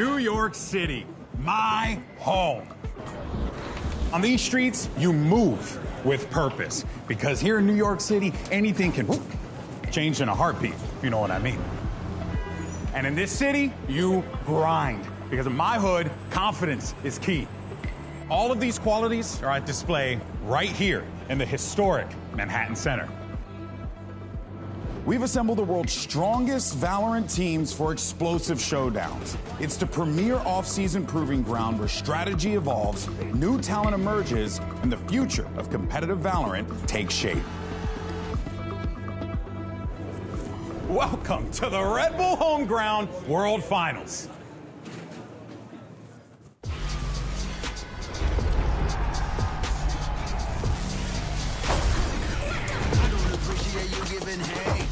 New York City, my home. On these streets, you move with purpose, because here in New York City, anything can change in a heartbeat, if you know what I mean. And in this city, you grind, because in my hood, confidence is key. All of these qualities are at display right here in the historic Manhattan Center. We've assembled the world's strongest Valorant teams for explosive showdowns. It's the premier off-season proving ground where strategy evolves, new talent emerges, and the future of competitive Valorant takes shape. Welcome to the Red Bull Home Ground World Finals.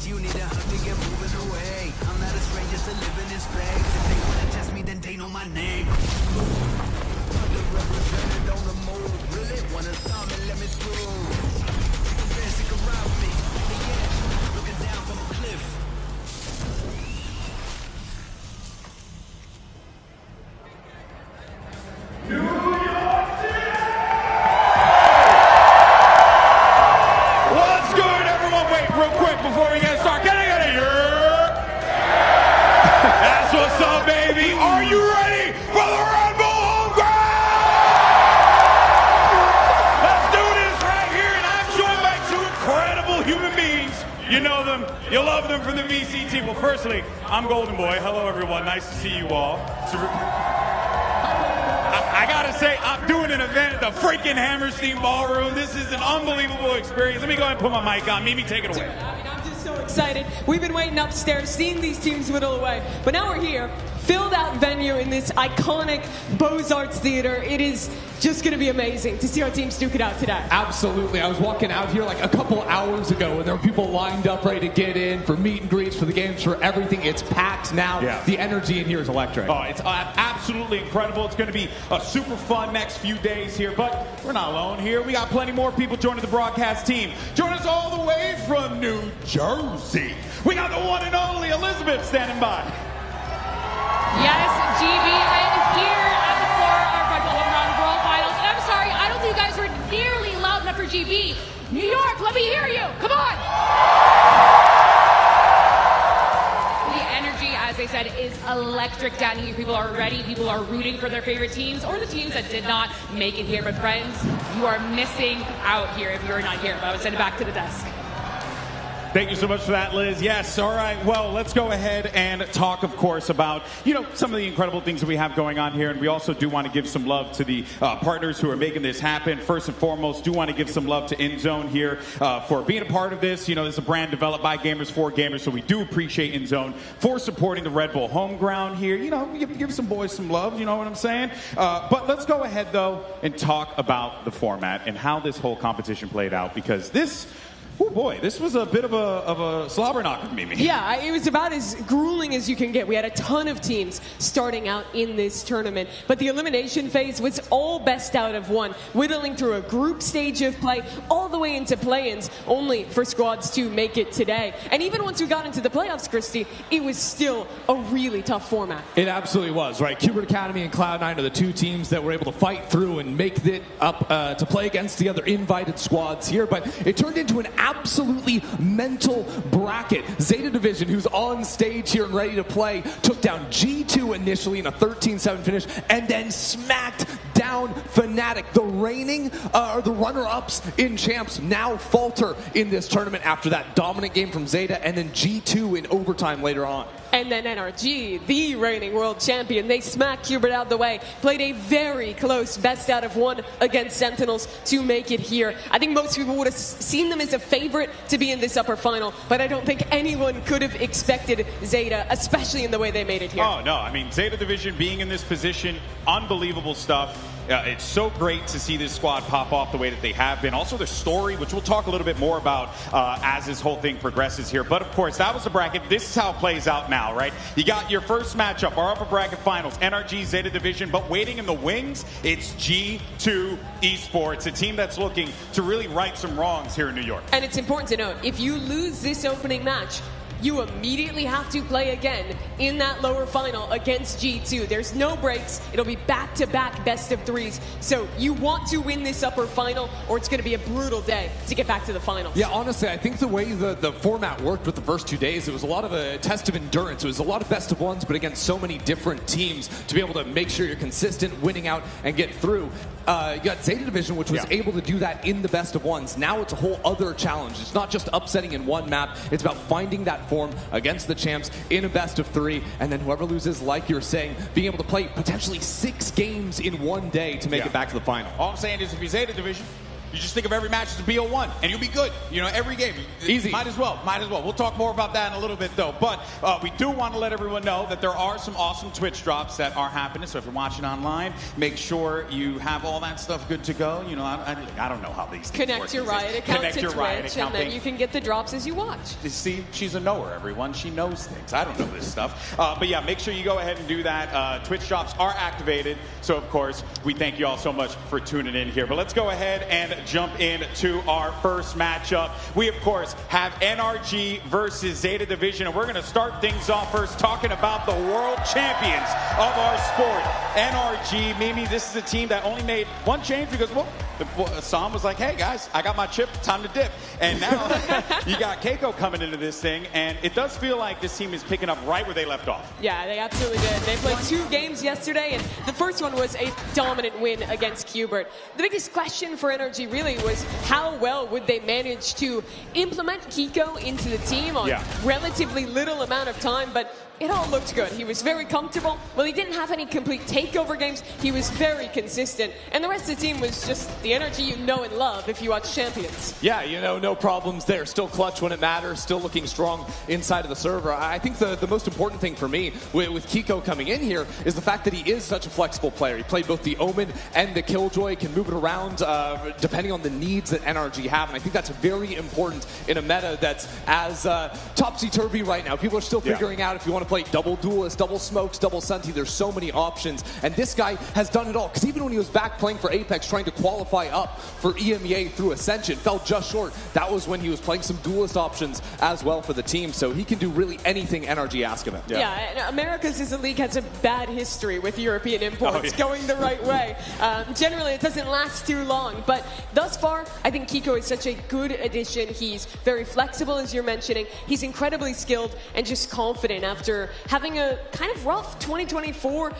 You need a hug to get moving away. I'm not a stranger to living in space. If they wanna test me, then they know my name. Underrepresented on the move. Really wanna stop me, let me through. Fancy around me. Yeah, looking down from a cliff. What's good, everyone? Wait, real quick before we get started. Can I get a yeah? That's what's up, baby. Are you ready for the Red Bull Home Ground? Let's do this right here, and I'm joined by two incredible human beings. You know them, you love them from the VC team. Well, firstly, I'm Golden Boy. Hello, everyone. Nice to see you all. I gotta say, I'm doing an event at the freaking Hammerstein Ballroom. This is an unbelievable experience. Let me go ahead and put my mic on. Mimi, take it away. I'm just so excited. We've been waiting upstairs, seeing these teams whittle away. But now we're here, filled out venue in this iconic Beaux-Arts Theater. It is just going to be amazing to see our teams duke it out today. Absolutely. I was walking out here like a couple hours ago, and there were people lined up ready to get in for meet and greets, for the games, for everything. It's packed now. Yeah. The energy in here is electric. Oh, it's absolutely incredible. It's going to be a super fun next few days here, but we're not alone here. We got plenty more people joining the broadcast team. Join us all the way from New Jersey. We got the one and only Elizabeth standing by. Yes, GB, I am here at the floor of Red Bull Home Ground World Finals. And I'm sorry, I don't think you guys were nearly loud enough for GB. New York, let me hear you. Come on. The energy, as I said, is electric down here. People are ready. People are rooting for their favorite teams or the teams that did not make it here. But friends, you are missing out here if you're not here. But I would send it back to the desk. Thank you so much for that, Liz. Yes, all right. Well, let's go ahead and talk, of course, about, some of the incredible things that we have going on here. And we also do want to give some love to the partners who are making this happen. First and foremost, do want to give some love to InZone here for being a part of this. This is a brand developed by gamers for gamers, so we do appreciate InZone for supporting the Red Bull Home Ground here. Give some boys some love, you know what I'm saying? But let's go ahead, though, and talk about the format and how this whole competition played out, because this was a bit of a slobber knocker for me. Yeah, it was about as grueling as you can get. We had a ton of teams starting out in this tournament, but the elimination phase was all best out of one, whittling through a group stage of play all the way into play-ins, only for squads to make it today. And even once we got into the playoffs, Christy, it was still a really tough format. It absolutely was, right? Qbert Academy and Cloud9 are the two teams that were able to fight through and make it up to play against the other invited squads here, but it turned into an absolutely mental bracket. Zeta Division, who's on stage here and ready to play, took down G2 initially in a 13-7 finish, and then smacked down FNATIC. The runner-ups in champs now falter in this tournament after that dominant game from Zeta, and then G2 in overtime later on. And then NRG, the reigning world champion, they smacked Qbert out of the way, played a very close best out of one against Sentinels to make it here. I think most people would have seen them as a favorite to be in this upper final, but I don't think anyone could have expected Zeta, especially in the way they made it here. Oh, no. Zeta Division being in this position, unbelievable stuff. It's so great to see this squad pop off the way that they have been. Also, their story, which we'll talk a little bit more about as this whole thing progresses here. But, of course, that was the bracket. This is how it plays out now, right? You got your first matchup, our upper bracket finals, NRG, Zeta Division. But waiting in the wings, it's G2 Esports, a team that's looking to really right some wrongs here in New York. And it's important to note, if you lose this opening match, you immediately have to play again in that lower final against G2. There's no breaks. It'll be back-to-back best-of-3s. So you want to win this upper final, or it's going to be a brutal day to get back to the finals. Yeah, honestly, I think the way the format worked with the first 2 days, it was a lot of a test of endurance. It was a lot of best-of-1s, but against so many different teams to be able to make sure you're consistent, winning out, and get through. You got Zeta Division, which was able to do that in the best-of-1s. Now it's a whole other challenge. It's not just upsetting in one map. It's about finding that form against the champs in a best-of-3, and then whoever loses, like you're saying, being able to play potentially 6 games in one day to make it back to the final. All I'm saying is if you're Zeta Division, you just think of every match as a BO1, and you'll be good. You know, every game. Easy. Might as well. We'll talk more about that in a little bit, though. But we do want to let everyone know that there are some awesome Twitch drops that are happening. So if you're watching online, make sure you have all that stuff good to go. You know, I don't know how these things Connect work. your Riot account Connect to your Riot Twitch, account and then thing. you can get the drops as you watch. You see, she's a knower, everyone. She knows things. I don't know this stuff. But yeah, make sure you go ahead and do that. Twitch drops are activated. So, of course, we thank you all so much for tuning in here. But let's go ahead and jump in to our first matchup. We, of course, have NRG versus Zeta Division. And we're going to start things off first talking about the world champions of our sport. NRG, Mimi, this is a team that only made one change because, well, Sam was like, hey, guys, I got my chip, time to dip. And now you got Keiko coming into this thing, and it does feel like this team is picking up right where they left off. Yeah, they absolutely did. They played 2 games yesterday, and the first one was a dominant win against Qbert. The biggest question for NRG really was how well would they manage to implement Kiko into the team on relatively little amount of time, but it all looked good. He was very comfortable. Well, he didn't have any complete takeover games. He was very consistent. And the rest of the team was just the energy you know and love if you watch Champions. Yeah, you know, no problems there. Still clutch when it matters. Still looking strong inside of the server. I think the most important thing for me with Kiko coming in here is the fact that he is such a flexible player. He played both the Omen and the Killjoy, can move it around depending on the needs that NRG have. And I think that's very important in a meta that's as topsy-turvy right now. People are still figuring out if you want to play double duelist, double smokes, double Senti. There's so many options. And this guy has done it all. Because even when he was back playing for Apex, trying to qualify up for EMEA through Ascension, fell just short. That was when he was playing some duelist options as well for the team. So he can do really anything NRG asks of him. Yeah, and Americas as a league has a bad history with European imports going the right way. Generally, it doesn't last too long. But thus far, I think Kiko is such a good addition. He's very flexible, as you're mentioning. He's incredibly skilled and just confident after having a kind of rough 2024,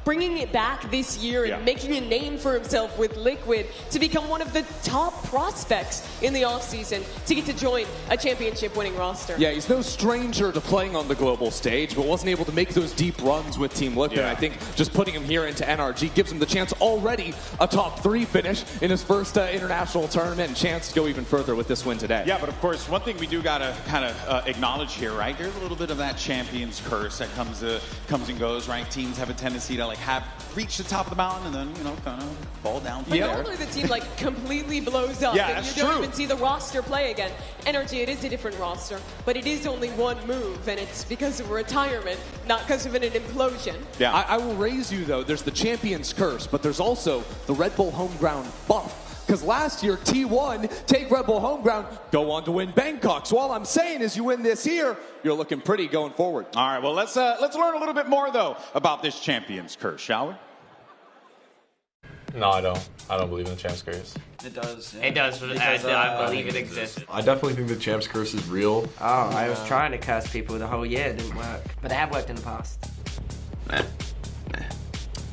bringing it back this year and making a name for himself with Liquid to become one of the top prospects in the offseason to get to join a championship-winning roster. Yeah, he's no stranger to playing on the global stage, but wasn't able to make those deep runs with Team Liquid. I think just putting him here into NRG gives him the chance already a top 3 finish in his first international tournament and chance to go even further with this win today. Yeah, but of course, one thing we do got to kind of acknowledge here, right? There's a little bit of that champion's curse that comes and goes, right? Teams have a tendency to have reached the top of the mountain and then, you know, kind of fall down from there. Normally the team completely blows up and you don't even see the roster play again. NRG, it is a different roster, but it is only one move, and it's because of a retirement, not because of an implosion. Yeah, I will raise you though. There's the champion's curse, but there's also the Red Bull home ground buff. Because last year, T1, take Red Bull home ground, go on to win Bangkok. So all I'm saying is you win this here, you're looking pretty going forward. All right, well, let's learn a little bit more, though, about this champion's curse, shall we? No, I don't. I don't believe in the champ's curse. It does. Yeah. It does. I believe it exists. I definitely think the champ's curse is real. Oh, I was trying to curse people the whole year. It didn't work. But they have worked in the past. Nah.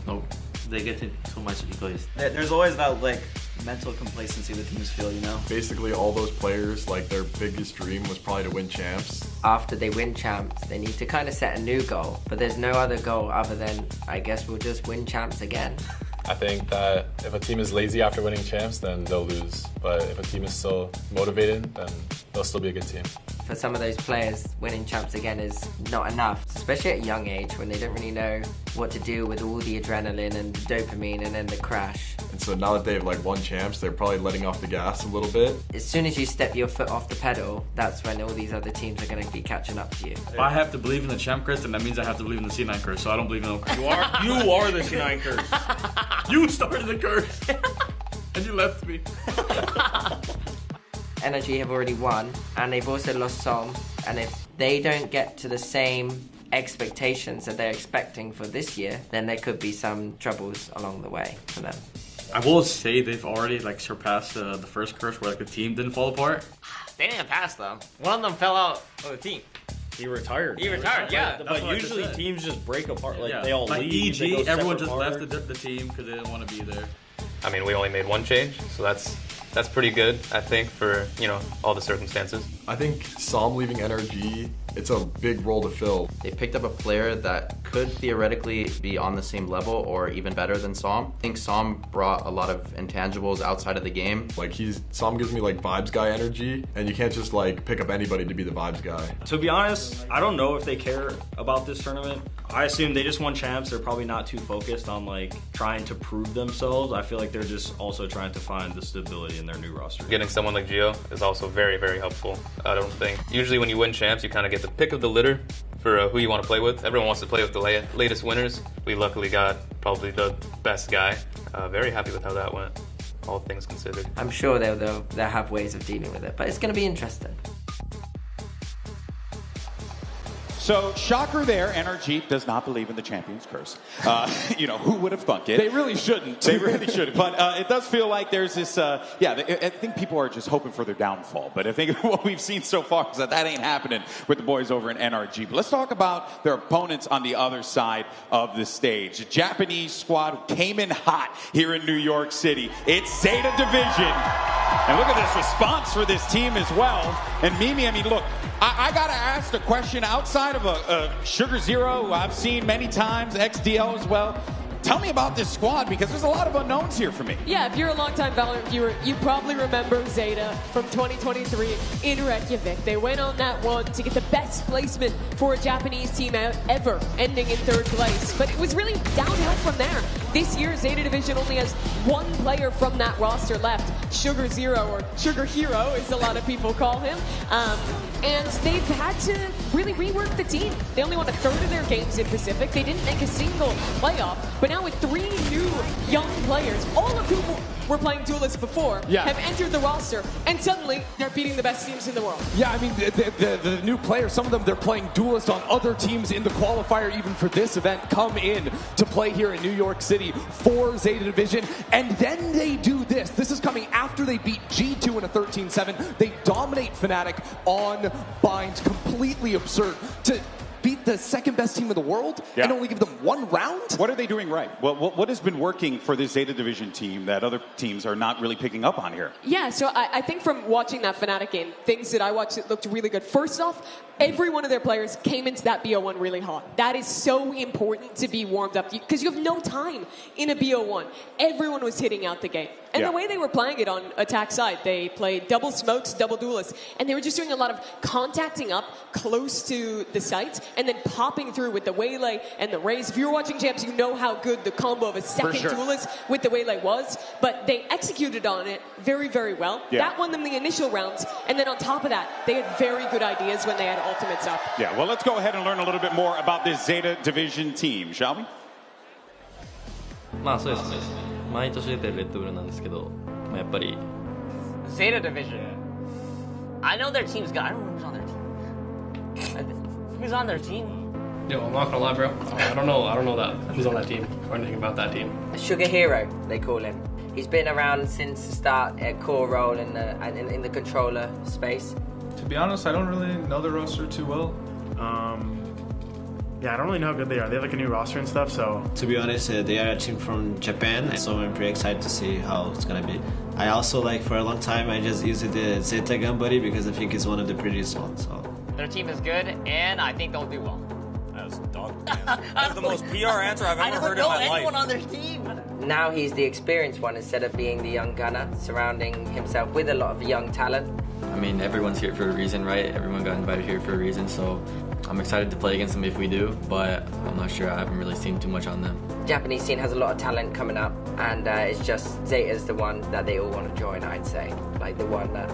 Nope. They get too much egoist. There's always that mental complacency the teams feel, you know? Basically, all those players, their biggest dream was probably to win champs. After they win champs, they need to kind of set a new goal. But there's no other goal other than, I guess we'll just win champs again. I think that if a team is lazy after winning champs, then they'll lose. But if a team is still motivated, then they'll still be a good team. For some of those players, winning champs again is not enough, especially at a young age when they don't really know what to do with all the adrenaline and the dopamine and then the crash. And so now that they've won champs, they're probably letting off the gas a little bit. As soon as you step your foot off the pedal, that's when all these other teams are going to be catching up to you. If I have to believe in the champ curse, then that means I have to believe in the C9 curse. So I don't believe in no curse. You are the C9 curse. You started the curse. And you left me. Energy have already won, and they've also lost Som, and if they don't get to the same expectations that they're expecting for this year, then there could be some troubles along the way for them. I will say they've already like surpassed the first curse where like the team didn't fall apart. They didn't pass them. One of them fell out of the team. He retired. Yeah. But usually teams just break apart. Like they all like leave. EG, everyone just left the team because they didn't want to be there. I mean, we only made one change, so that's pretty good, I think, for, you know, all the circumstances. I think Som leaving NRG, it's a big role to fill. They picked up a player that could theoretically be on the same level or even better than Som. I think Som brought a lot of intangibles outside of the game. Like Som gives me like vibes guy energy, and you can't just like pick up anybody to be the vibes guy. To be honest, I don't know if they care about this tournament. I assume they just won champs. They're probably not too focused on like trying to prove themselves. I feel like they're just also trying to find the stability in their new roster. Getting someone like Gio is also very, very helpful, I don't think. Usually when you win champs, you kind of get the pick of the litter for who you want to play with. Everyone wants to play with the latest winners. We luckily got probably the best guy. Very happy with how that went, all things considered. I'm sure they'll have ways of dealing with it, but it's going to be interesting. So, shocker there, NRG does not believe in the Champion's Curse. You know, who would have thunk it? They really shouldn't. They really shouldn't. But it does feel like there's this, I think people are just hoping for their downfall. But I think what we've seen so far is that ain't happening with the boys over in NRG. But let's talk about their opponents on the other side of the stage. The Japanese squad came in hot here in New York City. It's Zeta Division. And look at this response for this team as well. And Mimi, I mean, look, I got to ask the question outside of a Sugar Zero, who I've seen many times, XDL as well. Tell me about this squad, because there's a lot of unknowns here for me. Yeah, if you're a longtime Valorant viewer, you probably remember Zeta from 2023 in Reykjavik. They went on that one to get the best placement for a Japanese team ever, ending in 3rd place. But it was really downhill from there. This year, Zeta Division only has one player from that roster left, Sugar Zero, or Sugar Hero, as a lot of people call him. And they've had to really rework the team. They only won 1/3 of their games in Pacific. They didn't make a single playoff. But now with 3 new young players, all of whom were playing Duelists before, have entered the roster, and suddenly they're beating the best teams in the world. Yeah, I mean, the new players, some of them, they're playing Duelist on other teams in the qualifier even for this event, come in to play here in New York City for Zeta Division, and then they do this. This is coming after they beat G2 in a 13-7. They dominate FNATIC on binds. Completely absurd to beat the second best team in the world and only give them 1 round? What are they doing right? What has been working for this Zeta Division team that other teams are not really picking up on here? Yeah, so I think from watching that FNATIC game, things that I watched that looked really good. First off, every one of their players came into that BO1 really hot. That is so important to be warmed up, because you have no time in a BO1. Everyone was hitting out the gate. And the way they were playing it on attack side, they played double smokes, double duelists, and they were just doing a lot of contacting up close to the sites and then popping through with the Waylay and the Raze. If you were watching champs, you know how good the combo of a second duelist with the Waylay was, but they executed on it very, very well. That won them the initial rounds, and then on top of that, they had very good ideas when they had ultimates up. Yeah, well, let's go ahead and learn a little bit more about this Zeta Division team, shall we? まあそうですね。毎年出てるレッドブルなんですけど、まあやっぱり Zeta Division. I know their team's good. I don't know who's on their team. Who's on their team? Yo, I'm not gonna lie, bro. I don't know that who's on that team or anything about that team. A Sugar Hero, they call him. He's been around since the start, a core role in the controller space. To be honest, I don't really know the roster too well. Yeah, I don't really know how good they are. They have like a new roster and stuff, so... To be honest, they are a team from Japan, so I'm pretty excited to see how it's gonna be. I also, like, for a long time, I just used the Zeta Gun Buddy because I think it's one of the prettiest ones, so... Their team is good, and I think they'll do well. That was a dog answer. That's the most PR answer I've ever heard in my life. I don't know anyone on their team. Now he's the experienced one instead of being the young gunner, surrounding himself with a lot of young talent. I mean, everyone's here for a reason, right? Everyone got invited here for a reason, so I'm excited to play against them if we do, but I'm not sure. I haven't really seen too much on them. Japanese scene has a lot of talent coming up, and it's just Zeta's the one that they all want to join, I'd say. Like the one that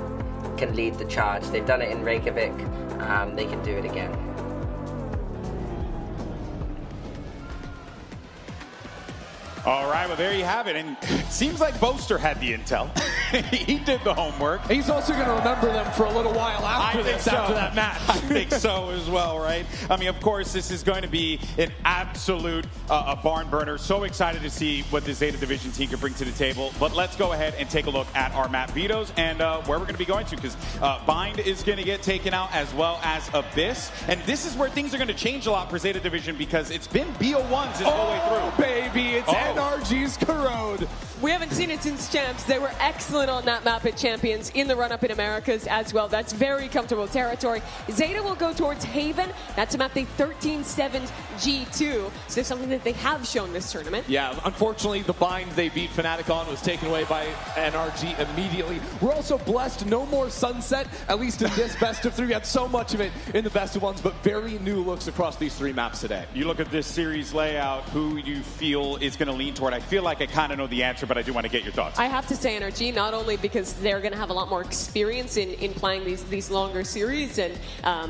can lead the charge. They've done it in Reykjavik, they can do it again. All right, well, there you have it. And it seems like Boaster had the intel. He did the homework. He's also going to remember them for a little while after that match. I think so as well, right? I mean, of course, this is going to be an absolute a barn burner. So excited to see what the Zeta Division team can bring to the table. But let's go ahead and take a look at our map vetoes and where we're going to be going to, because Bind is going to get taken out as well as Abyss. And this is where things are going to change a lot for Zeta Division, because it's been BO1s this whole way through. Baby, it's NRG's Corrode. We haven't seen it since Champs. They were excellent on that map at Champions in the run-up in Americas as well. That's very comfortable territory. Zeta will go towards Haven. That's a map they 13-7 G2. So something that they have shown this tournament. Yeah, unfortunately, the bind they beat FNATIC on was taken away by NRG immediately. We're also blessed, no more Sunset, at least in this best of three. We had so much of it in the best of ones, but very new looks across these three maps today. You look at this series layout, who you feel is going to lean toward? I feel like I kind of know the answer, but I do want to get your thoughts. I have to say NRG, not only because they're going to have a lot more experience in playing these longer series, and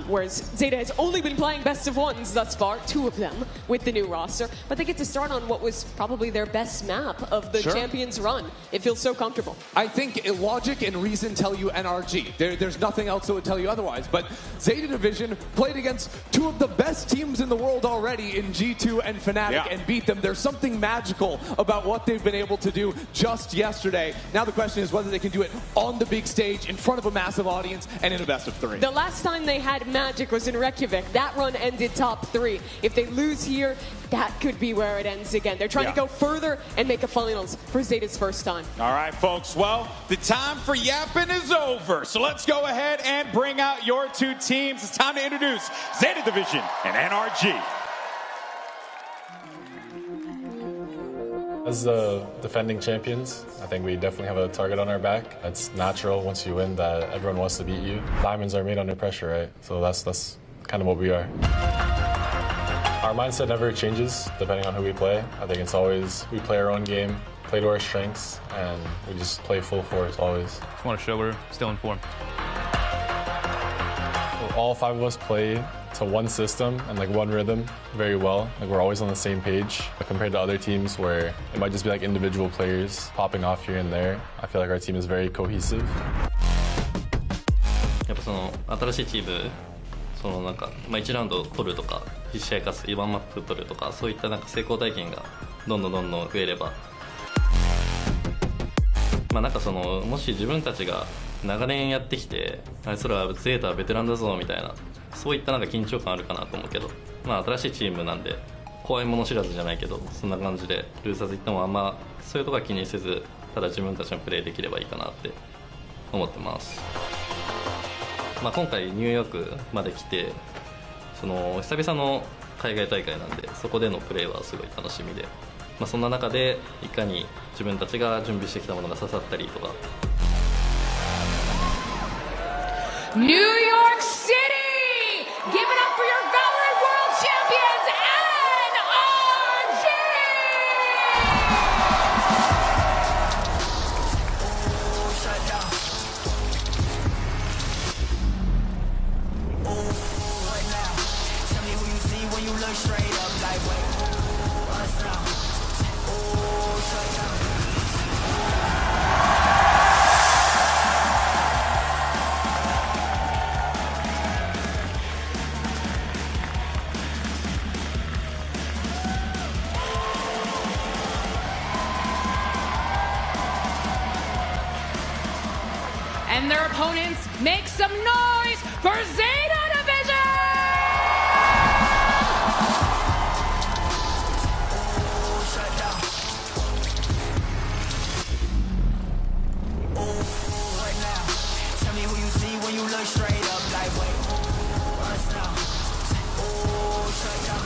whereas Zeta has only been playing best of ones thus far, 2 of them with the new roster, but they get to start on what was probably their best map of the Champions run. It feels so comfortable. I think logic and reason tell you NRG. There's nothing else that would tell you otherwise, but Zeta Division played against 2 of the best teams in the world already in G2 and FNATIC and beat them. There's something magical about what they've been able to do just yesterday. Now the question is whether they can do it on the big stage in front of a massive audience and in a best of 3. The last time they had magic was in Reykjavik. That run ended top 3. If they lose here, that could be where it ends again. They're trying to go further and make a finals for Zeta's first time. All right, folks. Well, the time for yapping is over. So let's go ahead and bring out your 2 teams. It's time to introduce Zeta Division and NRG. As the defending champions, I think we definitely have a target on our back. It's natural once you win that everyone wants to beat you. Diamonds are made under pressure, right? So that's kind of what we are. Our mindset never changes depending on who we play. I think it's always we play our own game, play to our strengths, and we just play full force always. Just want to show we're still in form. All 5 of us play to one system and like one rhythm very well. Like we're always on the same page. But compared to other teams where it might just be like individual players popping off here and there, I feel like our team is very cohesive. やっぱその新しいチーム、そのなんか1ラウンド取るとか、1試合勝つ、1マップ取るとか、そういったなんか成功体験がどんどん増えれば、まあなんかそのもし自分たちが長年やってきて、あいつらはゼータはベテランだぞみたいな、そういったなんか緊張感あるかなと思うけど、まあ新しいチームなんで怖いもの知らずじゃないけど、そんな感じでルーサーズ行ってもあんまそういうとこは気にせず、ただ自分たちのプレーできればいいかなって思ってます。まあ今回ニューヨークまで来て、その久々の海外大会なんで、そこでのプレーはすごい楽しみで、まあそんな中でいかに自分たちが準備してきたものが刺さったりとか。New York City! Give it up for your Valorant World Champions, NRG! Right now, tell me who you see when you look straight up like, wait, what's now? Oh, shut down. And their opponents make some noise for Zeta Division! Oh, shut down. Oh, right now, tell me who you see when you look straight up like, wait, what's now? Oh, shut down.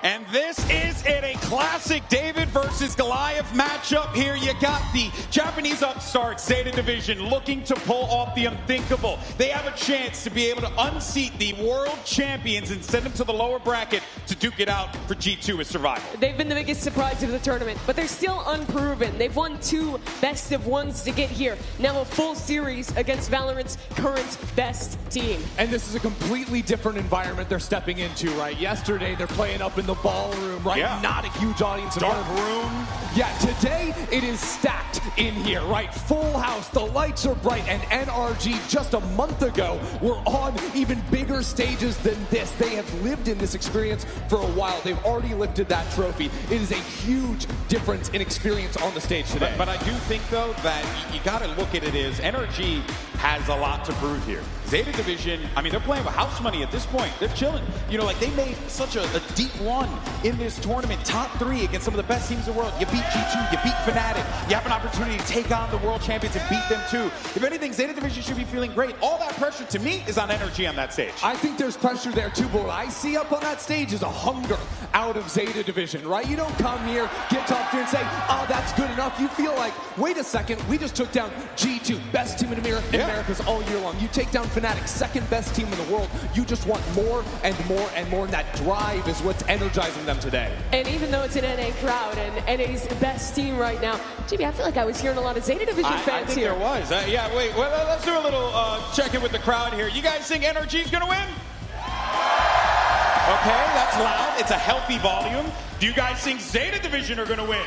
And this is it, a classic David versus Goliath matchup here. You got the Japanese upstart Zeta Division looking to pull off the unthinkable. They have a chance to be able to unseat the world champions and send them to the lower bracket to duke it out for G2 as survival. They've been the biggest surprise of the tournament, but they're still unproven. They've won 2 best of ones to get here. Now a full series against Valorant's current best team. And this is a completely different environment they're stepping into, right? Yesterday, they're playing up in the ballroom, right? Yeah. Not a huge audience. Dark room. Yeah, today it is stacked in here, right? Full house, the lights are bright, and NRG just a month ago were on even bigger stages than this. They have lived in this experience for a while. They've already lifted that trophy. It is a huge difference in experience on the stage today. But I do think, though, that you got to look at it as NRG has a lot to prove here. Zeta Division, I mean, they're playing with house money at this point. They're chilling. You know, like, they made such a deep run in this tournament. Top 3 against some of the best teams in the world. You beat G2, you beat FNATIC. You have an opportunity to take on the world champions and beat them, too. If anything, Zeta Division should be feeling great. All that pressure, to me, is on NRG on that stage. I think there's pressure there, too, but what I see up on that stage is a hunger out of Zeta Division, right? You don't come here, get top tier, and say, oh, that's good enough. You feel like, wait a second, we just took down G2, best team in America's all year long. You take down FNATIC, second best team in the world. You just want more and more and more, and that drive is what's energizing them today. And even though it's an NA crowd and NA's the best team right now, Jimmy, I feel like I was hearing a lot of Zeta Division fans I think here. there was. Yeah, wait, well, let's do a little check-in with the crowd here. You guys think NRG's gonna win? Okay, that's loud. It's a healthy volume. Do you guys think Zeta Division are gonna win?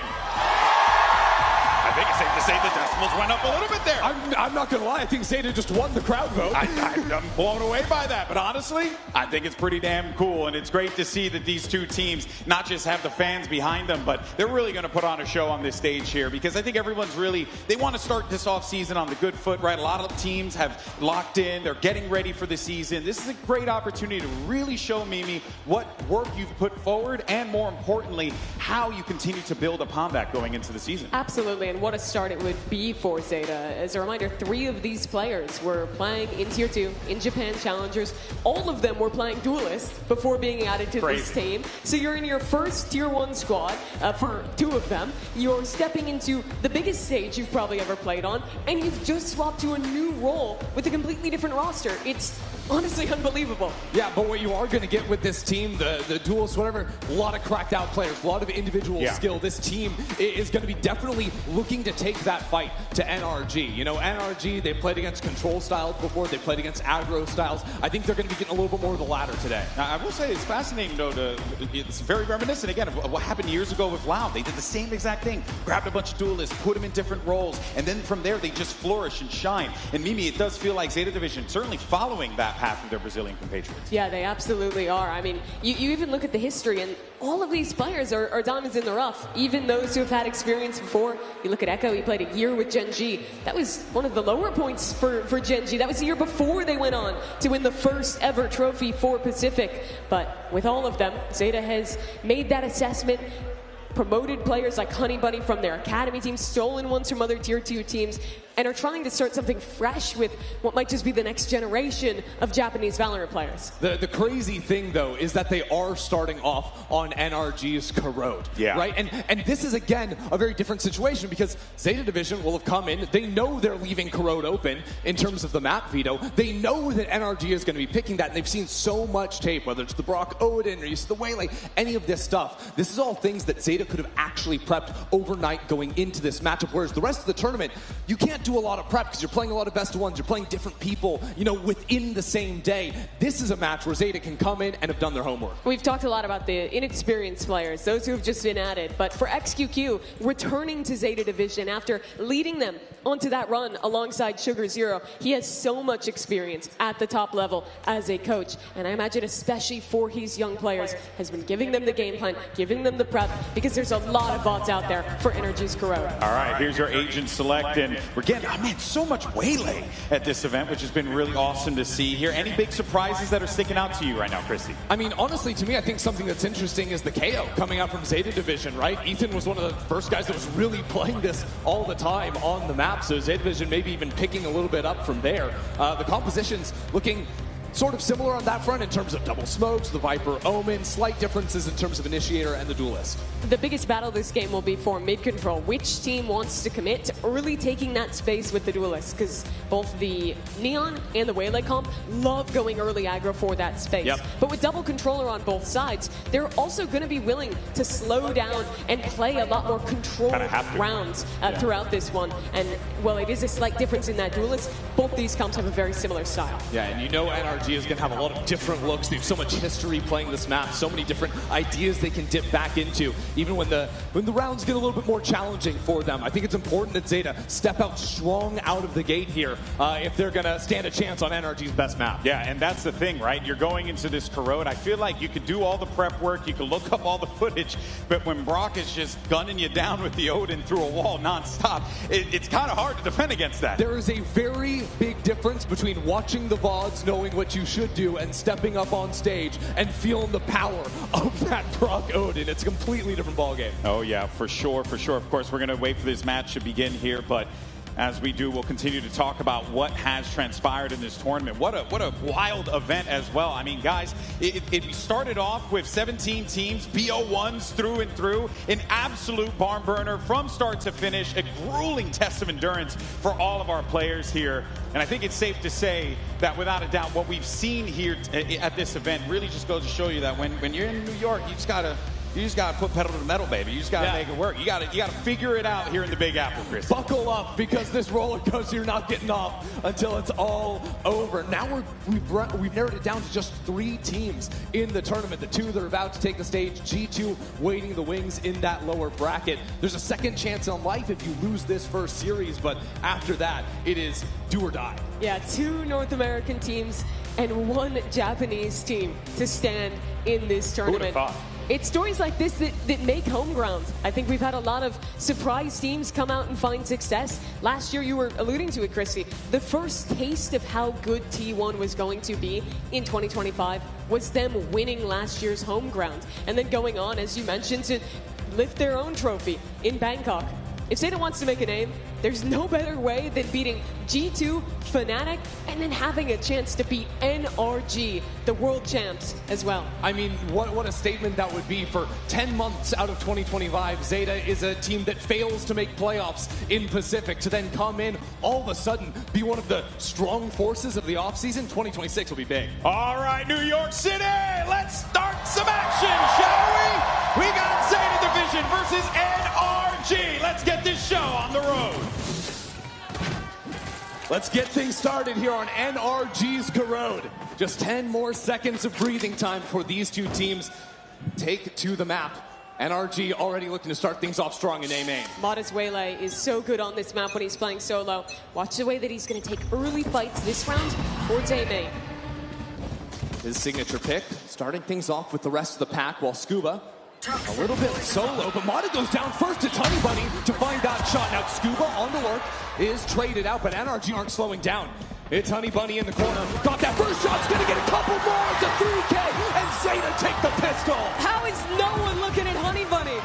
I think it's safe to say the decimals went up a little bit there. I'm not going to lie. I think Zeta just won the crowd vote. I'm blown away by that. But honestly, I think it's pretty damn cool. And it's great to see that these two teams not just have the fans behind them, but they're really going to put on a show on this stage here. Because I think everyone's really, they want to start this offseason on the good foot, right? A lot of teams have locked in. They're getting ready for the season. This is a great opportunity to really show Mimi what work you've put forward and, more importantly, how you continue to build upon that going into the season. Absolutely, and what a start it would be for Zeta. As a reminder, 3 of these players were playing in Tier 2, in Japan Challengers. All of them were playing Duelist before being added to this team. So you're in your first Tier 1 squad for 2 of them. You're stepping into the biggest stage you've probably ever played on, and you've just swapped to a new role with a completely different roster. It's honestly unbelievable. Yeah, but what you are going to get with this team, the duels, whatever, a lot of cracked out players, a lot of individual skill. This team is going to be definitely looking to take that fight to NRG. You know, NRG, they played against control styles before, they played against aggro styles. I think they're going to be getting a little bit more of the latter today. Now, I will say it's fascinating, though, it's very reminiscent, again, of what happened years ago with Loud. They did the same exact thing, grabbed a bunch of duelists, put them in different roles, and then from there, they just flourish and shine. And Mimi, it does feel like Zeta Division certainly following that path of their Brazilian compatriots. Yeah, they absolutely are. I mean, you even look at the history, and all of these players are diamonds in the rough. Even those who have had experience before. You look at Echo, he played a year with Gen G. That was one of the lower points for Gen G. That was the year before they went on to win the first ever trophy for Pacific. But with all of them, Zeta has made that assessment, promoted players like Honey Bunny from their academy team, stolen ones from other Tier 2 teams, and are trying to start something fresh with what might just be the next generation of Japanese Valorant players. The crazy thing, though, is that they are starting off on NRG's Corrode. Yeah. Right? And this is, again, a very different situation because Zeta Division will have come in. They know they're leaving Corrode open in terms of the map veto. They know that NRG is going to be picking that, and they've seen so much tape, whether it's the Brock Odin or the Waylay, any of this stuff. This is all things that Zeta could have actually prepped overnight going into this matchup, whereas the rest of the tournament, you can't do a lot of prep because you're playing a lot of best of ones, you're playing different people, you know, within the same day. This is a match where Zeta can come in and have done their homework. We've talked a lot about the inexperienced players, those who have just been added, but for XQQ, returning to Zeta Division after leading them onto that run alongside Sugar Zero, he has so much experience at the top level as a coach, and I imagine especially for his young players, has been giving them the game plan, giving them the prep, because there's a lot of bots out there for NRG's Corrode. All right, here's your agent select, and we're getting, oh man, so much Waylay at this event, which has been really awesome to see here. Any big surprises that are sticking out to you right now, Christy? I mean, honestly, to me, I think something that's interesting is the KO coming out from Zeta Division, right? Ethan was one of the first guys that was really playing this all the time on the map, so Zeta Division maybe even picking a little bit up from there. The composition's looking sort of similar on that front in terms of double smokes, the Viper Omen, slight differences in terms of Initiator and the Duelist. The biggest battle this game will be for mid control. Which team wants to commit to early taking that space with the Duelist? Because both the Neon and the Waylay comp love going early aggro for that space. Yep. But with double controller on both sides, they're also going to be willing to slow down and play a lot more controlled rounds throughout this one. And well, it is a slight difference in that Duelist. Both these comps have a very similar style. Yeah, and you know NRG is going to have a lot of different looks. They have so much history playing this map, so many different ideas they can dip back into, even when the rounds get a little bit more challenging for them. I think it's important that Zeta step out strong out of the gate here if they're going to stand a chance on NRG's best map. Yeah, and that's the thing, right? You're going into this corrode. I feel like you could do all the prep work, you could look up all the footage, but when Brock is just gunning you down with the Odin through a wall nonstop, it's kind of hard to defend against that. There is a very big difference between watching the VODs, knowing what you should do, and stepping up on stage and feeling the power of that Brock Odin. It's a completely different ballgame. Oh yeah, for sure, for sure. Of course, we're going to wait for this match to begin here, but as we do, we'll continue to talk about what has transpired in this tournament. What a wild event as well. I mean, guys, it started off with 17 teams, BO1s through and through, an absolute barn burner from start to finish, a grueling test of endurance for all of our players here. And I think it's safe to say that without a doubt, what we've seen here at this event really just goes to show you that when you're in New York, you just gotta put pedal to the metal, baby. You just gotta make it work. You gotta figure it out here in the Big Apple, Chris. Buckle up, because this roller coaster, you're not getting off until it's all over. Now we've narrowed it down to just 3 teams in the tournament. The 2 that are about to take the stage, G2 waiting the wings in that lower bracket. There's a second chance on life if you lose this first series, but after that, it is do or die. Yeah, 2 North American teams and 1 Japanese team to stand in this tournament. Who would have thought? It's stories like this that make home ground. I think we've had a lot of surprise teams come out and find success. Last year, you were alluding to it, Chrissy. The first taste of how good T1 was going to be in 2025 was them winning last year's home ground. And then going on, as you mentioned, to lift their own trophy in Bangkok. If Zeta wants to make a name, there's no better way than beating G2, FNATIC, and then having a chance to beat NRG, the world champs, as well. I mean, what a statement that would be for 10 months out of 2025. Zeta is a team that fails to make playoffs in Pacific, to then come in, all of a sudden, be one of the strong forces of the offseason. 2026 will be big. All right, New York City, let's start some action, shall we? We got Zeta Division versus NRG. Let's get this show on the road. Let's get things started here on NRG's Corrode. Just 10 more seconds of breathing time for these 2 teams take to the map. NRG already looking to start things off strong in A main. Modest Waylay is so good on this map when he's playing solo. Watch the way that he's going to take early fights this round towards A main. His signature pick, starting things off with the rest of the pack, while Scuba a little bit solo, but Mata goes down first to Honey Bunny to find that shot. Now Scuba on the lurk is traded out, but NRG aren't slowing down. It's Honey Bunny in the corner. Got that first shot, it's gonna get a couple more. It's a 3K, and Zeta take the pistol. How is no one looking at Honey Bunny?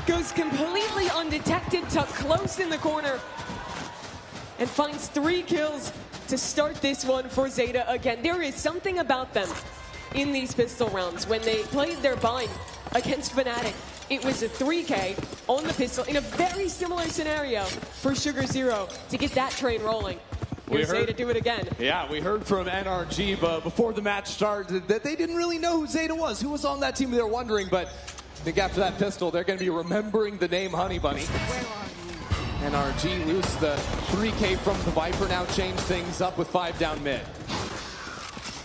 Goes completely undetected, tucked close in the corner, and finds 3 kills to start this one for Zeta again. There is something about them in these pistol rounds. When they played their bind against FNATIC, it was a 3K on the pistol in a very similar scenario for Sugar Zero to get that train rolling. Here's Zeta do it again. Yeah, we heard from NRG but before the match started that they didn't really know who Zeta was. Who was on that team, they were wondering, but I think after that pistol, they're going to be remembering the name Honey Bunny. NRG lose the 3K from the Viper, now change things up with 5 down mid.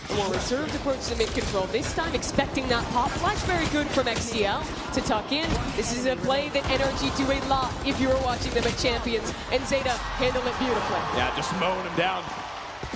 A more reserved approach to mid-control, this time expecting that pop flash. Very good from XTL to tuck in. This is a play that NRG do a lot if you were watching them at Champions, and Zeta handled it beautifully. Yeah, just mowing him down.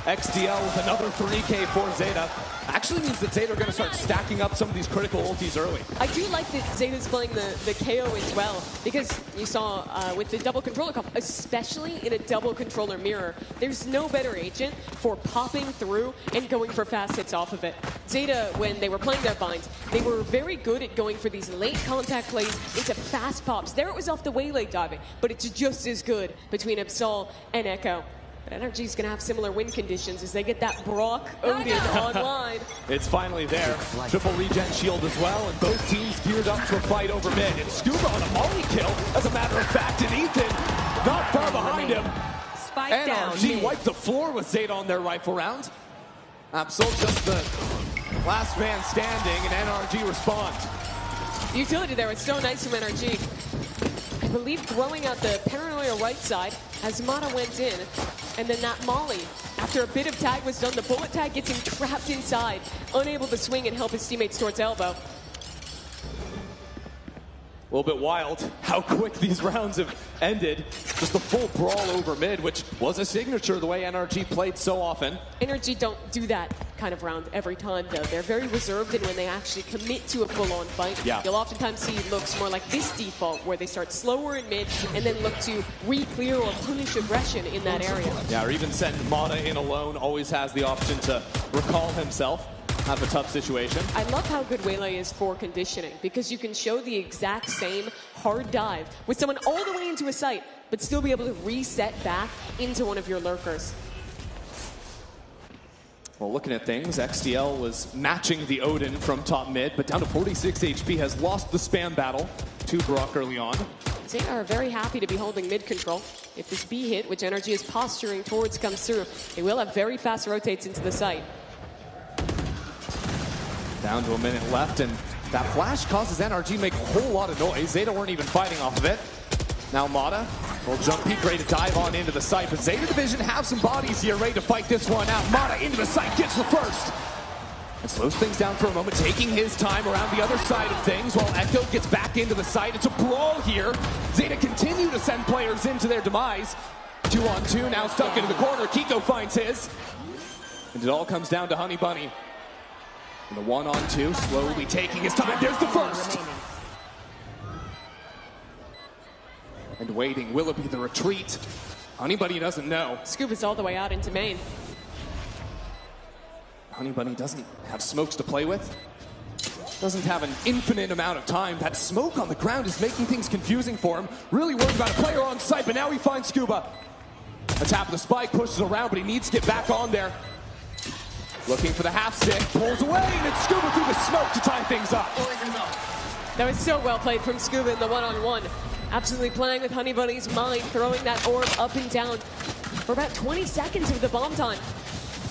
XTL with another 3K for Zeta. Actually means that Zeta are going to start stacking up some of these critical ultis early. I do like that Zeta's playing the KO as well, because you saw with the double controller comp, especially in a double controller mirror, there's no better agent for popping through and going for fast hits off of it. Zeta, when they were playing their binds, they were very good at going for these late contact plays into fast pops. There it was off the Waylay diving, but it's just as good between Absol and Echo. Energy's going to have similar win conditions as they get that Brock Odin online. It's finally there. Triple regen shield as well, and both teams geared up for a fight over mid. And Scuba on a molly kill, as a matter of fact, and Ethan not far behind him. Spike down. NRG wiped the floor with Zeta on their rifle round. Absol just the last man standing, and NRG responds. The utility there was so nice from NRG. I believe throwing out the paranoia right side as Mata went in, and then that molly. After a bit of tag was done, the bullet tag gets him trapped inside, unable to swing and help his teammates towards elbow. A little bit wild how quick these rounds have ended. Just the full brawl over mid, which was a signature the way NRG played so often. NRG don't do that kind of round every time, though. They're very reserved, and when they actually commit to a full-on fight, you'll oftentimes see looks more like this default, where they start slower in mid and then look to re-clear or punish aggression in that area. Yeah, or even send Mata in alone, always has the option to recall himself. Have a tough situation. I love how good Waylay is for conditioning, because you can show the exact same hard dive with someone all the way into a site, but still be able to reset back into one of your lurkers. Well, looking at things, XDL was matching the Odin from top mid, but down to 46 HP, has lost the spam battle to Brock early on. Zeta are very happy to be holding mid control. If this B hit, which NRG is posturing towards, comes through, they will have very fast rotates into the site. Down to a minute left, and that flash causes NRG to make a whole lot of noise. Zeta weren't even fighting off of it. Now Mata will jump peek, ready to dive on into the site, but Zeta Division have some bodies here ready to fight this one out. Mata into the site, gets the first. And slows things down for a moment, taking his time around the other side of things while Echo gets back into the site. It's a brawl here. Zeta continue to send players into their demise. 2-on-2, now stuck into the corner. Kiko finds his. And it all comes down to Honey Bunny. And the 1-on-2, slowly taking his time. There's the first. And waiting, will it be the retreat? Honey Bunny doesn't know. Scoop is all the way out into main. Honey Bunny doesn't have smokes to play with. Doesn't have an infinite amount of time. That smoke on the ground is making things confusing for him. Really worried about a player on site, but now he finds Scuba. A tap of the spike, pushes around, but he needs to get back on there. Looking for the half stick, pulls away, and it's Scuba through the smoke to tie things up. That was so well played from Scuba in the one-on-one. Absolutely playing with Honey Bunny's mind, throwing that orb up and down for about 20 seconds of the bomb time.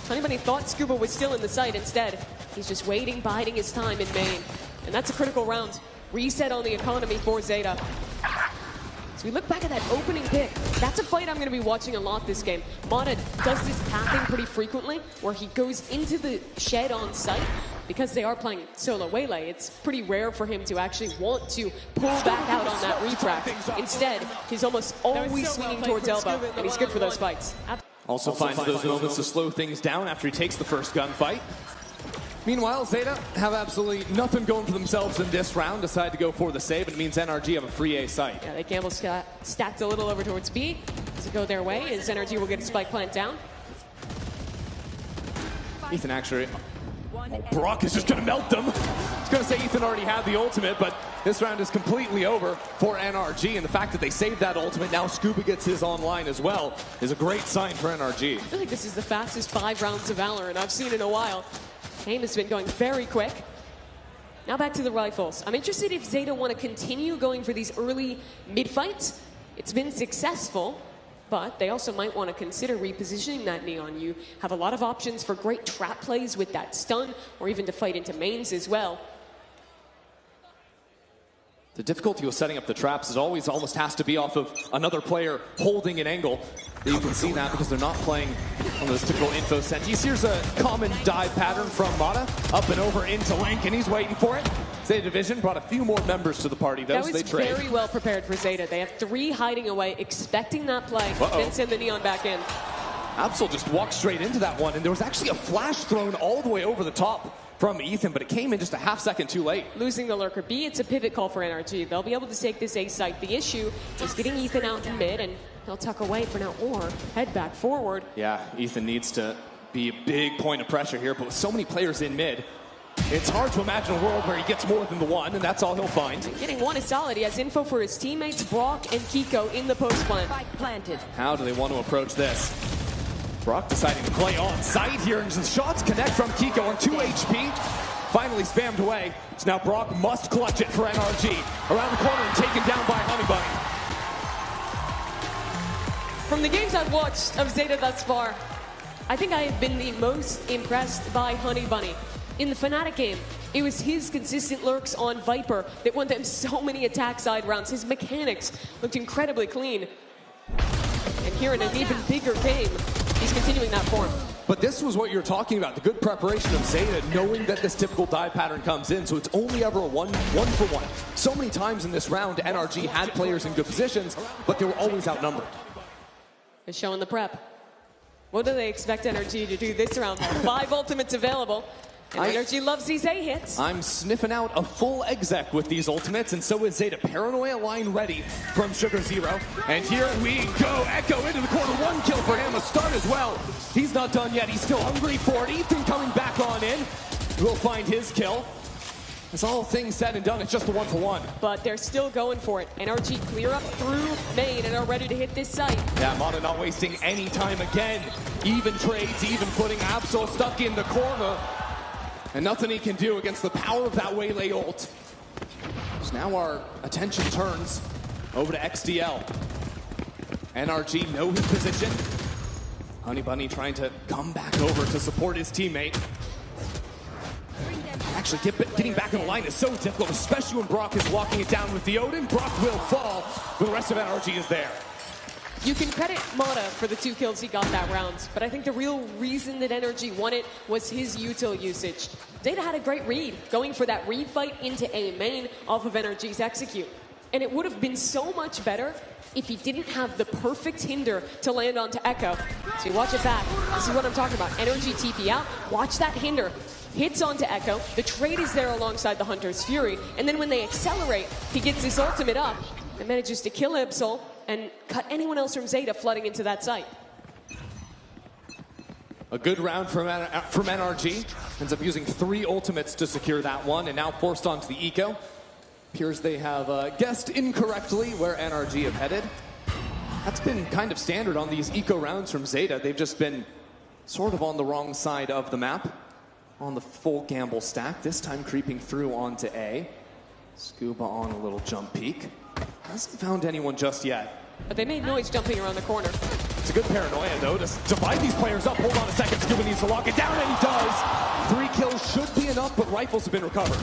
Honey Bunny thought Scuba was still in the site. Instead, he's just waiting, biding his time in main. And that's a critical round. Reset on the economy for Zeta. So we look back at that opening pick. That's a fight I'm going to be watching a lot this game. Mata does this pathing pretty frequently, where he goes into the shed on site. Because they are playing solo Waylay, it's pretty rare for him to actually want to pull back out on that refrag. Instead, he's almost always swinging towards elbow, and he's good for those fights. Also finds those moments to slow things down after he takes the first gunfight. Meanwhile, Zeta have absolutely nothing going for themselves in this round. Decide to go for the save, and it means NRG have a free A site. Yeah, they gamble stacked a little over towards B. Does it go their way? As NRG will get a spike plant down. Ethan actually... Brock is just going to melt them. I was going to say Ethan already had the ultimate, but this round is completely over for NRG, and the fact that they saved that ultimate, now Scuba gets his online as well, is a great sign for NRG. I feel like this is the fastest 5 rounds of Valorant I've seen in a while. Game has been going very quick. Now back to the rifles. I'm interested if Zeta want to continue going for these early mid-fights. It's been successful, but they also might want to consider repositioning that Neon. You have a lot of options for great trap plays with that stun, or even to fight into mains as well. The difficulty with setting up the traps is always almost has to be off of another player holding an angle. You can see that because they're not playing on those typical info senties. Here's a common dive pattern from Mata, up and over into Link, and he's waiting for it. Zeta Division brought a few more members to the party, though, so they trade. That was very well prepared for Zeta. They have 3 hiding away, expecting that play, then send the Neon back in. Absol just walked straight into that one, and there was actually a flash thrown all the way over the top from Ethan, but it came in just a half second too late. Losing the lurker B, it's a pivot call for NRG. They'll be able to take this A site. The issue is getting Ethan out in mid, and he'll tuck away for now or head back forward. Yeah, Ethan needs to be a big point of pressure here, but with so many players in mid, it's hard to imagine a world where he gets more than the one, and that's all he'll find. Getting one is solid. He has info for his teammates, Brock and Kiko, in the post plant. How do they want to approach this? Brock deciding to play on site here, and the shots connect from Kiko on 2 HP. Finally spammed away. So now Brock must clutch it for NRG. Around the corner and taken down by Honey Bunny. From the games I've watched of Zeta thus far, I think I have been the most impressed by Honey Bunny. In the FNATIC game, it was his consistent lurks on Viper that won them so many attack side rounds. His mechanics looked incredibly clean. And here in an even bigger game, he's continuing that form. But this was what you're talking about, the good preparation of Zeta, knowing that this typical dive pattern comes in, so it's only ever a one for one. So many times in this round, NRG had players in good positions, but they were always outnumbered. They're showing the prep. What do they expect NRG to do this round? 5 ultimates available. And NRG loves these A hits. I'm sniffing out a full exec with these ultimates, and so is Zeta. Paranoia line ready from Sugar Zero. And here we go. Echo into the corner. 1 kill for him. A stun as well. He's not done yet. He's still hungry for it. Ethan coming back on in. We'll find his kill. As all things said and done, it's just a 1-for-1. But they're still going for it. NRG clear up through main and are ready to hit this site. Yeah, Mana not wasting any time again. Even trades, even putting Absol stuck in the corner. And nothing he can do against the power of that Waylay ult. So now our attention turns over to XDL. NRG know his position. Honey Bunny trying to come back over to support his teammate. Actually, getting back in the line is so difficult, especially when Brock is walking it down with the Odin. Brock will fall, but the rest of NRG is there. You can credit Mata for the 2 kills he got that round, but I think the real reason that NRG won it was his util usage. Zeta had a great read, going for that read fight into A main off of NRG's execute. And it would have been so much better if he didn't have the perfect hinder to land onto Echo. So you watch it back. This is what I'm talking about. NRG TP out, watch that hinder. Hits onto Echo, the trade is there alongside the Hunter's Fury, and then when they accelerate, he gets his ultimate up and manages to kill Ibsol and cut anyone else from Zeta flooding into that site. A good round from NRG. Ends up using 3 ultimates to secure that one, and now forced onto the eco. Appears they have guessed incorrectly where NRG have headed. That's been kind of standard on these eco rounds from Zeta. They've just been sort of on the wrong side of the map. On the full gamble stack, this time creeping through onto A. Scuba on a little jump peek. Hasn't found anyone just yet. But they made noise jumping around the corner. It's a good paranoia, though, to divide these players up. Hold on a second, Scuba needs to lock it down, and he does. 3 kills should be enough, but rifles have been recovered.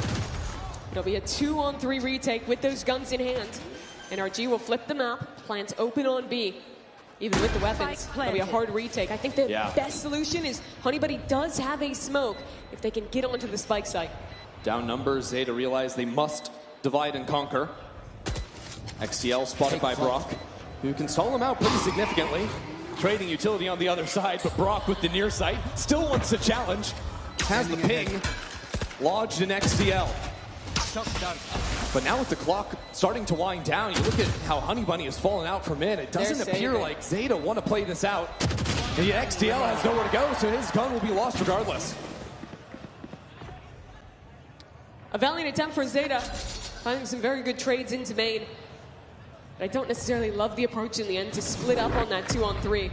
It'll be a 2-on-3 retake with those guns in hand. NRG will flip the map, plans open on B. Even with the weapons, it'll be a hard retake. I think the best solution is Honey Bunny does have a smoke if they can get onto the spike site. Down numbers, Zeta realize they must divide and conquer. XTL spotted by Brock, who can stall him out pretty significantly. Trading utility on the other side, but Brock with the near sight still wants to challenge. Has the ping lodged in XTL. But now with the clock starting to wind down, you look at how Honey Bunny has fallen out from mid. It doesn't appear like Zeta want to play this out. And yet XTL has nowhere to go, so his gun will be lost regardless. A valiant attempt for Zeta, finding some very good trades into main. But I don't necessarily love the approach in the end to split up on that 2-on-3.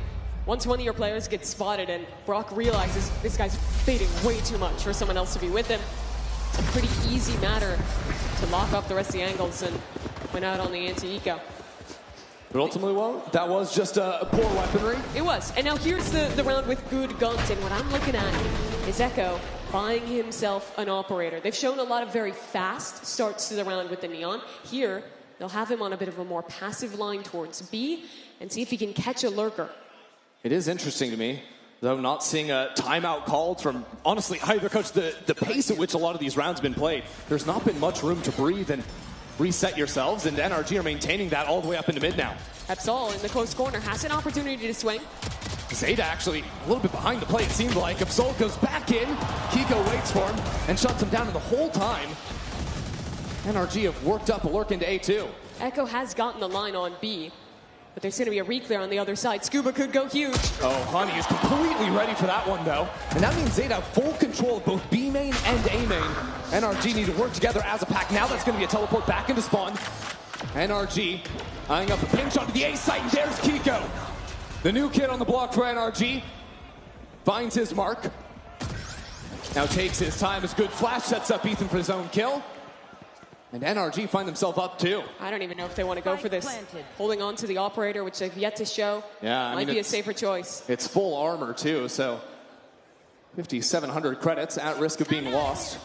Once one of your players gets spotted and Brock realizes this guy's baiting way too much for someone else to be with him, it's a pretty easy matter to lock off the rest of the angles and win out on the anti-eco. But ultimately, well, that was just a poor weaponry. It was. And now here's the round with good guns, and what I'm looking at is Echo buying himself an operator. They've shown a lot of very fast starts to the round with the Neon. Here, they'll have him on a bit of a more passive line towards B and see if he can catch a lurker. It is interesting to me, though, not seeing a timeout called from, honestly, either coach. The pace at which a lot of these rounds have been played, there's not been much room to breathe and reset yourselves, and NRG are maintaining that all the way up into mid now. Absol in the close corner has an opportunity to swing. Zeta actually a little bit behind the play, it seemed like. Absol goes back in, Kiko waits for him and shuts him down, and the whole time NRG have worked up a lurk into A2. Echo has gotten the line on B, but there's going to be a reclear on the other side. Scuba could go huge. Oh, Honey is completely ready for that one, though. And that means Zeta have full control of both B main and A main. NRG need to work together as a pack. Now that's going to be a teleport back into spawn. NRG eyeing up a ping shot to the A site, and there's Kiko. The new kid on the block for NRG. finds his mark. Now takes his time. His good flash sets up Ethan for his own kill. And NRG find themselves up too. I don't even know if they want to go for this. Holding on to the operator, which they've yet to show, might be a safer choice. It's full armor too, so 5,700 credits at risk of being lost.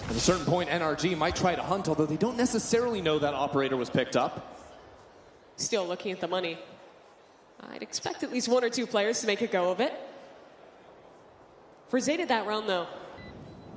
At a certain point, NRG might try to hunt, although they don't necessarily know that operator was picked up. Still looking at the money. I'd expect at least 1 or 2 players to make a go of it. For Zeta that round, though,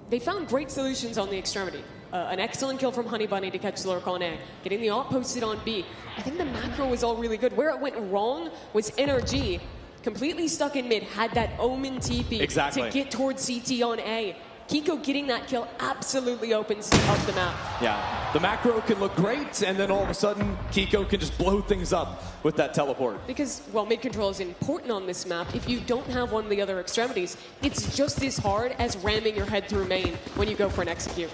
they found great solutions on the extremity. An excellent kill from Honey Bunny to catch Lurk on A. Getting the op posted on B. I think the macro was all really good. Where it went wrong was NRG. Completely stuck in mid. Had that Omen TP to get towards CT on A. Kiko getting that kill absolutely opens up the map. Yeah, the macro can look great, and then all of a sudden, Kiko can just blow things up with that teleport. Because, while mid control is important on this map, if you don't have one of the other extremities, it's just as hard as ramming your head through main when you go for an execute.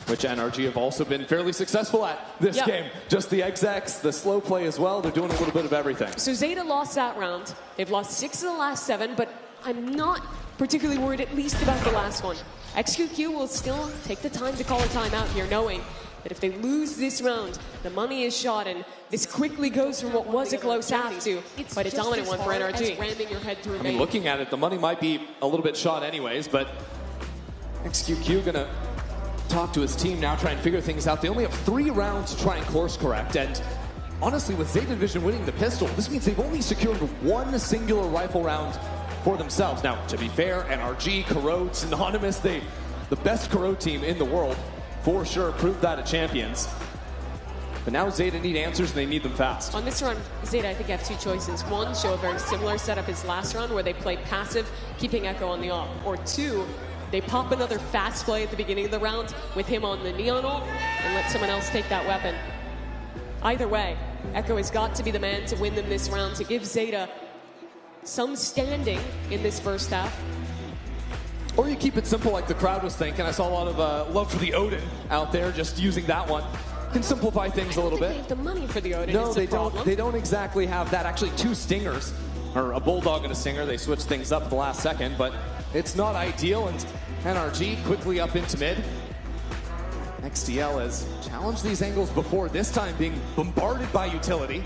Which NRG have also been fairly successful at this game. Just the execs, the slow play as well. They're doing a little bit of everything. So Zeta lost that round. They've lost 6 of the last 7, but I'm not particularly worried at least about the last one. XQQ will still take the time to call a timeout here, knowing that if they lose this round, the money is shot, and this quickly goes from what was a close half to quite a dominant one for NRG. Ramming your head through main. Looking at it, the money might be a little bit shot anyways, but XQQ gonna talk to his team now, try and figure things out. They only have 3 rounds to try and course correct, and honestly, with Zeta Division winning the pistol, this means they've only secured 1 singular rifle round for themselves. Now, to be fair, NRG, Corrode, synonymous, the best Corrode team in the world, for sure, proved that at Champions. But now Zeta need answers, and they need them fast. On this run, Zeta, I think, have 2 choices. 1, show a very similar setup as last round, where they play passive, keeping Echo on the op. Or 2, they pop another fast play at the beginning of the round with him on the Neon ult, and let someone else take that weapon. Either way, Echo has got to be the man to win them this round, to give Zeta some standing in this first half. Or you keep it simple like the crowd was thinking. I saw a lot of love for the Odin out there, just using that one. Can simplify things a little bit. They have the money for the Odin. No, they don't. They don't exactly have that. Actually, 2 stingers, or a bulldog and a stinger. They switched things up at the last second, but it's not ideal. And NRG quickly up into mid. XDL has challenged these angles before, this time being bombarded by utility.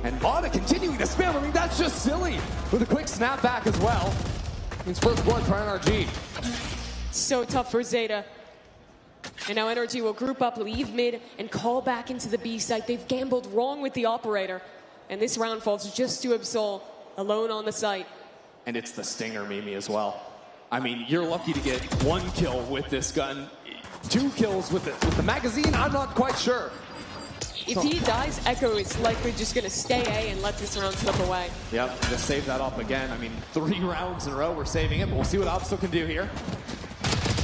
And Mata continuing to spam. I mean, that's just silly. With a quick snap back as well. Means first blood for NRG. So tough for Zeta. And now NRG will group up, leave mid, and call back into the B site. They've gambled wrong with the operator. And this round falls just to Absol, alone on the site. And it's the stinger, Mimi, as well. I mean, you're lucky to get 1 kill with this gun. 2 kills with the magazine, I'm not quite sure. If he dies, Echo is likely just going to stay A and let this round slip away. Yep, just save that up again. I mean, 3 rounds in a row, we're saving it, but we'll see what Absol can do here.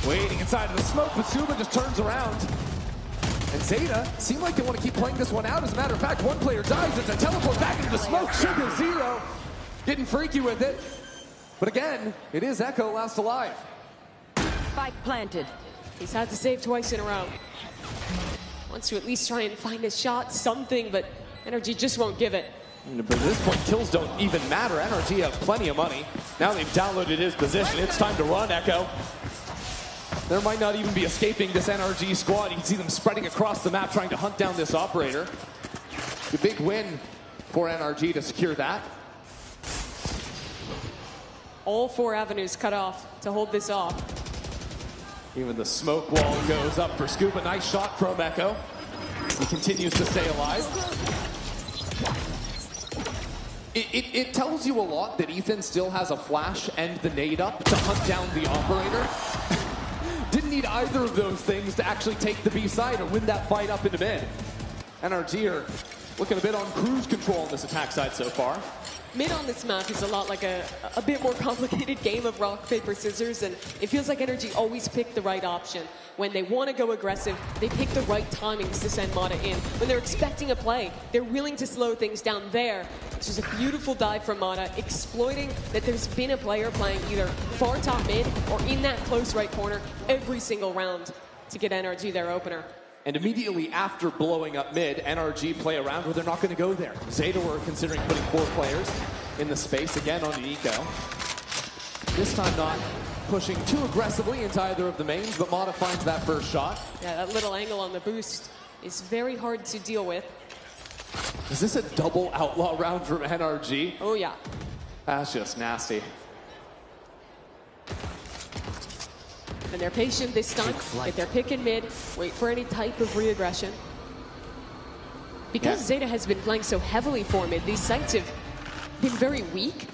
Waiting inside of the smoke, but Suba just turns around. And Zeta seem like they want to keep playing this one out. As a matter of fact, 1 player dies. It's a teleport back into the smoke. Sugar 0, getting freaky with it. But again, it is Echo last alive. Spike planted. He's had to save twice in a row. Wants to at least try and find a shot, something, but NRG just won't give it. But at this point, kills don't even matter. NRG have plenty of money. Now they've downloaded his position. It's time to run, Echo. There might not even be escaping this NRG squad. You can see them spreading across the map, trying to hunt down this operator. The big win for NRG to secure that. All 4 avenues cut off to hold this off. Even the smoke wall goes up for Scuba. Nice shot from Echo. He continues to stay alive. It tells you a lot that Ethan still has a flash and the nade up to hunt down the operator. Didn't need either of those things to actually take the B side or win that fight up into mid. NRG are looking a bit on cruise control on this attack side so far. Mid on this map is a lot like a bit more complicated game of rock, paper, scissors, and it feels like NRG always pick the right option. When they want to go aggressive, they pick the right timings to send Mata in. When they're expecting a play, they're willing to slow things down there. It's just a beautiful dive from Mata, exploiting that there's been a player playing either far top mid or in that close right corner every single round to get NRG their opener. And immediately after blowing up mid, NRG play around where they're not going to go there. Zeta were considering putting 4 players. in the space, again on Nico. This time not pushing too aggressively into either of the mains, but Mata finds that first shot. Yeah, that little angle on the boost is very hard to deal with. Is this a double outlaw round from NRG? Oh, yeah. That's just nasty. And they're patient this time. If they're picking mid, wait for any type of re-aggression. Because Zeta has been playing so heavily for mid, these sites have been very weak.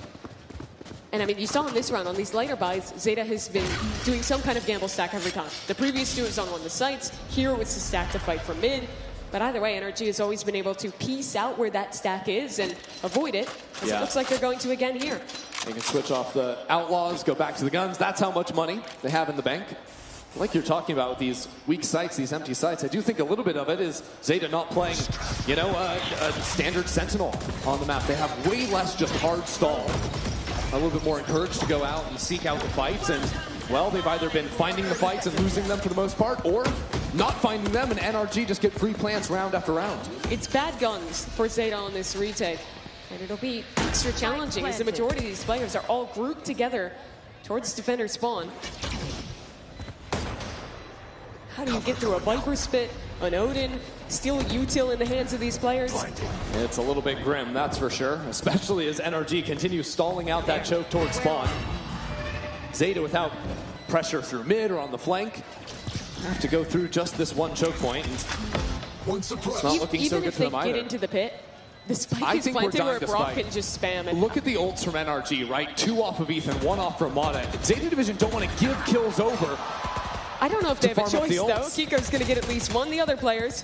And I mean, you saw in this round, on these later buys, Zeta has been doing some kind of gamble stack every time. The previous two was on one of the sites. Here was the stack to fight for mid. But either way, NRG has always been able to piece out where that stack is and avoid it. As it looks like they're going to again here. They can switch off the outlaws, go back to the guns. That's how much money they have in the bank. Like you're talking about with these weak sites, these empty sites, I do think a little bit of it is Zeta not playing, you know, a standard Sentinel on the map. They have way less just hard stall. A little bit more encouraged to go out and seek out the fights. And, well, they've either been finding the fights and losing them for the most part, or not finding them, and NRG just get free plants round after round. It's bad guns for Zeta on this retake. And it'll be extra challenging as the majority of these players are all grouped together towards defender spawn. How do you get through a Viper Spit, an Odin, steal util in the hands of these players? It's a little bit grim, that's for sure, especially as NRG continues stalling out that choke towards spawn. Zeta without pressure through mid or on the flank have to go through just this one choke point. And it's not looking so good for them either. Even if they get into the pit, the spike is planted where Brock can just spam it. Look at the ults from NRG, right? 2 off of Ethan, 1 off from Mata. Zeta Division don't want to give kills over. I don't know if they have a choice, though. Kiko's going to get at least one. The other players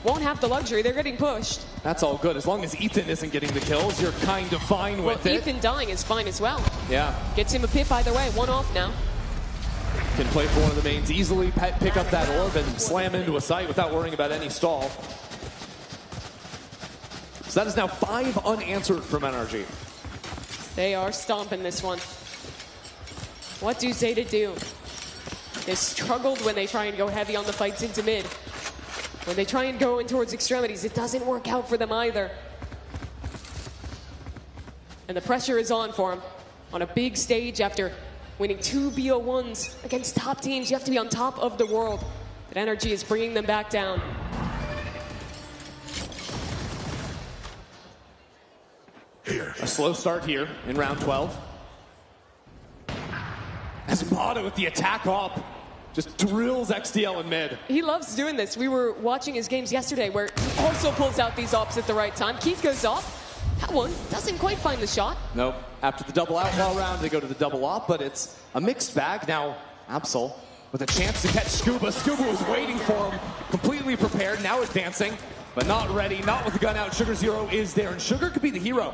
won't have the luxury. They're getting pushed. That's all good. As long as Ethan isn't getting the kills, you're kind of fine with it. Ethan dying is fine as well. Yeah. Gets him a pip either way. 1 off now. Can play for one of the mains, easily pick up that orb and slam into a site without worrying about any stall. So that is now 5 unanswered from NRG. They are stomping this one. What do Zeta do? They struggled when they try and go heavy on the fights into mid. When they try and go in towards extremities, it doesn't work out for them either. And the pressure is on for them. On a big stage after winning 2 BO1s against top teams, you have to be on top of the world. But NRG is bringing them back down. A slow start here in round 12. As Mata with the attack op just drills XDL in mid. He loves doing this. We were watching his games yesterday where he also pulls out these ops at the right time. Keith goes off. That one doesn't quite find the shot. Nope. After the double outlaw round, they go to the double op, but it's a mixed bag. Now, Absol with a chance to catch Scuba. Scuba was waiting for him, completely prepared, now advancing, but not ready, not with the gun out. Sugar Zero is there, and Sugar could be the hero.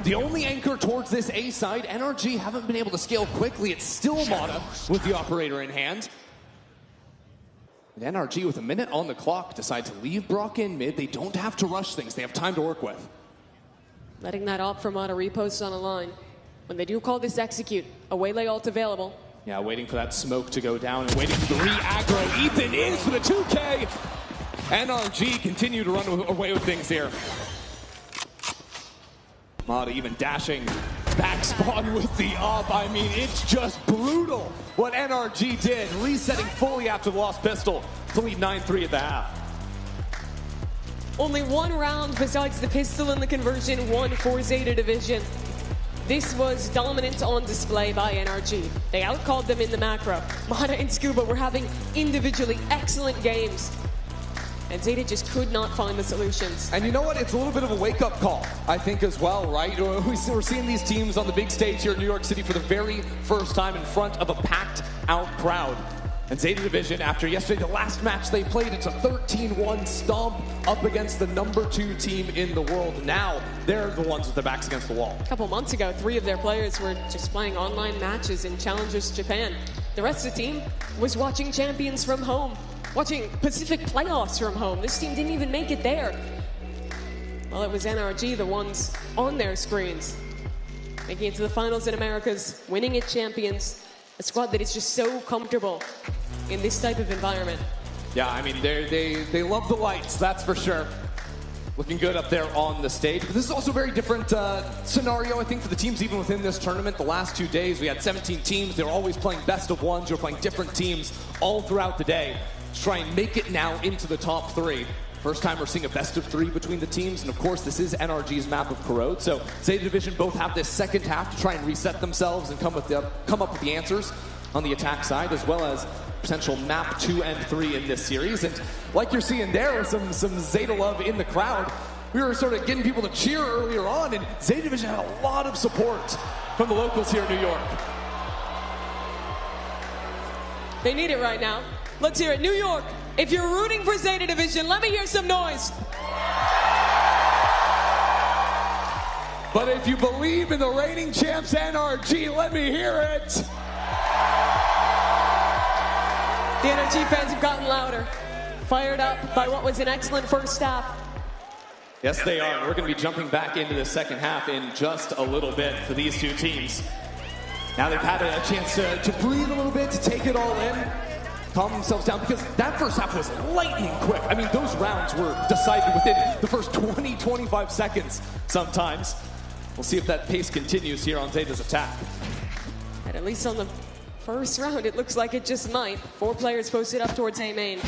The only anchor towards this A side, NRG haven't been able to scale quickly. It's still Mata with the operator in hand. And NRG with a minute on the clock decide to leave Brock in mid. They don't have to rush things. They have time to work with. Letting that op from Mata repost on a line. When they do call this execute, a waylay ult available. Yeah, waiting for that smoke to go down and waiting for the re-aggro. Ethan is for the 2K. NRG continue to run away with things here. Mata even dashing back spawn with the op. I mean, it's just brutal what NRG did. Resetting fully after the lost pistol to lead 9-3 at the half. Only 1 round besides the pistol and the conversion, 1 for Zeta Division. This was dominance on display by NRG. They outcalled them in the macro. Mata and Scuba were having individually excellent games. And Zeta just could not find the solutions. And you know what? It's a little bit of a wake-up call, I think, as well, right? We're seeing these teams on the big stage here in New York City for the very first time in front of a packed-out crowd. And Zeta Division, after yesterday, the last match they played, it's a 13-1 stomp up against the #2 team in the world. Now, they're the ones with their backs against the wall. A couple months ago, 3 of their players were just playing online matches in Challengers Japan. The rest of the team was watching Champions from home. Watching Pacific playoffs from home. This team didn't even make it there. Well, it was NRG, the ones on their screens. Making it to the finals in Americas, winning it Champions. A squad that is just so comfortable in this type of environment. Yeah, I mean, they love the lights, that's for sure. Looking good up there on the stage. But this is also a very different scenario, I think, for the teams even within this tournament. The last 2 days, we had 17 teams. They were always playing best of ones. They were playing different teams all throughout the day to try and make it now into the top 3. First time we're seeing a best of 3 between the teams. And of course, this is NRG's map of Corrode. So Zeta Division both have this second half to try and reset themselves and come up with the answers on the attack side, as well as potential map 2 and 3 in this series. And like you're seeing there, some Zeta love in the crowd. We were sort of getting people to cheer earlier on, and Zeta Division had a lot of support from the locals here in New York. They need it right now. Let's hear it. New York, if you're rooting for Zeta Division, let me hear some noise. But if you believe in the reigning champs NRG, let me hear it. The NRG fans have gotten louder, fired up by what was an excellent first half. Yes, they are. We're going to be jumping back into the second half in just a little bit for these two teams. Now they've had a chance to breathe a little bit, to take it all in, calm themselves down, because that first half was lightning quick. I mean, those rounds were decided within the first 20-25 seconds sometimes. We'll see if that pace continues here on Zeta's attack. And at least on the first round, it looks like it just might. 4 players posted up towards A main.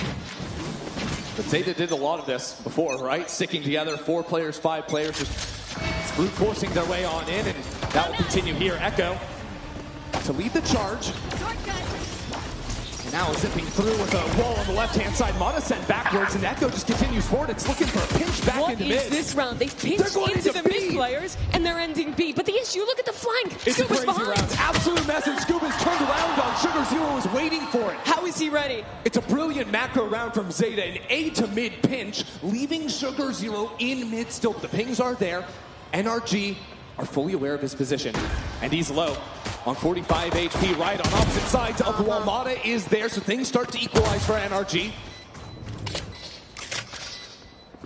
But Zeta did a lot of this before, right? Sticking together, 4 players, 5 players, just brute forcing their way on in, and that will continue here. Echo to lead the charge. And now zipping through with a wall on the left-hand side. Mana sent backwards, and Echo just continues forward. It's looking for a pinch back into mid. What is this round? They pinched into the mid players, and they're ending B. But the issue, look at the flank. It's Scuba's a crazy behind. round. Absolute mess, and Scuba's turned around on Sugar Zero, was waiting for it. How is he ready? It's a brilliant macro round from Zeta, an A to mid pinch, leaving Sugar Zero in mid still. The pings are there. NRG are fully aware of his position, and he's low on 45 HP, right on opposite sides of the wall. Mata is there, so things start to equalize for NRG.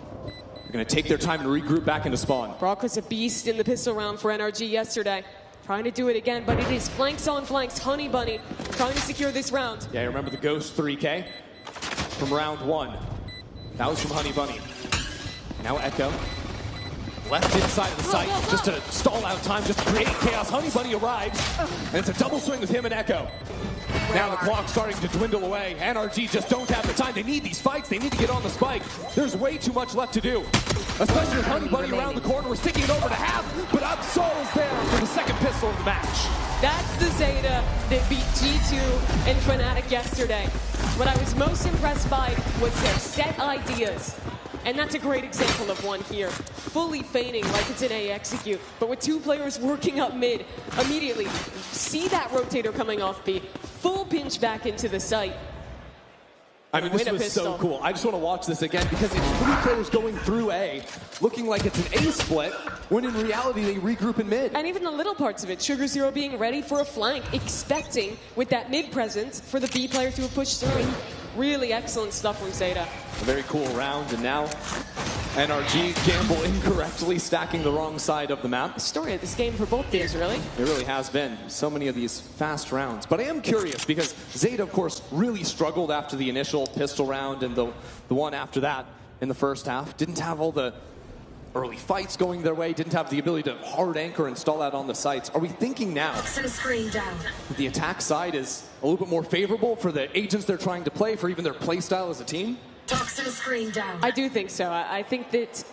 They're going to take their time to regroup back into spawn. Brock was a beast in the pistol round for NRG yesterday. Trying to do it again, but it is flanks on flanks. Honey Bunny trying to secure this round. Yeah, remember the Ghost 3K from round 1. That was from Honey Bunny. Now Echo. Left inside of the site, just to stall out time, just to create chaos. Honey Bunny arrives, and it's a double swing with him and Echo. Now the clock's starting to dwindle away. NRG just don't have the time. They need these fights. They need to get on the spike. There's way too much left to do, especially with Honey Bunny around the corner. We're sticking it over to half, but Absol's there for the second pistol of the match. That's the Zeta that beat G2 and FNATIC yesterday. What I was most impressed by was their set ideas. And that's a great example of one here. Fully feigning like it's an A execute, but with 2 players working up mid, immediately see that rotator coming off B, full pinch back into the site. I mean, this was so cool. I just want to watch this again because it's 3 players going through A, looking like it's an A split, when in reality they regroup in mid. And even the little parts of it, Sugar Zero being ready for a flank, expecting with that mid presence for the B player to have pushed through. Really excellent stuff from Zeta. A very cool round, and now NRG gamble incorrectly, stacking the wrong side of the map. The story of this game for both teams, really. It really has been. So many of these fast rounds. But I am curious because Zeta, of course, really struggled after the initial pistol round and the one after that in the first half. Didn't have all the early fights going their way, didn't have the ability to hard anchor and stall out on the sites. Are we thinking now that the attack side is a little bit more favorable for the agents they're trying to play, for even their play style as a team? I do think so. I think that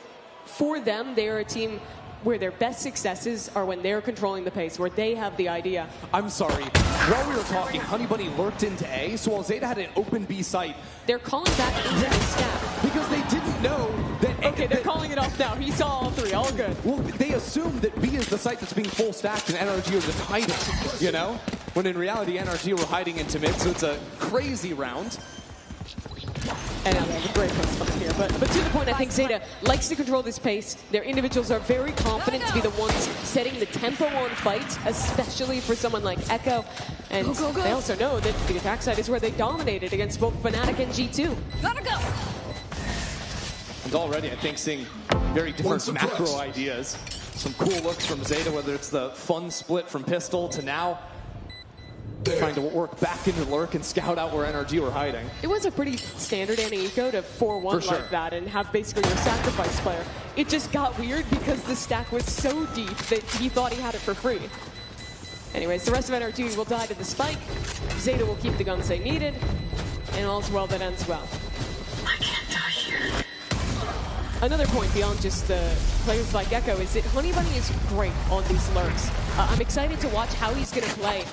for them, they're a team where their best successes are when they're controlling the pace, where they have the idea. I'm sorry. While we were talking, Honey Bunny lurked into A, so while Zeta had an open B site, they're calling back into the snap. Because they didn't know that... Okay, they're calling it off now. He saw all 3, all good. Well, they assumed that B is the site that's being full stacked and NRG are just hiding, you know? When in reality, NRG were hiding into mid, so it's a crazy round. And they have a great post here. But to the point, I think Zeta likes to control this pace. Their individuals are very confident to be the ones setting the tempo on fights, especially for someone like Echo. And they also know that the attack side is where they dominated against both FNATIC and G2. Gotta go! And already, I think, seeing very different macro ideas. Some cool looks from Zeta, whether it's the fun split from Pistol to now Trying to work back into Lurk and scout out where NRG were hiding. It was a pretty standard Eco to 4-1 For sure. like that and have basically your sacrifice player. It just got weird because the stack was so deep that he thought he had it for free. Anyways, the rest of NRG will die to the spike. Zeta will keep the guns they needed. And all's well that ends well. I can't die here. Another point beyond just the players like Echo is that Honey Bunny is great on these lurks. I'm excited to watch how he's going to play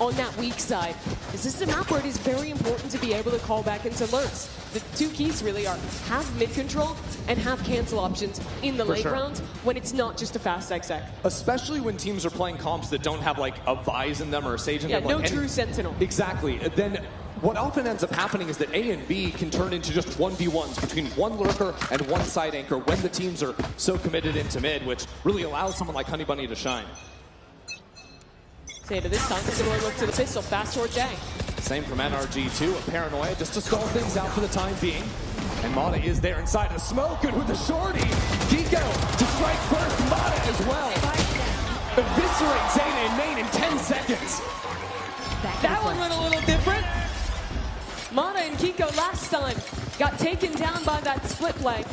on that weak side. This is a map where it is very important to be able to call back into lurks. The two keys really are have mid control and have cancel options in the late rounds when it's not just a fast exec. Especially when teams are playing comps that don't have like a Vise in them or a Sage in them. No like, true Sentinel. Exactly. Then what often ends up happening is that A and B can turn into just 1v1s between one lurker and one side anchor when the teams are so committed into mid, which really allows someone like Honey Bunny to shine. Zeta this time, similar look to the pistol, fast towards A. Same from NRG too, a paranoia just to stall things out for the time being. And Mata is there inside the smoke, and with the shorty, Kiko to strike first, Mata as well. Eviscerate Zeta in main in 10 seconds. That one went a little different. Mata and Kiko last time got taken down by that split play.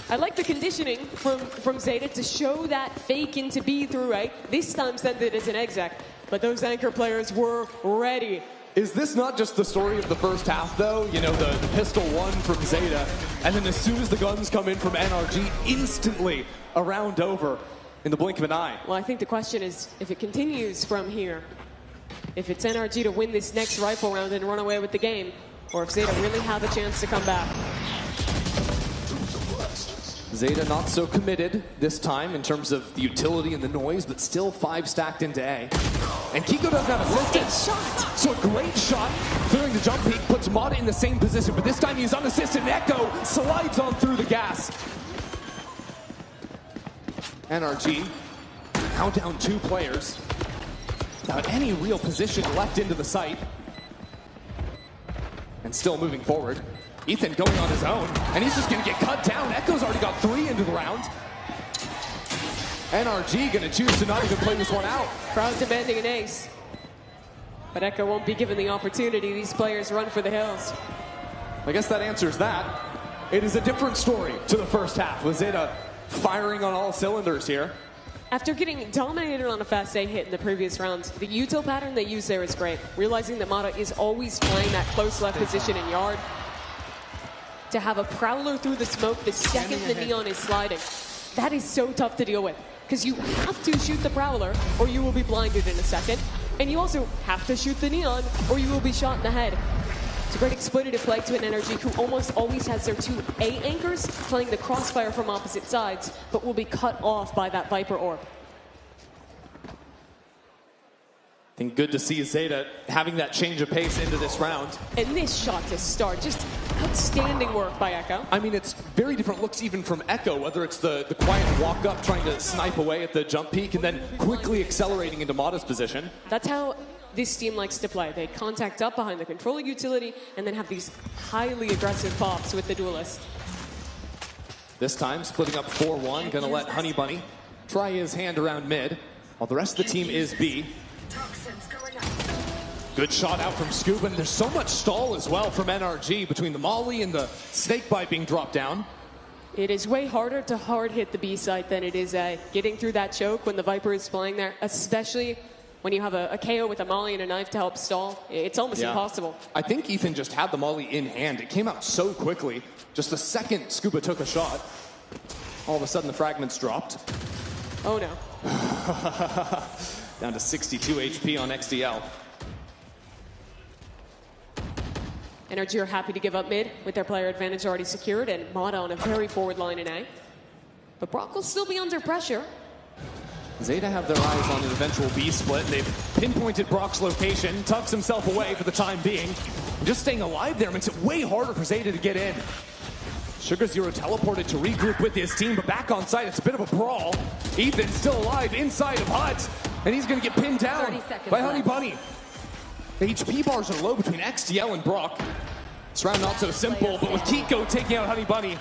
I like the conditioning from Zeta to show that fake into B through A. This time sent it as an exec, but those anchor players were ready. Is this not just the story of the first half, though? You know, the pistol one from Zeta, and then as soon as the guns come in from NRG, instantly a round over in the blink of an eye. Well, I think the question is if it continues from here, if it's NRG to win this next rifle round and run away with the game, or if Zeta really have a chance to come back. Zeta not so committed this time in terms of the utility and the noise, but still 5 stacked into A. And Kiko doesn't have assistance. So a great shot clearing the jump peak, puts Mata in the same position, but this time he's unassisted and Echo slides on through the gas. NRG now down 2 players without any real position left into the site. And still moving forward. Ethan going on his own, and he's just gonna get cut down. Echo's already got 3 into the round. NRG gonna choose to not even play this one out. Crowd demanding an ace. But Echo won't be given the opportunity. These players run for the hills. I guess that answers that. It is a different story to the first half, with Zeta firing on all cylinders here. After getting dominated on a fast A hit in the previous round, the util pattern they use there is great. Realizing that Mata is always playing that close left position in yard. To have a prowler through the smoke the second the neon is sliding. That is so tough to deal with, because you have to shoot the prowler or you will be blinded in a second. And you also have to shoot the neon or you will be shot in the head. It's a great exploitative play to an NRG who almost always has their 2 A anchors playing the crossfire from opposite sides, but will be cut off by that Viper orb. I think good to see Zeta having that change of pace into this round. And this shot to start, just outstanding work by Echo. I mean, it's very different looks even from Echo, whether it's the quiet walk up trying to snipe away at the jump peak and then quickly accelerating into Mata's position. That's how this team likes to play. They contact up behind the controller utility and then have these highly aggressive pops with the duelist. This time, splitting up 4-1, gonna let Honey Bunny try his hand around mid, while the rest of the team is B. Good shot out from Scuba, and there's so much stall as well from NRG between the Molly and the snake bite being dropped down. It is way harder to hard hit the B site than it is getting through that choke when the Viper is flying there, especially when you have a KO with a Molly and a knife to help stall. It's almost impossible. I think Ethan just had the Molly in hand. It came out so quickly. Just the second Scuba took a shot, all of a sudden the fragments dropped. Oh no. Down to 62 HP on XDL. NRG are happy to give up mid with their player advantage already secured and Mata on a very forward line in A. But Brock will still be under pressure. Zeta have their eyes on an eventual B split. They've pinpointed Brock's location, tucks himself away for the time being. Just staying alive there makes it way harder for Zeta to get in. Sugar Zero teleported to regroup with his team, but back on site, it's a bit of a brawl. Ethan's still alive inside of Hut, and he's gonna get pinned down by Honey Bunny. The HP bars are low between XDL and Brock. This round not so simple, but with Kiko taking out Honey Bunny,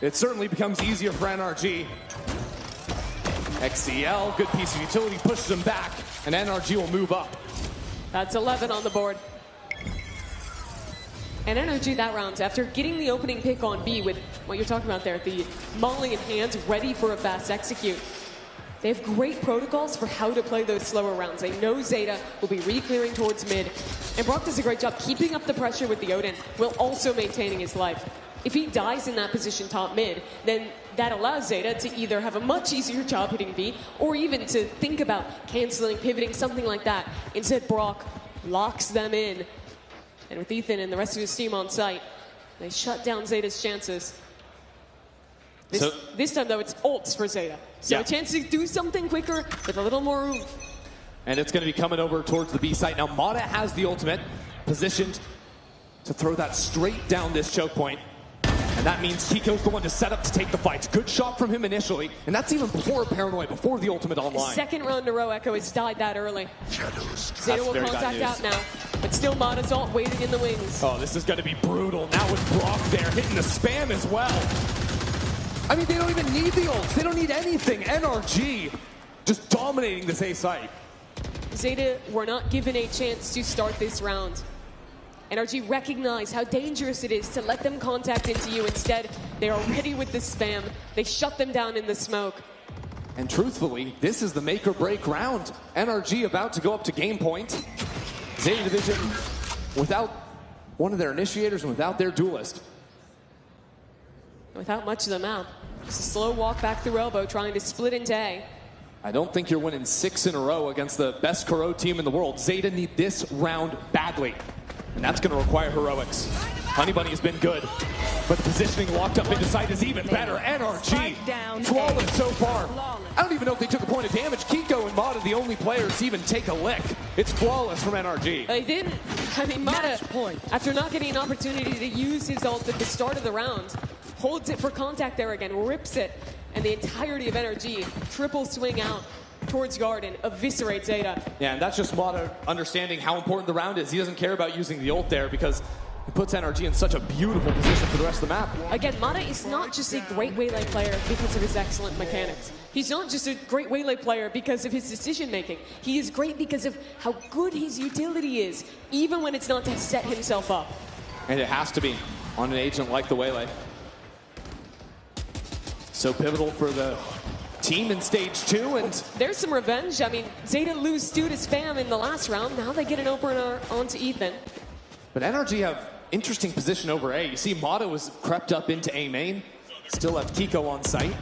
it certainly becomes easier for NRG. XDL, good piece of utility, pushes him back, and NRG will move up. That's 11 on the board. And Energy that round, after getting the opening pick on B with what you're talking about there, the Molly in hand, ready for a fast execute. They have great protocols for how to play those slower rounds. They know Zeta will be re-clearing towards mid. And Brock does a great job keeping up the pressure with the Odin, while also maintaining his life. If he dies in that position top mid, then that allows Zeta to either have a much easier job hitting B, or even to think about canceling, pivoting, something like that. Instead, Brock locks them in. And with Ethan and the rest of his team on site, they shut down Zeta's chances. This time, though, it's ults for Zeta. So a chance to do something quicker with a little more oomph. And it's going to be coming over towards the B site. Now, Mata has the ultimate, positioned to throw that straight down this choke point. And that means Kiko's the one to set up to take the fights. Good shot from him initially, and that's even before Paranoid, before the ultimate online. Second round in a row, Echo has died that early. Zeta will contact out now, but still Mata's ult waiting in the wings. Oh, this is going to be brutal. Now with Brock there, hitting the spam as well. I mean, they don't even need the ults. They don't need anything. NRG just dominating this A site. Zeta were not given a chance to start this round. NRG recognize how dangerous it is to let them contact into you. Instead, they are ready with the spam. They shut them down in the smoke. And truthfully, this is the make or break round. NRG about to go up to game point. Zeta Division without one of their initiators and without their duelist. Without much of the map. Just a slow walk back through elbow, trying to split into A. I don't think you're winning 6 in a row against the best Kuro team in the world. Zeta need this round badly. And that's going to require heroics. Honey Bunny has been good, but the positioning locked up into sight is even better. NRG, flawless so far. I don't even know if they took a point of damage. Kiko and Mata, the only players to even take a lick. It's flawless from NRG. They didn't. I mean, Mata, after not getting an opportunity to use his ult at the start of the round, holds it for contact there again, rips it, and the entirety of NRG triple swing out towards guard and eviscerate Zeta. Yeah, and that's just Mata understanding how important the round is. He doesn't care about using the ult there because it puts NRG in such a beautiful position for the rest of the map. Again, Mata is not just a great Waylay player because of his excellent mechanics. He's not just a great Waylay player because of his decision-making. He is great because of how good his utility is, even when it's not to set himself up. And it has to be on an agent like the Waylay. So pivotal for the team in stage 2, and there's some revenge. I mean, Zeta lose Stu to spam in the last round. Now they get an opener onto Ethan. But NRG have interesting position over A. You see Mata was crept up into A main. Still have Kiko on site.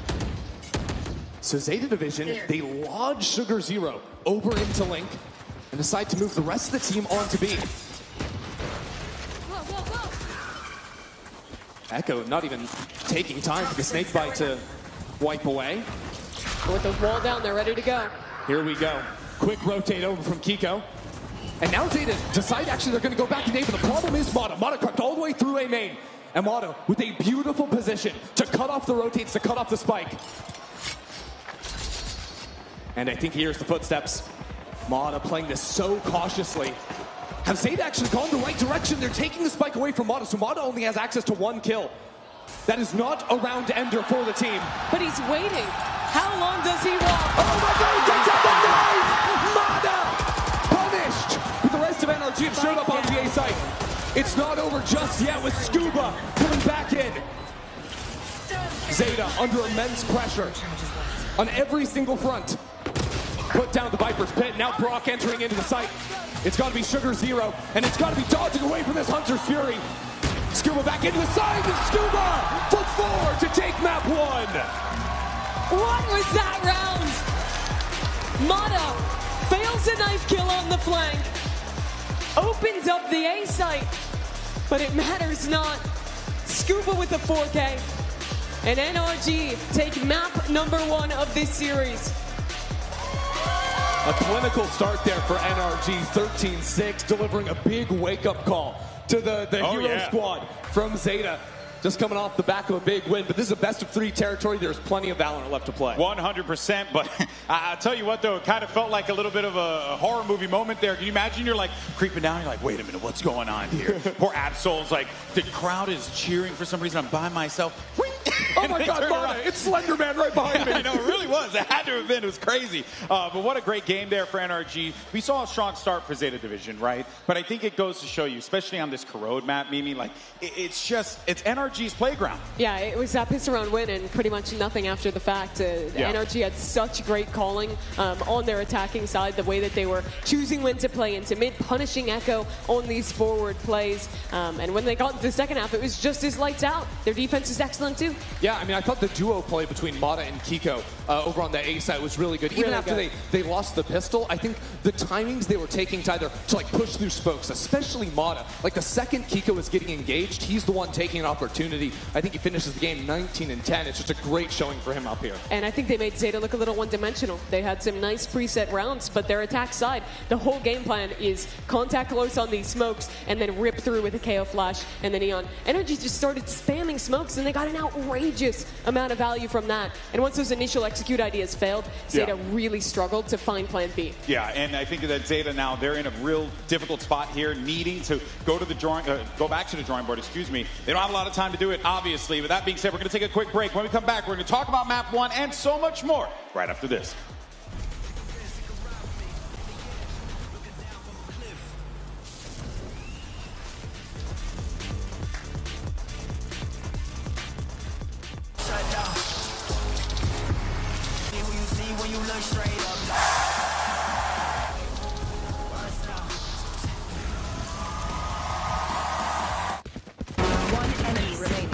So Zeta Division, they lodge Sugar Zero over into Link and decide to move the rest of the team onto B. Echo not even taking time for the snake bite to wipe away. With the wall down, they're ready to go. Here we go. Quick rotate over from Kiko. And now Zeta decide actually they're going to go back in A, but the problem is Mata. Mata crept all the way through A main. And Mata with a beautiful position to cut off the rotates, to cut off the spike. And I think he hears the footsteps. Mata playing this so cautiously. Have Zeta actually gone the right direction? They're taking the spike away from Mata, so Mata only has access to 1 kill. That is not a round ender for the team. But he's waiting. How long does he walk? Oh my God, he takes out the knife! Mata punished! But the rest of NRG have showed up on the A site. It's not over just yet with Scuba coming back in. Zeta under immense pressure on every single front. Put down the Viper's Pit. Now Brock entering into the site. It's got to be Sugar Zero, and it's got to be dodging away from this Hunter's Fury. Scuba back into the side, and Scuba foot forward to take map 1. What was that round? Mata fails a knife kill on the flank, opens up the A site, but it matters not. Scuba with the 4K, and NRG take map number 1 of this series. A clinical start there for NRG, 13-6, delivering a big wake-up call to the hero squad from Zeta. Just coming off the back of a big win, but this is a best-of-3 territory. There's plenty of Valorant left to play. 100%, but I'll tell you what, though, it kind of felt like a little bit of a horror movie moment there. Can you imagine you're, like, creeping down, you're like, wait a minute, what's going on here? Poor Absol's like, the crowd is cheering for some reason. I'm by myself. Oh my God, Mana, it's Slender Man right behind me. I know, it really was. It had to have been. It was crazy. But what a great game there for NRG. We saw a strong start for Zeta Division, right? But I think it goes to show you, especially on this Corrode map, Mimi, like, it's NRG's playground. Yeah, it was that piss around win and pretty much nothing after the fact. NRG had such great calling on their attacking side, the way that they were choosing when to play into mid, punishing Echo on these forward plays. And when they got into the second half, it was just as lights out. Their defense is excellent too. Yeah, I mean, I thought the duo play between Mata and Kiko over on the A side was really good. Even Really after good. they lost the pistol, I think the timings they were taking to like push through spokes, especially Mata. Like the second Kiko is getting engaged, he's the one taking an opportunity. I think he finishes the game 19-10. It's just a great showing for him up here. And I think they made Zeta look a little one-dimensional. They had some nice preset rounds, but their attack side, the whole game plan is contact close on these smokes and then rip through with a KO flash and the Neon. Energy just started spamming smokes and they got an outrageous amount of value from that. And once those initial execute ideas failed, Zeta really struggled to find plan B. Yeah, and I think that Zeta now, they're in a real difficult spot here, needing to go back to the drawing board, excuse me. They don't have a lot of time to do it, obviously. With that being said, we're going to take a quick break. When we come back, we're going to talk about map 1 and so much more right after this. One enemy remaining.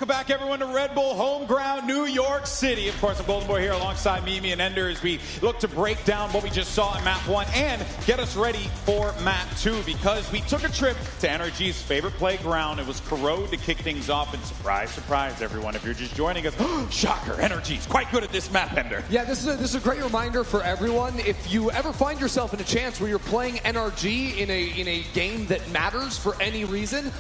Welcome back, everyone, to Red Bull home ground, New York City. Of course, I'm Golden Boy here alongside Mimi and Ender as we look to break down what we just saw in Map 1 and get us ready for Map 2 because we took a trip to NRG's favorite playground. It was Corrode to kick things off, and surprise, surprise, everyone, if you're just joining us, shocker, NRG's quite good at this map, Ender. Yeah, this is a great reminder for everyone. If you ever find yourself in a chance where you're playing NRG in a game that matters for any reason,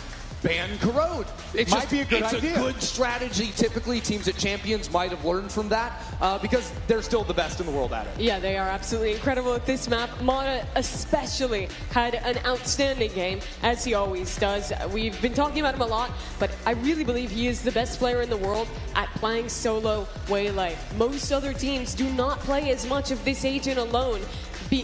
ban Corrode. It might be a good idea. It's a good strategy. Typically, teams at Champions might have learned from that because they're still the best in the world at it. Yeah, they are absolutely incredible at this map. Mata especially had an outstanding game, as he always does. We've been talking about him a lot, but I really believe he is the best player in the world at playing solo Waylay. Most other teams do not play as much of this agent alone,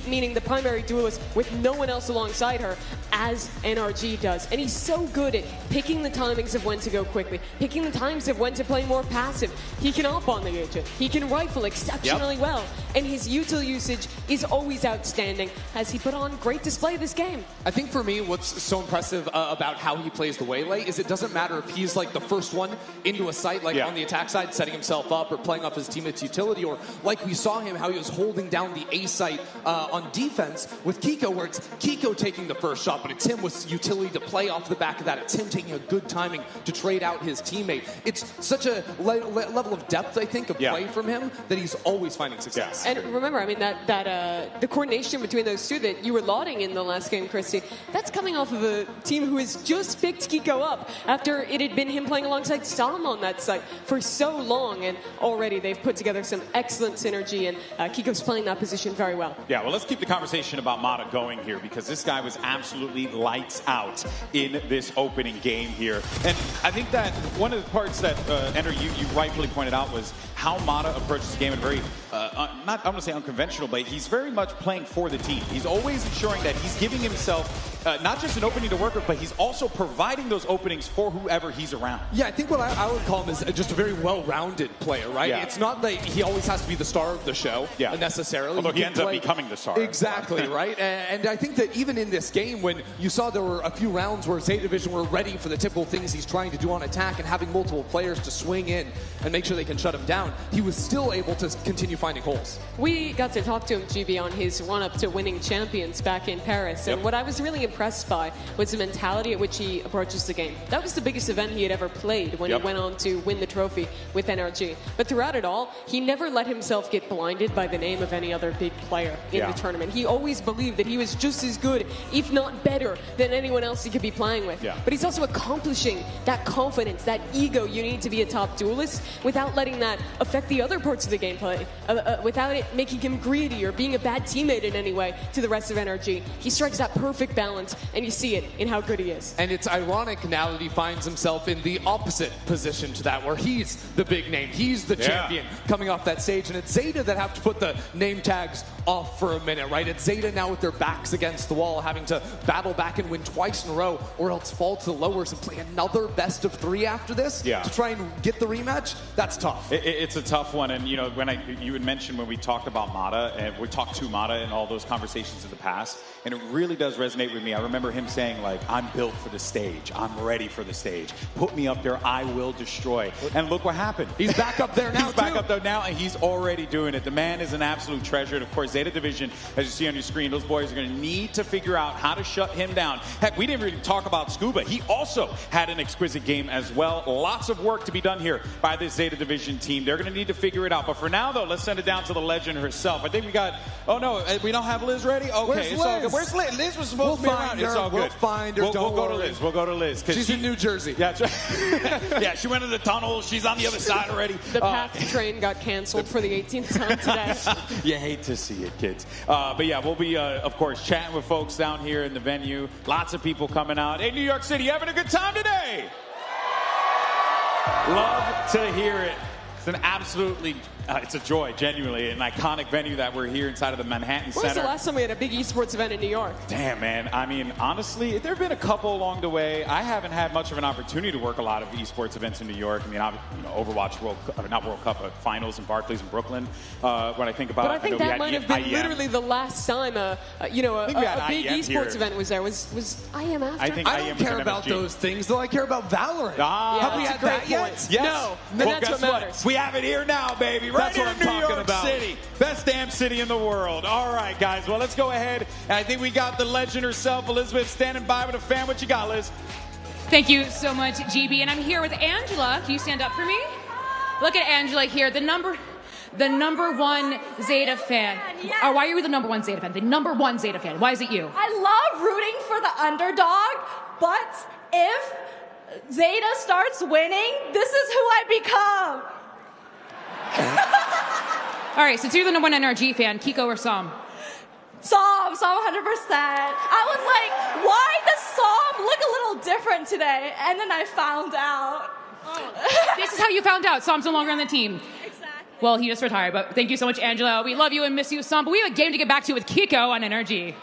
meaning the primary duelist with no one else alongside her, as NRG does. And he's so good at picking the timings of when to go quickly, picking the times of when to play more passive. He can up on the agent. He can rifle exceptionally well. And his util usage is always outstanding, as he put on great display this game. I think for me, what's so impressive about how he plays the Waylay is it doesn't matter if he's like the first one into a site, like on the attack side, setting himself up or playing off his teammate's utility, or like we saw him, how he was holding down the A site on defense with Kiko, where it's Kiko taking the first shot, but it's him with utility to play off the back of that. It's him taking a good timing to trade out his teammate. It's such a level of depth, I think, of play from him that he's always finding success. And remember, I mean, the coordination between those two that you were lauding in the last game, Christy, that's coming off of a team who has just picked Kiko up after it had been him playing alongside Sam on that site for so long, and already they've put together some excellent synergy, and Kiko's playing that position very well. Yeah, well, let's keep the conversation about Mata going here because this guy was absolutely lights out in this opening game here. And I think that one of the parts that, Ender, you rightfully pointed out was how Mata approaches the game in very, not I'm going to say unconventional, but he's very much playing for the team. He's always ensuring that he's giving himself not just an opening to work with, but he's also providing those openings for whoever he's around. Yeah, I think what I would call him is just a very well-rounded player, right? Yeah. It's not that he always has to be the star of the show necessarily. Although he ends up becoming the star. Exactly, right? And I think that even in this game, when you saw there were a few rounds where Zeta Division were ready for the typical things he's trying to do on attack and having multiple players to swing in and make sure they can shut him down, he was still able to continue finding holes. We got to talk to him, GB, on his run-up to winning champions back in Paris, and what I was really impressed by was the mentality at which he approaches the game. That was the biggest event he had ever played when he went on to win the trophy with NRG. But throughout it all, he never let himself get blinded by the name of any other big player in the tournament. He always believed that he was just as good, if not better, than anyone else he could be playing with. But he's also accomplishing that confidence, that ego you need to be a top duelist without letting that affect the other parts of the gameplay, without it making him greedy or being a bad teammate in any way to the rest of NRG. He strikes that perfect balance, and you see it in how good he is. And it's ironic now that he finds himself in the opposite position to that, where he's the big name, he's the champion coming off that stage, and it's Zeta that have to put the name tags off for a minute, right? It's Zeta now with their backs against the wall, having to battle back and win twice in a row, or else fall to the lowers and play another best of 3 after this to try and get the rematch. That's tough. It's a tough one, and you know, when you had mentioned when we talked about Mata, and we talked to Mata in all those conversations in the past, and it really does resonate with me. I remember him saying, like, I'm built for the stage. I'm ready for the stage. Put me up there, I will destroy. And look what happened. He's back up there now, He's back up there now, and he's already doing it. The man is an absolute treasure. And of course, Zeta Division, as you see on your screen, those boys are going to need to figure out how to shut him down. Heck, we didn't really talk about Scuba. He also had an exquisite game as well. Lots of work to be done here by this Zeta Division team. They're going to need to figure it out. But for now, though, let's send it down to the legend herself. I think we got, oh no, we don't have Liz ready? Okay, Where's it's all good. Liz? Where's Liz? Liz was supposed to be around. It's all good. We'll find her. We'll go to Liz. We'll go to Liz. She's in New Jersey. Yeah, that's right. Yeah, she went in the tunnel. She's on the other side already. The path train got canceled for the 18th time today. You hate to see it, kids. But yeah, we'll be, of course, chatting with folks down here in the venue. Lots of people coming out. Hey, New York City, having a good time today? Love to hear it. It's an absolutely, it's a joy, genuinely, an iconic venue that we're here inside of the Manhattan When Center. was the last time we had a big esports event in New York? Damn, man. I mean, honestly, there have been a couple along the way. I haven't had much of an opportunity to work a lot of esports events in New York. I mean, Overwatch not World Cup, but finals in Barclays and Brooklyn. When I think about But I think that might have been literally the last time a big esports here. event was there. Was IM after? I think I IM don't was care an about MSG. those things, though. I care about Valorant. Have we had that yet? Yes. No, and Well, that's guess what matters. We have it here now, baby. Right That's here what in I'm New talking York about. City. Best damn city in the world. All right, guys. Well, let's go ahead. And I think we got the legend herself, Elizabeth, standing by with a fan. What you got, Liz? Thank you so much, GB. And I'm here with Angela. Can you stand up for me? Look at Angela here, the number one Zeta fan. Yeah. Why are you the number one Zeta fan? The number one Zeta fan. Why is it you? I love rooting for the underdog, but if Zeta starts winning, this is who I become. All right, since you're the number one NRG fan, Kiko or Som? Som 100%. I was like, why does Som look a little different today? And then I found out. This is how you found out Som's no longer on the team. Exactly. Well, he just retired, but thank you so much, Angela. We love you and miss you, Som. But we have a game to get back to with Kiko on NRG.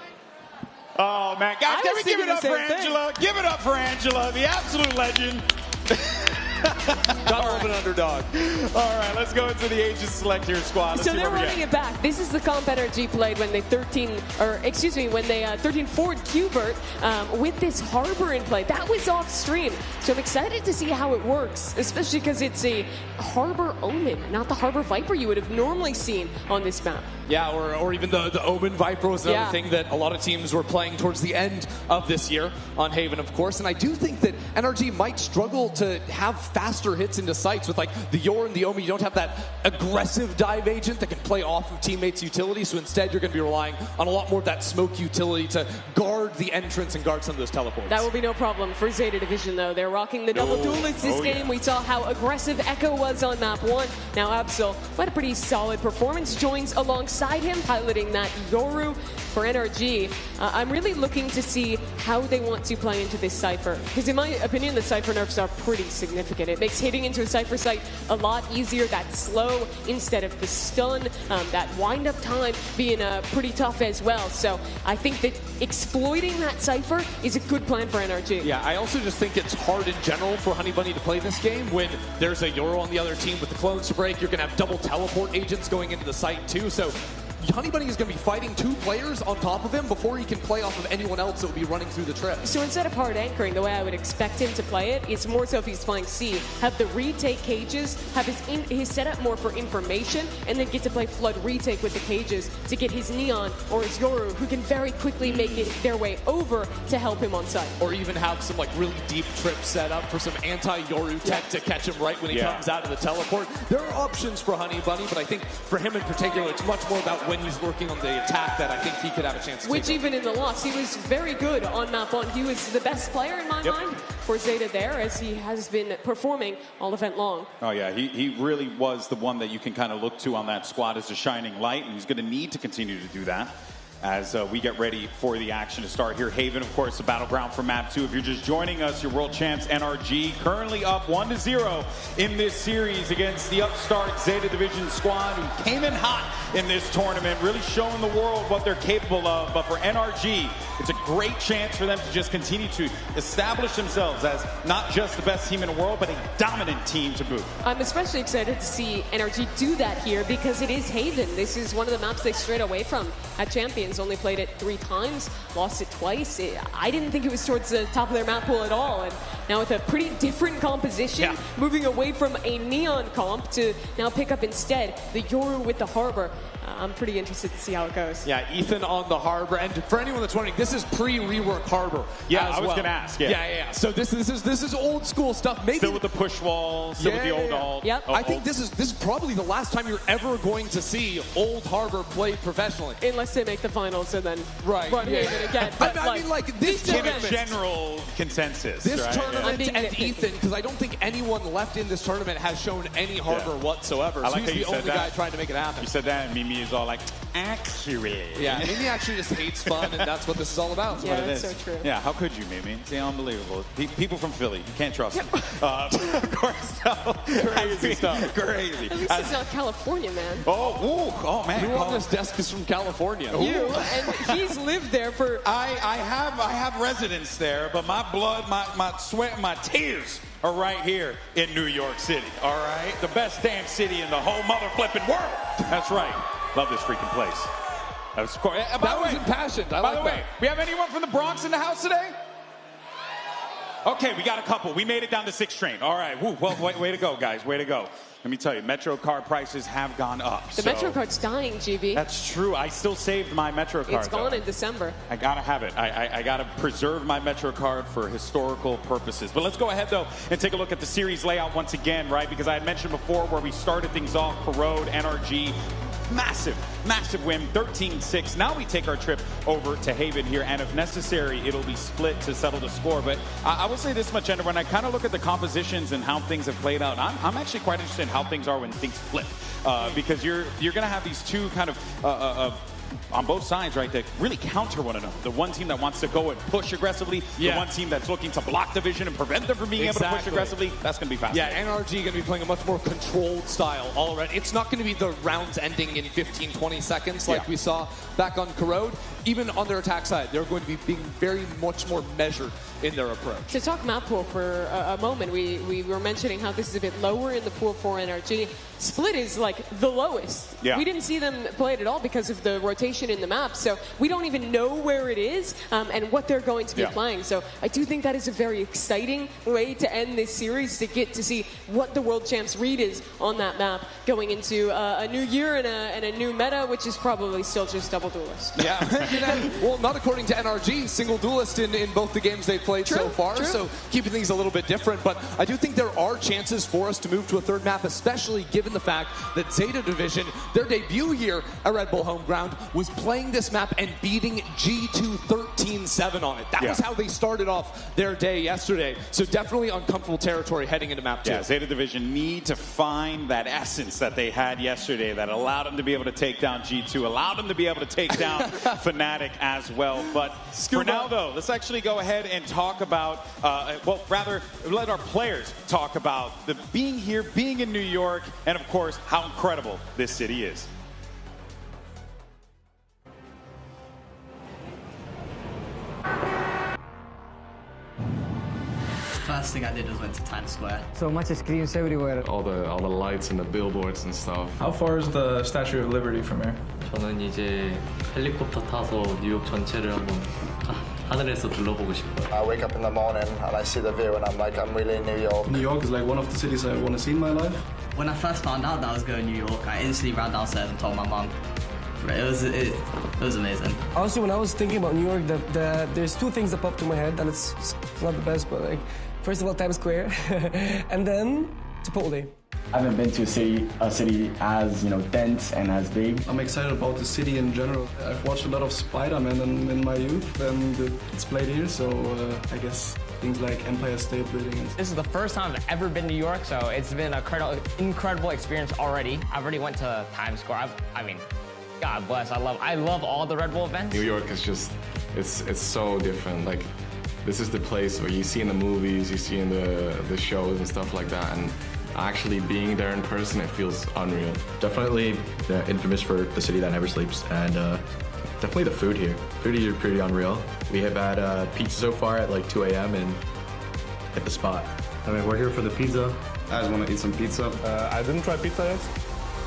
Oh, man. Guys, can we give it up for Angela? Give it up for Angela, the absolute legend. Got an underdog. All right, let's go into the Agent Select here squad. Let's So see they're what we running get. it back. This is the comp NRG played when they 13 forward Qbert with this Harbor in play. That was off stream. So I'm excited to see how it works, especially because it's a Harbor Omen, not the Harbor Viper you would have normally seen on this map. Yeah, or even the Omen Viper was another Yeah. thing that a lot of teams were playing towards the end of this year on Haven, of course. And I do think that NRG might struggle to have faster hits into sites with like the Yor and the Omen. You don't have that aggressive dive agent that can play off of teammates' utility. So instead, you're going to be relying on a lot more of that smoke utility to guard the entrance and guard some of those teleports. That will be no problem for Zeta Division, though. They're rocking the double duelists this game. We saw how aggressive Echo was on map 1. Now Absol, what a pretty solid performance, joins alongside him, piloting that Yoru for NRG. I'm really looking to see how they want to play into this Cypher. Because in my opinion, the Cypher nerfs are pretty significant. It makes hitting into a Cypher site a lot easier. That slow instead of the stun, that wind-up time being pretty tough as well. So I think that exploiting that Cypher is a good plan for NRG. Yeah, I also just think it's hard in general for Honey Bunny to play this game when there's a Yoro on the other team with the clones to break. You're going to have double teleport agents going into the site too. So Honey Bunny is going to be fighting two players on top of him before he can play off of anyone else that will be running through the trip. So instead of hard anchoring, the way I would expect him to play it, it's more so if he's flying C, have the retake cages, have his setup more for information, and then get to play Flood retake with the cages to get his Neon or his Yoru, who can very quickly make it their way over to help him on site. Or even have some like really deep trip set up for some anti-Yoru tech to catch him right when he comes out of the teleport. There are options for Honey Bunny, but I think for him in particular, it's much more about when he's lurking on the attack that I think he could have a chance to Which take even in the loss, he was very good on map 1. He was the best player in my mind for Zeta there, as he has been performing all event long. Oh, yeah, he really was the one that you can kind of look to on that squad as a shining light, and he's going to need to continue to do that as we get ready for the action to start here. Haven, of course, the battleground for map 2. If you're just joining us, your world champs NRG currently up 1-0 in this series against the upstart Zeta Division squad, who came in hot in this tournament, really showing the world what they're capable of. But for NRG, it's a great chance for them to just continue to establish themselves as not just the best team in the world, but a dominant team to boot. I'm especially excited to see NRG do that here because it is Haven. This is one of the maps they strayed away from at Champions. Only played it 3 times, lost it twice. I didn't think it was towards the top of their map pool at all. And now with a pretty different composition, moving away from a Neon comp to now pick up instead the Yoru with the Harbor. I'm pretty interested to see how it goes. Yeah, Ethan on the Harbor, and for anyone that's wondering, this is pre-rework Harbor. Yeah, as I was well. going to ask. Yeah. So this is old school stuff. Maybe still with the push wall, still with the old alt. Yep. I think this is probably the last time you're ever going to see Old Harbor played professionally, unless they make the finals and then run Haven again. But I mean, like this in a tournament, general consensus. This right? tournament Donovan and Ethan, because I don't think anyone left in this tournament has shown any harbor whatsoever. I like so how he's you the said only that. guy trying to make it happen. You said that, and Mimi is all like, actually. Yeah, Mimi actually just hates fun, and that's what this is all about. Yeah, that's so true. Yeah, how could you, Mimi? It's unbelievable. People from Philly, you can't trust them. Of course, no. Crazy stuff. Crazy. At least it's not California, man. Oh man. Who on this desk is from California? You, and he's lived there for... I have residence there, but my blood, my sweat, and my tears are right here in New York City, all right? The best damn city in the whole mother flipping world. That's right. Love this freaking place. That was impassioned. By the way, we have anyone from the Bronx in the house today? Okay, we got a couple. We made it down to 6 train. All right. Woo, well, way to go, guys. Way to go. Let me tell you, Metro card prices have gone up. The Metro card's dying, GB. That's true. I still saved my Metro card. It's gone in December. I gotta have it. I gotta preserve my Metro card for historical purposes. But let's go ahead, though, and take a look at the series layout once again, right? Because I had mentioned before where we started things off, Corrode, NRG, massive win, 13-6. Now we take our trip over to Haven here, and if necessary, it'll be split to settle the score. But I will say this much, Ender, when I kind of look at the compositions and how things have played out, I'm actually quite interested in how things are when things flip. Because you're going to have these two kind of on both sides, right, that really counter one another. The one team that wants to go and push aggressively, the one team that's looking to block the vision and prevent them from being able to push aggressively. That's going to be fascinating. Yeah, NRG going to be playing a much more controlled style already. It's not going to be the rounds ending in 15, 20 seconds like we saw back on Corrode. Even on their attack side, they're going to be being very much more measured in their approach. To talk map pool for a moment, we were mentioning how this is a bit lower in the pool for NRG. Split is like the lowest. Yeah. We didn't see them play it at all because of the rotation in the map, so we don't even know where it is and what they're going to be playing. So I do think that is a very exciting way to end this series, to get to see what the World Champs read is on that map going into a new year and a new meta, which is probably still just double duelist. Yeah, well, not according to NRG, single duelist in both the games they've played so far, so keeping things a little bit different. But I do think there are chances for us to move to a third map, especially given the fact that Zeta Division, their debut here at Red Bull Home Ground, was playing this map and beating G2 13-7 on it. That was how they started off their day yesterday. So definitely uncomfortable territory heading into map 2. Yeah, Zeta Division need to find that essence that they had yesterday that allowed them to be able to take down G2, allowed them to be able to take down FNATIC as well. But for now, though, let's actually go ahead and talk about, well, rather, let our players talk about the being here, being in New York, and of course, how incredible this city is. First thing I did was went to Times Square. So much screens everywhere. All the lights and the billboards and stuff. How far is the Statue of Liberty from here? 저는 이제 헬리콥터 타서 뉴욕 전체를 한번 하늘에서 둘러보고 싶어요. I wake up in the morning and I see the view and I'm like, I'm really in New York. New York is like one of the cities I want to see in my life. When I first found out that I was going to New York, I instantly ran downstairs and told my mum. It was amazing. Honestly, when I was thinking about New York, there's two things that popped to my head, and it's not the best, but like, first of all, Times Square, and then Chipotle. I haven't been to a city as dense and as big. I'm excited about the city in general. I've watched a lot of Spider-Man in my youth, and it's played here, so I guess things like Empire State Building. This is the first time I've ever been to New York, so it's been an incredible experience already. I already went to Times Square. I mean, God bless. I love all the Red Bull events. New York is just, it's so different. Like, this is the place where you see in the movies, you see in the shows and stuff like that, and actually being there in person, it feels unreal. Definitely infamous for the city that never sleeps, and definitely the food here. Food here is pretty unreal. We have had pizza so far at like 2 a.m. and hit the spot. I mean, we're here for the pizza. I just want to eat some pizza. I didn't try pizza yet,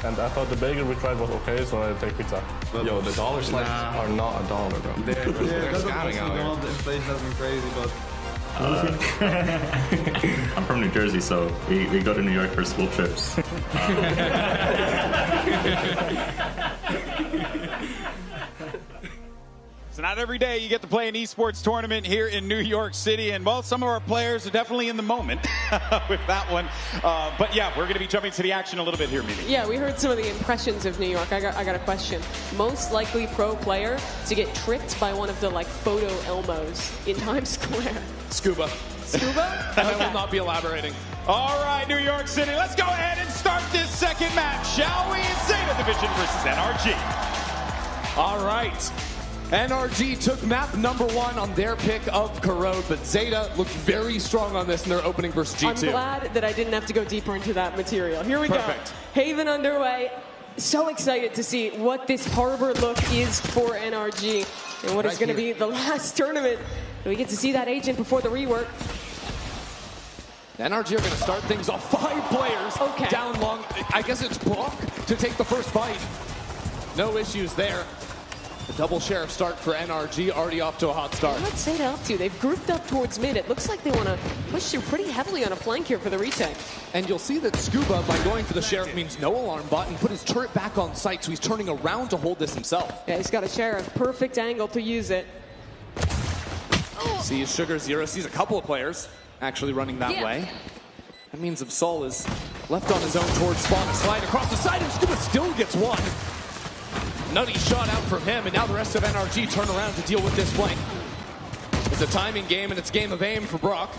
and I thought the bagel we tried was okay, so I take pizza. Yo, the dollar slices are not $1, bro. They're scamming out here. The inflation has been crazy, but... I'm from New Jersey, so we go to New York for school trips. So not every day you get to play an esports tournament here in New York City, and well, some of our players are definitely in the moment with that one. But yeah, we're going to be jumping to the action a little bit here, Mimi. Yeah, we heard some of the impressions of New York. I got a question. Most likely pro player to get tricked by one of the photo Elmos in Times Square. Scuba. Scuba? And I will not be elaborating. All right, New York City, let's go ahead and start this second match, shall we? Zeta Division versus NRG. All right. NRG took map number 1 on their pick of Corrode, but Zeta looked very strong on this in their opening versus G2. I'm glad that I didn't have to go deeper into that material. Here we Perfect. go. Haven underway. So excited to see what this Harbor look is for NRG and what is going to be the last tournament. We get to see that agent before the rework. NRG are going to start things off. 5 players down long. I guess it's Brock to take the first fight. No issues there. The double sheriff start for NRG, already off to a hot start. What's Zeta up to? They've grouped up towards mid. It looks like they want to push through pretty heavily on a flank here for the retake. And you'll see that Scuba, by going for the sheriff, means no alarm bot, and put his turret back on site, so he's turning around to hold this himself. Yeah, he's got a sheriff. Perfect angle to use it. Sees Sugar Zero, sees a couple of players actually running that way. That means Absol is left on his own towards spawn, a slide across the side, and Scuba still gets one. Nutty shot out from him, and now the rest of NRG turn around to deal with this flank. It's a timing game, and it's game of aim for Brock.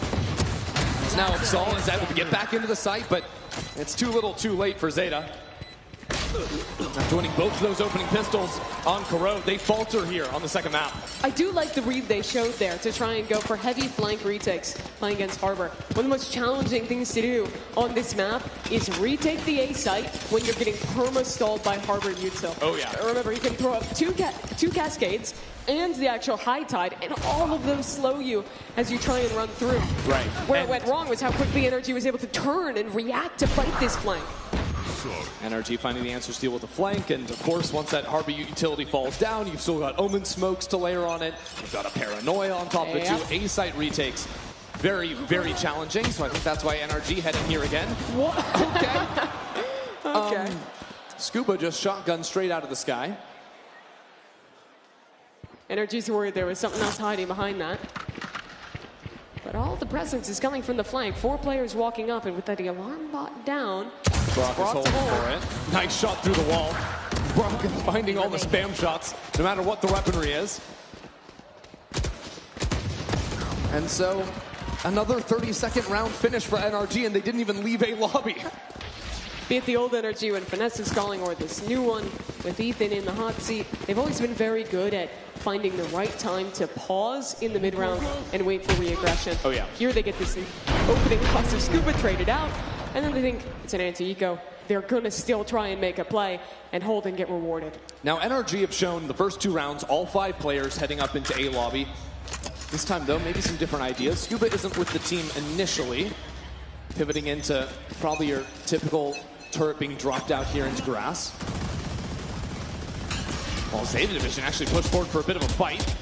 Now Absol is able to get back into the site, but it's too little too late for Zeta. After winning both of those opening pistols on Corrode, they falter here on the second map. I do like the read they showed there to try and go for heavy flank retakes playing against Harbor. One of the most challenging things to do on this map is retake the A site when you're getting perma-stalled by Harbor util. Oh yeah. Remember, you can throw up two cascades and the actual high tide, and all of those slow you as you try and run through. Right. Where it went wrong was how quickly NRG was able to turn and react to fight this flank. NRG finding the answers to deal with the flank, and of course, once that Harbor utility falls down, you've still got Omen smokes to layer on it. You've got a Paranoia on top of it too. A-site retakes. Very, very challenging, so I think that's why NRG heading here again. What? Okay. Scuba just shotgun straight out of the sky. NRG's worried there was something else hiding behind that. But all the presence is coming from the flank. 4 players walking up, and with that alarm bot down, Brock is holding for it. Nice shot through the wall. Brock is finding all the spam shots, no matter what the weaponry is. And so, another 30-second round finish for NRG, and they didn't even leave a lobby. Be it the old NRG when Finesse is calling, or this new one with Ethan in the hot seat, they've always been very good at finding the right time to pause in the mid-round and wait for re-aggression. Oh yeah. Here they get this opening cost of Scuba traded out, and then they think it's an anti-eco. They're gonna still try and make a play and hold and get rewarded. Now NRG have shown the first 2 rounds, all 5 players heading up into A lobby. This time though, maybe some different ideas. Scuba isn't with the team initially, pivoting into probably your typical turret being dropped out here into grass. Well, Zeta Division actually pushed forward for a bit of a fight.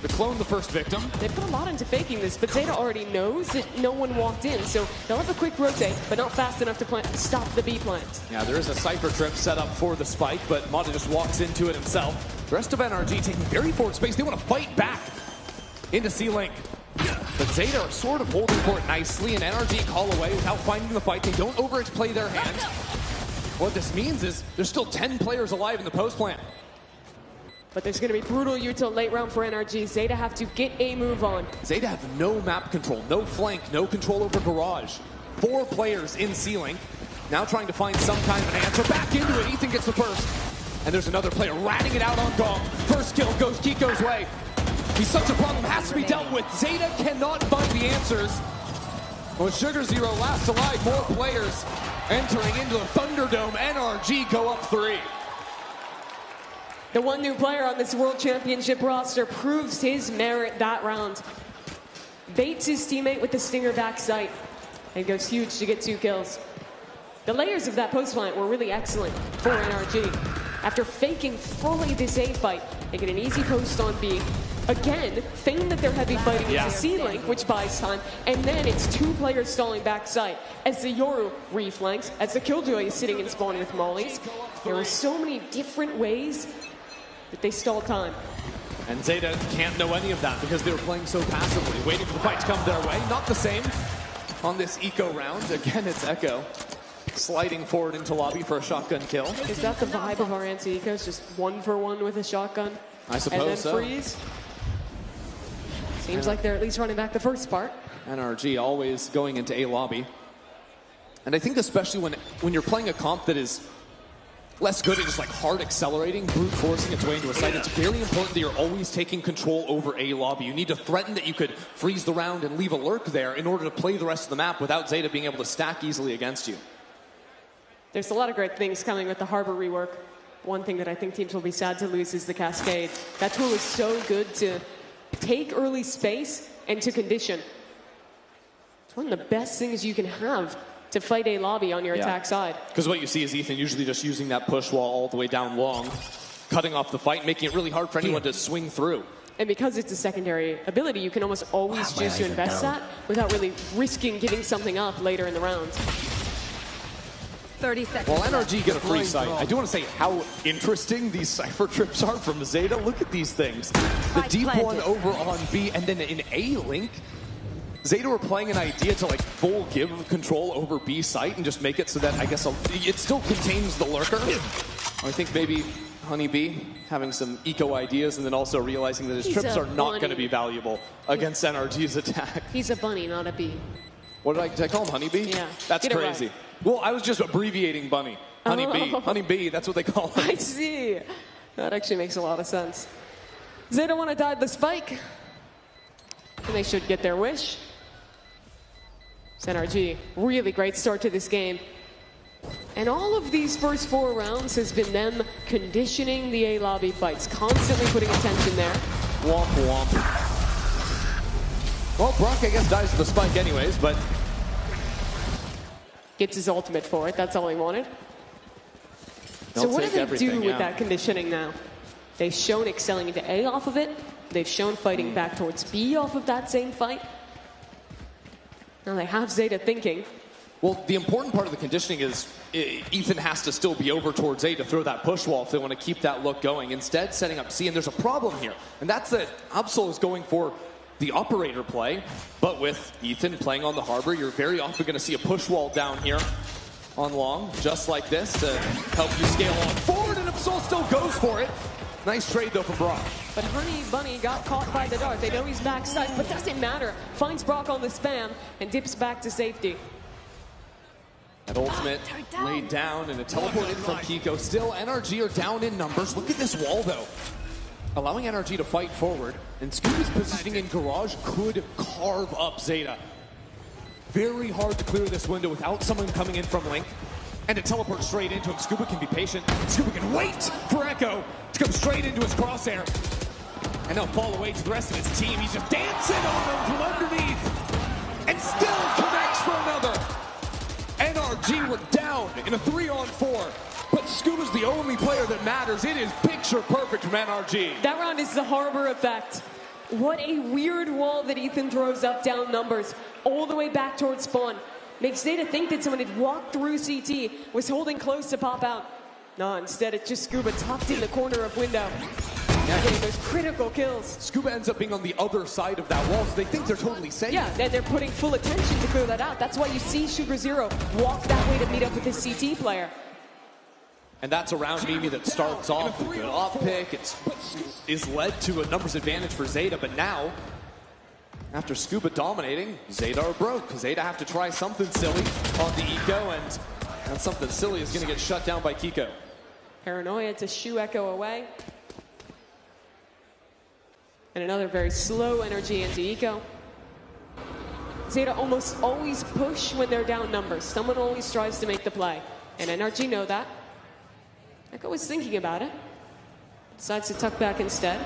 To clone the first victim. They put a lot into faking this, but Zeta already knows that no one walked in, so they'll have a quick rotate, but not fast enough to stop the B plant. Yeah, there is a Cypher trip set up for the spike, but Mata just walks into it himself. The rest of NRG taking very forward space. They want to fight back into C-Link. But Zeta are sort of holding for it nicely, and NRG call away without finding the fight. They don't overplay their hand. What this means is there's still 10 players alive in the post plant. But there's going to be brutal util late round for NRG. Zeta have to get a move on. Zeta have no map control, no flank, no control over garage. 4 players in C-Link, now trying to find some kind of an answer. Back into it, Ethan gets the first. And there's another player ratting it out on Gong. First kill goes Kiko's way. He's such a problem, has to be dealt with. Zeta cannot find the answers. With Sugar Zero last alive, more players entering into the Thunderdome. NRG go up 3. The one new player on this World Championship roster proves his merit that round. Baits his teammate with the Stinger back sight and goes huge to get 2 kills. The layers of that post plant were really excellent for NRG. After faking fully this A fight, they get an easy post on B. Again, feign that they're heavy fighting into C-Link, which buys time, and then it's 2 players stalling back side. As the Yoru reflanks, as the Killjoy is sitting and spawning with mollies. There are so many different ways that they stall time. And Zeta can't know any of that because they were playing so passively, waiting for the fight to come their way. Not the same on this eco round. Again, it's Echo sliding forward into lobby for a shotgun kill. Is that the vibe of our anti-ecos? Just 1 for 1 with a shotgun? I suppose and then so. freeze? Seems like they're at least running back the first part. NRG always going into A lobby. And I think especially when you're playing a comp that is less good at just like hard accelerating, brute forcing its way into a site, it's very important that you're always taking control over A lobby. You need to threaten that you could freeze the round and leave a lurk there in order to play the rest of the map without Zeta being able to stack easily against you. There's a lot of great things coming with the Harbor rework. One thing that I think teams will be sad to lose is the Cascade. That tool is so good to take early space and to condition. It's one of the best things you can have to fight A lobby on your attack side. Because what you see is Ethan usually just using that push wall all the way down long, cutting off the fight, making it really hard for anyone to swing through. And because it's a secondary ability, you can almost always choose to invest that without really risking giving something up later in the round. 30 seconds. Well, NRG get a free sight. I do want to say how interesting these Cypher trips are from Zeta. Look at these things. The deep one over on B, and then in A link, Zeta were playing an idea to like full give control over B site and just make it so that I guess it still contains the lurker. I think maybe Honeybee having some eco ideas and then also realizing that his trips are not going to be valuable against NRG's attack. He's a bunny, not a bee. What did I call him? Honeybee? Yeah. That's crazy. Right. Well, I was just abbreviating bunny. Honeybee. Oh. Honeybee, that's what they call him. I see. That actually makes a lot of sense. Zeta want to dive the spike. And they should get their wish. NRG, really great start to this game. And all of these first 4 rounds has been them conditioning the A lobby fights, constantly putting attention there. Womp womp. Well, Brock, I guess, dies to the spike anyways, but gets his ultimate for it. That's all he wanted. So what do they do with that conditioning now? They've shown excelling into A off of it. They've shown fighting back towards B off of that same fight. Now they have Zeta thinking. Well, the important part of the conditioning is Ethan has to still be over towards A to throw that push wall if they want to keep that look going. Instead, setting up C, and there's a problem here. And that's that Absol is going for the operator play, but with Ethan playing on the Harbor, you're very often going to see a push wall down here on long, just like this, to help you scale on forward, and Absol still goes for it. Nice trade, though, from Brock. But Honey Bunny got caught by the dart. They know he's backside, but doesn't matter. Finds Brock on the spam and dips back to safety. That ultimate laid down and a teleport in from Kiko. Still, NRG are down in numbers. Look at this wall, though. Allowing NRG to fight forward, and Scooby's positioning in Garage could carve up Zeta. Very hard to clear this window without someone coming in from Link. And to teleport straight into him. Scuba can be patient. Scuba can wait for Echo to come straight into his crosshair. And now fall away to the rest of his team. He's just dancing over him from underneath. And still connects for another. NRG were down in a 3-on-4. But Scuba's the only player that matters. It is picture perfect from NRG. That round is the Harbor effect. What a weird wall that Ethan throws up down numbers all the way back towards spawn. Makes Zeta think that someone had walked through CT, was holding close to pop out. No, instead it's just Scuba tucked in the corner of window. Yeah, getting those critical kills. Scuba ends up being on the other side of that wall, so they think they're totally safe. Yeah, they're putting full attention to clear that out. That's why you see Sugar Zero walk that way to meet up with his CT player. And that's a round Mimi that starts off with a good off pick. It is led to a numbers advantage for Zeta, but now, after Scuba dominating, Zeta are broke. Zeta have to try something silly on the eco, and that something silly is going to get shut down by Kiko. Paranoia to shoo Echo away. And another very slow energy into eco. Zeta almost always push when they're down numbers. Someone always tries to make the play. And NRG know that. Echo was thinking about it. Decides to tuck back instead.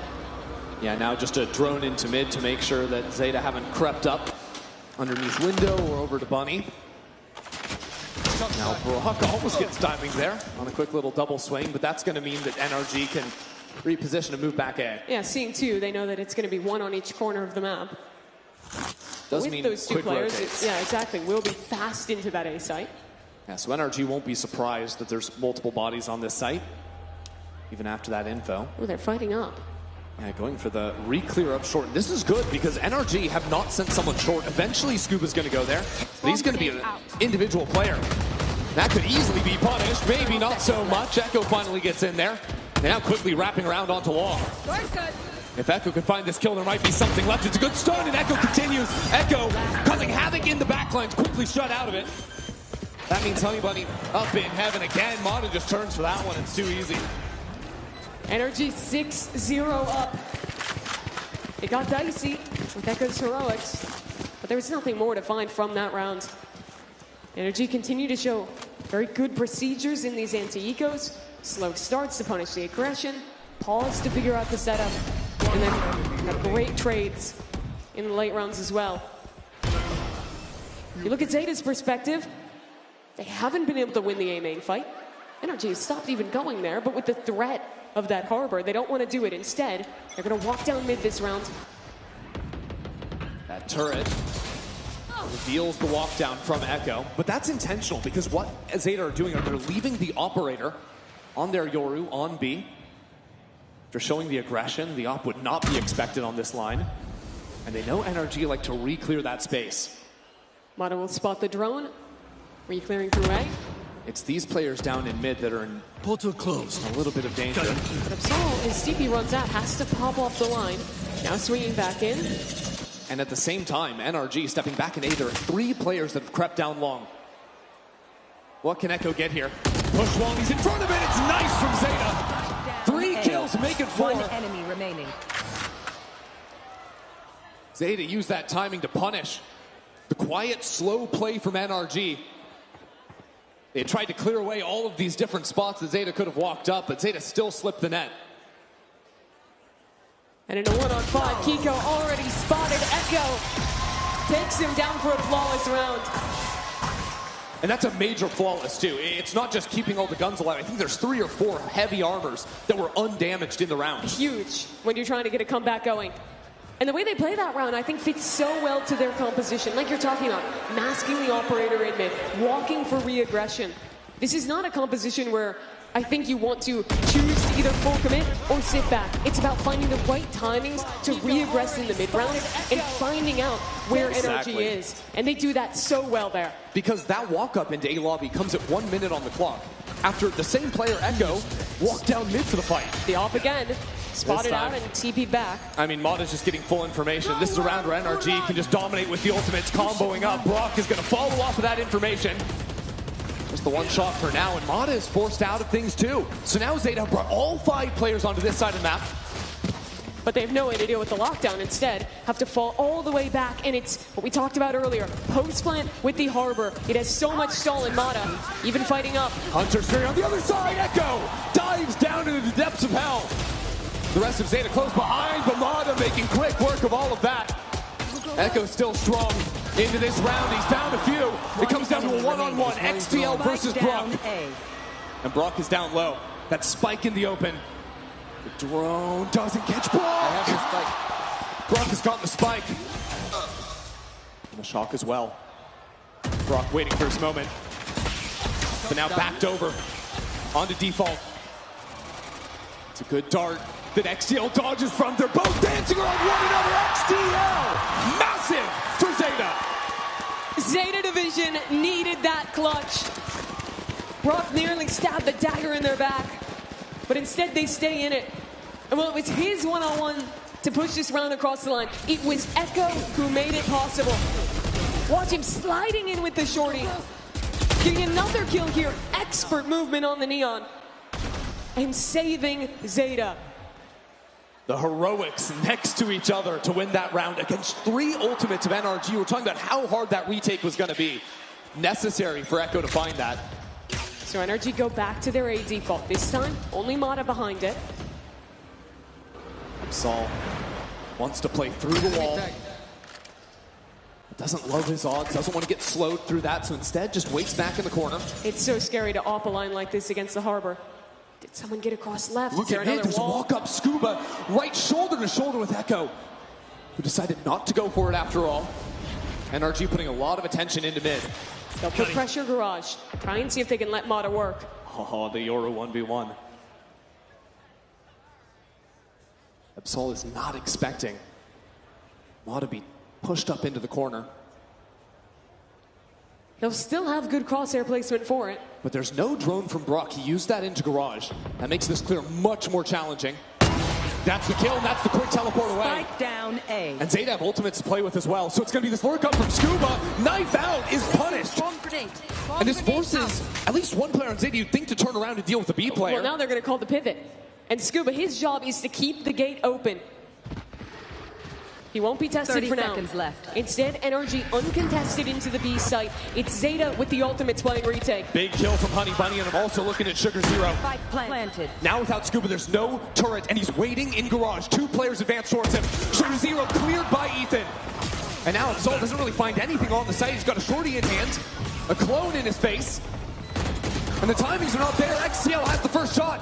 Yeah, now just a drone into mid to make sure that Zeta haven't crept up underneath window or over to Bunny. Now Brock almost gets timing there on a quick little double swing, but that's going to mean that NRG can reposition and move back A. Yeah, seeing two, they know that it's going to be one on each corner of the map. Does with mean those two quick players, rotates. yeah, exactly. We'll be fast into that A site. Yeah, so NRG won't be surprised that there's multiple bodies on this site, even after that info. Oh, they're fighting up. Yeah, going for the re-clear up short. This is good because NRG have not sent someone short. Eventually, Scuba's going to go there. But he's going to be an individual player. That could easily be punished. Maybe not so much. Echo finally gets in there. And now quickly wrapping around onto long. If Echo can find this kill, there might be something left. It's a good start, and Echo continues. Echo causing havoc in the backlines, quickly shut out of it. That means Honeybunny up in heaven again. Mata just turns for that one. It's too easy. Energy 6-0 up. It got dicey with Echo's heroics, but there was nothing more to find from that round. Energy continue to show very good procedures in these anti-ecos. Slow starts to punish the aggression, pause to figure out the setup, and then have great trades in the late rounds as well. You look at Zeta's perspective, they haven't been able to win the A main fight. Energy has stopped even going there, but with the threat of that harbor, they don't want to do it. Instead, they're going to walk down mid this round. That turret reveals the walk down from Echo, but that's intentional because what Zeta are doing are they're leaving the operator on their Yoru on B. They're showing the aggression. The op would not be expected on this line, and they know NRG like to re-clear that space. Mata will spot the drone, re-clearing through A. It's these players down in mid that are in portal closed. A little bit of danger. But Absol, his TP runs out, has to pop off the line. Now swinging back in. And at the same time, NRG stepping back in A. There are 3 players that have crept down long. What can Echo get here? Push long, he's in front of it. It's nice from Zeta. 3 kills, make it 4. 1 enemy remaining. Zeta used that timing to punish the quiet, slow play from NRG. They tried to clear away all of these different spots that Zeta could have walked up, but Zeta still slipped the net. And in a 1-on-5, Kiko already spotted Echo. Takes him down for a flawless round. And that's a major flawless, too. It's not just keeping all the guns alive. I think there's 3 or 4 heavy armors that were undamaged in the round. Huge when you're trying to get a comeback going. And the way they play that round, I think, fits so well to their composition. Like you're talking about, masking the operator in mid, walking for re-aggression. This is not a composition where I think you want to choose to either full commit or sit back. It's about finding the right timings to re-aggress in the mid round and finding out where Exactly. energy is. And they do that so well there. Because that walk-up into A lobby comes at 1 minute on the clock. After the same player, Echo, walked down mid for the fight. The op again, spotted out and TP'd back. I mean, Mata's just getting full information. This is a round where NRG can just dominate with the ultimates, comboing up. Brock is going to follow off of that information. Just the one shot for now, and Mata is forced out of things too. So now Zeta brought all 5 players onto this side of the map. But they have no way to deal with the lockdown. Instead, have to fall all the way back, and it's what we talked about earlier. Post plant with the harbor. It has so much stall in Mata, even fighting up. Hunter straight on the other side. Echo dives down into the depths of hell. The rest of Zeta close behind, but Mata making quick work of all of that. Echo still strong into this round. He's found a few. It comes down to a one-on-one. XTL versus Brock. And Brock is down low. That spike in the open. The drone doesn't catch Brock. Brock has gotten the spike. And the shock as well. Brock waiting for his moment. But now backed over onto default. It's a good dart that XTL dodges from. They're both dancing around one another. XTL! Massive for Zeta! Zeta Division needed that clutch. Brock nearly stabbed the dagger in their back, but instead they stay in it. And well, it was his one-on-one to push this round across the line. It was Echo who made it possible. Watch him sliding in with the shorty. Getting another kill here. Expert movement on the Neon. And saving Zeta. The heroics next to each other to win that round against 3 ultimates of NRG. We're talking about how hard that retake was going to be. Necessary for Echo to find that. So NRG go back to their A default. This time, only Mata behind it. Saul wants to play through the wall. Doesn't love his odds, doesn't want to get slowed through that, so instead just waits back in the corner. It's so scary to op a line like this against the harbor. Did someone get across left? Look at it, there's a walk-up scuba right shoulder to shoulder with Echo, who decided not to go for it after all. NRG putting a lot of attention into mid. They'll put pressure garage. Try and see if they can let Mata work. Oh, the Yoru 1v1. Absol is not expecting Mata to be pushed up into the corner. He'll still have good crosshair placement for it. But there's no drone from Brock. He used that into garage. That makes this clear much more challenging. That's the kill, and that's the quick teleport away. Spike down A. And Zeta have ultimates to play with as well, so it's going to be this lurk up from Scuba. Knife out is punished. And this forces at least one player on Zeta you'd think to turn around and deal with the B player. Well, now they're going to call the pivot. And Scuba, his job is to keep the gate open. He won't be tested 30 for now. seconds left. Instead, NRG uncontested into the B site. It's Zeta with the ultimates playing retake. Big kill from Honey Bunny, and I'm also looking at Sugar Zero. Spike planted. Now without Scuba, there's no turret, and he's waiting in garage. 2 players advance towards him. Sugar Zero cleared by Ethan. And now Absol doesn't really find anything on the site. He's got a shorty in hand, a clone in his face, and the timings are not there. XCL has the first shot.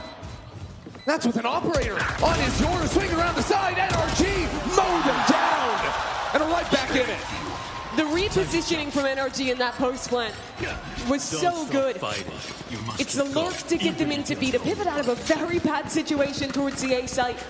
That's with an operator on his Yorda, swing around the side. NRG mowed him down, and are right back in it. The repositioning from NRG in that post plant was so good. It's the lurk to get them into B, to pivot out of a very bad situation towards the A site.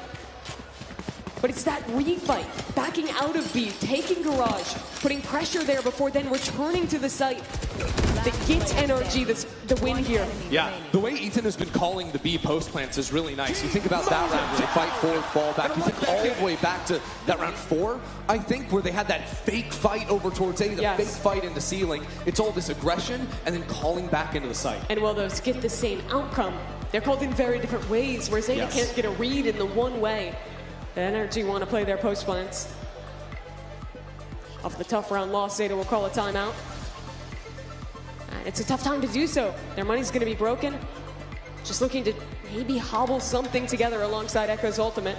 But it's that refight, backing out of B, taking garage, putting pressure there before then returning to the site that gets NRG the win here. Yeah, the way Ethan has been calling the B post plants is really nice. You think about that round where they fight forward, fall back. You think all the way back to that round 4, I think, where they had that fake fight over towards A, the fake fight in the ceiling. It's all this aggression and then calling back into the site. And while those get the same outcome, they're called in very different ways, where Zeta can't get a read in the one way. The NRG want to play their post plants. Off the tough round loss, Zeta will call a timeout. And it's a tough time to do so. Their money's going to be broken. Just looking to maybe hobble something together alongside Echo's ultimate.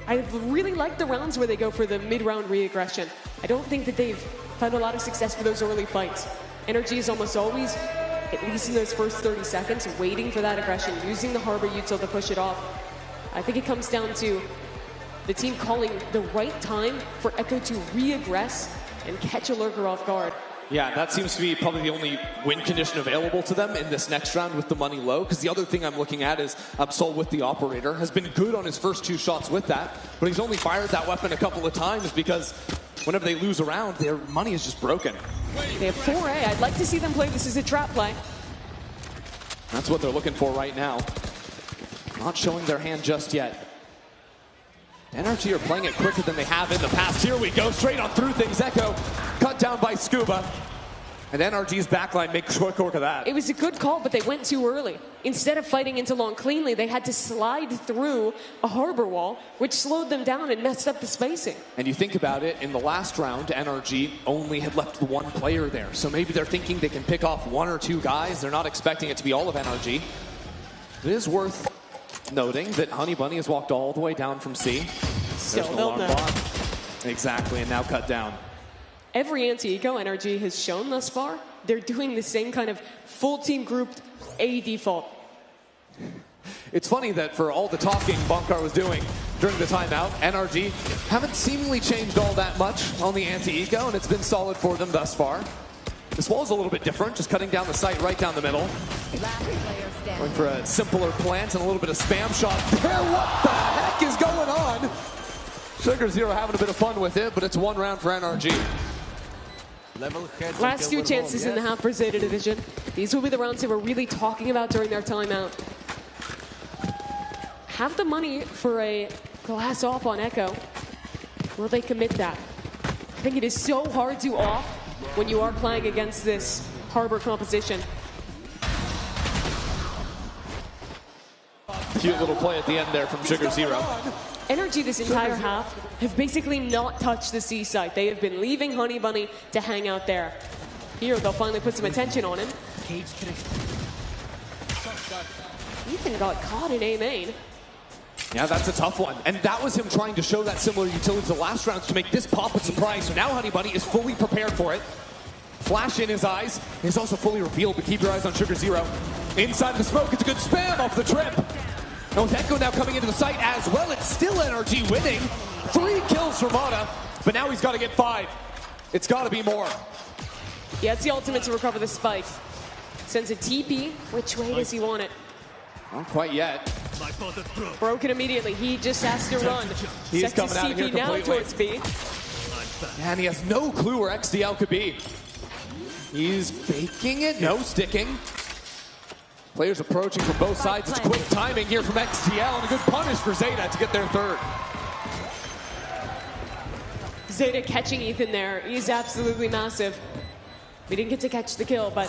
I really like the rounds where they go for the mid-round re-aggression. I don't think that they've found a lot of success for those early fights. NRG is almost always, at least in those first 30 seconds, waiting for that aggression, using the Harbor util to push it off. I think it comes down to the team calling the right time for Echo to re-aggress and catch a lurker off guard. Yeah, that seems to be probably the only win condition available to them in this next round with the money low, because the other thing I'm looking at is Absol with the operator has been good on his first 2 shots with that, but he's only fired that weapon a couple of times because whenever they lose a round, their money is just broken. They have 4A. I'd like to see them play this as a trap play. That's what they're looking for right now. Not showing their hand just yet. NRG are playing it quicker than they have in the past. Here we go, straight on through things. Echo cut down by Scuba. And NRG's backline makes quick work of that. It was a good call, but they went too early. Instead of fighting into long cleanly, they had to slide through a harbor wall, which slowed them down and messed up the spacing. And you think about it, in the last round, NRG only had left the 1 player there. So maybe they're thinking they can pick off 1 or 2 guys. They're not expecting it to be all of NRG. It is worth noting that Honey Bunny has walked all the way down from C. There's an alarm bot. Exactly, and now cut down. Every anti-eco NRG has shown thus far, they're doing the same kind of full team grouped A default. It's funny that for all the talking Bonkar was doing during the timeout, NRG haven't seemingly changed all that much on the anti-eco, and it's been solid for them thus far. This wall's a little bit different, just cutting down the site right down the middle. Going for a simpler plant and a little bit of spam shot there. What the heck is going on? Sugar Zero having a bit of fun with it, but it's 1 round for NRG. Last 2 chances in the half for Zeta Division. These will be the rounds they were really talking about during their timeout. Have the money for a glass off on Echo. Will they commit that? I think it is so hard to off when you are playing against this Harbor composition. Cute little play at the end there from Sugar Zero. NRG this entire half have basically not touched the C site. They have been leaving Honey Bunny to hang out there. Here, they'll finally put some attention on him. Ethan got caught in A main. Yeah, that's a tough one. And that was him trying to show that similar utility to the last rounds to make this pop a surprise. So now Honey Bunny is fully prepared for it. Flash in his eyes. He's also fully revealed, but keep your eyes on Sugar Zero. Inside the smoke, it's a good spam off the trip. And with Echo now coming into the site as well, it's still NRG winning. 3 kills for Mata, but now he's got to get 5. It's got to be more. Yeah, it's the ultimate to recover the spike. Sends a TP. Which way does he want it? Not quite yet. Broken immediately. He just has to run. He's coming out of here now completely. towards B. And he has no clue where XDL could be. He's faking it, no sticking. Players approaching from both sides. It's quick timing here from XTL and a good punish for Zeta to get their third. Zeta catching Ethan there is absolutely massive. We didn't get to catch the kill, but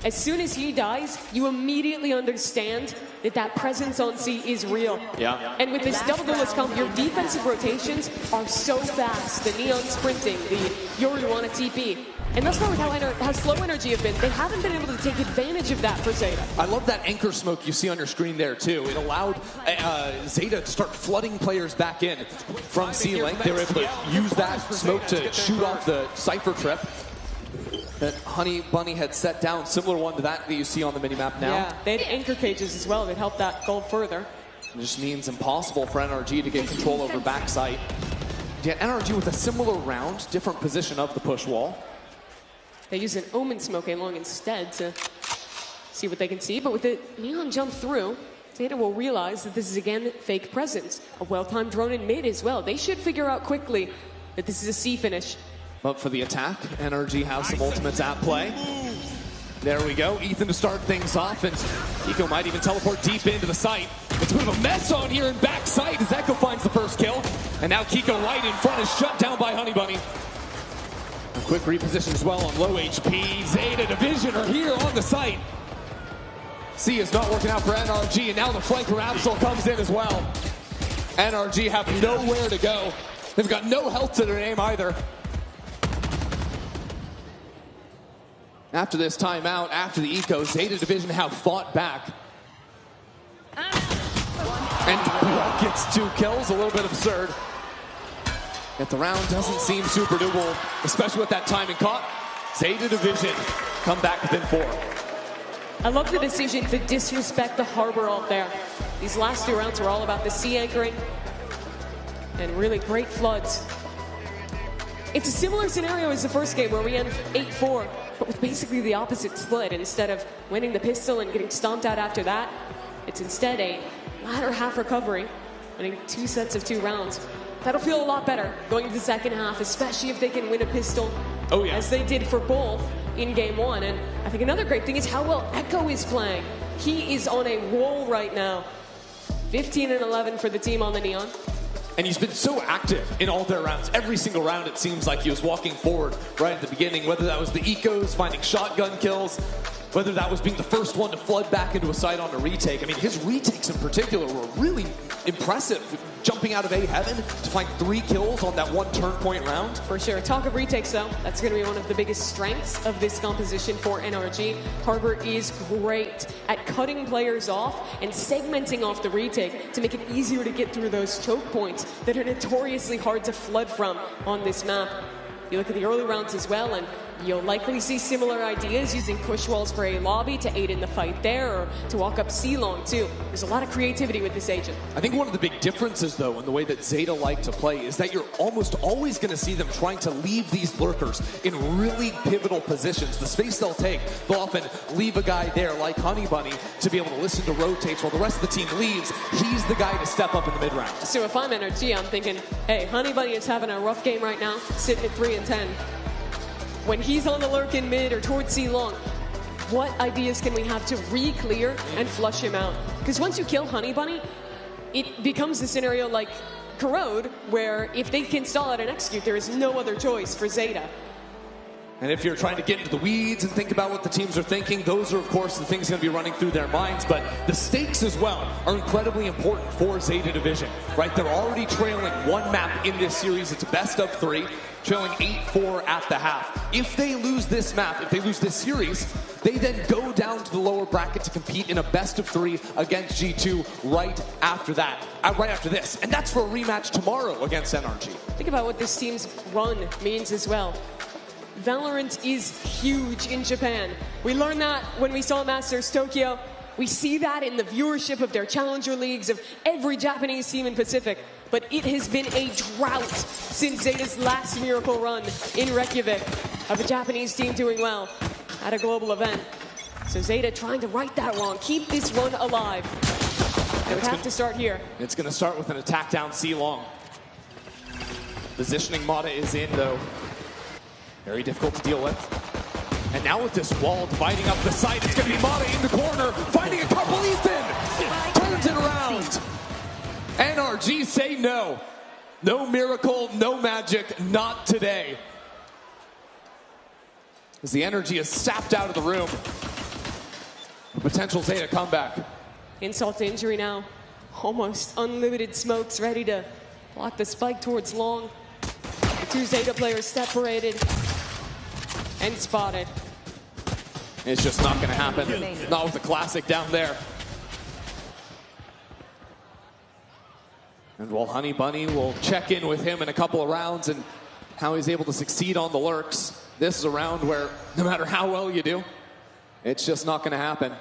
as soon as he dies, you immediately understand that that presence on C is real. Yeah. And with this double duelist comp, your defensive rotations are so fast. The Neon sprinting, the Yoru on a TP. And that's far with how slow energy have been. They haven't been able to take advantage of that for Zeta. I love that anchor smoke you see on your screen there, too. It allowed Zeta to start flooding players back in from C-Link. They were able to use that smoke to shoot off the Cypher trip that Honey Bunny had set down. Similar one to that you see on the minimap now. Yeah, they had anchor cages as well that helped that go further. It just means impossible for NRG to get control over backside. Yet NRG with a similar round, different position of the push wall. They use an Omen smoke along instead to see what they can see. But with the Neon jump through, Zeta will realize that this is again fake presence. A well-timed drone in mid as well. They should figure out quickly that this is a C finish. But for the attack, NRG has some ultimates at play. There we go. Ethan to start things off, and Kiko might even teleport deep into the site. It's a bit of a mess on here in backside as Echo finds the first kill. And now Kiko right in front is shut down by Honey Bunny. A quick reposition as well on low HP. Zeta Division are here on the site. C is not working out for NRG, and now the flanker Absol comes in as well. NRG have nowhere to go. They've got no health to their name either. After this timeout, after the eco, Zeta Division have fought back. And Brock gets 2 kills, a little bit absurd. Yet the round doesn't seem super doable, especially with that timing caught. Zeta Division come back within 4. I love the decision to disrespect the harbor out there. These last 2 rounds were all about the sea anchoring and really great floods. It's a similar scenario as the first game where we end 8-4, but with basically the opposite split. Instead of winning the pistol and getting stomped out after that, it's instead a latter half recovery, winning 2 sets of 2 rounds. That'll feel a lot better going into the second half, especially if they can win a pistol, as they did for both in game 1. And I think another great thing is how well Echo is playing. He is on a roll right now. 15 and 11 for the team on the Neon. And he's been so active in all their rounds. Every single round, it seems like he was walking forward right at the beginning, whether that was the ecos, finding shotgun kills, whether that was being the first one to flood back into a site on a retake. I mean, his retakes in particular were really impressive. Jumping out of A heaven to find 3 kills on that 1 turn point round. For sure. Talk of retakes, though. That's going to be one of the biggest strengths of this composition for NRG. Harbor is great at cutting players off and segmenting off the retake to make it easier to get through those choke points that are notoriously hard to flood from on this map. You look at the early rounds as well, and you'll likely see similar ideas using push walls for A lobby to aid in the fight there, or to walk up C-long too. There's a lot of creativity with this agent. I think one of the big differences, though, in the way that Zeta like to play is that you're almost always going to see them trying to leave these lurkers in really pivotal positions. The space they'll take, they'll often leave a guy there like Honey Bunny to be able to listen to rotates while the rest of the team leaves. He's the guy to step up in the mid-round. So if I'm NRG, I'm thinking, hey, Honey Bunny is having a rough game right now, sitting at 3 and 10. When he's on the lurk in mid or towards C-long, what ideas can we have to re-clear and flush him out? Because once you kill Honey Bunny, it becomes a scenario like Corrode, where if they can stall out and execute, there is no other choice for Zeta. And if you're trying to get into the weeds and think about what the teams are thinking, those are, of course, the things going to be running through their minds. But the stakes as well are incredibly important for Zeta Division, right? They're already trailing 1 map in this series. It's a best of 3, trailing 8-4 at the half. If they lose this map, if they lose this series, they then go down to the lower bracket to compete in a best of 3 against G2 right after that, right after this. And that's for a rematch tomorrow against NRG. Think about what this team's run means as well. Valorant is huge in Japan. We learned that when we saw Masters Tokyo. We see that in the viewership of their challenger leagues, of every Japanese team in Pacific. But it has been a drought since Zeta's last miracle run in Reykjavik of a Japanese team doing well at a global event. So Zeta trying to right that wrong, keep this run alive. They would have to start here. It's going to start with an attack down C-long. Positioning Mata is in, though. Very difficult to deal with. And now with this wall dividing up the side, it's going to be Mata in the corner, finding a couple. Ethan turns it around. NRG say no. No miracle, no magic, not today. As the energy is sapped out of the room. A potential Zeta comeback. Insult to injury now. Almost unlimited smokes ready to block the spike towards long. The two Zeta players separated and spotted. It's just not going to happen. Not with the classic down there. And while Honey Bunny will check in with him in a couple of rounds and how he's able to succeed on the lurks, this is a round where no matter how well you do, it's just not going to happen.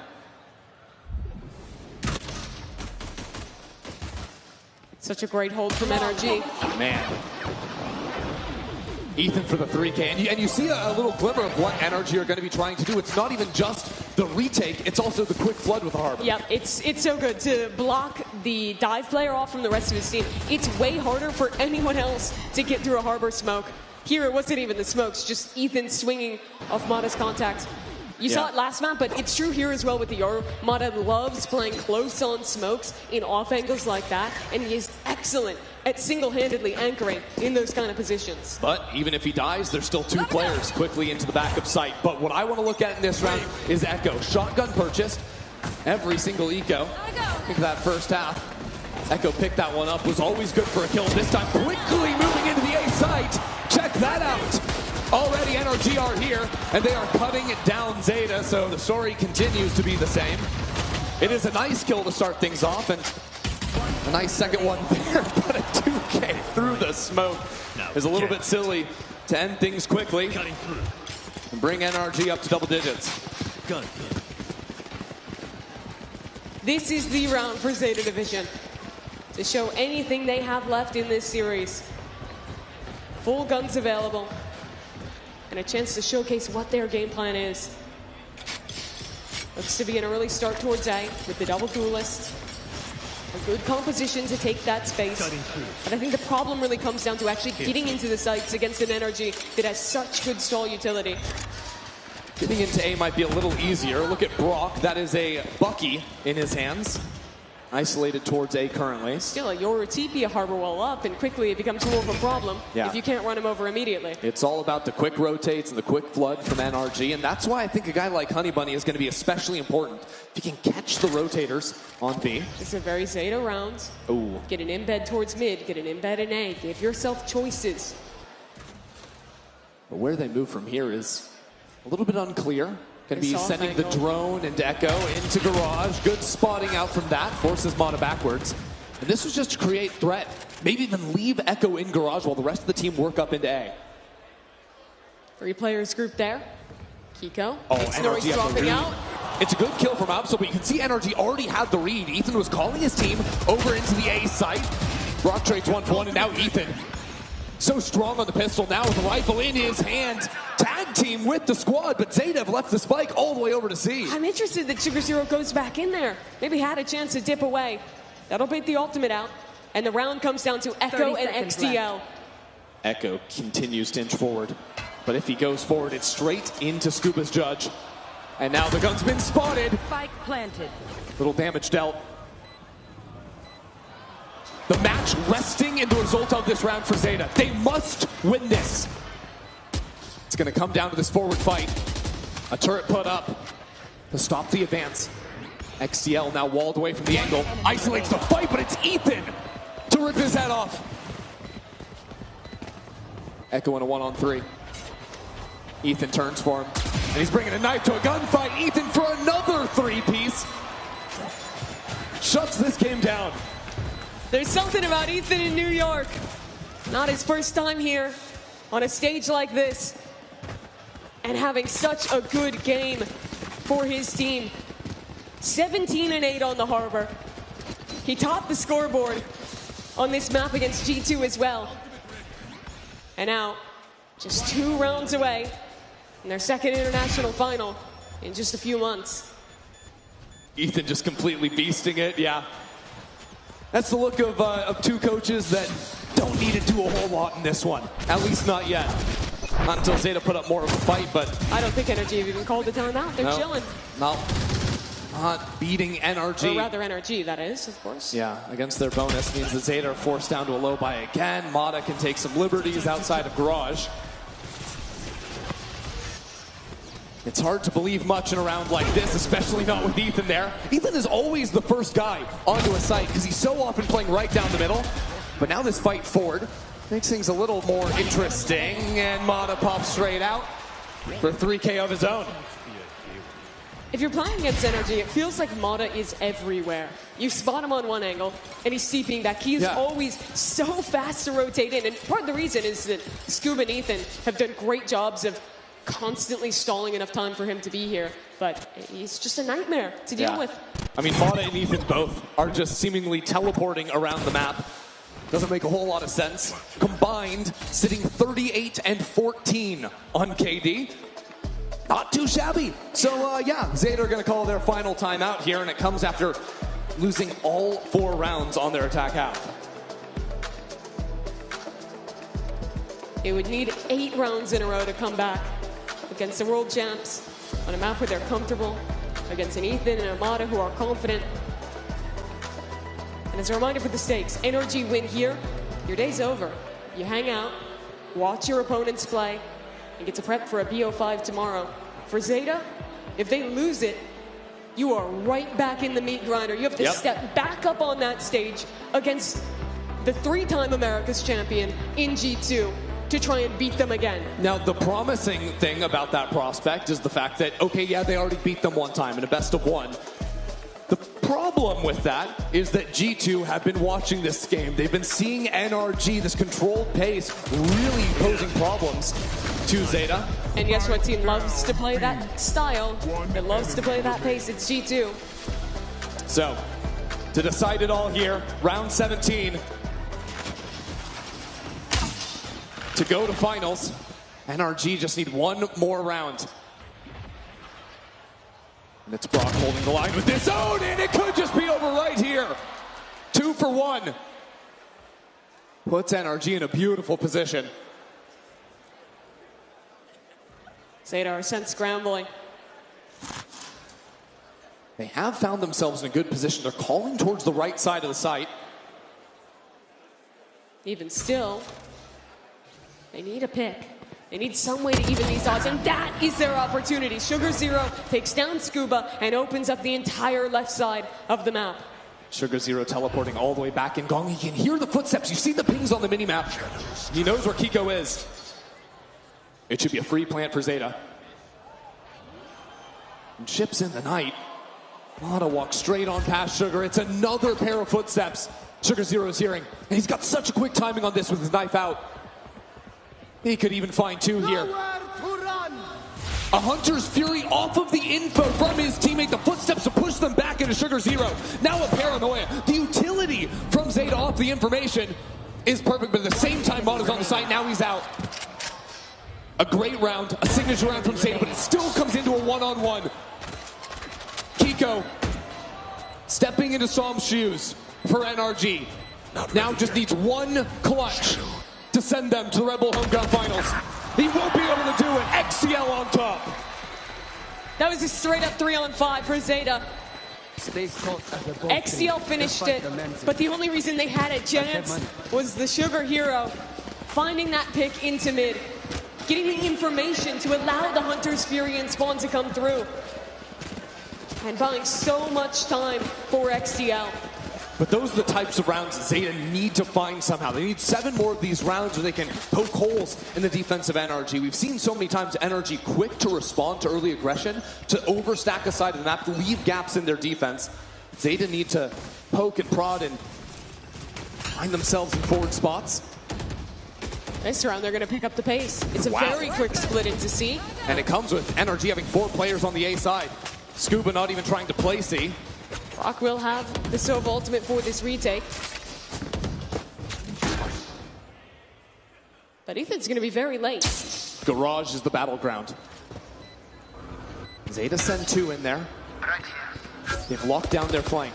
Such a great hold from NRG. Man. Ethan for the 3K. And you see a little glimmer of what NRG are going to be trying to do. It's not even just the retake, it's also the quick flood with the Harbor. Yep, it's so good to block the dive player off from the rest of his team. It's way harder for anyone else to get through a Harbor smoke. Here, it wasn't even the smokes, just Ethan swinging off Mata's contact. You saw it last map, but it's true here as well with the Yoru. Mata loves playing close on smokes in off angles like that, and he is excellent at single-handedly anchoring in those kind of positions. But even if he dies, there's still two players quickly into the backup site. But what I want to look at in this round is Echo. Shotgun purchased, every single eco. Think of that first half. Echo picked that one up, was always good for a kill. This time quickly moving into the A site. Check that out. Already NRG are here, and they are cutting it down Zeta, so the story continues to be the same. It is a nice kill to start things off, and a nice second one there, but a 2K through the smoke is a little bit silly to end things quickly and bring NRG up to double digits. This is the round for Zeta Division to show anything they have left in this series. Full guns available, and a chance to showcase what their game plan is. Looks to be an early start towards A with the double duelist. A good composition to take that space. But I think the problem really comes down to actually getting into the sites against an NRG that has such good stall utility. Getting into A might be a little easier. Look at Brock. That is a Bucky in his hands. Isolated towards A currently. Still, your TP a Harbor wall up, and quickly it becomes more of a problem if you can't run him over immediately. It's all about the quick rotates and the quick flood from NRG, and that's why I think a guy like Honey Bunny is going to be especially important. If you can catch the rotators on B. It's a very Zeta round. Ooh. Get an embed towards mid, get an embed in A. Give yourself choices. But where they move from here is a little bit unclear. Going to be sending the drone and Echo into garage. Good spotting out from that. Forces Mata backwards. And this was just to create threat. Maybe even leave Echo in garage while the rest of the team work up into A. 3 players grouped there. Kiko. Oh, NRG dropping out. It's a good kill from Absol, but you can see NRG already had the read. Ethan was calling his team over into the A site. Brock trades 1-1, and now Ethan. So strong on the pistol, now with the rifle in his hand. Tag team with the squad, but Zeta have left the spike all the way over to C. I'm interested that Sugar Zero goes back in there. Maybe had a chance to dip away. That'll bait the ultimate out. And the round comes down to Echo and XDL. Left. Echo continues to inch forward. But if he goes forward, it's straight into Scuba's judge. And now the gun's been spotted. Spike planted. Little damage dealt. The match resting in the result of this round for Zeta. They must win this. It's going to come down to this forward fight. A turret put up to stop the advance. XDL now walled away from the angle. Isolates the fight, but it's Ethan to rip his head off. Echo in a 1-on-3. Ethan turns for him, and he's bringing a knife to a gunfight. Ethan for another 3-piece. Shuts this game down. There's something about Ethan in New York. Not his first time here on a stage like this. And having such a good game for his team. 17-8 on the Harbor. He topped the scoreboard on this map against G2 as well. And now, just 2 rounds away in their second international final in just a few months. Ethan just completely beasting it, yeah. That's the look of 2 coaches that don't need to do a whole lot in this one. At least not yet. Not until Zeta put up more of a fight, but... I don't think Energy have even called a timeout. They're chilling. No, not beating NRG. Or rather NRG, that is, of course. Yeah, against their bonus means that Zeta are forced down to a low by again. Mata can take some liberties outside of Garage. It's hard to believe much in a round like this, especially not with Ethan there. Ethan is always the first guy onto a site because he's so often playing right down the middle. But now this fight forward makes things a little more interesting, and Mata pops straight out for 3K of his own. If you're playing against Energy, it feels like Mata is everywhere. You spot him on one angle, and he's steeping back. He is always so fast to rotate in, and part of the reason is that Scuba and Ethan have done great jobs of constantly stalling enough time for him to be here, but he's just a nightmare to deal with. I mean, Mata and Ethan both are just seemingly teleporting around the map. Doesn't make a whole lot of sense. Combined, sitting 38 and 14 on KD. Not too shabby. So, yeah, Zeta are going to call their final timeout here, and it comes after losing all 4 rounds on their attack half. It would need 8 rounds in a row to come back against the world champs on a map where they're comfortable, against an Ethan and a Mata who are confident. And as a reminder for the stakes, NRG win here, your day's over. You hang out, watch your opponents play, and get to prep for a BO5 tomorrow. For Zeta, if they lose it, you are right back in the meat grinder. You have to step back up on that stage against the 3-time America's champion in G2 to try and beat them again. Now, the promising thing about that prospect is the fact that, okay, yeah, they already beat them one time in a best of 1. The problem with that is that G2 have been watching this game. They've been seeing NRG, this controlled pace, really posing problems to Zeta. And guess what team loves to play that style? It loves to play that pace. It's G2. So, to decide it all here, round 17. To go to finals, NRG just need 1 more round. And it's Brock holding the line with this own, and it could just be over right here. 2 for 1. Puts NRG in a beautiful position. Zeta are sent scrambling. They have found themselves in a good position. They're calling towards the right side of the site. Even still, they need a pick. They need some way to even these odds, and that is their opportunity. Sugar Zero takes down Scuba and opens up the entire left side of the map. Sugar Zero teleporting all the way back in Gong. He can hear the footsteps. You see the pings on the minimap. He knows where Kiko is. It should be a free plant for Zeta. And chips in the night. Mata walks straight on past Sugar. It's another pair of footsteps Sugar Zero's hearing. And he's got such a quick timing on this with his knife out. He could even find 2 here. A Hunter's Fury off of the info from his teammate. The footsteps to push them back into Sugar Zero. Now a paranoia. The utility from Zeta off the information is perfect, but at the same time, Mata's on the site. Now he's out. A great round, a signature round from Zeta, but it still comes into a 1-on-1. Kiko stepping into Psalm's shoes for NRG. Now just needs 1 clutch to send them to the Red Bull Homeground Finals. He won't be able to do it. XCL on top. That was a straight-up 3-on-5 for Zeta. XCL finished it, but the only reason they had a chance was the Sugar Hero finding that pick into mid, getting the information to allow the Hunter's Fury and Spawn to come through, and buying so much time for XCL. But those are the types of rounds Zeta need to find somehow. They need 7 more of these rounds where they can poke holes in the defense of NRG. We've seen so many times NRG quick to respond to early aggression, to overstack a side of the map, to leave gaps in their defense. Zeta need to poke and prod and find themselves in forward spots. This round, they're going to pick up the pace. It's a very quick split into C. And it comes with NRG having 4 players on the A side. Scuba not even trying to play C. Brock will have the Sova ultimate for this retake. But Ethan's going to be very late. Garage is the battleground. Zeta send 2 in there. They've locked down their flank.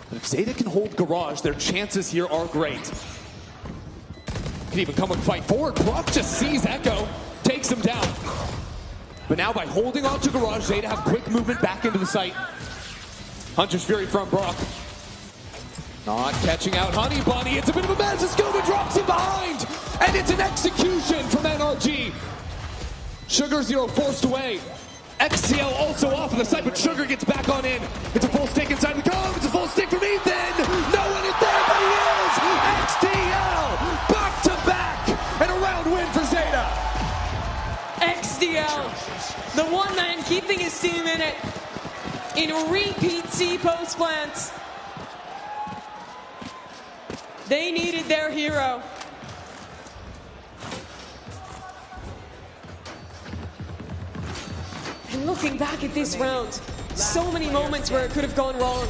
But if Zeta can hold Garage, their chances here are great. Could even come and fight forward. Brock just sees Echo, takes him down. But now by holding on to Garage, Zeta have quick movement back into the site. Hunter's Fury from Brock. Not catching out Honey Bunny. It's a bit of a mess. Scuba drops him behind. And it's an execution from NRG. Sugar Zero forced away. XTL also off of the site, but Sugar gets back on in. It's a full stick inside the cove. It's a full stick from Ethan. No one is there, but he is. XTL back to back. And a round win for Zeta. XTL, the one man keeping his team in it in repeat C post plants. They needed their hero. And looking back at this round, so many moments where it could have gone wrong.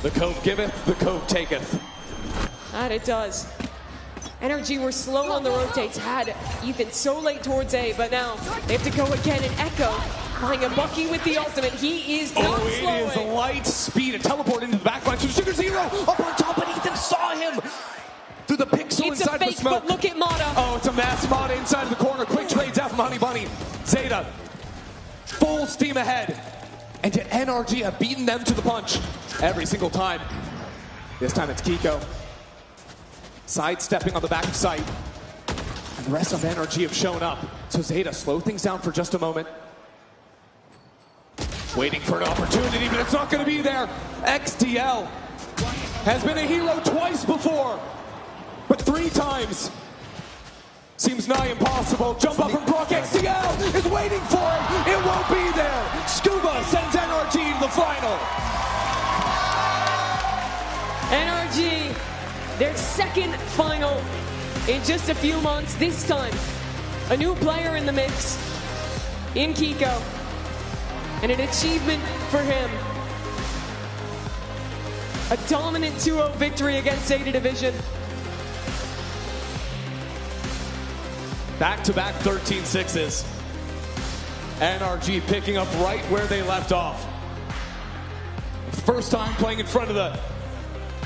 The Cove giveth, the Cove taketh. That it does. NRG were slow on the rotates, had Ethan so late towards A, but now they have to go again, and Echo buying a Bucky with the ultimate. He is not slowing. It is light speed, a teleport into the backline. So Sugar Zero up on top, but Ethan saw him through the pixel inside fake, the smoke. But look at Mata. Oh, it's a mass Mata inside of the corner. Quick trades out from Honey Bunny. Zeta, full steam ahead. And yet NRG have beaten them to the punch every single time. This time it's Kiko. Sidestepping on the back of sight. And the rest of NRG have shown up. So Zeta slow things down for just a moment. Waiting for an opportunity, but it's not going to be there. XTL has been a hero twice before, but 3 times seems nigh impossible. Jump up from Brock. XTL is waiting for it. It won't be there. Scuba sends NRG to the final. NRG, their second final in just a few months. This time, a new player in the mix in Kiko. And an achievement for him. A dominant 2-0 victory against Zeta Division. Back-to-back 13-6s. NRG picking up right where they left off. First time playing in front of the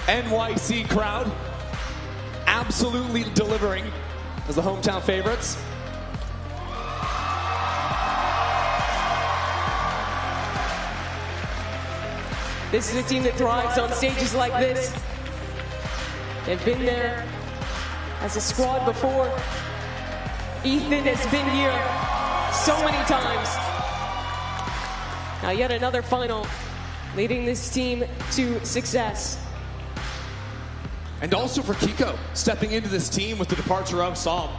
NYC crowd. Absolutely delivering as the hometown favorites. This is a team that thrives on stages like this. They've been there as a squad before. Ethan has been here so many times. Now yet another final, leading this team to success. And also for Kiko, stepping into this team with the departure of Psalm.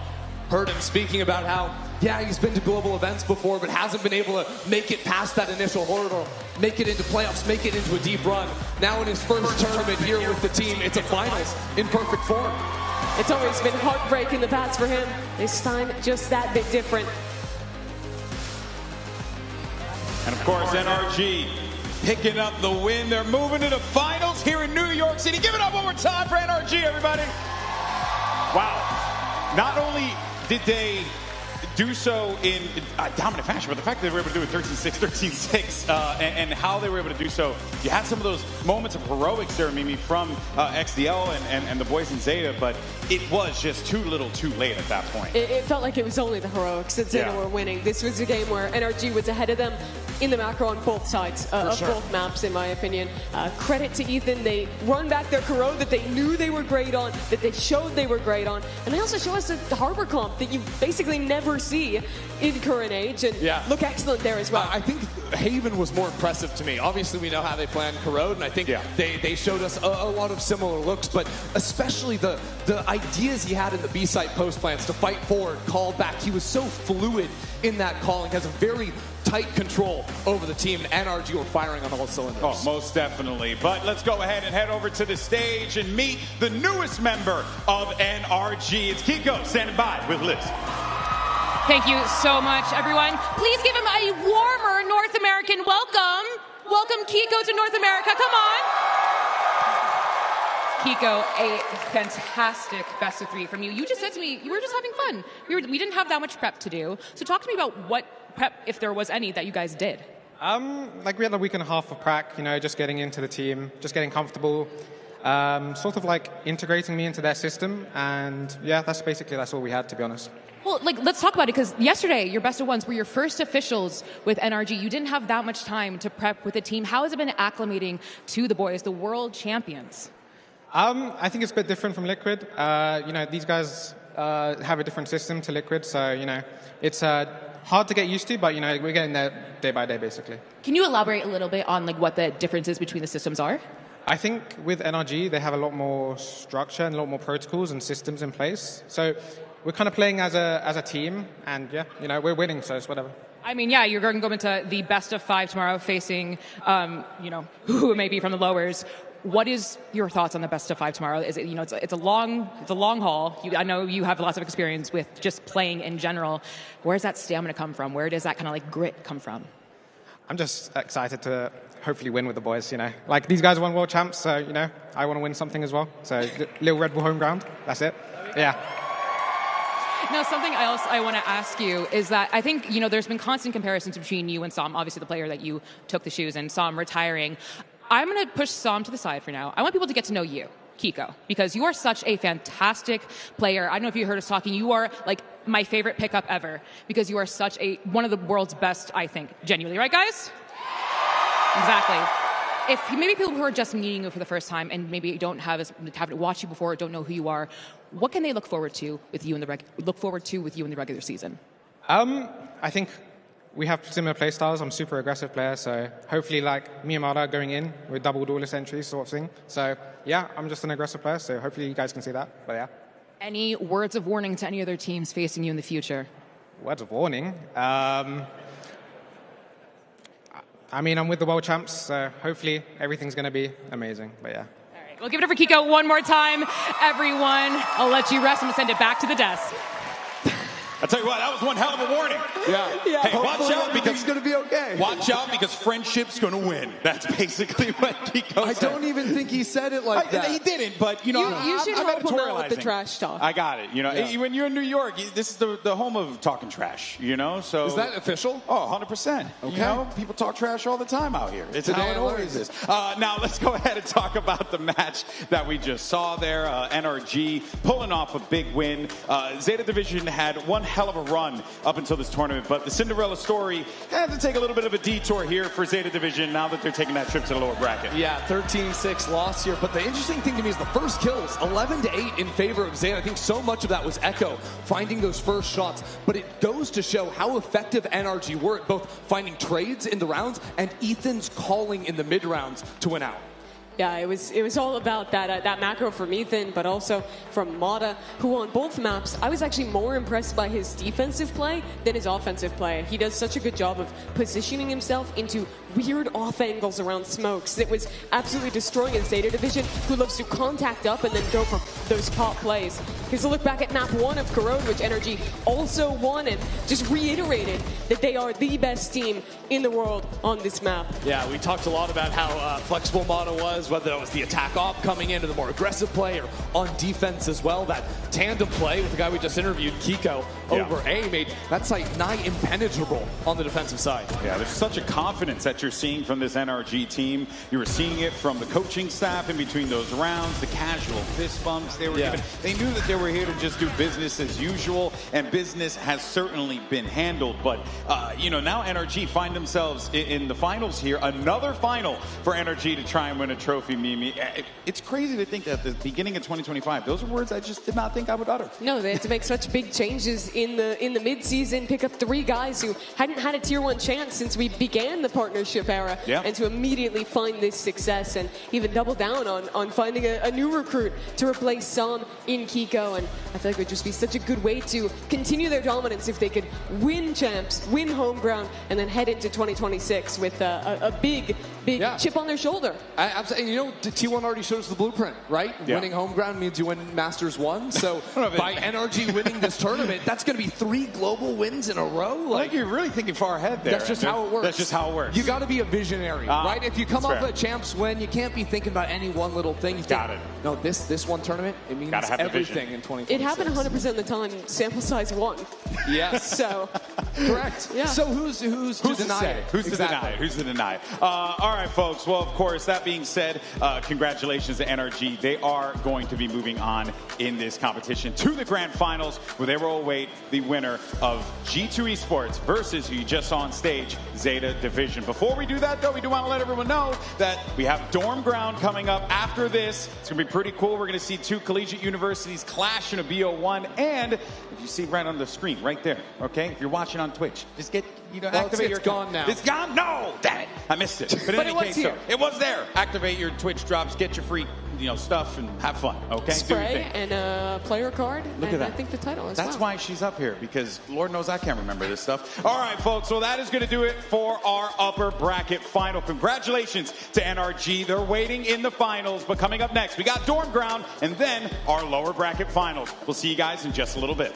Heard him speaking about how, yeah, he's been to global events before, but hasn't been able to make it past that initial hurdle, make it into playoffs, make it into a deep run. Now in his first tournament here with the team, it's a finals in perfect form. It's always been heartbreak in the past for him. This time, just that bit different. And of course, NRG picking up the win. They're moving to the finals here in New York City. Give it up one more time for NRG, everybody. Wow. Not only did they do so in dominant fashion, but the fact that they were able to do it 13-6, 13-6, and how they were able to do so, you had some of those moments of heroics there, Mimi, from XDL and the boys in Zeta, but it was just too little too late at that point. It felt like it was only the heroics that Zeta were winning. This was a game where NRG was ahead of them in the macro on both sides of both maps, in my opinion. Credit to Ethan. They run back their Corrode that they knew they were great on, that they showed they were great on, and they also show us the Harbor comp that you basically never see in current age, and look excellent there as well. I think Haven was more impressive to me. Obviously, we know how they play on Corrode, and I think they showed us a lot of similar looks, but especially the ideas he had in the B-site post plans to fight forward, call back. He was so fluid in that calling, has a very tight control over the team, and NRG were firing on all cylinders. Oh, most definitely. But let's go ahead and head over to the stage and meet the newest member of NRG. It's Kiko standing by with Liz. Thank you so much, everyone. Please give him a warmer North American welcome. Welcome Kiko to North America. Come on. Kiko, a fantastic best of 3 from you. You just said to me, you were just having fun. We didn't have that much prep to do. So talk to me about what prep, if there was any, that you guys did. Like we had a week and a half of prac, just getting into the team, just getting comfortable. sort of like integrating me into their system. And yeah, that's all we had, to be honest. Well, let's talk about it, because yesterday, your best of ones were your first officials with NRG. You didn't have that much time to prep with the team. How has it been acclimating to the boys, the world champions? I think it's a bit different from Liquid. These guys have a different system to Liquid, so, it's hard to get used to, but, we're getting there day by day, basically. Can you elaborate a little bit on what the differences between the systems are? I think with NRG, they have a lot more structure and a lot more protocols and systems in place. So we're kind of playing as a team, and we're winning, so it's whatever. I mean, yeah, you're going to go into the best of 5 tomorrow, facing, who may be from the lowers. What is your thoughts on the best of 5 tomorrow? Is it, it's a long haul. I know you have lots of experience with just playing in general. Where does that stamina come from? Where does that kind of grit come from? I'm just excited to hopefully win with the boys. These guys won world champs, so I want to win something as well. So little Red Bull home ground. That's it. Yeah. Now, something else I want to ask you is that I think, there's been constant comparisons between you and Sam, obviously the player that you took the shoes, and Sam retiring. I'm going to push Sam to the side for now. I want people to get to know you, Kiko, because you are such a fantastic player. I don't know if you heard us talking. You are, my favorite pickup ever, because you are such one of the world's best, I think, genuinely. Right, guys? Exactly. If maybe people who are just meeting you for the first time and maybe haven't watched you before or don't know who you are, what can they look forward to with you in the regular season? I think we have similar play styles. I'm a super aggressive player, so hopefully me and Mada going in with double duelist entries sort of thing. So yeah, I'm just an aggressive player, so hopefully you guys can see that. But yeah. Any words of warning to any other teams facing you in the future? Words of warning? I'm with the world champs, so hopefully everything's going to be amazing. But yeah. All right, we'll give it up for Kiko one more time. Everyone, I'll let you rest and send it back to the desk. I'll tell you what, that was one hell of a warning. Yeah. Hey, watch out, because it's going to be okay. Watch out, because friendship's going to win. That's basically what Kiko said. I don't even think he said it like that. He didn't, but you should help him out with the trash talk. I got it. When you're in New York, this is the home of talking trash. So is that official? Oh, 100%. Okay. People talk trash all the time out here. It's how it always is. Now let's go ahead and talk about the match that we just saw there. NRG pulling off a big win. Zeta Division had one hell of a run up until this tournament, but the Cinderella story had to take a little bit of a detour here for Zeta Division now that they're taking that trip to the lower bracket. Yeah, 13-6 loss here, but the interesting thing to me is the first kills, 11-8 in favor of Zeta. I think so much of that was Echo finding those first shots, but it goes to show how effective NRG were at both finding trades in the rounds and Ethan's calling in the mid rounds to win out. Yeah, it was all about that macro from Ethan, but also from Mada, who on both maps, I was actually more impressed by his defensive play than his offensive play. He does such a good job of positioning himself into weird off angles around smokes that was absolutely destroying his Zeta Division, who loves to contact up and then go for those pop plays. Here's a look back at map 1 of Corone, which NRG also won, and just reiterated that they are the best team in the world on this map. Yeah, we talked a lot about how flexible Mada was, whether it was the attack op coming into the more aggressive play or on defense as well. That tandem play with the guy we just interviewed, Kiko, over A made that site nigh impenetrable on the defensive side. Yeah, there's such a confidence that you're seeing from this NRG team. You were seeing it from the coaching staff in between those rounds, the casual fist bumps they were giving. They knew that they were here to just do business as usual, and business has certainly been handled. But, now NRG find themselves in the finals here. Another final for NRG to try and win a trophy, Mimi. It's crazy to think that at the beginning of 2025, those are words I just did not think I would utter. No, they had to make such big changes in the mid-season, pick up 3 guys who hadn't had a Tier 1 chance since we began the partnership era, and to immediately find this success and even double down on finding a new recruit to replace Sam in Kiko. And I feel like it would just be such a good way to continue their dominance if they could win champs, win home ground, and then head into 2026 with a big chip on their shoulder. Absolutely. T1 already shows the blueprint, right? Yeah. Winning home ground means you win Masters 1. So by NRG winning this tournament, that's going to be 3 global wins in a row. I think you're really thinking far ahead there. That's just how it works. That's just how it works. You got to be a visionary, right? If you come off fair. a champs win, you can't be thinking about any one little thing. Got it. No, this one tournament, it means Gotta have the everything. vision. in 2026. It happened 100% of the time. Sample size 1. Yes. So. Correct. Yeah. So who's to deny it? Who's to deny it? Who's to deny it? All right, folks. Well, of course, that being said, congratulations to NRG. They are going to be moving on in this competition to the grand finals, where they will await the winner of G2 Esports versus who you just saw on stage, Zeta Division. Before we do that, though, we do want to let everyone know that we have Dorm Ground coming up after this. It's going to be pretty cool. We're going to see 2 collegiate universities clash in a BO1, and if you see right on the screen, right there, okay? If you're watching on Twitch, just get, activate your account. It's gone now. It's gone? No! Damn it! I missed it. But in any case, so, it was there. Activate your Twitch drops, get your free, stuff, and have fun, okay? Spray and a player card. Look at that. I think the title as That's well. why she's up here, because Lord knows I can't remember this stuff. All right, folks, so that is going to do it for our upper bracket final. Congratulations to NRG. They're waiting in the finals, but coming up next, we got Dorm Ground and then our lower bracket finals. We'll see you guys in just a little bit.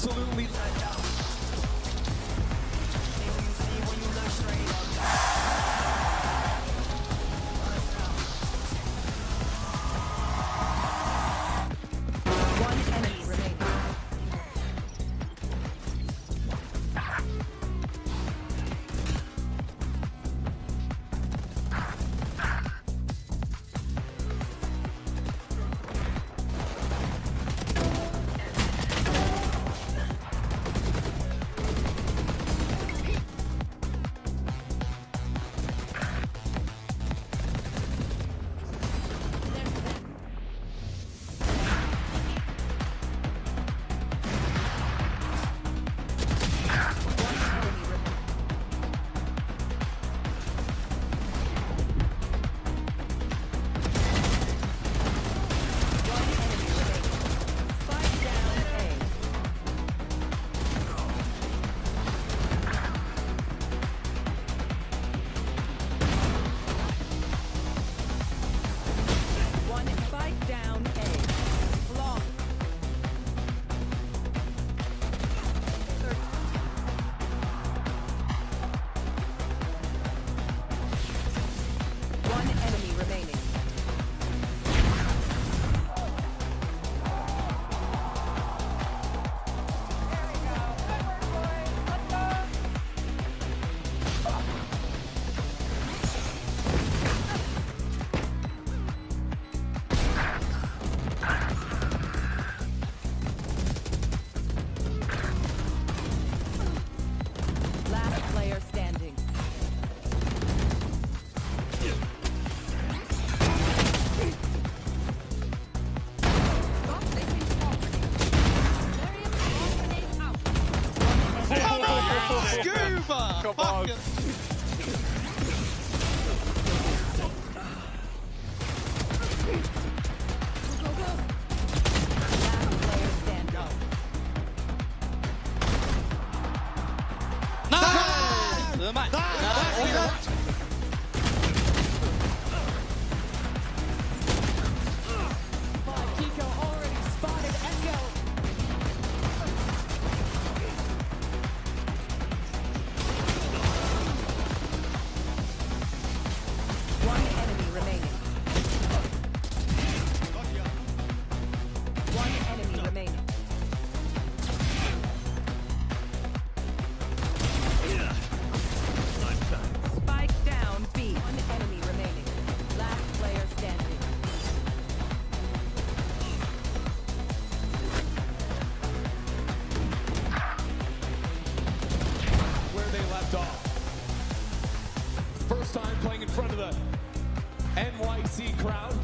absolutely. One enemy remaining. crowd.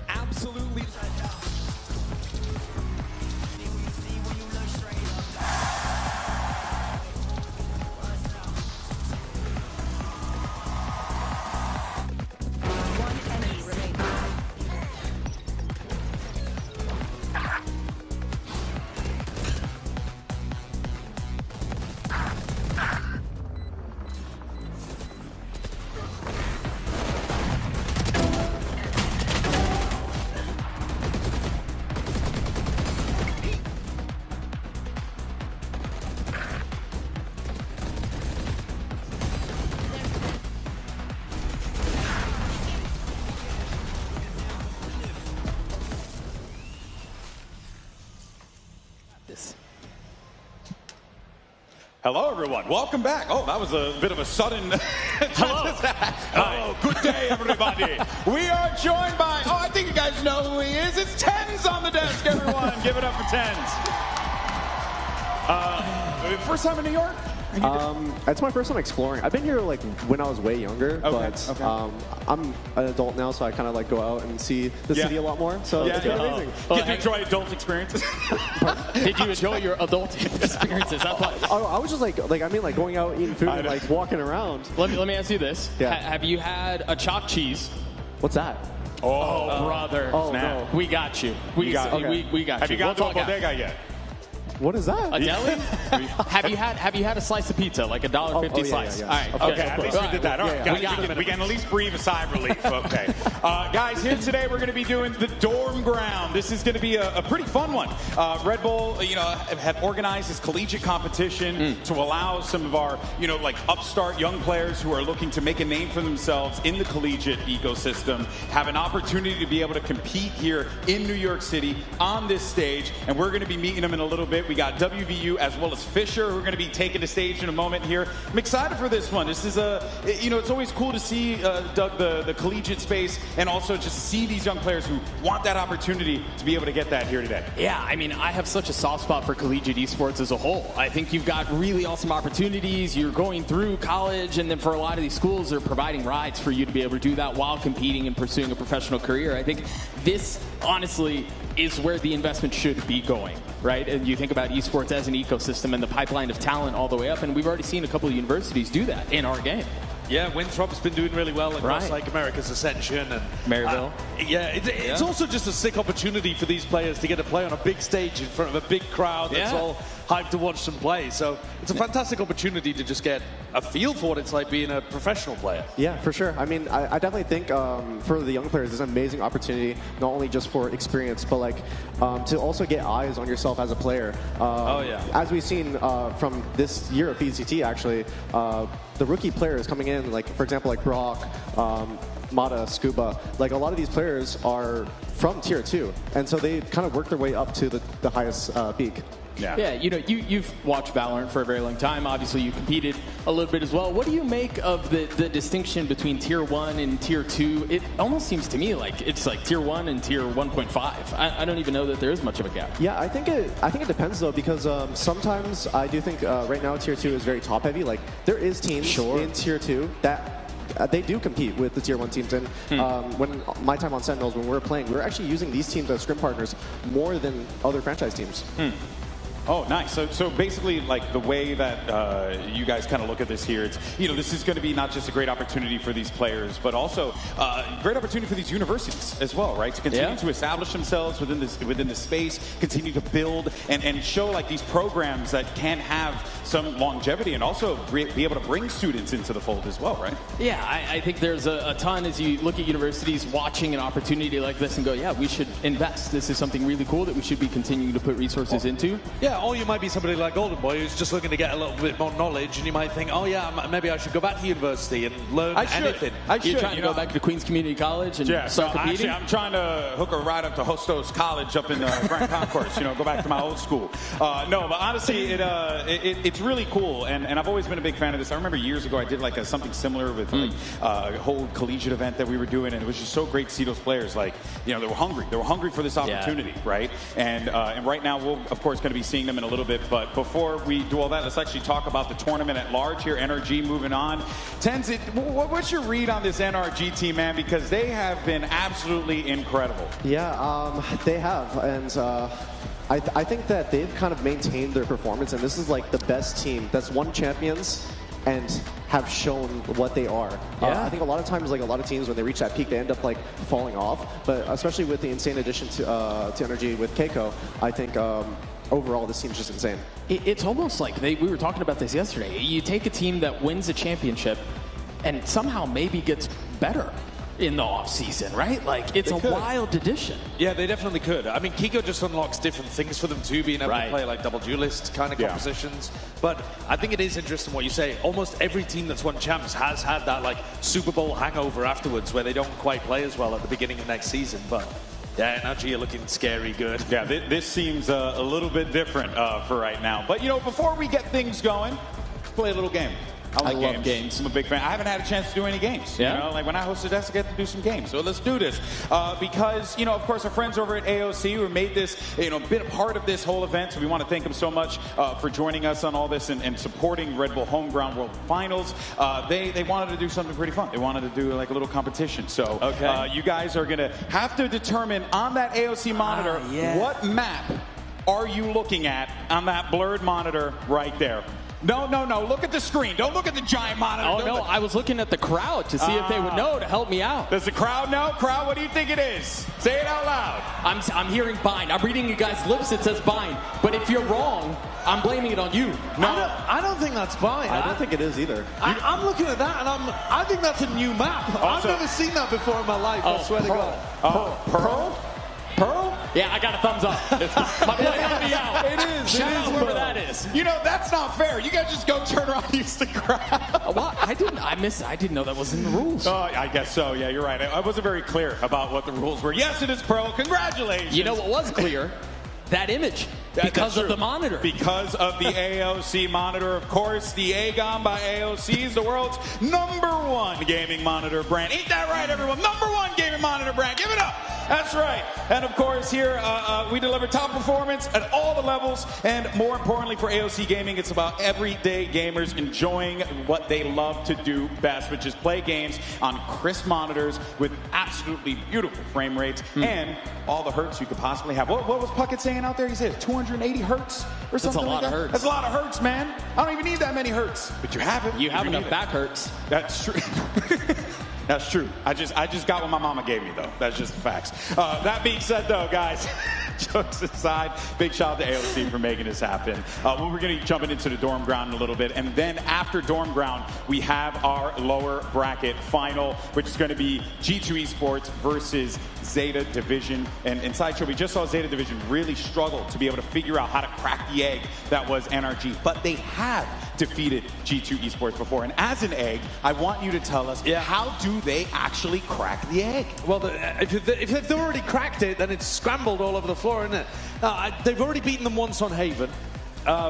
Absolutely. One enemy remaining. Hello, everyone. Welcome back. Oh, that was a bit of a sudden. Hello. Oh, good day, everybody. We are joined by. Oh, I think you guys know who he is. It's Tens on the desk, everyone. Give it up for Tens. First time in New York? It's my first time exploring. I've been here like when I was way younger, but I'm an adult now, so I kind of like go out and see the city a lot more. So it's been amazing. Did you enjoy adult experiences? Did you enjoy your adult experiences? I was just like I mean like going out eating food and like walking around. Let me ask you this. Yeah. Have you had a chopped cheese? What's that? Oh, brother. Oh, no. We got you. We got Have you. you got to a bodega yet? What is that? A deli? Have you had a slice of pizza, like $1.50 slice? yeah. All right. Okay, at least we did that. All right, guys, we can at least breathe a sigh of relief. Okay. Guys, here today we're going to be doing the Dorm Ground. This is going to be a pretty fun one. Red Bull, have organized this collegiate competition to allow some of our, like upstart young players who are looking to make a name for themselves in the collegiate ecosystem have an opportunity to be able to compete here in New York City on this stage, and we're going to be meeting them in a little bit. We got WVU as well as Fisher who are going to be taking the stage in a moment here. I'm excited for this one. This is it's always cool to see, Doug, the collegiate space, and also just see these young players who want that opportunity to be able to get that here today. Yeah, I mean, I have such a soft spot for collegiate esports as a whole. I think you've got really awesome opportunities. You're going through college, and then for a lot of these schools, they're providing rides for you to be able to do that while competing and pursuing a professional career. I think this, honestly, is where the investment should be going, right? And you think about esports as an ecosystem and the pipeline of talent all the way up, and we've already seen a couple of universities do that in our game. Yeah, Winthrop's been doing really well across like America's Ascension and Maryville. It's also just a sick opportunity for these players to get to play on a big stage in front of a big crowd that's all hyped to watch them play. So it's a fantastic opportunity to just get a feel for what it's like being a professional player. Yeah, for sure. I mean, I definitely think for the young players, it's an amazing opportunity, not only just for experience, but like to also get eyes on yourself as a player. As we've seen from this year of VCT, actually, the rookie players coming in, like for example, like Brock, Mata, Scuba, like a lot of these players are from Tier 2, and so they kind of work their way up to the highest peak. Yeah, you've watched Valorant for a very long time. Obviously, you competed a little bit as well. What do you make of the distinction between Tier 1 and Tier 2? It almost seems to me like it's like Tier 1 and Tier 1.5. I don't even know that there is much of a gap. Yeah, I think it depends, though, because sometimes I do think right now Tier 2 is very top-heavy. Like, there is teams in Tier 2 that they do compete with the Tier 1 teams. And when my time on Sentinels, when we were playing, we were actually using these teams as scrim partners more than other franchise teams. Oh, nice. So basically, like the way that you guys kind of look at this here, it's this is going to be not just a great opportunity for these players, but also a great opportunity for these universities as well, right? To continue to establish themselves within this space, continue to build and show like these programs that can have some longevity and also be able to bring students into the fold as well, right? Yeah, I think there's a ton as you look at universities watching an opportunity like this and go, yeah, we should invest. This is something really cool that we should be continuing to put resources into. Yeah, or you might be somebody like Golden Boy who's just looking to get a little bit more knowledge, and you might think, oh yeah, maybe I should go back to university and learn anything. You're trying to go back to Queens Community College and start competing? Actually, I'm trying to hook a ride up to Hostos College up in Grand Concourse, go back to my old school. No, but honestly, it's really cool, and I've always been a big fan of this. I remember years ago I did like something similar with a whole collegiate event that we were doing, and it was just so great to see those players, like, they were hungry. They were hungry for this opportunity, right? And right now we're, of course, going to be seeing seeing them in a little bit. But before we do all that, let's actually talk about the tournament at large here. NRG moving on. Tenzin, what's your read on this NRG team, man? Because they have been absolutely incredible. Yeah, they have. And I think that they've kind of maintained their performance. And this is like the best team that's won champions and have shown what they are. I think a lot of times, like a lot of teams, when they reach that peak, they end up like falling off. But especially with the insane addition to NRG with Keiko, I think overall this team's just insane. It's almost like we were talking about this yesterday. You take a team that wins a championship and somehow maybe gets better in the off-season, right? Like, it's a wild addition. Yeah, they definitely could. I mean, Kiko just unlocks different things for them too, being able to play like double duelist kind of compositions. But I think it is interesting what you say. Almost every team that's won champs has had that like Super Bowl hangover afterwards where they don't quite play as well at the beginning of next season. But yeah, NRG are looking scary good. Yeah, this seems a little bit different for right now. But, you know, before we get things going, let's play a little game. I love games. I'm a big fan. I haven't had a chance to do any games. You know, like when I hosted this, I get to do some games. So let's do this. Because, you know, of course, our friends over at AOC who made this, you know, been a part of this whole event. So we want to thank them so much for joining us on all this and supporting Red Bull Homeground World Finals. They wanted to do something pretty fun. They wanted to do like a little competition. So you guys are going to have to determine on that AOC monitor what map are you looking at on that blurred monitor right there. No. Look at the screen. Don't look at the giant monitor. Oh, no. I was looking at the crowd to see if they would know to help me out. Does the crowd know? Crowd, what do you think it is? Say it out loud. I'm hearing bind. I'm reading you guys' lips. It says bind. But if you're wrong, I'm blaming it on you. No, I don't think that's bind. I don't think it is either. I'm looking at that, and I think that's a new map. I've never seen that before in my life, I swear to God. Pearl? Pearl? Yeah, I got a thumbs up. My boy helped me out. It is. Shout out whoever that is. You know, that's not fair. You guys just go turn around and use the crowd. What? I didn't know that was in the rules. Oh, I guess so. Yeah, you're right. I wasn't very clear about what the rules were. Yes, it is Pearl. Congratulations. You know what was clear? That image. Because of the monitor. Because of the AOC monitor, of course. The Aegon by AOC is the world's #1 gaming monitor brand. Ain't that right, everyone? #1 gaming monitor brand. Give it up. That's right. And of course, here we deliver top performance at all the levels. And more importantly for AOC Gaming, it's about everyday gamers enjoying what they love to do best, which is play games on crisp monitors with absolutely beautiful frame rates and all the hertz you could possibly have. What was Puckett saying out there? He said 280 hertz or something like that? That's a lot of hertz. That's a lot of hertz, man. I don't even need that many hertz. But you have it. You have enough back hertz. That's true. That's true. I just got what my mama gave me, though. That's just the facts. That being said, though, guys, jokes aside, big shout out to AOC for making this happen. We're going to be jumping into the dorm ground in a little bit. And then after dorm ground, we have our lower bracket final, which is going to be G2 Esports versus Zeta Division. And in Sideshow, we just saw Zeta Division really struggle to be able to figure out how to crack the egg that was NRG. But they have defeated G2 Esports before. And as an egg, I want you to tell us, how do they actually crack the egg? Well, if they've already cracked it, then it's scrambled all over the floor, isn't it? They've already beaten them once on Haven.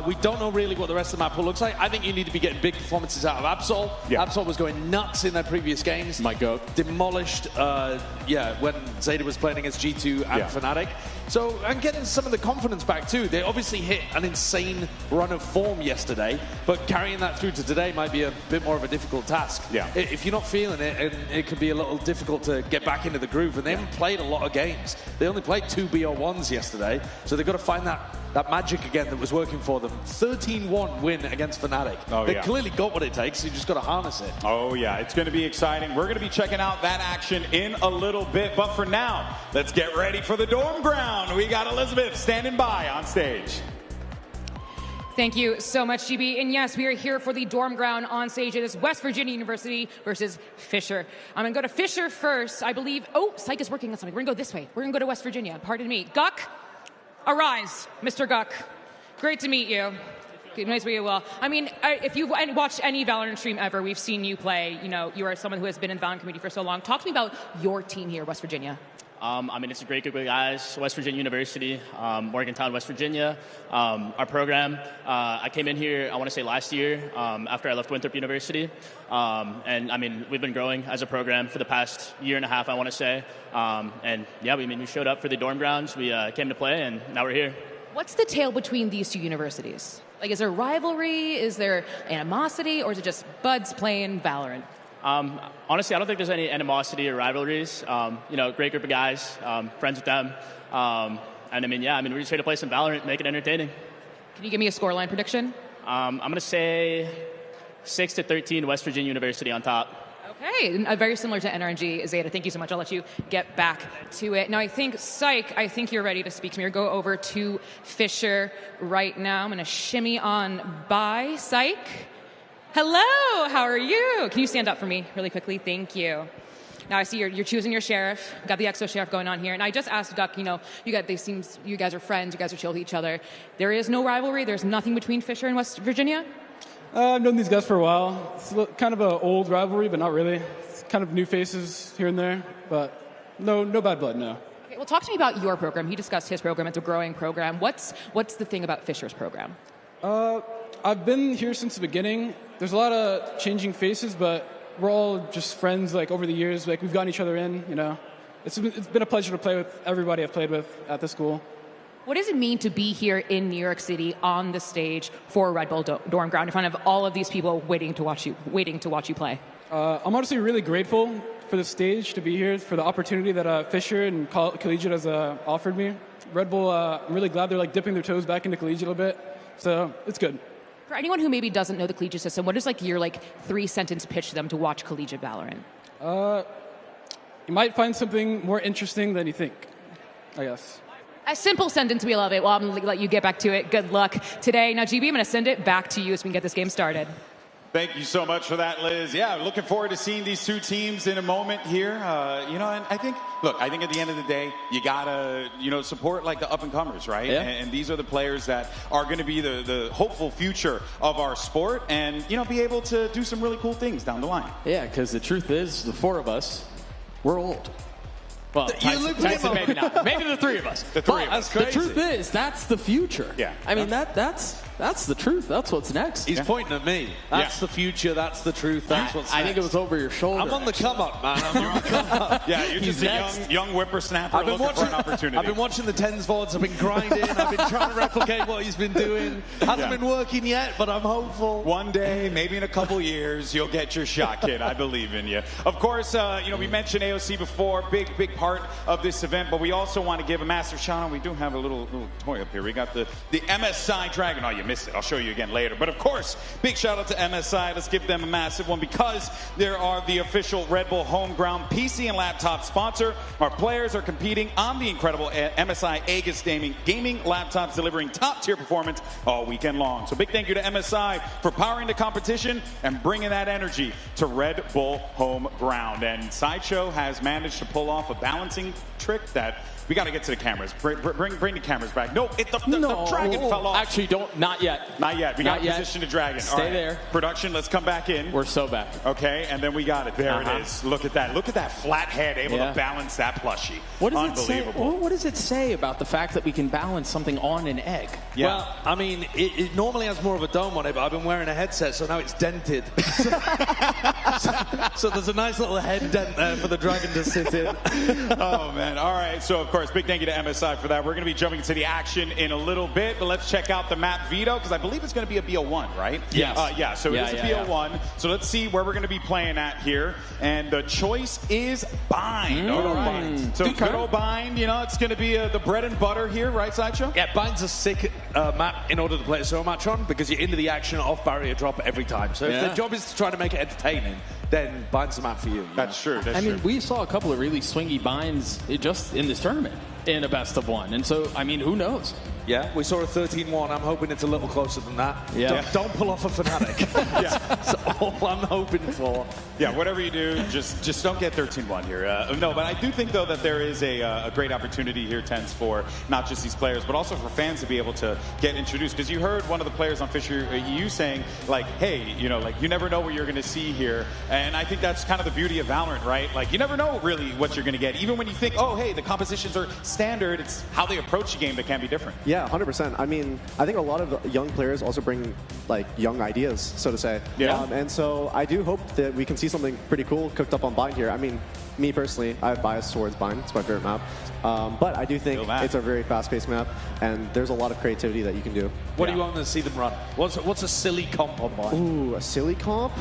We don't know really what the rest of the map will look like. I think you need to be getting big performances out of Absol. Absol was going nuts in their previous games. My goat. Demolished, when Zeta was playing against G2 and FNATIC. So, and getting some of the confidence back too. They obviously hit an insane run of form yesterday, but carrying that through to today might be a bit more of a difficult task. If you're not feeling it, and it can be a little difficult to get back into the groove, and they haven't played a lot of games. They only played 2 BO1s yesterday, so they've got to find that magic again that was working for them. 13-1 win against FNATIC. They clearly got what it takes, so you just got to harness it. Oh, yeah. It's going to be exciting. We're going to be checking out that action in a little bit. But for now, let's get ready for the dorm ground. We got Elizabeth standing by on stage. Thank you so much, GB. And yes, we are here for the dorm ground on stage. It is West Virginia University versus Fisher. I'm going to go to Fisher first. I believe, Psych is working on something. We're going to go this way. We're going to go to West Virginia. Pardon me. Guck, arise, Mr. Guck. Great to meet you. Nice to meet you. Well, I mean, if you've watched any Valorant stream ever, we've seen you play. You know, you are someone who has been in the Valorant community for so long. Talk to me about your team here, West Virginia. I mean, it's a great group of guys. West Virginia University, Morgantown, West Virginia. Our program, I came in here, I want to say last year, after I left Winthrop University. And I mean, we've been growing as a program for the past year and a half, I want to say. And yeah, we showed up for the dorm grounds. We came to play, and now we're here. What's the tale between these two universities? Like, is there rivalry? Is there animosity? Or is it just buds playing Valorant? Honestly, I don't think there's any animosity or rivalries. Great group of guys, friends with them. And we're just here to play some Valorant, make it entertaining. Can you give me a scoreline prediction? I'm going to say 6-13 West Virginia University on top. Okay, very similar to NRG. Zeta, thank you so much. I'll let you get back to it. Now, I think, Psych, you're ready to speak to me. Or go over to Fisher right now. I'm going to shimmy on by. Psych? Hello, how are you? Can you stand up for me really quickly? Thank you. Now, I see you're choosing your sheriff. Got the Exo Sheriff going on here. And I just asked Duck, you guys are friends. You guys are chill with each other. There is no rivalry. There's nothing between Fisher and West Virginia? I've known these guys for a while. It's kind of an old rivalry, but not really. It's kind of new faces here and there, but no bad blood, no. Okay, well, talk to me about your program. He discussed his program. It's a growing program. What's the thing about Fisher's program? I've been here since the beginning. There's a lot of changing faces, but we're all just friends. Like over the years, like we've gotten each other in. It's been a pleasure to play with everybody I've played with at the school. What does it mean to be here in New York City on the stage for Red Bull Dorm Ground in front of all of these people waiting to watch you play? I'm honestly really grateful for the stage to be here, for the opportunity that Fisher and Collegiate has offered me. Red Bull, I'm really glad they're dipping their toes back into Collegiate a little bit, so it's good. For anyone who maybe doesn't know the Collegiate system, what is your 3-sentence pitch to them to watch Collegiate Valorant? You might find something more interesting than you think, I guess. A simple sentence, we love it. Well, I'm going to let you get back to it. Good luck today. Now, GB, I'm going to send it back to you so we can get this game started. Thank you so much for that, Liz. Yeah, looking forward to seeing these two teams in a moment here. And I think at the end of the day, you gotta, support the up-and-comers, right? Yeah. And these are the players that are going to be the hopeful future of our sport and, be able to do some really cool things down the line. Yeah, because the truth is, the four of us, we're old. Well, Tyson maybe not. Maybe the three of us. The three of us. The truth is, that's the future. Yeah. I mean, that's the truth. That's what's next. He's pointing at me. That's the future. That's the truth. That's what's next. I think it was over your shoulder. I'm on the come up, man. I'm on the come up. Yeah, you're just a young whippersnapper looking for an opportunity. I've been watching the Tens VODs. I've been grinding. I've been trying to replicate what he's been doing. Hasn't been working yet, but I'm hopeful. One day, maybe in a couple years, you'll get your shot, kid. I believe in you. Of course, we mentioned AOC before. Big part of this event, but we also want to give a massive shout out. We do have a little toy up here. We got the MSI Dragon. Oh, you missed it. I'll show you again later. But of course, big shout out to MSI. Let's give them a massive one because they are the official Red Bull home ground PC and laptop sponsor. Our players are competing on the incredible MSI Aegis gaming laptops, delivering top tier performance all weekend long. So big thank you to MSI for powering the competition and bringing that energy to Red Bull home ground. And Sideshow has managed to pull off a balancing trick that we got to get to the cameras. Bring the cameras back. No, the dragon fell off. Actually, not yet. Not yet. We got to position the dragon. Stay there. Production, let's come back in. We're so back. Okay, and then we got it. There it is. Look at that. Look at that flat head able to balance that plushie. What does Unbelievable. It say? What does it say about the fact that we can balance something on an egg? Yeah. Well, I mean, it normally has more of a dome on it, but I've been wearing a headset, so now it's dented. so there's a nice little head dent there for the dragon to sit in. Oh, man. All right. So, of course, big thank you to MSI for that. We're going to be jumping into the action in a little bit, but let's check out the map veto because I believe it's going to be a BO1, right? Yes. So it is a BO1. So let's see where we're going to be playing at here. And the choice is Bind. All right. So good old Bind, it's going to be the bread and butter here, right, Sideshow? Yeah, Bind's a sick map in order to play a solo match on because you're into the action off barrier drop every time. So if the job is to try to make it entertaining, then Bind's the map for you. That's true. I mean, we saw a couple of really swingy binds just in this tournament in a best of one. And so, I mean, who knows? Yeah, we saw a 13-1. I'm hoping it's a little closer than that. Yeah. Don't pull off a FNATIC. That's all I'm hoping for. Yeah, whatever you do, just don't get 13-1 here. No, but I do think, though, that there is a great opportunity here, Tense, for not just these players, but also for fans to be able to get introduced. Because you heard one of the players on Fisher, you saying, hey, you never know what you're going to see here. And I think that's kind of the beauty of Valorant, right? You never know really what you're going to get. Even when you think, oh, hey, the compositions are standard, it's how they approach the game that can be different. Yeah, 100%. I mean, I think a lot of young players also bring young ideas, so to say. Yeah. And so I do hope that we can see something pretty cool cooked up on Bind here. I mean, me personally, I have bias towards Bind. It's my favorite map. But I do think it's a very fast-paced map, and there's a lot of creativity that you can do. What do you want to see them run? What's a silly comp on Bind? Ooh, a silly comp?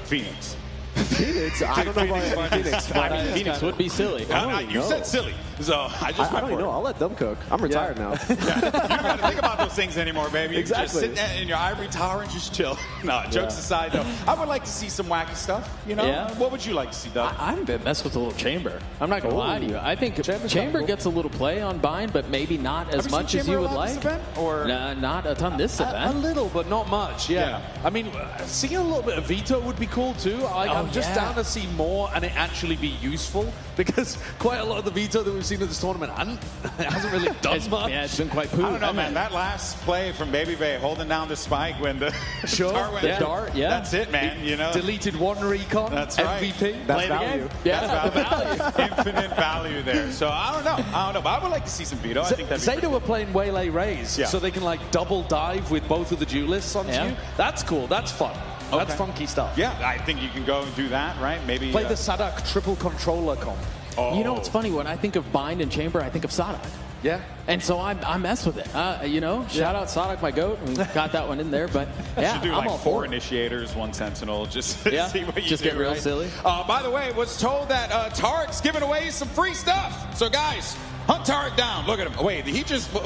Phoenix. Phoenix? I don't know about Phoenix. I mean, Phoenix would be silly. You said silly, so I just I don't even know. I'll let them cook. I'm retired now. You don't got to think about those things anymore, baby. Exactly. Just sit in your ivory tower and just chill. No, jokes aside, though, I would like to see some wacky stuff. You know, what would you like to see, Doug? I'm a bit messed with a little Chamber. I'm not gonna lie to you. I think Chamber gets a little play on Bind, but maybe not as much as you would like. Or not a ton this event. A little, but not much. Yeah. I mean, seeing a little bit of Veto would be cool too. I'm just down to see more and it actually be useful, because quite a lot of the Veto that we've seen at this tournament hasn't really done much. Yeah, it's been quite poor. I don't know, man. That last play from Baby Bay holding down the spike when the dart went dart, that's it, man. You know, deleted one recon. That's right. MVP. That's value. That's value. Infinite value there. So I don't know. But I would like to see some Veto. I think that'd be Zeta were playing Waylay Rays, so they can like double dive with both of the duelists onto you. That's cool. That's fun. That's funky stuff. Yeah, I think you can go and do that, right? Maybe play the Sadak triple controller comp. You know what's funny? When I think of Bind and Chamber, I think of Sadak. Yeah. And so I mess with it. Shout out Sadak, my goat. We got that one in there, but yeah, should do I'm like all 4 for it. initiators, 1 sentinel, just see what you just do. Get real silly. By the way, was told that Tarek's giving away some free stuff. So guys, hunt Tarek down. Look at him. Wait,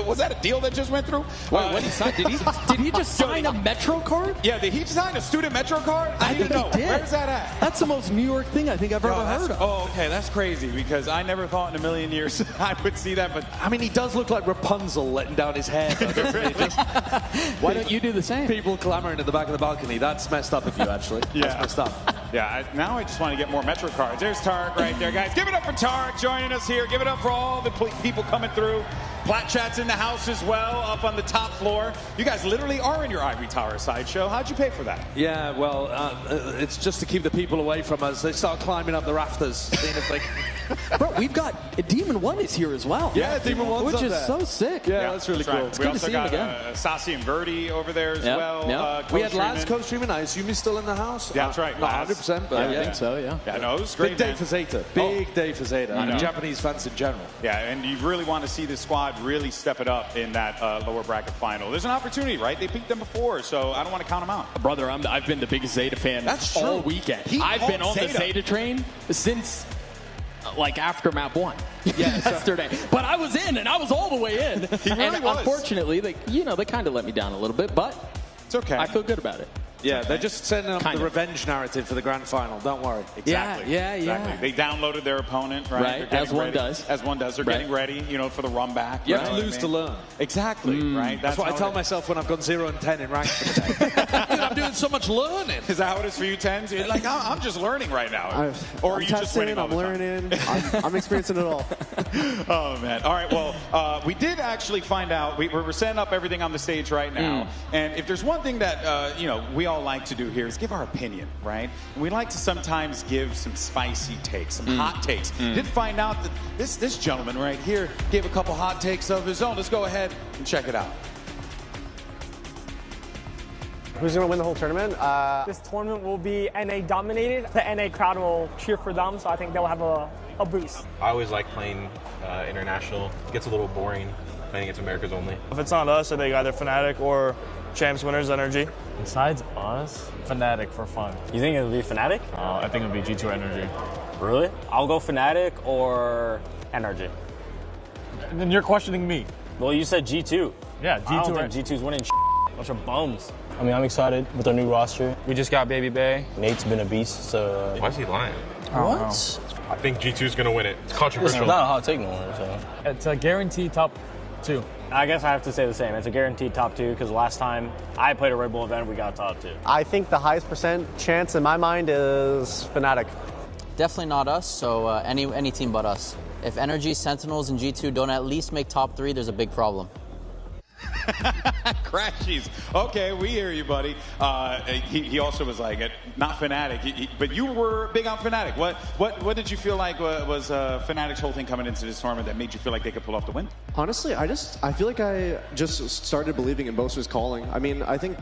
was that a deal that just went through? What did he sign? Did he just sign a Metro card? Yeah, did he sign a student Metro card? I think he did. Where's that at? That's the most New York thing I think I've ever heard of. Oh, okay, that's crazy, because I never thought in a million years I would see that. But I mean, he does look like Rapunzel letting down his hair. Why don't you do the same? People clamoring at the back of the balcony. That's messed up of you, actually. That's messed up. Yeah, now I just want to get more Metro cards. There's Tarek right there, guys. Give it up for Tarek joining us here. Give it up for all the people coming through. Plat Chat's in the house as well, up on the top floor. You guys literally are in your Ivory Tower sideshow. How'd you pay for that? Yeah, well, it's just to keep the people away from us. They start climbing up the rafters, seeing if they... Bro, we've got Demon 1 is here as well. Yeah, Demon 1's which up is there. so sick. Yeah, that's really cool. Right. It's We good to also see him got again. Sassy and Verdi over there as well. We had Laz co-streaming. I assume he's still in the house. That's right. Not 100%, but I think so, yeah. Yeah, no, it was great. Big day for Zeta. Big day for Zeta. And Japanese fans in general. Yeah, and you really want to see this squad really step it up in that lower bracket final. There's an opportunity, right? They beat them before, so I don't want to count them out. Brother, I've been the biggest Zeta fan all weekend. I've been on the Zeta train since like after map 1 yesterday. But I was in, and I was all the way in. And unfortunately, they kind of let me down a little bit, but it's okay. I feel good about it. Yeah, they're just setting up the revenge narrative for the grand final. Don't worry. Exactly. Yeah. They downloaded their opponent, right? As one does. As one does. They're getting ready, for the run back. You have to lose to learn. Exactly, right? That's what I tell myself when I've gone 0 and 10 in ranked for the day. Dude, I'm doing so much learning. Is that how it is for you, Tens? You're like, I'm just learning right now. Or are you just winning all the time? I'm learning. I'm experiencing it all. Oh, man. All right, well, we did actually find out. We're setting up everything on the stage right now. And if there's one thing that, we all like to do here is give our opinion, right? And we like to sometimes give some spicy takes, some hot takes. Did find out that this gentleman right here gave a couple hot takes of his own. Let's go ahead and check it out. Who's going to win the whole tournament? This tournament will be NA dominated. The NA crowd will cheer for them, so I think they'll have a boost. I always like playing international. It gets a little boring playing against Americas only. If it's not us, I think either FNATIC or Champs Winners Energy. Besides us, FNATIC for fun. You think it'll be FNATIC? I think it'll be G2 Energy. Really? I'll go FNATIC or Energy. And then you're questioning me. Well, you said G2. Yeah, G2. I don't think G2's winning bunch of bums. I mean, I'm excited with our new roster. We just got Baby Bay. Nate's been a beast, so... Why is he lying? What? I think G2's going to win it. It's controversial. It's not a hot take no more, so... It's a guaranteed top 2. I guess I have to say the same. It's a guaranteed top 2 because last time I played a Red Bull event, we got top 2. I think the highest % chance in my mind is FNATIC. Definitely not us, so any team but us. If Energy, Sentinels, and G2 don't at least make top 3, there's a big problem. Crashies. Okay, we hear you, buddy. He also was like, not FNATIC, but you were big on FNATIC. What did you feel like was FNATIC's whole thing coming into this tournament that made you feel like they could pull off the win? Honestly, I feel like I just started believing in Boaster's calling. I mean, I think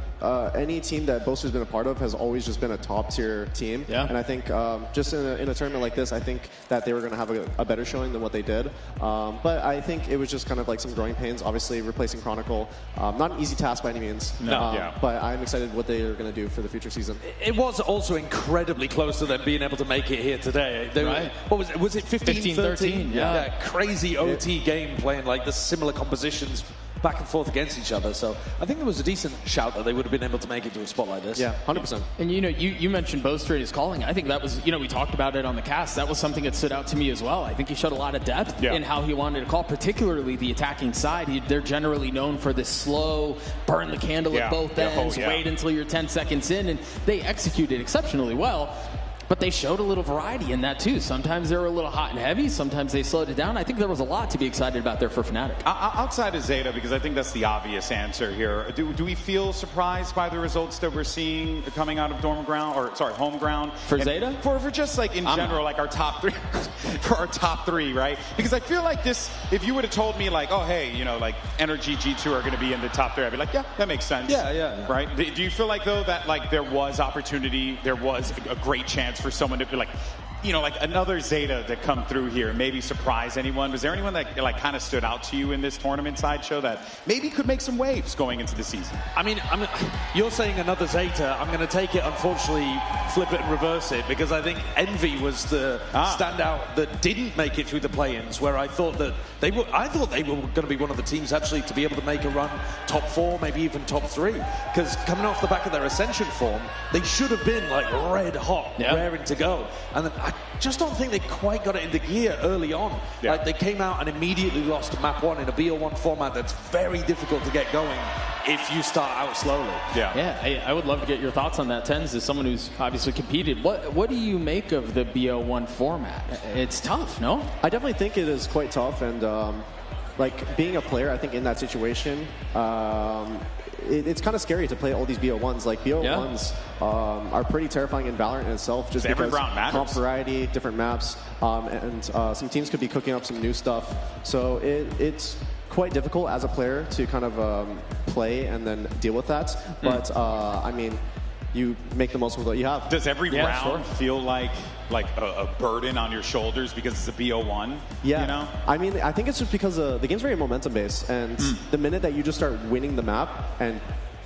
any team that Boaster's been a part of has always just been a top-tier team. Yeah. And I think just in a tournament like this, I think that they were going to have a better showing than what they did. But I think it was just kind of like some growing pains. Obviously, replacing Chronicle, not an easy task by any means. No. But I'm excited what they are going to do for the future season. It was also incredibly close to them being able to make it here today. Right. Was it 15-13? Yeah. Crazy OT game playing like the similar compositions back and forth against each other. So I think there was a decent shout that they would have been able to make it to a spot like this. Yeah, 100%. And you mentioned Boaster and his calling. I think that was, we talked about it on the cast. That was something that stood out to me as well. I think he showed a lot of depth in how he wanted to call, particularly the attacking side. They're generally known for this slow, burn the candle at both ends, wait until you're 10 seconds in, and they executed exceptionally well. But they showed a little variety in that, too. Sometimes they were a little hot and heavy. Sometimes they slowed it down. I think there was a lot to be excited about there for FNATIC. Outside of Zeta, because I think that's the obvious answer here, do we feel surprised by the results that we're seeing coming out of home ground? For Zeta? For just like in general, like our top three, for our top three, right? Because I feel like this, if you would have told me like, oh, hey, like Energy G2 are going to be in the top three, I'd be like, yeah, that makes sense. Yeah. Right? Do you feel like, though, that like there was opportunity, there was a great chance for someone to be like, like another Zeta that come through here, maybe surprise anyone? Was there anyone that like kind of stood out to you in this tournament sideshow that maybe could make some waves going into the season? I mean, you're saying another Zeta. I'm going to take it, unfortunately, flip it and reverse it, because I think Envy was the standout that didn't make it through the play-ins, where I thought they were going to be one of the teams actually to be able to make a run top 4, maybe even top 3, because coming off the back of their Ascension form, they should have been like red hot, raring to go. And then I just don't think they quite got it into gear early on. Like they came out and immediately lost map 1 in a BO1 format that's very difficult to get going if you start out slowly. I would love to get your thoughts on that, Tens, as someone who's obviously competed. What do you make of the BO1 format? It's tough, no? I definitely think it is quite tough, and like being a player, I think in that situation, it's kind of scary to play all these BO1s. Like BO1s are pretty terrifying in Valorant in itself, just because comp variety, different maps, and some teams could be cooking up some new stuff. So it's quite difficult as a player to kind of play and then deal with that. But I mean, you make the most of what you have. Does every round feel like a burden on your shoulders because it's a BO1? Yeah. I mean, I think it's just because the game's very momentum based, and the minute that you just start winning the map and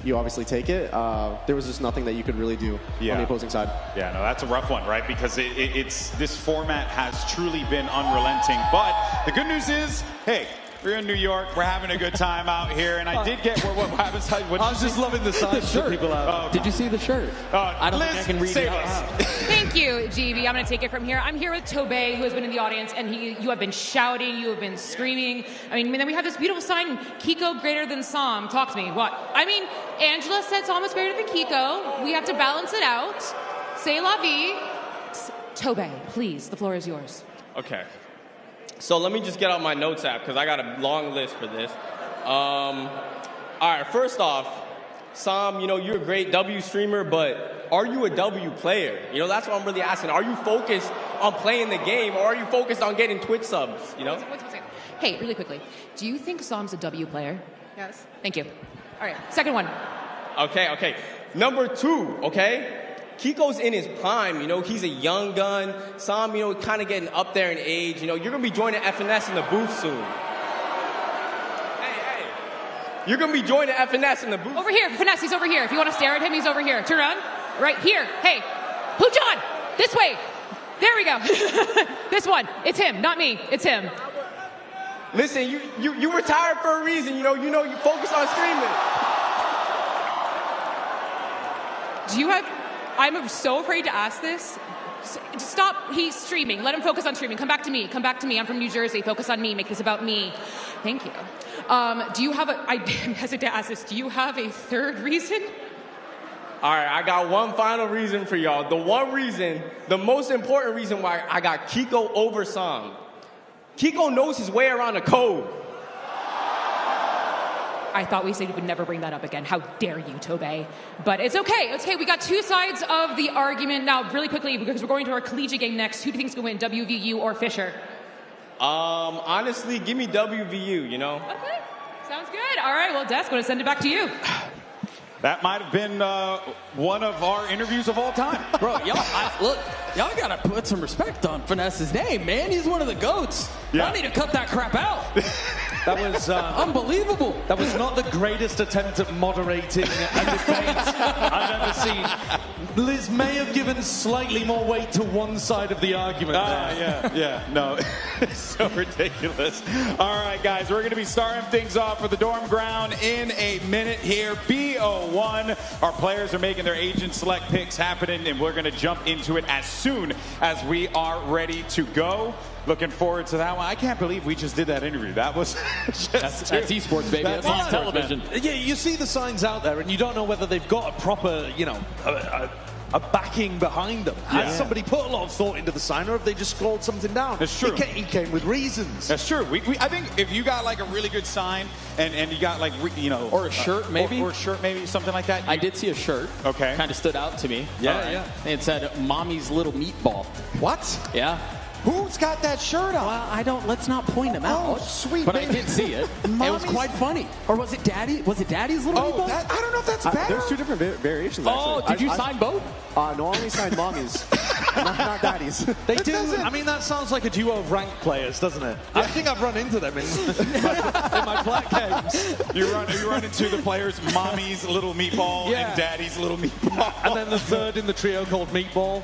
you obviously take it, there was just nothing that you could really do on the opposing side. Yeah, no, that's a rough one, right? Because it's this format has truly been unrelenting. But the good news is, hey, we're in New York. We're having a good time out here, and I did get what happens. I was just loving the signs for people out. Did you see the shirt? I don't think I can read it out loud. Thank you, GB. I'm going to take it from here. I'm here with Tobey, who has been in the audience, and you have been shouting, you have been screaming. I mean, then we have this beautiful sign, Kiko greater than Sam. Talk to me. What? I mean, Angela said Sam is greater than Kiko. We have to balance it out. C'est la vie. Tobey, please, the floor is yours. Okay. So let me just get out my notes app, because I got a long list for this. All right, first off, Sam, you're a great W streamer, but are you a W player? That's what I'm really asking. Are you focused on playing the game, or are you focused on getting Twitch subs, Hey, really quickly, do you think Sam's a W player? Yes. Thank you. All right, second one. Okay. Number 2, okay? Kiko's in his prime, he's a young gun. Sam, kind of getting up there in age. You're going to be joining FNS in the booth soon. Hey. You're going to be joining FNS in the booth. Over here, Finesse, he's over here. If you want to stare at him, he's over here. Turn around. Right here. Hey, Pujon, this way. There we go. This one. It's him, not me. It's him. Listen, you retired for a reason. You focus on streaming. Do you have... I'm so afraid to ask this. Stop. He's streaming. Let him focus on streaming. Come back to me. I'm from New Jersey. Focus on me. Make this about me. Thank you. Do you have I hesitate to ask this. Do you have a third reason? All right, I got one final reason for y'all. The most important reason why I got Kiko over Sam. Kiko knows his way around the code. I thought we said we would never bring that up again. How dare you, Tobey? But it's okay. Okay, we got two sides of the argument. Now, really quickly, because we're going to our collegiate game next, who do you think is going to win, WVU or Fisher? Honestly, give me WVU, you know? Okay, sounds good. All right, well, Des, going to send it back to you. That might have been one of our interviews of all time. Bro, y'all gotta put some respect on Finesse's name, man. He's one of the GOATs. Yeah. I need to cut that crap out. That was unbelievable. That was not the greatest attempt at moderating a debate I've ever seen. Liz may have given slightly more weight to one side of the argument. Yeah. No, it's so ridiculous. All right, guys, we're going to be starting things off for the dorm ground in a minute here. BO1, our players are making their agent select picks happening, and we're going to jump into it as soon as we are ready to go. Looking forward to that one. I can't believe we just did that interview. That was that's esports, baby. That's television. Yeah, you see the signs out there, and you don't know whether they've got a proper, a backing behind them. Has somebody put a lot of thought into the sign, or have they just scrolled something down? That's true. He came with reasons. That's true. I think if you got like a really good sign and you got like, or a shirt maybe. Or a shirt maybe, something like that. I did see a shirt. Okay. Kind of stood out to me. Yeah. It said, Mommy's Little Meatball. What? Yeah. Who's got that shirt on? Well, let's not point him out. Oh, sweet. But baby. I did see it. It was quite funny. Or was it Daddy? Was it Daddy's Little Meatball? I don't know if that's better. There's two different variations, actually. Oh, did you sign both? No, I only signed Mommy's, not Daddy's. They do. I mean, that sounds like a duo of ranked players, doesn't it? I think I've run into them in my black games. You run into the players, Mommy's Little Meatball and Daddy's Little Meatball. And then the third in the trio called Meatball.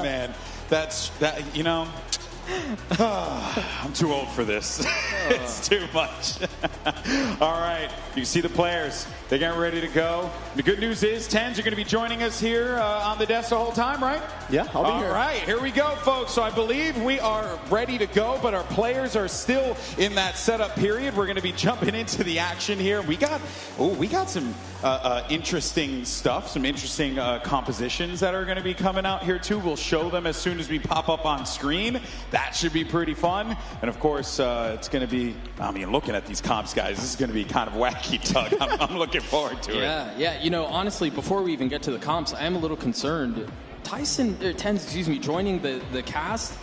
Man. I'm too old for this. It's too much. All right, you can see the players. They're getting ready to go. The good news is, Tens, you're going to be joining us here on the desk the whole time, right? Yeah, I'll be here. All right, here we go, folks. So I believe we are ready to go, but our players are still in that setup period. We're going to be jumping into the action here. We got some interesting stuff, some interesting compositions that are going to be coming out here too. We'll show them as soon as we pop up on screen. That should be pretty fun. And of course, it's going to be, looking at these comps, guys, this is going to be kind of wacky, Doug. I'm looking forward to it. Yeah. Honestly, before we even get to the comps, I am a little concerned. Tens, joining the cast,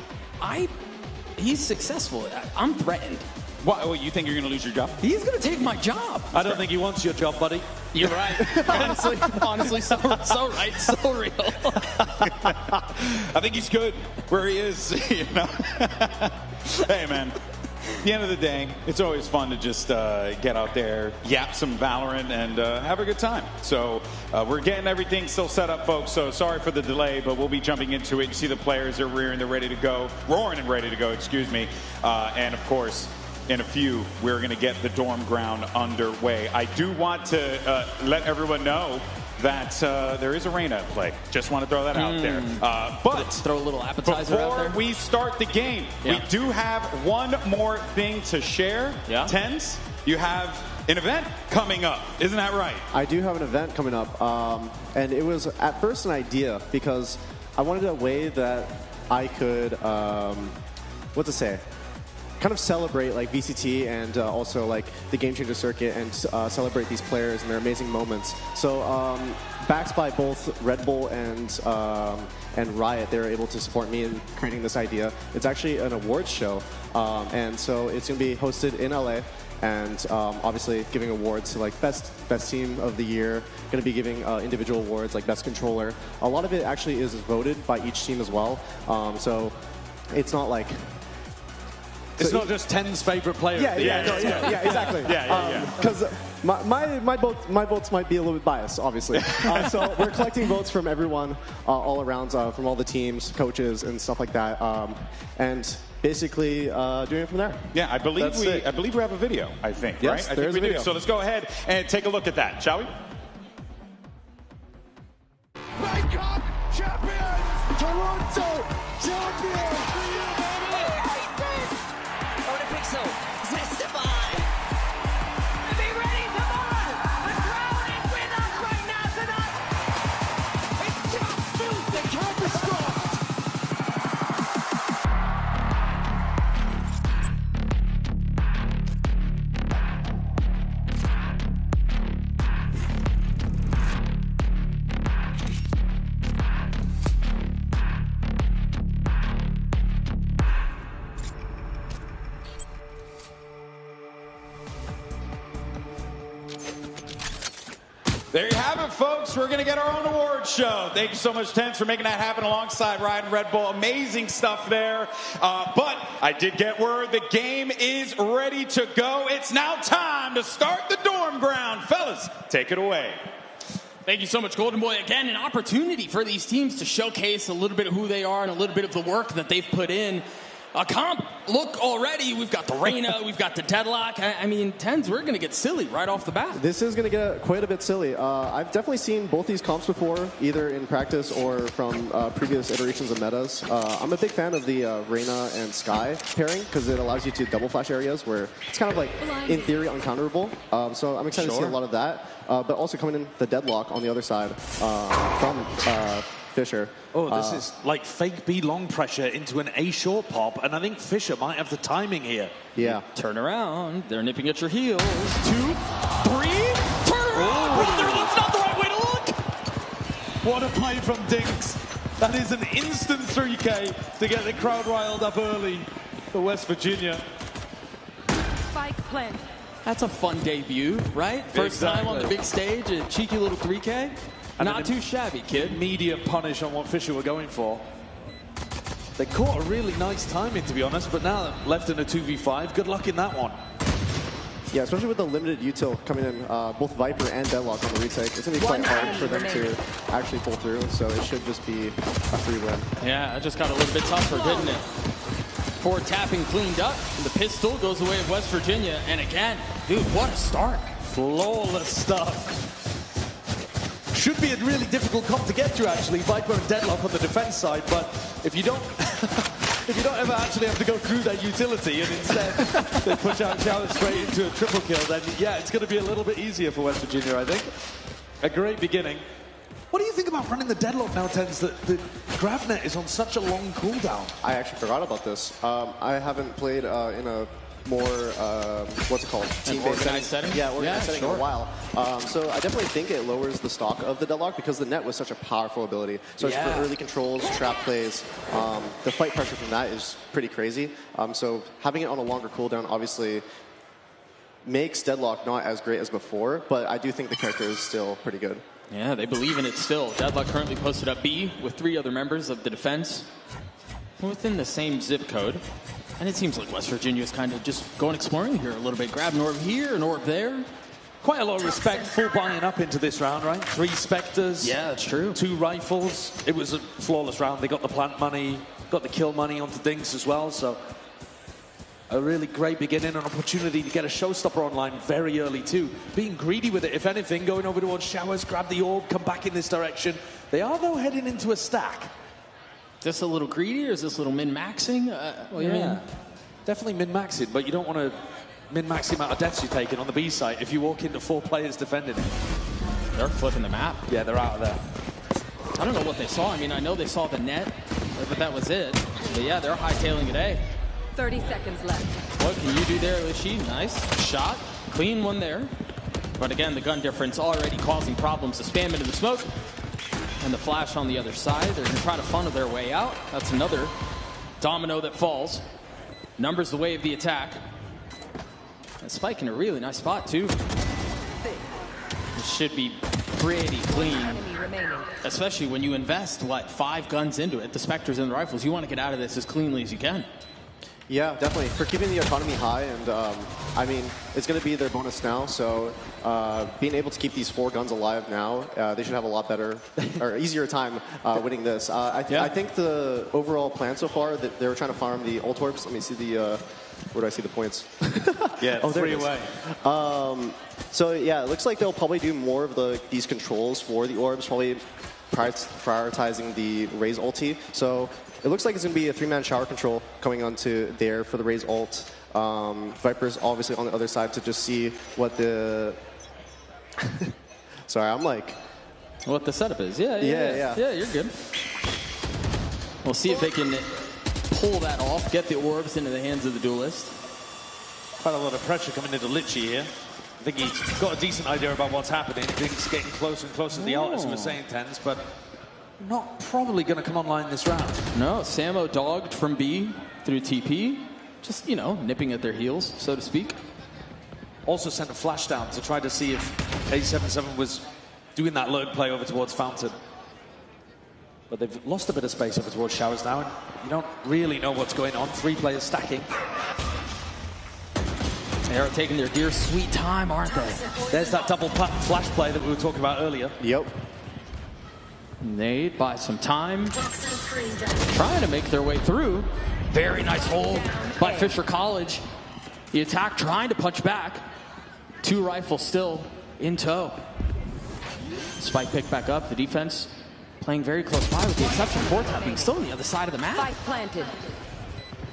he's successful. I'm threatened. What, you think you're going to lose your job? He's going to take my job. I don't think he wants your job, buddy. You're right. honestly, so right, so real. I think he's good where he is, Hey, man. At the end of the day, it's always fun to just get out there, yap some Valorant, and have a good time. So we're getting everything still set up, folks. So sorry for the delay, but we'll be jumping into it. You see the players are roaring and ready to go. And of course, in a few, we're going to get the dorm ground underway. I do want to let everyone know that there is Arena at play. Just want to throw that out there. But let's throw a little appetizer out there. Before we start the game, we do have one more thing to share. Yeah. Tens, you have an event coming up. Isn't that right? I do have an event coming up. And it was at first an idea because I wanted a way that I could, kind of celebrate like VCT and also like the Game Changer circuit and celebrate these players and their amazing moments. So backed by both Red Bull and Riot, they were able to support me in creating this idea. It's actually an awards show, and so it's going to be hosted in LA. And obviously giving awards to like best team of the year. Going to be giving individual awards like best controller. A lot of it actually is voted by each team as well. So it's not like. It's not just Ten's favorite player. Yeah, exactly. Because my votes might be a little bit biased, obviously. So we're collecting votes from everyone, all around, from all the teams, coaches, and stuff like that, and basically doing it from there. Yeah, I believe we have a video. I think. Yes, right? there is a video. So let's go ahead and take a look at that, shall we? Bangkok champions, Toronto champions. There you have it, folks. We're going to get our own award show. Thank you so much, Tense, for making that happen alongside Ryan Red Bull. Amazing stuff there. But I did get word the game is ready to go. It's now time to start the dorm ground. Fellas, take it away. Thank you so much, Golden Boy. Again, an opportunity for these teams to showcase a little bit of who they are and a little bit of the work that they've put in. A comp look already. We've got the Reyna, we've got the Deadlock. I mean, Tens, we're going to get silly right off the bat. This is going to get quite a bit silly. I've definitely seen both these comps before, either in practice or from previous iterations of metas. I'm a big fan of the Reyna and Skye pairing because it allows you to double flash areas where it's kind of like, in theory, uncounterable. So I'm excited to see a lot of that. But also coming in the Deadlock on the other side from Fisher. Oh, this is like fake B long pressure into an A short pop, and I think Fisher might have the timing here. Yeah. Turn around. They're nipping at your heels. 2, 3. Turn around, brother. That's not the right way to look. What a play from Dinks. That is an instant 3K to get the crowd riled up early for West Virginia. Spike plant. That's a fun debut, right? First time on the big stage, a cheeky little 3K. And not too shabby, kid. Immediate punish on what Fisher were going for. They caught a really nice timing, to be honest, but now left in a 2v5. Good luck in that one. Yeah, especially with the limited util coming in, both Viper and Deadlock on the retake. It's going to be quite hard for them to actually pull through, so it should just be a free win. Yeah, it just got a little bit tougher, didn't it? Forward tapping cleaned up, and the pistol goes away with West Virginia. And again, dude, what a start. Flawless stuff. Should be a really difficult comp to get through, actually. Viper and Deadlock on the defense side, but if you don't ever actually have to go through that utility and instead they push out Shower straight into a triple kill, then yeah, it's going to be a little bit easier for West Virginia, I think. A great beginning. What do you think about running the Deadlock now, Tens, that the GravNet is on such a long cooldown? I actually forgot about this. I haven't played in a more, what's it called? Team-based setting? Yeah, organized setting in a while. So I definitely think it lowers the stock of the Deadlock because the net was such a powerful ability. So for early controls, trap plays, the fight pressure from that is pretty crazy. So having it on a longer cooldown obviously makes Deadlock not as great as before, but I do think the character is still pretty good. Yeah, they believe in it still. Deadlock currently posted up B with 3 other members of the defense within the same zip code. And it seems like West Virginia is kind of just going exploring here a little bit. Grab an orb here, an orb there. Quite a lot of respect, full buying up into this round, right? 3 Spectres. Yeah, that's true. 2 rifles. It was a flawless round. They got the plant money, got the kill money onto Dinks as well. So a really great beginning, an opportunity to get a showstopper online very early too. Being greedy with it, if anything, going over towards Showers, grab the orb, come back in this direction. They are, though, heading into a stack. Is this a little greedy or is this a little min-maxing? Well, yeah, definitely min-maxing, but you don't want to min-max the amount of deaths you're taking on the B site if you walk into 4 players defending it. They're flipping the map. Yeah, they're out of there. I don't know what they saw. I mean, I know they saw the net, but that was it. But yeah, they're hightailing it A. 30 seconds left. What can you do there, Lishi? Nice shot. Clean one there. But again, the gun difference already causing problems to spam into the smoke. And the flash on the other side. They're going to try to funnel their way out. That's another domino that falls. Numbers the way of the attack. And Spike in a really nice spot, too. It should be pretty clean. Especially when you invest, 5 guns into it, the Spectres and the rifles. You want to get out of this as cleanly as you can. Yeah, definitely. For keeping the economy high, and I mean, it's going to be their bonus now, so being able to keep these 4 guns alive now, they should have a lot better, or easier time winning this. I think the overall plan so far, that they were trying to farm the ult orbs. Let me see the, where do I see the points? Yeah, oh, 3 away. So yeah, it looks like they'll probably do more of these controls for the orbs, probably prioritizing the Raze ulti. So it looks like it's going to be a 3-man shower control coming onto there for the Raze ult. Viper's obviously on the other side to just see what the... Sorry, I'm like... What the setup is. Yeah, you're good. We'll see if they can pull that off, get the orbs into the hands of the duelist. Quite a lot of pressure coming into Litchi here. I think he's got a decent idea about what's happening. Things getting closer and closer to the ult, as we were saying, Tens, but not probably going to come online this round. No, Samo dogged from B through TP. Just, you know, nipping at their heels, so to speak. Also sent a flash down to try to see if A77 was doing that lurk play over towards Fountain. But they've lost a bit of space over towards Showers now, and you don't really know what's going on. 3 players stacking. They are taking their dear sweet time, aren't they? There's that double flash play that we were talking about earlier. Yep. They buy some time, trying to make their way through. Very nice hold by Fisher College. The attack trying to punch back. 2 rifles still in tow. Spike picked back up. The defense playing very close by, with the exception of Fortap being still on the other side of the map. Spike planted.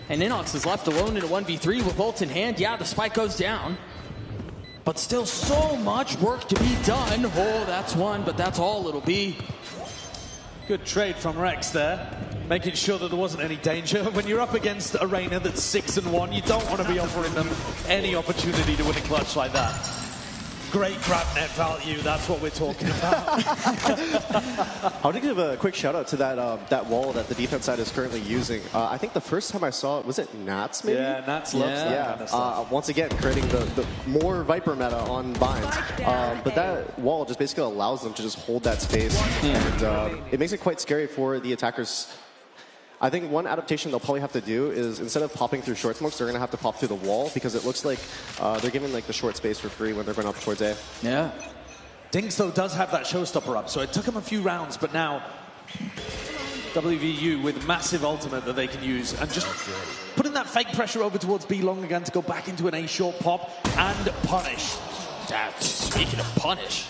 And Inox is left alone in a 1v3 with ult in hand. Yeah, the spike goes down. But still so much work to be done. Oh, that's one, but that's all it'll be. Good trade from Rex there, making sure that there wasn't any danger. When you're up against Arena that's 6-1, you don't want to be offering them any opportunity to win a clutch like that. Great grab net value, that's what we're talking about. I want to give a quick shout out to that wall that the defense side is currently using. I think the first time I saw it, was it Nats maybe? Yeah, Nats loves that kind of stuff. Once again, creating the more Viper meta on Bind. But that wall just basically allows them to just hold that space. And it makes it quite scary for the attackers. I think one adaptation they'll probably have to do is, instead of popping through short smokes, they're going to have to pop through the wall, because it looks like they're giving like the short space for free when they're going up towards A. Yeah. Dings, though, does have that showstopper up, so it took him a few rounds, but now WVU with massive ultimate that they can use, and just putting that fake pressure over towards B long again to go back into an A short pop and punish. Speaking of punish,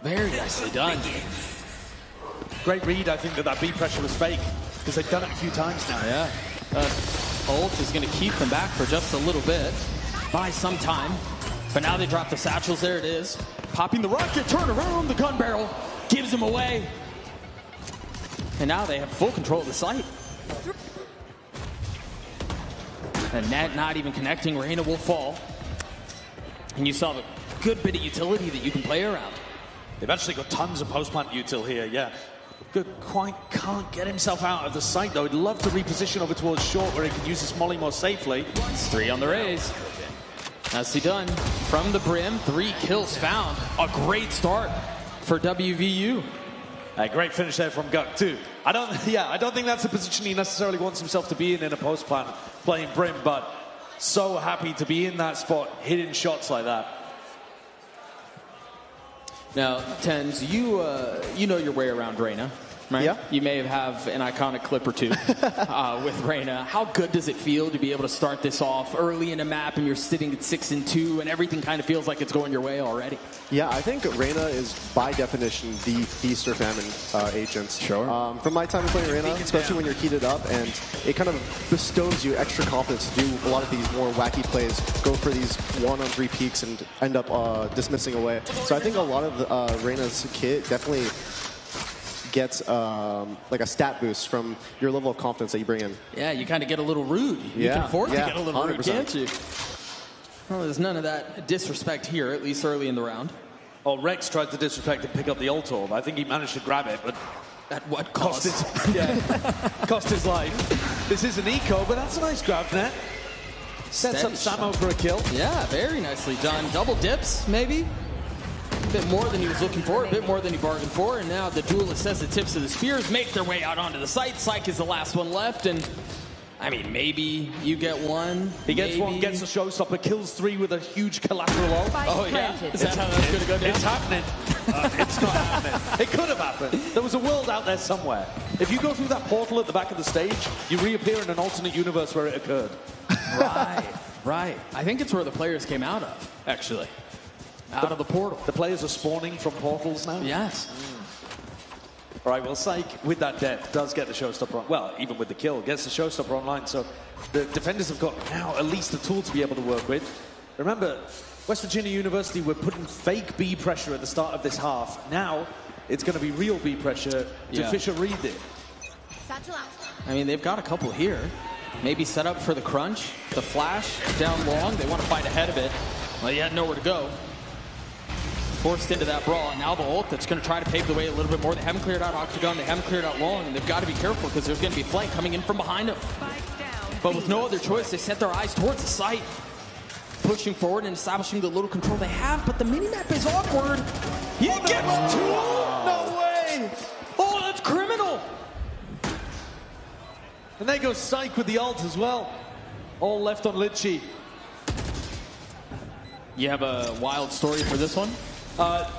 very nicely done. Great read, I think, that B pressure was fake, because they've done it a few times now. Yeah. Ult is going to keep them back for just a little bit, buy some time. But now they drop the satchels. There it is. Popping the rocket, turn around, the gun barrel gives them away. And now they have full control of the site. And net not even connecting, Reina will fall. And you saw the good bit of utility that you can play around. They've actually got tons of post-plant util here, yeah. Good, quite can't get himself out of the site, though. He'd love to reposition over towards short, where he can use his molly more safely. It's 3 on the raise. Nicely done. From the brim, 3 kills found. A great start for WVU. A great finish there from Guk, too. I don't think that's the position he necessarily wants himself to be in a post-plant, playing brim, but so happy to be in that spot, hitting shots like that. Now, Tens, you know your way around Reina, right? Yeah. You may have an iconic clip or two with Reina. How good does it feel to be able to start this off early in a map and you're sitting at 6-2 and everything kind of feels like it's going your way already? Yeah, I think Reina is, by definition, the feast or famine agent. Sure. From my time playing Reina, especially when you're heated up, and it kind of bestows you extra confidence to do a lot of these more wacky plays, go for these 1-on-3 peaks and end up dismissing away. So I think a lot of Reina's kit definitely gets like a stat boost from your level of confidence that you bring in. Yeah, you kind of get a little rude. You can afford to get a little 100%. rude, can't you? Well, there's none of that disrespect here, at least early in the round. Oh, Rex tried to disrespect and pick up the ult orb. I think he managed to grab it, but at what cost? Cost his life. This is an eco, but that's a nice grab net. Sets up Samo for a kill. Yeah, very nicely done. Double dips, maybe? A bit more than he was looking for, a bit more than he bargained for, and now the duelist says the tips of the spears make their way out onto the site. Syke is the last one left, and I mean, maybe you get one. He gets one, gets a showstopper, kills 3 with a huge collateral ult. Oh, yeah? Is that how that's going to go down? It's happening. It's not happening. It could have happened. There was a world out there somewhere. If you go through that portal at the back of the stage, you reappear in an alternate universe where it occurred. Right. I think it's where the players came out of, actually. Out of the portal. The players are spawning from portals now? Yes. All right, well, Syke, with that death, does get the showstopper on. Well, even with the kill, gets the showstopper online. So the defenders have got now at least a tool to be able to work with. Remember, West Virginia University were putting fake B pressure at the start of this half. Now it's going to be real B pressure to Fisher Reed it. I mean, they've got a couple here. Maybe set up for the crunch, the flash, down long. They want to fight ahead of it. Well, you had nowhere to go. Forced into that brawl, and now the ult that's going to try to pave the way a little bit more. They haven't cleared out Octagon, they haven't cleared out long, and they've got to be careful because there's going to be flank coming in from behind them. But with no other choice, they set their eyes towards the site, pushing forward and establishing the little control they have, but the minimap is awkward. He gets 2? No way! Oh, that's criminal! And there goes Psych with the ult as well. All left on Litchi. You have a wild story for this one?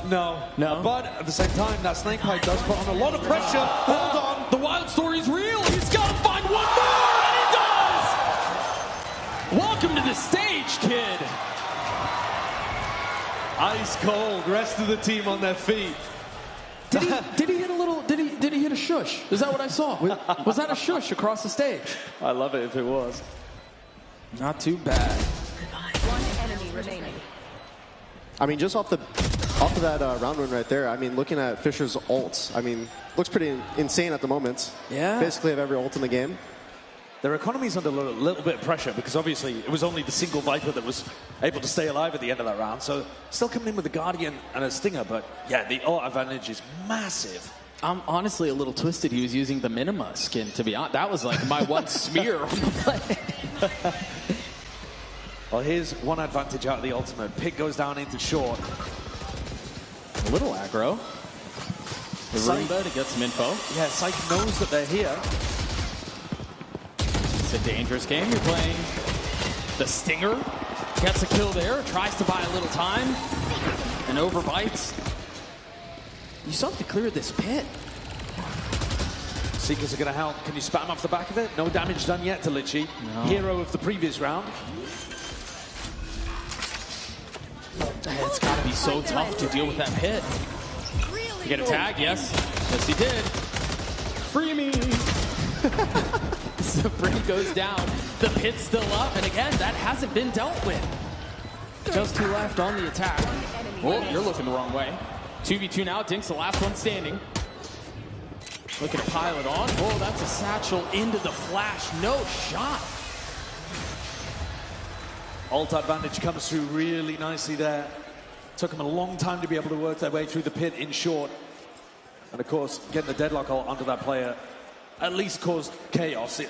No. No? But at the same time, that snake pipe does put on a lot of pressure. Hold on. The wild story's real. He's got to find one more, and he does! Welcome to the stage, kid. Ice cold. Rest of the team on their feet. Did he hit a little? Did he hit a shush? Is that what I saw? Was that a shush across the stage? I love it if it was. Not too bad. One enemy remaining. I mean, just off of that round one right there, I mean, looking at Fisher's ult, I mean, looks pretty insane at the moment. Yeah. Basically have every ult in the game. Their economy's under a little bit of pressure because obviously it was only the single Viper that was able to stay alive at the end of that round. So still coming in with a Guardian and a Stinger, but yeah, the ult advantage is massive. I'm honestly a little twisted. He was using the Minima skin, to be honest. That was like my one smear on the play. Well, here's one advantage out of the ultimate. Pick goes down into short. A little aggro. The Roomba to get some info. Yeah, Psych knows that they're here. It's a dangerous game. You're playing the Stinger. Gets a kill there. Tries to buy a little time. And overbites. You still have to clear this pit. Seekers are going to help. Can you spam off the back of it? No damage done yet to Litchi. No. Hero of the previous round. It's got to be so tough to deal with that pit. You get a tag? Yes. Yes, he did. Free me. Spring goes down. The pit's still up. And again, that hasn't been dealt with. Just 2 left on the attack. Oh, you're looking the wrong way. 2v2 now. Dink's the last one standing. Looking to pile it on. Oh, that's a satchel into the flash. No shot. Ult advantage comes through really nicely there. Took them a long time to be able to work their way through the pit in short. And of course, getting the deadlock ult onto that player at least caused chaos. It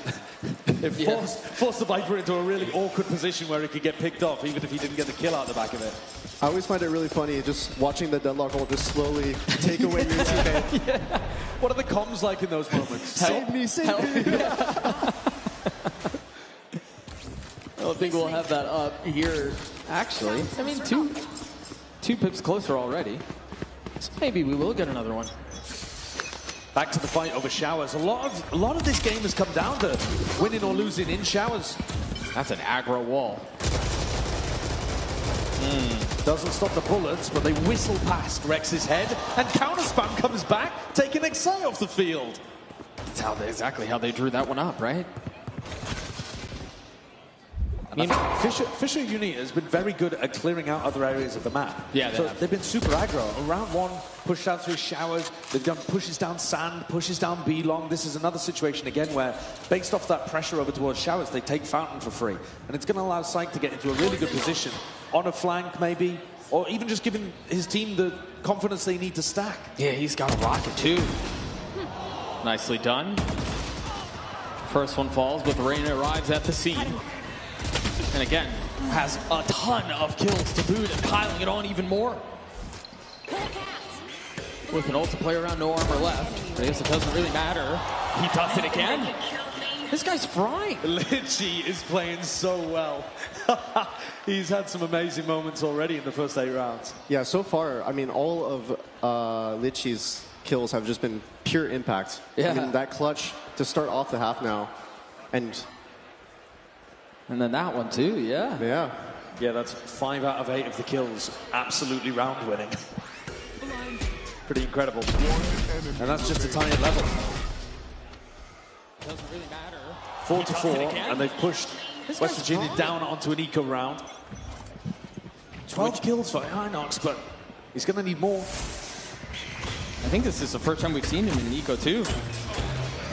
forced the Viper into a really awkward position where he could get picked off, even if he didn't get the kill out the back of it. I always find it really funny just watching the deadlock ult just slowly take away your teammate. Yeah. What are the comms like in those moments? Save me, save me. I don't think we'll have that up here, actually. I mean, two pips closer already. So maybe we will get another one. Back to the fight over showers. A lot of this game has come down to winning or losing in showers. That's an aggro wall. Doesn't stop the bullets, but they whistle past Rex's head, and counter spam comes back, taking Xi off the field. That's exactly how they drew that one up, right? I mean, Fisher Uni has been very good at clearing out other areas of the map. Yeah, they've been super aggro. Round 1, pushed out through showers. They've done pushes down sand, pushes down B long. This is another situation again where, based off that pressure over towards showers, they take Fountain for free. And it's going to allow Psych to get into a really good position on a flank, maybe, or even just giving his team the confidence they need to stack. Yeah, he's got a rocket too. Nicely done. First one falls, but the rain arrives at the scene. And again, has a ton of kills to boot and piling it on even more. With an ult to play around, no armor left. I guess it doesn't really matter. He does it again. This guy's frying. Litchi is playing so well. He's had some amazing moments already in the first 8 rounds. Yeah, so far, I mean, all of Litchi's kills have just been pure impact. Yeah. I mean, that clutch to start off the half now. And then that one too, yeah. Yeah. Yeah, that's 5 out of 8 of the kills. Absolutely round winning. Pretty incredible. And that's just a tiny level. Doesn't really matter. 4-4, and they've pushed West Virginia down onto an eco round. 12 kills for Inox, but he's going to need more. I think this is the first time we've seen him in eco too.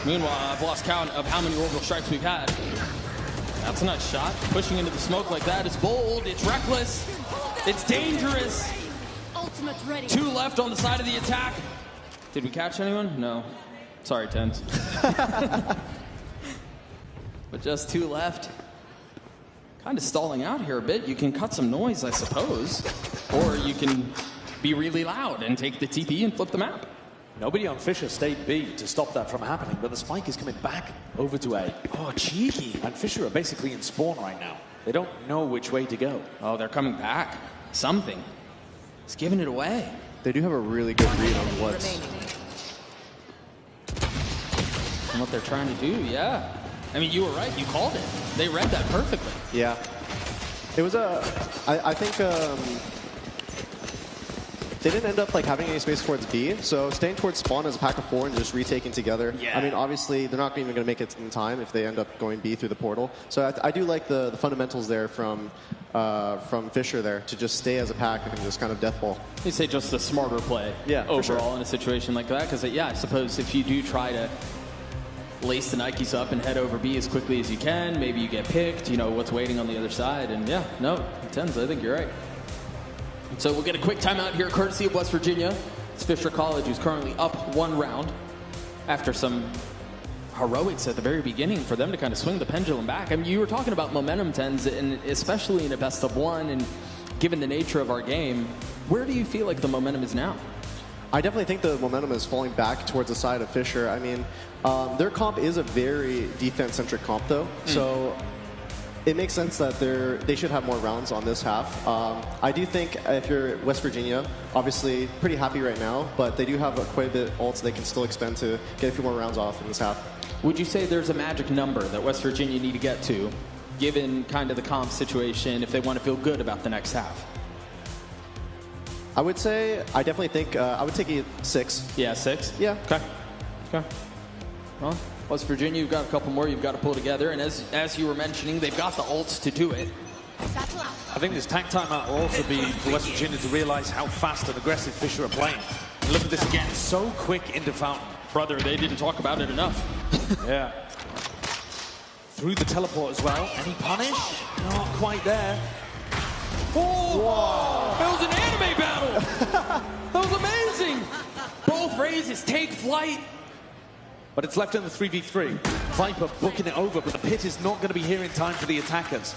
Meanwhile, I've lost count of how many orbital strikes we've had. That's a nice shot. Pushing into the smoke like that is bold. It's reckless. It's dangerous. 2 left on the side of the attack. Did we catch anyone? No. Sorry, Tens. But just 2 left. Kind of stalling out here a bit. You can cut some noise, I suppose. Or you can be really loud and take the TP and flip the map. Nobody on Fisher stayed B to stop that from happening, but the spike is coming back over to A. Oh, cheeky. And Fisher are basically in spawn right now. They don't know which way to go. Oh, they're coming back. Something. It's giving it away. They do have a really good read on what's... And what they're trying to do, yeah. I mean, you were right. You called it. They read that perfectly. Yeah. It was a... I think they didn't end up like having any space towards B, so staying towards spawn as a pack of 4 and just retaking together. Yeah. I mean, obviously, they're not even going to make it in time if they end up going B through the portal. So I do like the fundamentals there from Fisher there to just stay as a pack and just kind of deathball. You say just the smarter play overall in a situation like that, because yeah, I suppose if you do try to lace the Nikes up and head over B as quickly as you can, maybe you get picked, you know, what's waiting on the other side, and yeah, no, Tens, I think you're right. So we'll get a quick timeout here, courtesy of West Virginia. It's Fisher College, who's currently up 1 round after some heroics at the very beginning for them to kind of swing the pendulum back. I mean, you were talking about momentum, Tens, and especially in a best of 1, and given the nature of our game, where do you feel like the momentum is now? I definitely think the momentum is falling back towards the side of Fisher. I mean, their comp is a very defense-centric comp, though, so it makes sense that they should have more rounds on this half. I do think if you're West Virginia, obviously pretty happy right now, but they do have quite a bit of ults they can still expend to get a few more rounds off in this half. Would you say there's a magic number that West Virginia need to get to, given kind of the comp situation, if they want to feel good about the next half? I would say, I definitely think, I would take it 6. Yeah, 6? Yeah. Okay. Well, West Virginia, you've got a couple more you've got to pull together, and as you were mentioning, they've got the ults to do it. I think this tank timeout will also be for West Virginia to realize how fast and aggressive Fisher are playing. And look at this again, so quick into Fountain. Brother, they didn't talk about it enough. Yeah. Through the teleport as well. Any punish? Not quite there. Oh! Whoa. It was an anime battle! That was amazing! Both raises take flight. But it's left in the 3v3. Viper booking it over, but the pit is not going to be here in time for the attackers.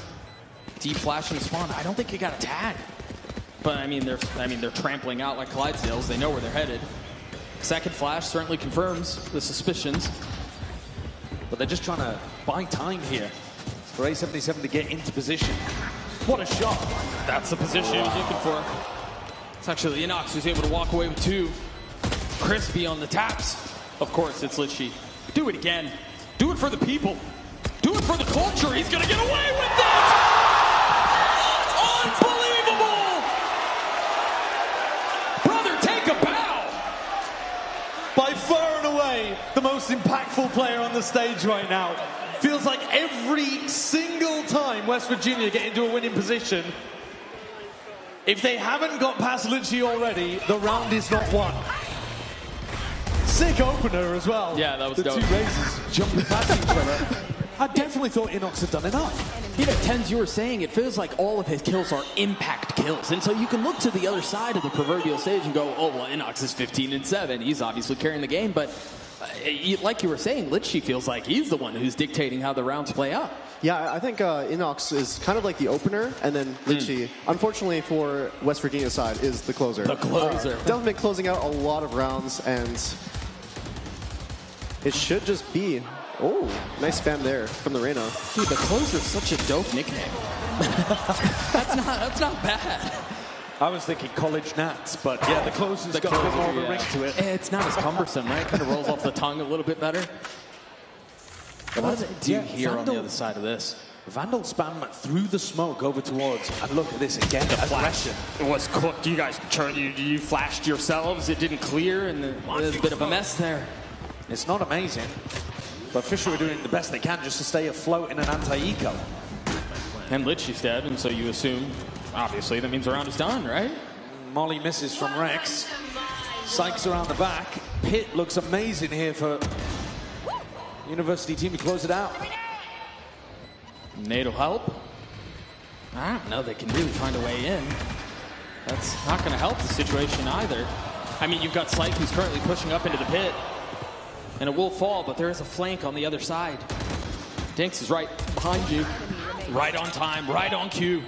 Deep flash in the spawn. I don't think he got a tag. But I mean, they're trampling out like Clydesdales. They know where they're headed. Second flash certainly confirms the suspicions. But they're just trying to buy time here for A77 to get into position. What a shot. That's the position he was looking for. It's actually Inox who's able to walk away with 2. Crispy on the taps. Of course, it's Litchi. Do it again. Do it for the people. Do it for the culture. He's going to get away with it! Unbelievable! Brother, take a bow! By far and away, the most impactful player on the stage right now. Feels like every single time West Virginia get into a winning position, if they haven't got past Litchi already, the round is not won. Sick opener as well. Yeah, that was the dope. 2 races jumping past each other. I definitely thought Inox had done enough. You know, Tens, you were saying it feels like all of his kills are impact kills. And so you can look to the other side of the proverbial stage and go, oh, well, Inox is 15-7. He's obviously carrying the game. But like you were saying, Litchi feels like he's the one who's dictating how the rounds play out. Yeah, I think Inox is kind of like the opener, and then Litchi, unfortunately for West Virginia's side, is the closer. The closer. Definitely been closing out a lot of rounds, and it should just be... Oh, nice spam there from the Reyna. Dude, the closer's such a dope nickname. that's not bad. I was thinking college Nats, but yeah, the closer's got a bit more of a ring to it. It's not as cumbersome, right? Kind of rolls off the tongue a little bit better. What does it do here on the other side of this? Vandal spam through the smoke over towards, and look at this again, the flash. It was cooked. You guys, you flashed yourselves. It didn't clear, and there's a bit of a mess there. It's not amazing, but Fisher are doing the best they can just to stay afloat in an anti-eco. And Litchi's dead, and so you assume, obviously, that means the round is done, right? Molly misses from Rex. Sykes around the back. Pit looks amazing here for University team to close it out. Nate will help. I don't know they can really find a way in. That's not going to help the situation either. I mean, you've got Syke who's currently pushing up into the pit. And it will fall, but there is a flank on the other side. Dinks is right behind you. Right on time, right on cue.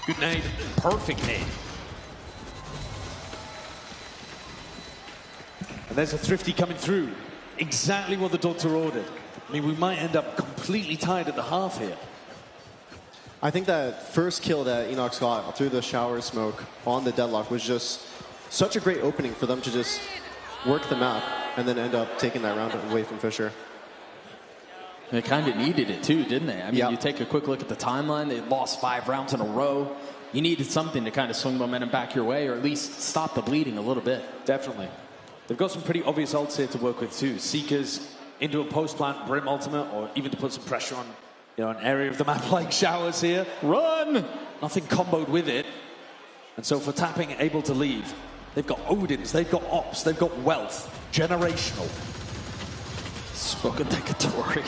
Good nade. Perfect nade. And there's a Thrifty coming through. Exactly what the Doctor ordered. I mean, we might end up completely tied at the half here. I think that first kill that Enox got through the shower smoke on the deadlock was just such a great opening for them to just work the map and then end up taking that round away from Fisher. They kind of needed it too, didn't they? I mean, you take a quick look at the timeline. They lost 5 rounds in a row. You needed something to kind of swing momentum back your way, or at least stop the bleeding a little bit. Definitely. They've got some pretty obvious ults here to work with too. Seekers into a post-plant Brim ultimate, or even to put some pressure on, an area of the map like showers here. Run! Nothing comboed with it. And so for tapping, able to leave. They've got Odins, they've got Ops, they've got Wealth. Generational. Spoken Decatory.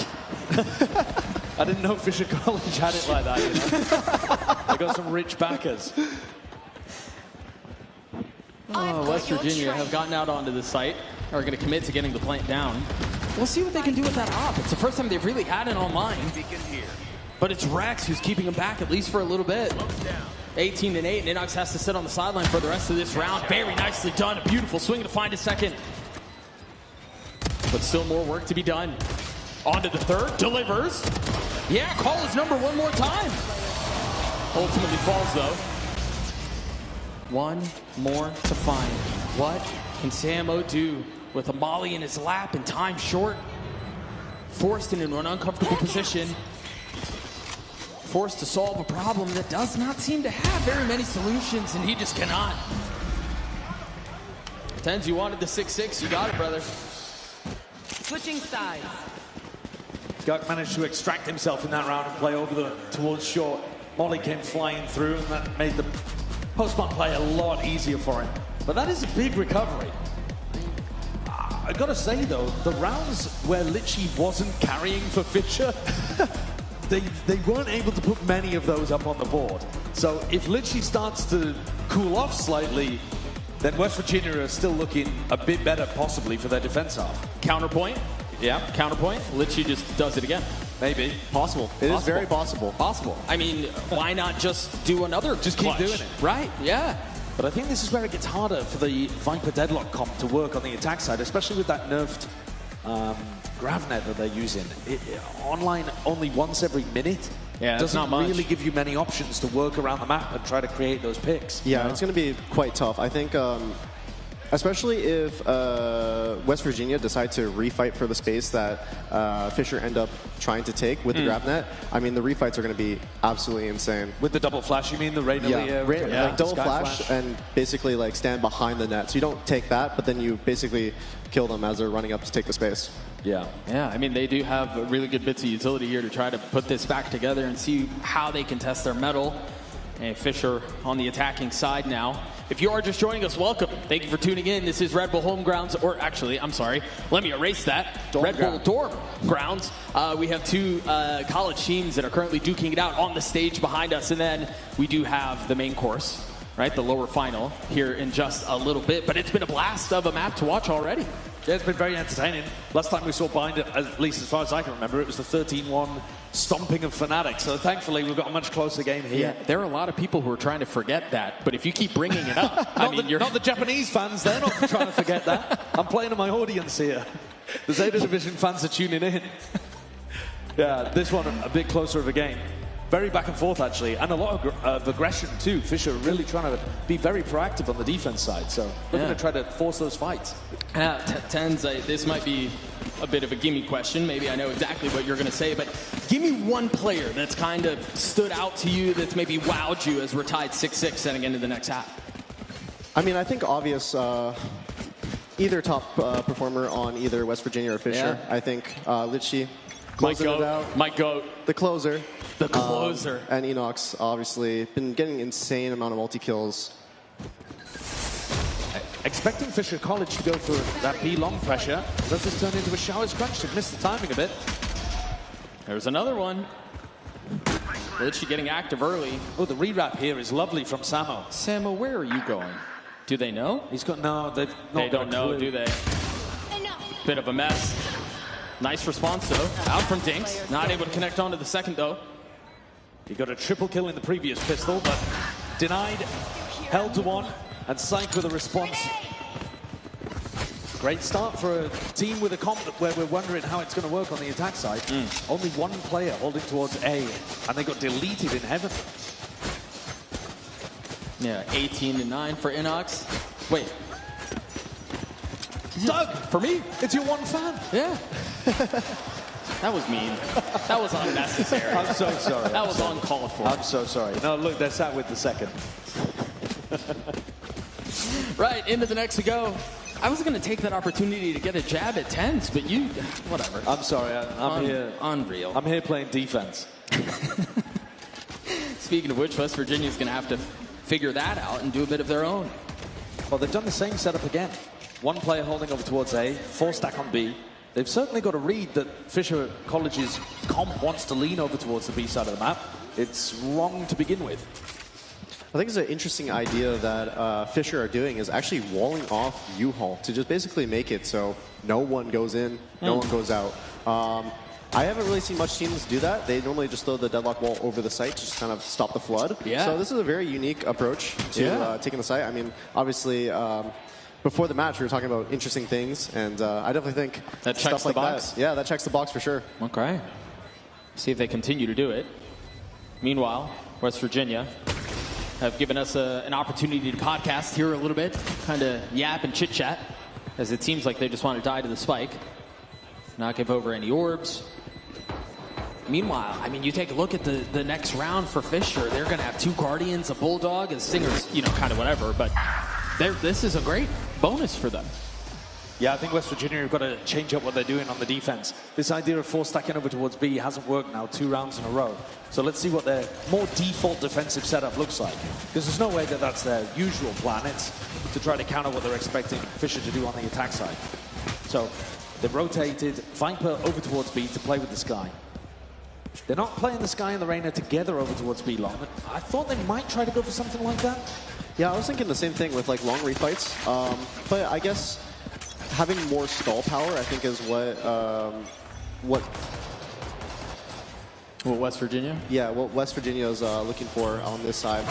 I didn't know Fisher College had it like that, They got some rich backers. Oh, West Virginia have gotten out onto the site. Are going to commit to getting the plant down. We'll see what they can do with that op. It's the first time they've really had it online. But it's Rex who's keeping him back, at least for a little bit. 18-8, and Inox has to sit on the sideline for the rest of this round. Very nicely done. A beautiful swing to find a second. But still more work to be done. On to the third. Delivers. Yeah, call his number one more time. Ultimately falls, though. One more to find. What can Samo do with a molly in his lap and time short? Forced into an uncomfortable position. Forced to solve a problem that does not seem to have very many solutions, and he just cannot. Tens, you wanted the 6-6. You got it, brother. Switching sides. Guk managed to extract himself in that round and play over towards short. Molly came flying through, and that made the post-plant play a lot easier for him. But that is a big recovery. I gotta say, though, the rounds where Litchi wasn't carrying for Fisher, they weren't able to put many of those up on the board. So if Litchi starts to cool off slightly, then West Virginia are still looking a bit better, possibly, for their defense half. Counterpoint. Yeah, counterpoint. Litchi just does it again. Maybe. Possible. It is very possible. Possible. I mean, why not just do another Just clutch? keep doing it. Right, yeah. But I think this is where it gets harder for the Viper Deadlock comp to work on the attack side, especially with that nerfed Gravnet that they're using. Online only once every minute. Yeah, doesn't not much. really give you many options to work around the map and try to create those picks. Yeah, it's going to be quite tough. I think, especially if West Virginia decide to refight for the space that Fisher end up trying to take with the Gravnet. I mean, the refights are going to be absolutely insane. With the double flash, you mean the Rainier? Like double flash and basically like stand behind the net. So you don't take that, but then you basically kill them as they're running up to take the space. Yeah, I mean, they do have really good bits of utility here to try to put this back together and see how they can test their mettle. And Fisher on the attacking side now. If you are just joining us, welcome. Thank you for tuning in. This is Red Bull Home Grounds, or actually, I'm sorry, let me erase that. Red Bull Dorm Grounds. We have 2 college teams that are currently duking it out on the stage behind us, and then we do have the main course, right, the lower final here in just a little bit. But it's been a blast of a map to watch already. Yeah, it's been very entertaining. Last time we saw Bind, at least as far as I can remember, it was the 13-1 stomping of FNATIC. So thankfully, we've got a much closer game here. Yeah, there are a lot of people who are trying to forget that. But if you keep bringing it up, not the Japanese fans, they're not trying to forget that. I'm playing to my audience here. The Zeta Division fans are tuning in. Yeah, this one a bit closer of a game. Very back and forth, actually, and a lot of aggression, too. Fisher really trying to be very proactive on the defense side, so we're going to try to force those fights. Tens, this might be a bit of a gimme question. Maybe I know exactly what you're going to say, but give me one player that's kind of stood out to you, that's maybe wowed you as we're tied 6-6 heading into the next half. I mean, I think obvious, either top performer on either West Virginia or Fisher. Yeah. I think Litchi closing it out. Mike Goat. The closer. The closer. And Enox, obviously, been getting insane amount of multi-kills. Expecting Fisher College to go for that B-long pressure. Does this turn into a shower's crunch? They've missed the timing a bit. There's another one. Litchi getting active early. Oh, the rewrap here is lovely from Samo. Samo, where are you going? Do they know? He's got no. They don't know, do they? Bit of a mess. Nice response, though. Out from Dinks. Not able to connect onto the second, though. He got a triple kill in the previous pistol, but denied, held to one, and Psych with a response. Great start for a team with a comp where we're wondering how it's going to work on the attack side. Only one player holding towards A, and they got deleted in heaven. Yeah, 18-9 for Inox. Wait. Doug, for me, it's your one fan. Yeah. That was mean. That was unnecessary. I'm so sorry. That was uncalled for. I'm so sorry. No, look, they're sat with the second. Right, into the next we go. I was going to take that opportunity to get a jab at TenZ, but you, whatever. I'm sorry. I'm here. Unreal. I'm here playing defense. Speaking of which, West Virginia's going to have to figure that out and do a bit of their own. Well, they've done the same setup again. One player holding over towards A, 4 stack on B. They've certainly got to read that Fisher College's comp wants to lean over towards the B side of the map. It's wrong to begin with. I think it's an interesting idea that Fisher are doing is actually walling off U-Haul to just basically make it so no one goes in, no one goes out. I haven't really seen much teams do that. They normally just throw the deadlock wall over the site to just kind of stop the flood. Yeah. So this is a very unique approach to taking the site. I mean, obviously, before the match, we were talking about interesting things, and I definitely think that checks stuff like the box. that. Yeah, that checks the box for sure. Okay. See if they continue to do it. Meanwhile, West Virginia have given us an opportunity to podcast here a little bit, kind of yap and chit-chat, as it seems like they just want to die to the spike, not give over any orbs. Meanwhile, I mean, you take a look at the next round for Fisher. They're going to have 2 Guardians, a Bulldog, and Stingers, you know, kind of whatever, but this is a great bonus for them. Yeah, I think West Virginia have got to change up what they're doing on the defense. This idea of 4 stacking over towards B hasn't worked now 2 rounds in a row. So let's see what their more default defensive setup looks like. Because there's no way that that's their usual plan. It's to try to counter what they're expecting Fisher to do on the attack side. So they've rotated Viper over towards B to play with the Sky. They're not playing the Sky and the Reyna together over towards B long. I thought they might try to go for something like that. Yeah, I was thinking the same thing with like long refights. But I guess having more stall power, I think, is what West Virginia? Yeah, what West Virginia is looking for on this side.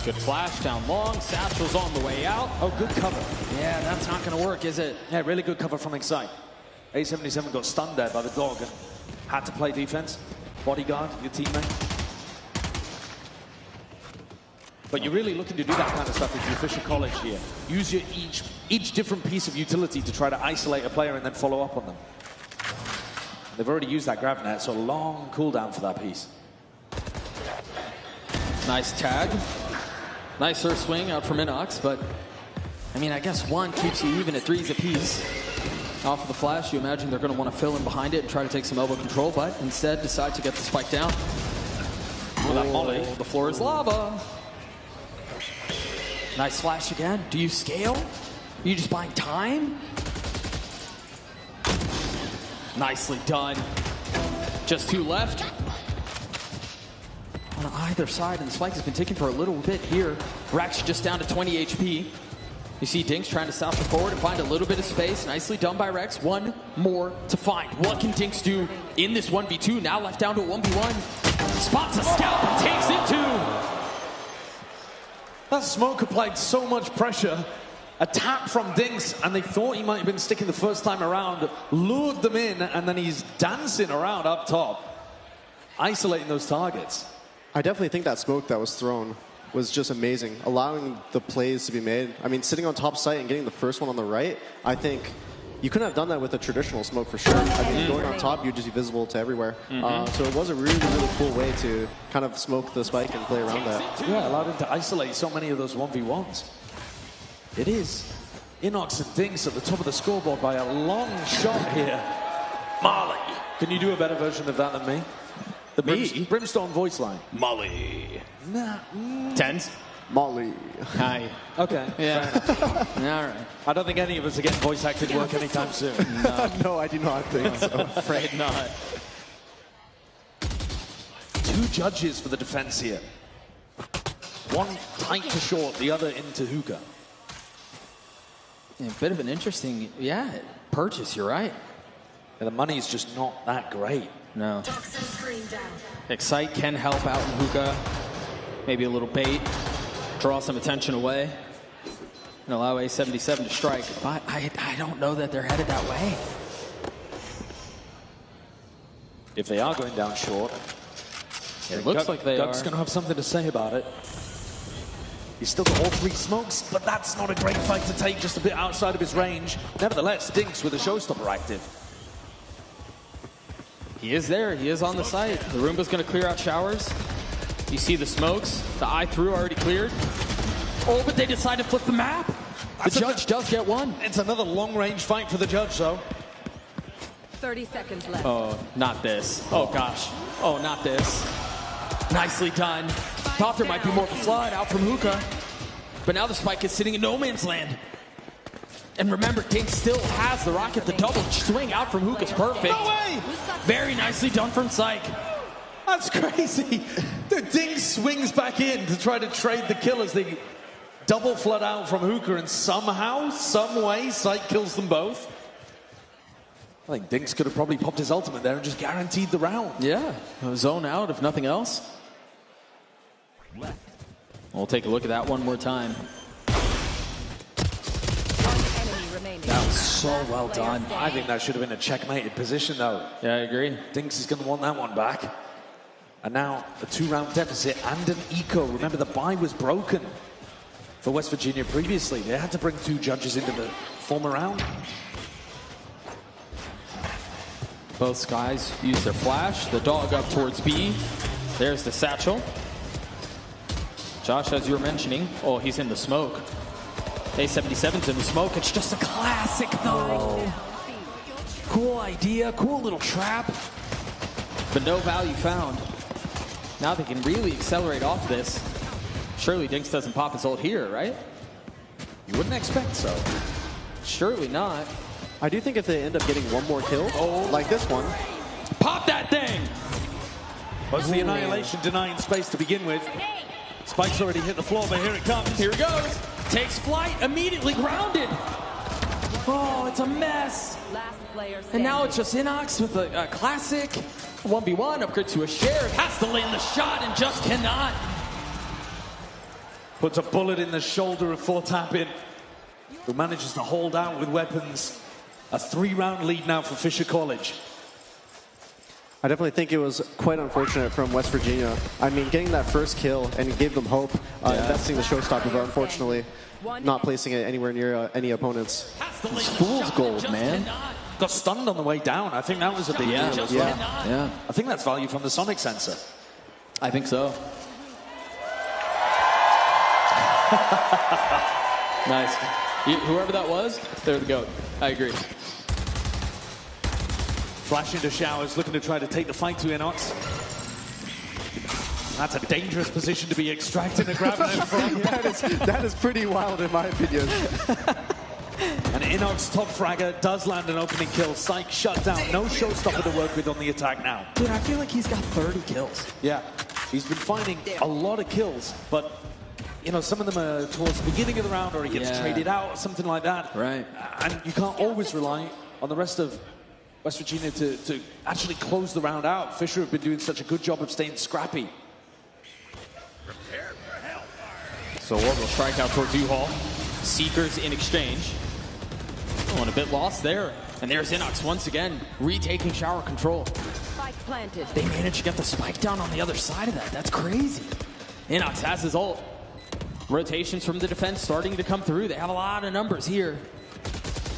Good flash down long. Satchel's on the way out. Oh, good cover. Yeah, that's not going to work, is it? Yeah, really good cover from Excite. A77 got stunned there by the dog and had to play defense. Bodyguard, your teammate. But you're really looking to do that kind of stuff if you're Fisher College here. Use your each different piece of utility to try to isolate a player and then follow up on them. They've already used that grab net, so long cooldown for that piece. Nice tag. Nice Earth swing out from Inox, but I mean, I guess 1 keeps you even at 3s apiece. Off of the flash, you imagine they're going to want to fill in behind it and try to take some elbow control, but instead decide to get the spike down. The floor is lava. Nice flash again. Do you scale? Are you just buying time? Nicely done. Just 2 left. On either side, and the spike has been taken for a little bit here. Rex just down to 20 HP. You see Dinks trying to stop the forward and find a little bit of space. Nicely done by Rex. 1 more to find. What can Dinks do in this 1v2? Now left down to a 1v1. Spots a scalp and takes it 2. That smoke applied so much pressure. A tap from Dinks, and they thought he might have been sticking the first time around. Lured them in, and then he's dancing around up top, isolating those targets. I definitely think that smoke that was thrown was just amazing, allowing the plays to be made. I mean, sitting on top site and getting the first one on the right, I think you couldn't have done that with a traditional smoke for sure. I mean, going on top, you'd just be visible to everywhere. So it was a really, really cool way to kind of smoke the spike and play around that. Yeah, allowed him to isolate so many of those 1v1s. It is Inox and Dinks at the top of the scoreboard by a long shot here. Molly. Can you do a better version of that than me? The Brimstone voice line. Molly. Nah. TenZ? Molly. Hi. Okay. Yeah. All right. I don't think any of us are getting voice acting work anytime soon. No, I do not think so. I'm afraid not. 2 judges for the defense here. 1 tight to short, the other into hookah. Yeah, a bit of an interesting, purchase, you're right. Yeah, the money is just not that great. No. Excite can help out in hookah. Maybe a little bait. Draw some attention away. And allow A77 to strike. But I don't know that they're headed that way. If they are going down short, it looks like they Doug's are. going to have something to say about it. He's still got all 3 smokes, but that's not a great fight to take, just a bit outside of his range. Nevertheless, Dinks with a showstopper active. He is there. He is on the site. The Roomba's going to clear out showers. You see the smokes. The eye through already cleared. Oh, but they decide to flip the map. The judge does get one. It's another long-range fight for the judge, though. 30 seconds left. Oh, not this. Oh, gosh. Oh, not this. Nicely done. Thought there might be more of a flood out from Hookah. But now the spike is sitting in no man's land. And remember, Dinks still has the rocket. The double swing out from Hookah's perfect. No way! Very nicely done from Psych. That's crazy. The Dinks swings back in to try to trade the kill as they double flood out from Hookah, and somehow, some way, Psych kills them both. I think Dinks could have probably popped his ultimate there and just guaranteed the round. Yeah, zone out if nothing else. We'll take a look at that one more time. That was so well done. I think that should have been a checkmated position, though. Yeah, I agree. Dinks is going to want that one back. And now a 2-round deficit and an eco. Remember, the bye was broken for West Virginia previously. They had to bring 2 judges into the former round. Both Skies use their flash. The dog up towards B. There's the satchel. Josh, as you were mentioning, oh, he's in the smoke. A77's in the smoke. It's just a classic, though. Cool idea, cool little trap, but no value found. Now they can really accelerate off this. Surely Dinks doesn't pop his ult here, right? You wouldn't expect so. Surely not. I do think if they end up getting one more kill, like this one. Pop that thing! Was the Annihilation denying space to begin with? Spike's already hit the floor, but here it comes. Here it goes. Takes flight, immediately grounded. Oh, it's a mess. And now it's just Inox with a classic 1v1, upgrade to a share. Has to land the shot and just cannot. Puts a bullet in the shoulder of Fortapin, who manages to hold out with weapons. A 3-round lead now for Fisher College. I definitely think it was quite unfortunate from West Virginia. I mean, getting that first kill and gave them hope, investing the showstopper, but unfortunately not placing it anywhere near any opponents. It's fool's gold, man. Got stunned on the way down. I think that was a big deal as well. Yeah. I think that's value from the Sonic sensor. I think so. Nice. Whoever that was, they're the GOAT. I agree. Flash into showers, looking to try to take the fight to Inox. That's a dangerous position to be extracting a grab from. that is pretty wild in my opinion. And Inox, top fragger, does land an opening kill. Psych shut down. No showstopper to work with on the attack now. Dude, I feel like he's got 30 kills. Yeah, he's been finding a lot of kills, but you know, some of them are towards the beginning of the round, or he gets traded out, or something like that. Right. And you can't always rely on the rest of West Virginia to actually close the round out. Fisher have been doing such a good job of staying scrappy. So Orbital strike out towards U-Haul. Seekers in exchange. Oh, and a bit lost there. And there's Inox once again, retaking shower control. Spike planted. They managed to get the spike down on the other side of that. That's crazy. Inox has his ult. Rotations from the defense starting to come through. They have a lot of numbers here.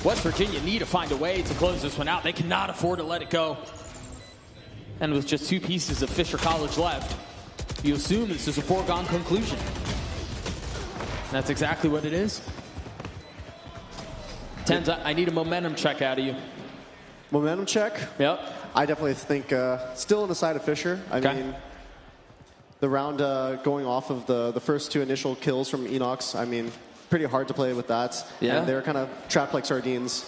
West Virginia need to find a way to close this one out. They cannot afford to let it go. And with just 2 pieces of Fisher College left, you assume this is a foregone conclusion. And that's exactly what it is. Tens, I need a momentum check out of you. Momentum check? Yep. I definitely think still on the side of Fisher. I mean, the round going off of the first 2 initial kills from Inox, I mean, pretty hard to play with that. Yeah. And they're kind of trapped like sardines.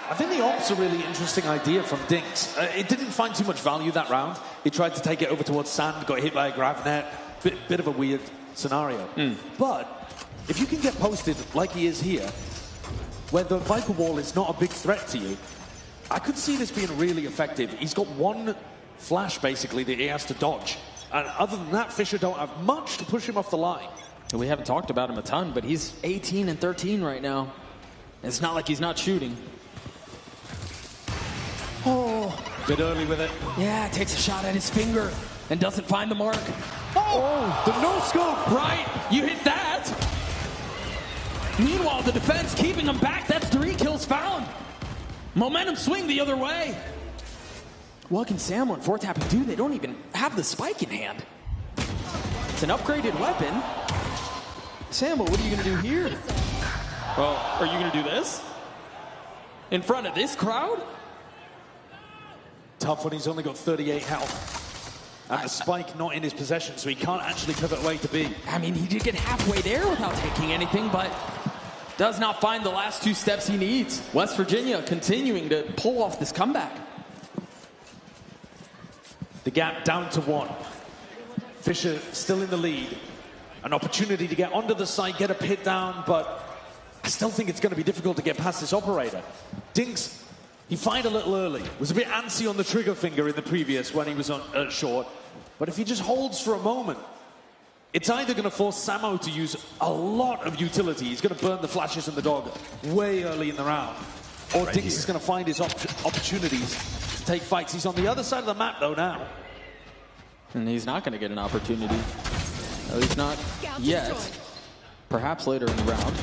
I think the op's a really interesting idea from Dinks. It didn't find too much value that round. He tried to take it over towards Sand, got hit by a grab net. Bit of a weird scenario. But if you can get posted like he is here, where the Viper Wall is not a big threat to you, I could see this being really effective. He's got 1 flash, basically, that he has to dodge. And other than that, Fisher don't have much to push him off the line. We haven't talked about him a ton, but he's 18 and 13 right now. It's not like he's not shooting. Oh. Bit early with it. Yeah, takes a shot at his finger and doesn't find the mark. Oh, the no-scope. Right, you hit that. Meanwhile, the defense keeping him back. That's 3 kills found. Momentum swing the other way. What can Sammo and 4Tapping do? They don't even have the spike in hand. It's an upgraded weapon. Sammo, what are you going to do here? Well, are you going to do this? In front of this crowd? Tough when he's only got 38 health. And the spike not in his possession, so he can't actually pivot away to B. I mean, he did get halfway there without taking anything, but does not find the last 2 steps he needs. West Virginia continuing to pull off this comeback. The gap down to 1. Fisher still in the lead. An opportunity to get onto the side, get a pit down, but I still think it's going to be difficult to get past this operator. Dinks, he fired a little early. Was a bit antsy on the trigger finger in the previous when he was on short. But if he just holds for a moment, it's either going to force Sammo to use a lot of utility. He's going to burn the flashes and the dog way early in the round. Or right Dinks is going to find his opportunities to take fights. He's on the other side of the map, though, now. And he's not going to get an opportunity. At least not yet. Perhaps later in the round.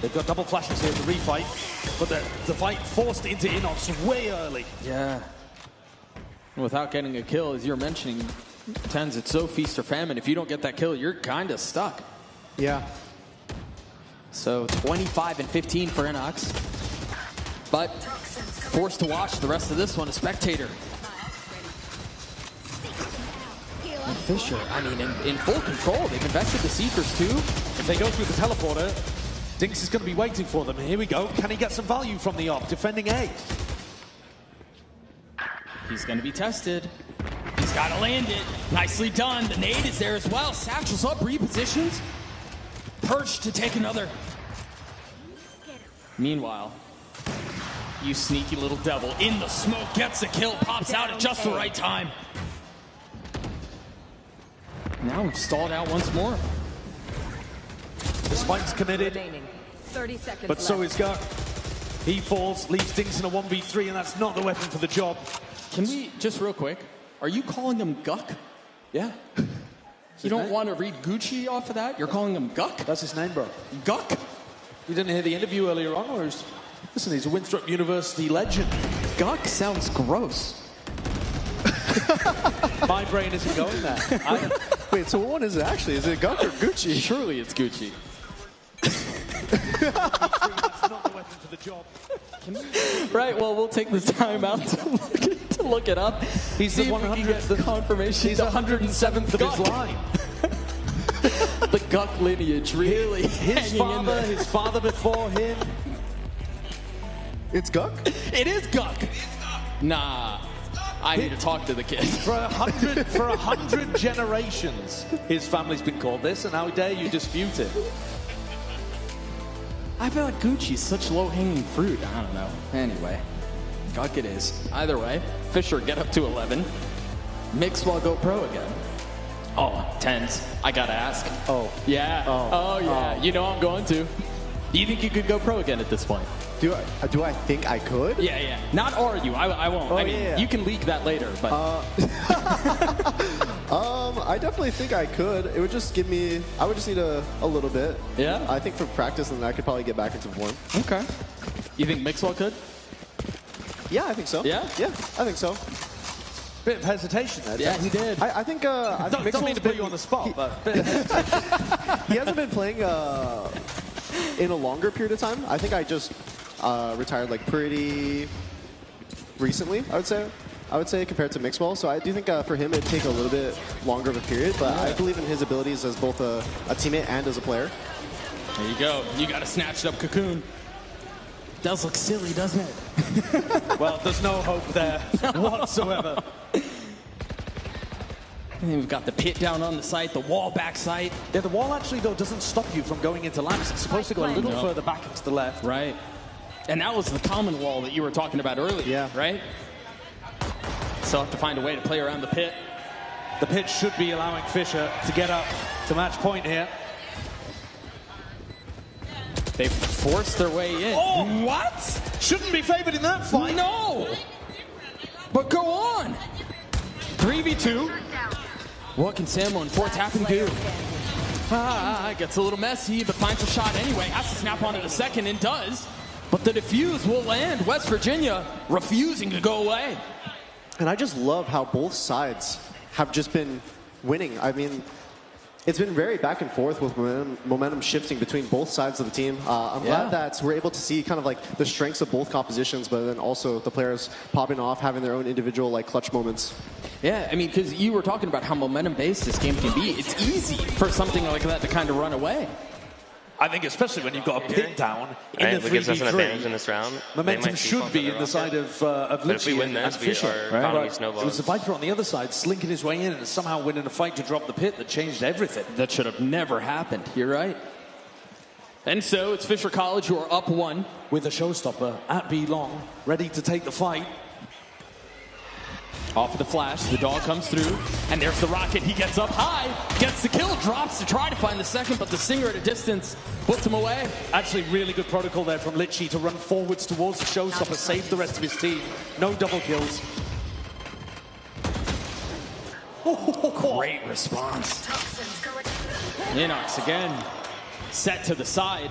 They've got double flashes here to refight, but the fight forced into Inox way early. Yeah. Without getting a kill, as you're mentioning, Tens, it's so feast or famine. If you don't get that kill, you're kind of stuck. Yeah. So 25 and 15 for Inox. But forced to watch the rest of this one, a spectator. And Fisher, I mean, in full control. They've invested the Seekers too. If they go through the teleporter, Dinks is going to be waiting for them. Here we go. Can he get some value from the op? Defending A. He's going to be tested. He's got to land it. Nicely done. The nade is there as well. Satchel's up, repositions. Perched to take another. Meanwhile, you sneaky little devil in the smoke, gets a kill, pops out at just the right time. Now we've stalled out once more. The spike's committed. 30 seconds but so left. is Guk. He falls, leaves Dinks in a 1v3, and that's not the weapon for the job. Can we, just real quick, are you calling him Guk? Yeah. You don't want to read Gucci off of that? You're calling him Guk? That's his name, bro. Guk? You didn't hear the interview earlier on, or listen, he's a Winthrop University legend. Guk sounds gross. My brain isn't going there. Wait, so what one is it actually? Is it Guk or Gucci? Surely it's Gucci. That's not the weapon for the job. Right, well, we'll take this time out to look it up. He's the 100th confirmation. He's the 107th of his line. The Guk lineage, really. His father before him. It's Guk? It is Guk. Nah. I need to talk to the kid. For 100 generations, his family's been called this, and how dare you dispute it? I feel like Gucci's such low-hanging fruit. I don't know. Anyway, Guk it is. Either way, Fisher get up to 11. Mixwell go pro again. Oh, Tens. I gotta ask. Oh. Yeah. Oh yeah. You know I'm going to. Do you think you could go pro again at this point? Do I think I could? Yeah. Not argue. I won't. I mean, you can leak that later, but. I definitely think I could. It would just give me. I would just need a little bit. Yeah. I think for practice, and I could probably get back into form. Okay. You think Mixwell could? Yeah, I think so. Yeah. Yeah, I think so. Bit of hesitation there. Yeah, he did. I think. Don't mean to put you on the spot, but he hasn't been playing in a longer period of time. I think I just retired like pretty recently. I would say compared to Mixwell. So I do think for him it'd take a little bit longer of a period. But I believe in his abilities as both a teammate and as a player. There you go. You got a snatched up cocoon. Does look silly, doesn't it? Well, there's no hope there whatsoever. And we've got the pit down on the site, the wall back site. Yeah, the wall actually, though, doesn't stop you from going into lamps. It's supposed to go a little further back into the left. Right. And that was the common wall that you were talking about earlier. Yeah. Right? Still have to find a way to play around the pit. The pitch should be allowing Fisher to get up to match point here. They've forced their way in. Oh, what? Shouldn't be favored in that fight. No! But go on! 3v2. What can Samo and 4-tapping do? Gets a little messy, but finds a shot anyway. Has to snap onto the second and does. But the defuse will land. West Virginia refusing to go away. And I just love how both sides have just been winning. I mean, it's been very back and forth with momentum shifting between both sides of the team. I'm glad that we're able to see kind of like the strengths of both compositions, but then also the players popping off, having their own individual like clutch moments. Yeah, I mean, because you were talking about how momentum-based this game can be. It's easy for something like that to kind of run away. I think especially when you've got a pin down in the 3v3, gives us an advantage in this round. Momentum should be in the side of Lucci and Fisher. Right? It was the Viper on the other side slinking his way in and somehow winning a fight to drop the pit that changed everything. That should have never happened. You're right. And so it's Fisher College who are up 1. With a showstopper at B long, ready to take the fight. Off of the flash, the dog comes through, and there's the rocket. He gets up high, gets the kill, drops to try to find the second, but the Singer at a distance puts him away. Actually, really good protocol there from Litchi to run forwards towards the showstopper, save the rest of his team. No double kills. Great response. Inox again, set to the side.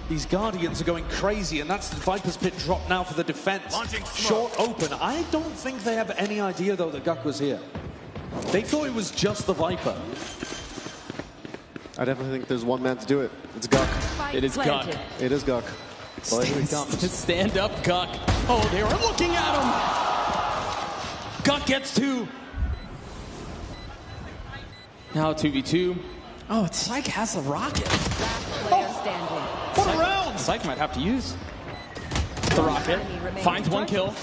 These Guardians are going crazy, and that's the Viper's pit drop now for the defense. Short open. I don't think they have any idea, though, that Guk was here. They thought it was just the Viper. I definitely think there's one man to do it. It's Guk. It is Guk. It is Guk. Well, here he comes. Stand up, Guk. Oh, they are looking at him. Guk gets 2. Now 2v2. Oh, Psych has a rocket. What a round! Psych might have to use the rocket. Finds 1 kill.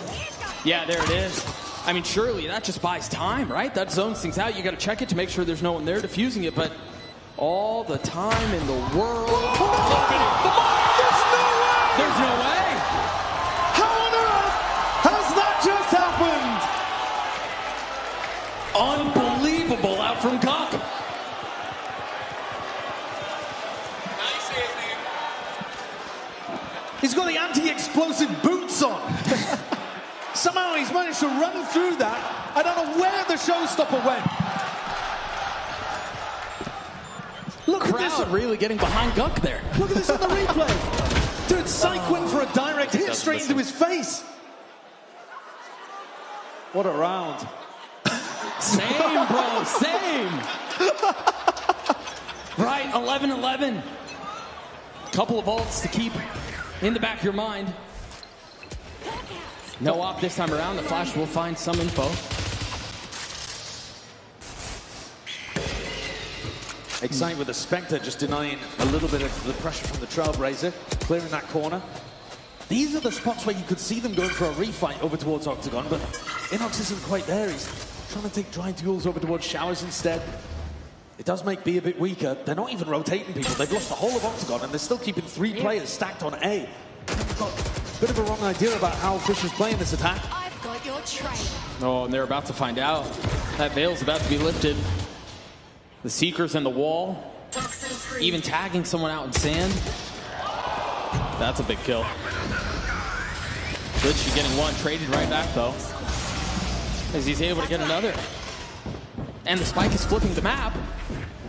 Yeah, there it is. I mean, surely that just buys time, right? That zones things out. You got to check it to make sure there's no one there defusing it, but all the time in the world. Look at it. There's no way! How on earth has that just happened? Unbelievable out from Guk. He's got the anti-explosive boots on. Somehow he's managed to run through that. I don't know where the showstopper went. Look at this. Really getting behind Guk there. Look at this on the replay. Dude, Psych went for a direct hit straight into his face. What a round. Same, bro, same. Right, 11-11. Couple of ults to keep in the back of your mind. No op this time around. The Flash will find some info. Excite with the Spectre just denying a little bit of the pressure from the Trailblazer, clearing that corner. These are the spots where you could see them going for a refight over towards Octagon, but Inox isn't quite there. He's trying to take dry duels over towards Showers instead. It does make B a bit weaker. They're not even rotating people. They've lost the whole of Octagon, and they're still keeping 3 players stacked on A. They've got a bit of a wrong idea about how Fisher's playing this attack. I've got your trail. Oh, and they're about to find out. That veil's about to be lifted. The Seeker's in the wall. Even tagging someone out in sand. That's a big kill. Litchi getting 1, traded right back, though. As he's able to get another. And the spike is flipping the map.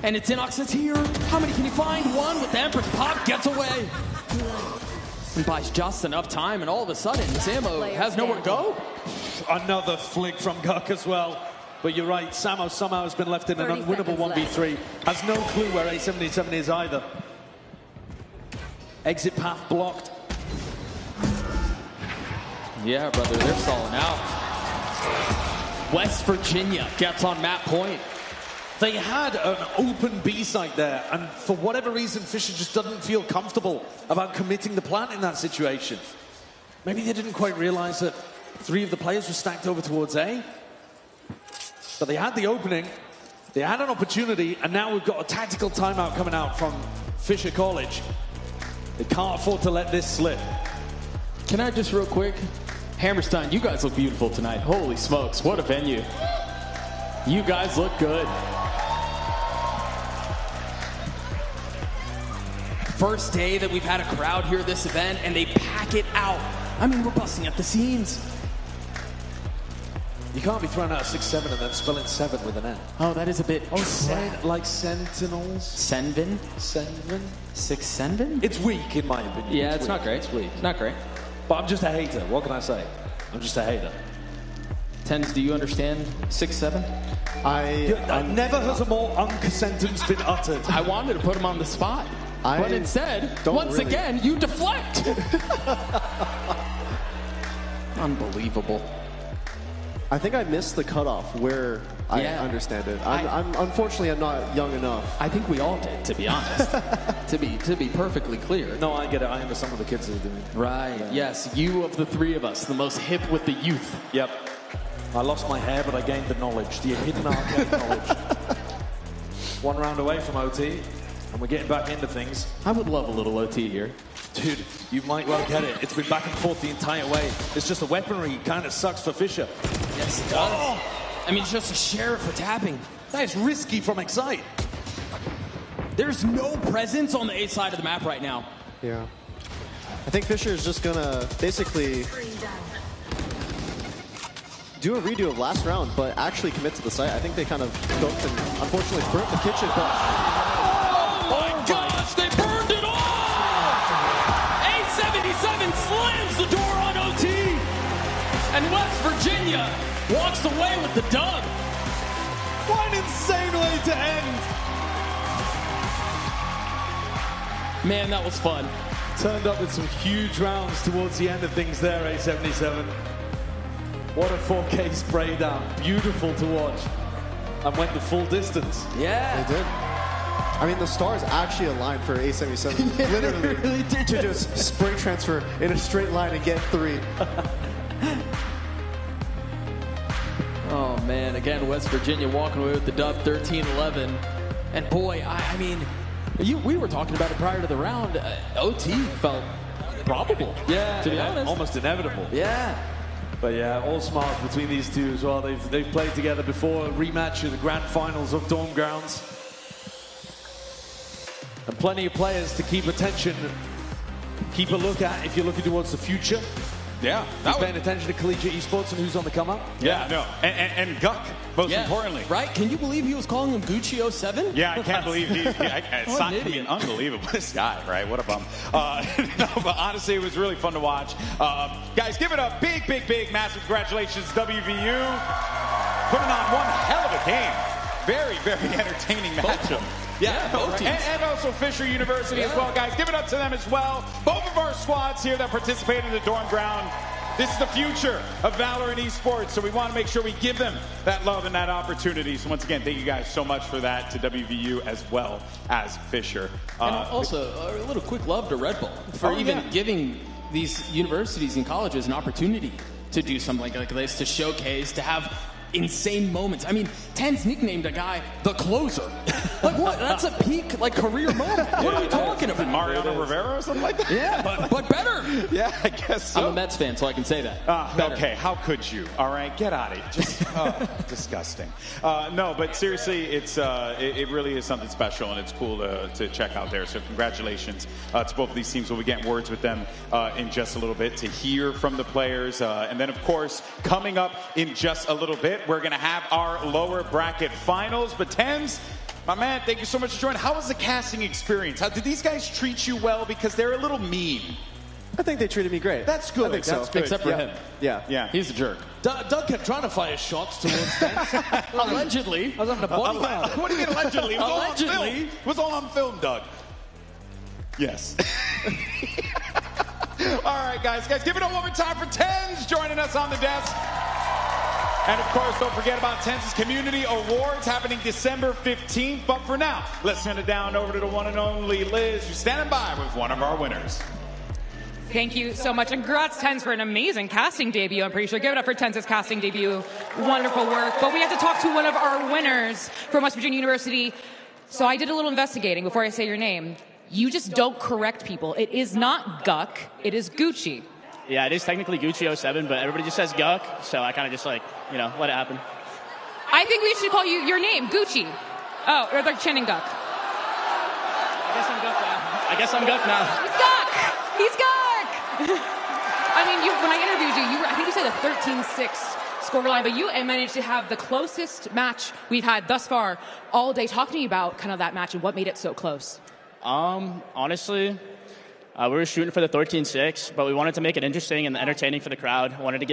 And it's Inox that's here. How many can he find? 1 with the Empress pop, gets away. And buys just enough time, and all of a sudden, Samo has nowhere to go. Another flick from Guk as well. But you're right, Samo somehow has been left in an unwinnable 1v3. Has no clue where A77 is either. Exit path blocked. Yeah, brother, they're stalling out. West Virginia gets on map point. They had an open B site there, and for whatever reason, Fisher just doesn't feel comfortable about committing the plant in that situation. Maybe they didn't quite realize that 3 of the players were stacked over towards A. But they had the opening, they had an opportunity, and now we've got a tactical timeout coming out from Fisher College. They can't afford to let this slip. Can I just real quick? Hammerstein, you guys look beautiful tonight. Holy smokes, what a venue. You guys look good. First day that we've had a crowd here at this event, and they pack it out. I mean, we're busting at the seams. You can't be throwing out a 6-7 and then spelling 7 with an N. Oh, that is a bit... like Sentinels? Senvin? Senvin? 6-Senvin? It's weak, in my opinion. Yeah, it's not great. It's weak. It's not great. But I'm just a hater. What can I say? I'm just a hater. Tens, do you understand 6-7? Never has a more sentence been uttered. I wanted to put him on the spot. But instead, once again, you deflect. Unbelievable. I think I missed the cutoff where I understand it. Unfortunately, I'm not young enough. I think we all did, to be honest. to be perfectly clear. No, I get it. I understand what the kids are doing. Right. Yeah. Yes, you of the three of us, the most hip with the youth. Yep. I lost my hair, but I gained the knowledge, the hidden arcade knowledge. 1 round away from OT, and we're getting back into things. I would love a little OT here. Dude, you might well get it. It's been back and forth the entire way. It's just the weaponry kind of sucks for Fisher. Yes, it does. Oh. I mean, it's just a sheriff for tapping. That is risky from Excite. There's no presence on the A side of the map right now. Yeah. I think Fisher is just going to basically do a redo of last round, but actually commit to the site. I think they kind of cooked and unfortunately burnt the kitchen. But oh my gosh, they burned it all! A77 slams the door on OT, and West Virginia walks away with the dub. What an insane way to end! Man, that was fun. Turned up with some huge rounds towards the end of things there, A77. What a 4K spray down. Beautiful to watch. And went the full distance. Yeah. They did. I mean, the stars actually aligned for A77. Literally. Really did. To just spray transfer in a straight line and get 3. Oh, man. Again, West Virginia walking away with the dub 13-11. And boy, I mean, we were talking about it prior to the round. OT felt probable. Yeah. To be honest. Almost inevitable. Yeah. But yeah, all smiles between these two as well. They've played together before, a rematch of the grand finals of Dorm Grounds. And plenty of players to keep attention, keep a look at if you're looking towards the future. Yeah. You're paying attention to collegiate esports and who's on the come up. Yeah, no. And Guck, most importantly. Right? Can you believe he was calling him Gucci 07? Yeah, I can't believe it's not idiot. Unbelievable. This guy, right? What a bum. No, but honestly, it was really fun to watch. Guys, give it a big, massive congratulations, WVU. Putting on one hell of a game. Very, very entertaining matchup. Yeah, both teams. And also Fisher University as well, guys. Give it up to them as well. Both of our squads here that participate in the dorm ground. This is the future of Valorant Esports, so we want to make sure we give them that love and that opportunity. So once again, thank you guys so much for that, to WVU as well as Fisher. And also, a little quick love to Red Bull for giving these universities and colleges an opportunity to do something like this, to showcase, to have insane moments. I mean, Ten's nicknamed a guy the closer. Like what? That's a peak career moment. What are we talking about? Mariano Rivera or something like that? Yeah, but better. Yeah, I guess so. I'm a Mets fan, so I can say that. Okay, how could you? All right, get out of here. Just disgusting. No, but seriously, it really is something special, and it's cool to check out there. So congratulations to both of these teams. We'll be getting words with them in just a little bit to hear from the players. And then, of course, coming up in just a little bit, we're going to have our lower bracket finals. But Tens, my man, thank you so much for joining. How was the casting experience? Did these guys treat you well? Because they're a little mean. I think they treated me great. That's good. I think so. That's good. Except for him. Yeah. He's a jerk. Doug kept trying to fire shots towards them. Allegedly. I was having a body count. What do you mean allegedly? It was Allegedly. all on film. It was all on film, Doug. Yes. All right, guys, give it up one more time for Tens joining us on the desk. And of course, don't forget about Tens' Community Awards happening December 15th. But for now, let's send it down over to the one and only Liz, who's standing by with one of our winners. Thank you so much. And congrats, Tens, for an amazing casting debut, I'm pretty sure. Give it up for Tens' casting debut. Wonderful work. But we have to talk to one of our winners from West Virginia University. So I did a little investigating before I say your name. You just don't correct people. It is not Guck. It is Gucci. Yeah, it is technically Gucci 07, but everybody just says Guck, so I kind of just let it happen. I think we should call you your name, Gucci. Oh, or like Channing Guk. I guess I'm Guk now. He's Guk! He's Guk! I mean, when I interviewed you, I think you said a 13-6 scoreline, but you managed to have the closest match we've had thus far all day. Talk to me about kind of that match and what made it so close. Honestly, we were shooting for the 13-6, but we wanted to make it interesting and entertaining for the crowd. We wanted to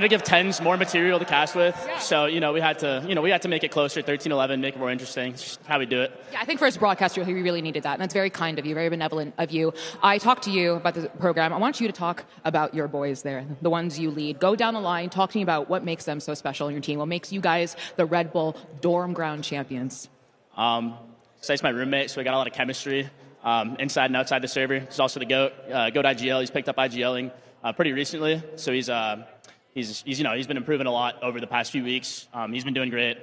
give tens more material to cast with. Yeah. So, we had to make it closer, 13-11, make it more interesting. It's just how we do it. Yeah, I think for us broadcasters, we really needed that. And that's very kind of you, very benevolent of you. I talked to you about the program. I want you to talk about your boys there, the ones you lead. Go down the line, talk to me about what makes them so special on your team, what makes you guys the Red Bull dorm ground champions. Site's my roommate, so we got a lot of chemistry inside and outside the server. He's also the GOAT. GOAT IGL. He's picked up IGLing pretty recently, so he's been improving a lot over the past few weeks. He's been doing great.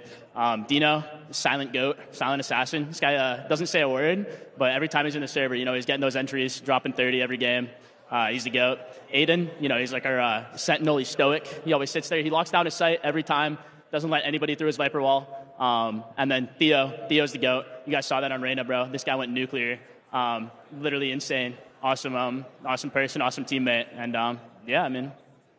Dino, silent GOAT, silent assassin. This guy doesn't say a word, but every time he's in the server, he's getting those entries, dropping 30 every game. He's the GOAT. Aiden, he's like our sentinel. He's stoic. He always sits there. He locks down his sight every time. Doesn't let anybody through his Viper wall. And then Theo's the GOAT. You guys saw that on Reyna, bro. This guy went nuclear. Literally insane. Awesome person, awesome teammate. And yeah, I mean.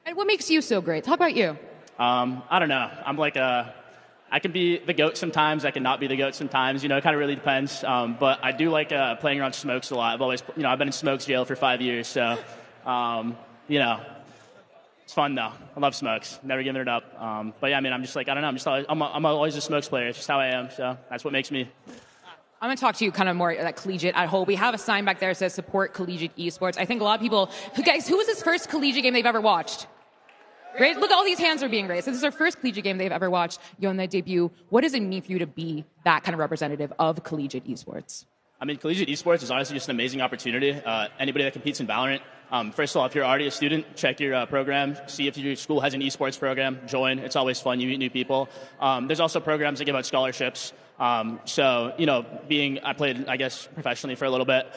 And what makes you so great? Talk about you. I don't know. I'm like I can be the GOAT sometimes. I can not be the GOAT sometimes. It kind of really depends. But I do like playing around smokes a lot. I've been in smokes jail for 5 years. So, it's fun though. I love smokes. Never giving it up. But yeah, I mean, I'm just like, I don't know. I'm always a smokes player. It's just how I am. So that's what makes me. I'm going to talk to you kind of more like collegiate at whole. We have a sign back there that says support collegiate esports. I think a lot of people, guys, who was his first collegiate game they've ever watched? Great. Look, all these hands are being raised. So this is their first collegiate game they've ever watched. You're on that debut. What does it mean for you to be that kind of representative of collegiate esports? I mean, collegiate esports is honestly just an amazing opportunity. Anybody that competes in Valorant, first of all, if you're already a student, check your program. See if your school has an esports program. Join. It's always fun. You meet new people. There's also programs that give out scholarships. So, I played, I guess, professionally for a little bit.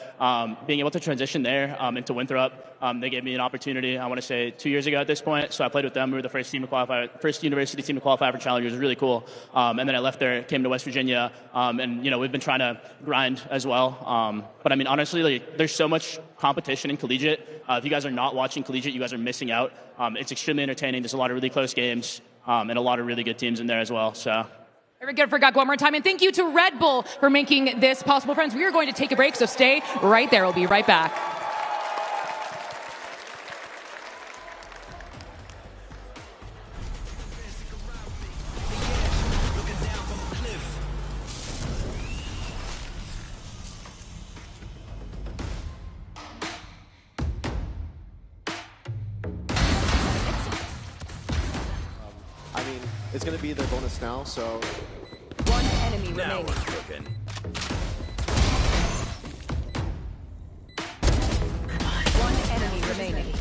Being able to transition there into Winthrop, they gave me an opportunity, I want to say 2 years ago at this point. So I played with them. We were the first university team to qualify for Challengers. It was really cool. And then I left there, came to West Virginia, and, we've been trying to grind as well. But I mean, honestly, there's so much competition in collegiate. If you guys are not watching collegiate, you guys are missing out. It's extremely entertaining. There's a lot of really close games and a lot of really good teams in there as well. So. Very good for Guk one more time. And thank you to Red Bull for making this possible. Friends, we are going to take a break, so stay right there. We'll be right back. It's going to be their bonus now, so. One enemy remaining. One enemy remaining.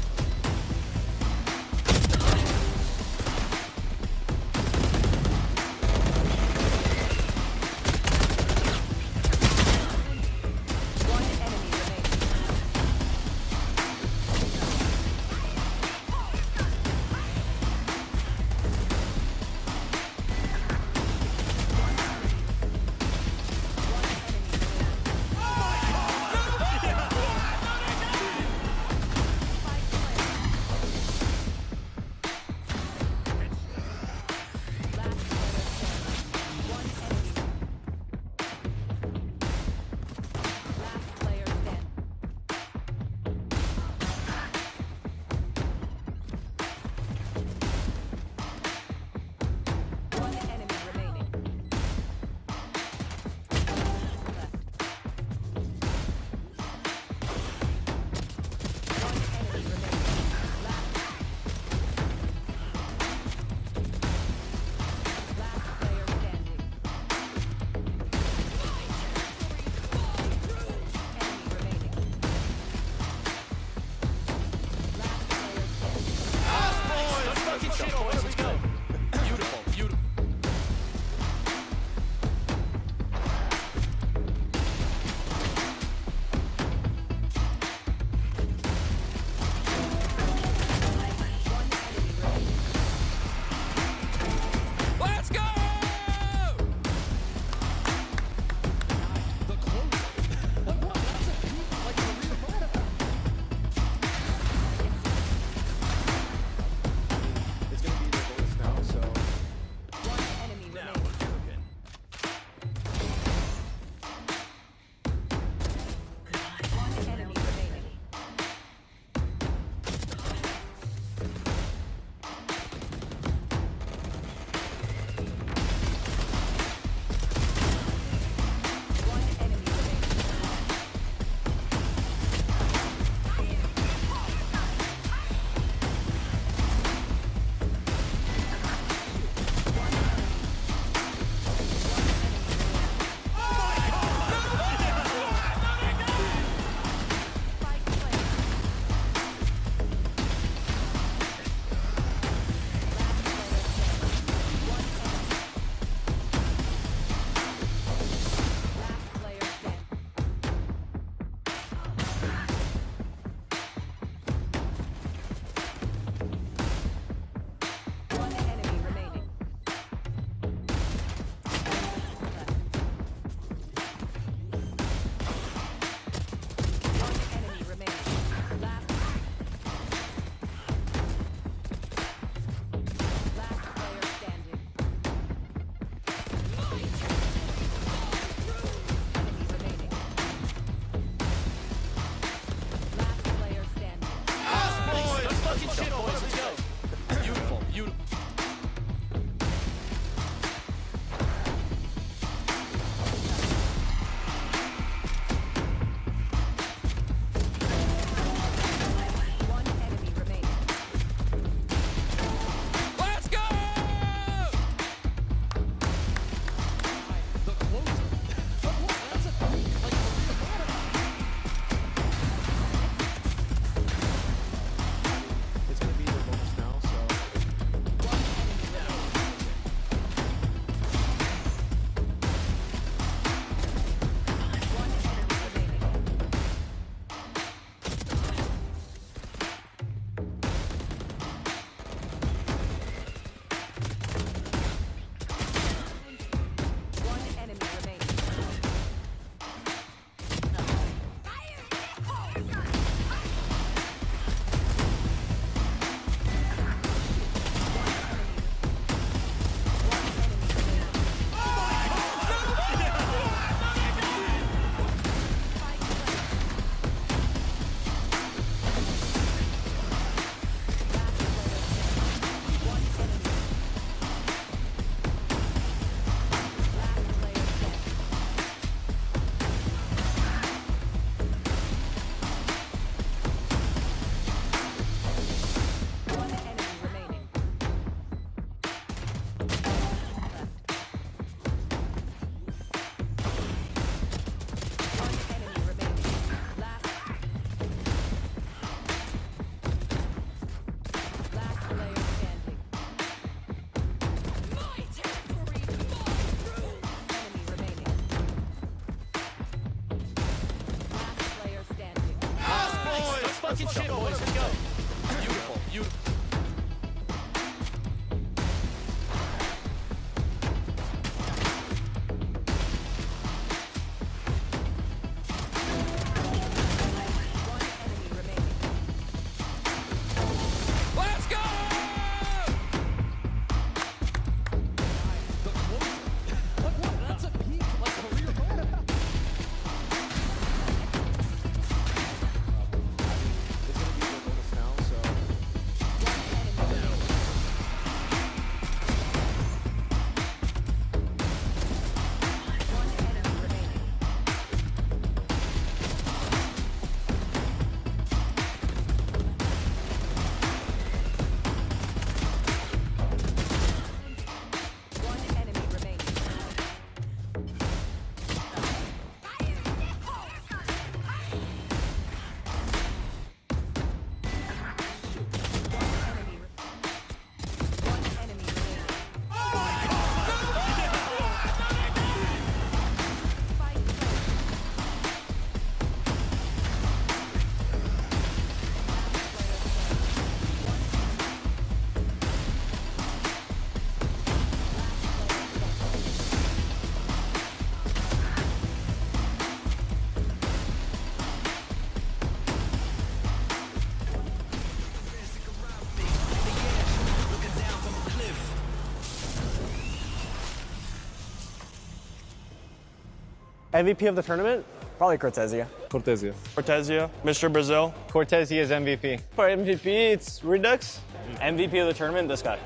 MVP of the tournament? Probably Cortezia. Cortezia. Cortezia, Mr. Brazil. Cortezia is MVP. For MVP, it's Redux. MVP of the tournament, this guy.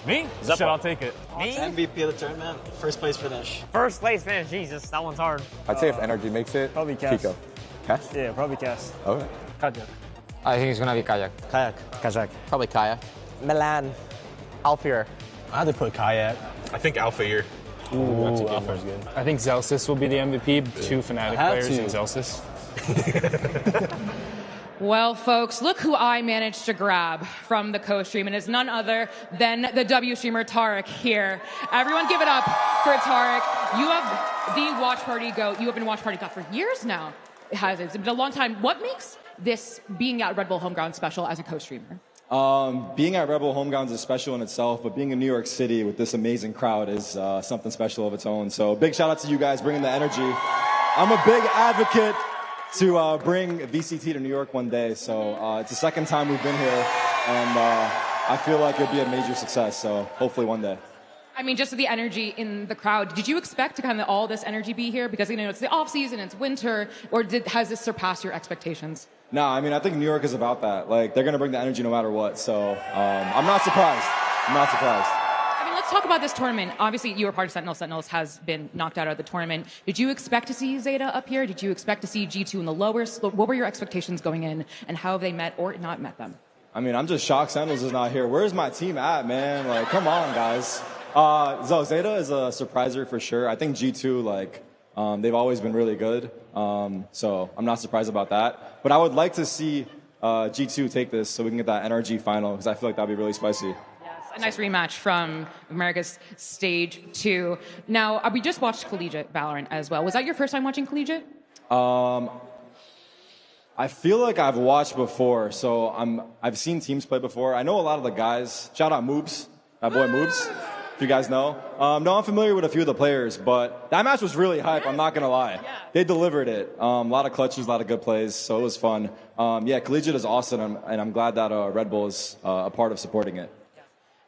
Me? Zeppo. Shit, I'll take it. Me? MVP of the tournament, first place finish. First place finish, Jesus, that one's hard. I'd say if Energy makes it, Probably Cass. Kiko. Cass? Yeah, probably Cass. Okay. Kayak. I think it's gonna be Kayak. Kayak. Probably Kaya. Milan. Alfier. I had to put Kayak. I think Alphair. Ooh, That's a good Alpha's one. good. I think Zelsis will be the MVP. Two Fnatic players in Zelsis. Well, folks, look who I managed to grab from the co-stream, and it's none other than the W streamer Tarek here. Everyone give it up for Tarek. You have the Watch Party GOAT. You have been Watch Party GOAT for years now. It's been a long time. What makes this being at Red Bull Homeground special as a co-streamer? Being at Red Bull Homegrounds is special in itself, but being in New York City with this amazing crowd is something special of its own. So big shout out to you guys bringing the energy. I'm a big advocate to bring VCT to New York one day. So it's the second time we've been here, and I feel like it'd be a major success. So hopefully one day. I mean, just the energy in the crowd. Did you expect to kind of all this energy be here? Because, you know, it's the off season, it's winter, or has this surpassed your expectations? No, I mean, I think New York is about that. Like, they're going to bring the energy no matter what. So I'm not surprised. I'm not surprised. I mean, let's talk about this tournament. Obviously, you were part of Sentinels. Sentinels has been knocked out of the tournament. Did you expect to see Zeta up here? Did you expect to see G2 in the lowers? What were your expectations going in, and how have they met or not met them? I mean, I'm just shocked Sentinels is not here. Where's my team at, man? Like, come on, guys. So Zeta is a surpriser for sure. I think G2, like, they've always been really good. So I'm not surprised about that. But I would like to see G2 take this so we can get that NRG final, because I feel like that'd be really spicy. A nice rematch from America's Stage 2. Now, we just watched Collegiate Valorant as well. Was that your first time watching Collegiate? I feel like I've watched before, so I've seen teams play before. I know a lot of the guys. Shout out Moobs, that boy Moobs, if you guys know. No, I'm familiar with a few of the players, but that match was really hype, I'm not going to lie. They delivered it. A lot of clutches, a lot of good plays, so it was fun. Yeah, Collegiate is awesome, and I'm glad that Red Bull is a part of supporting it.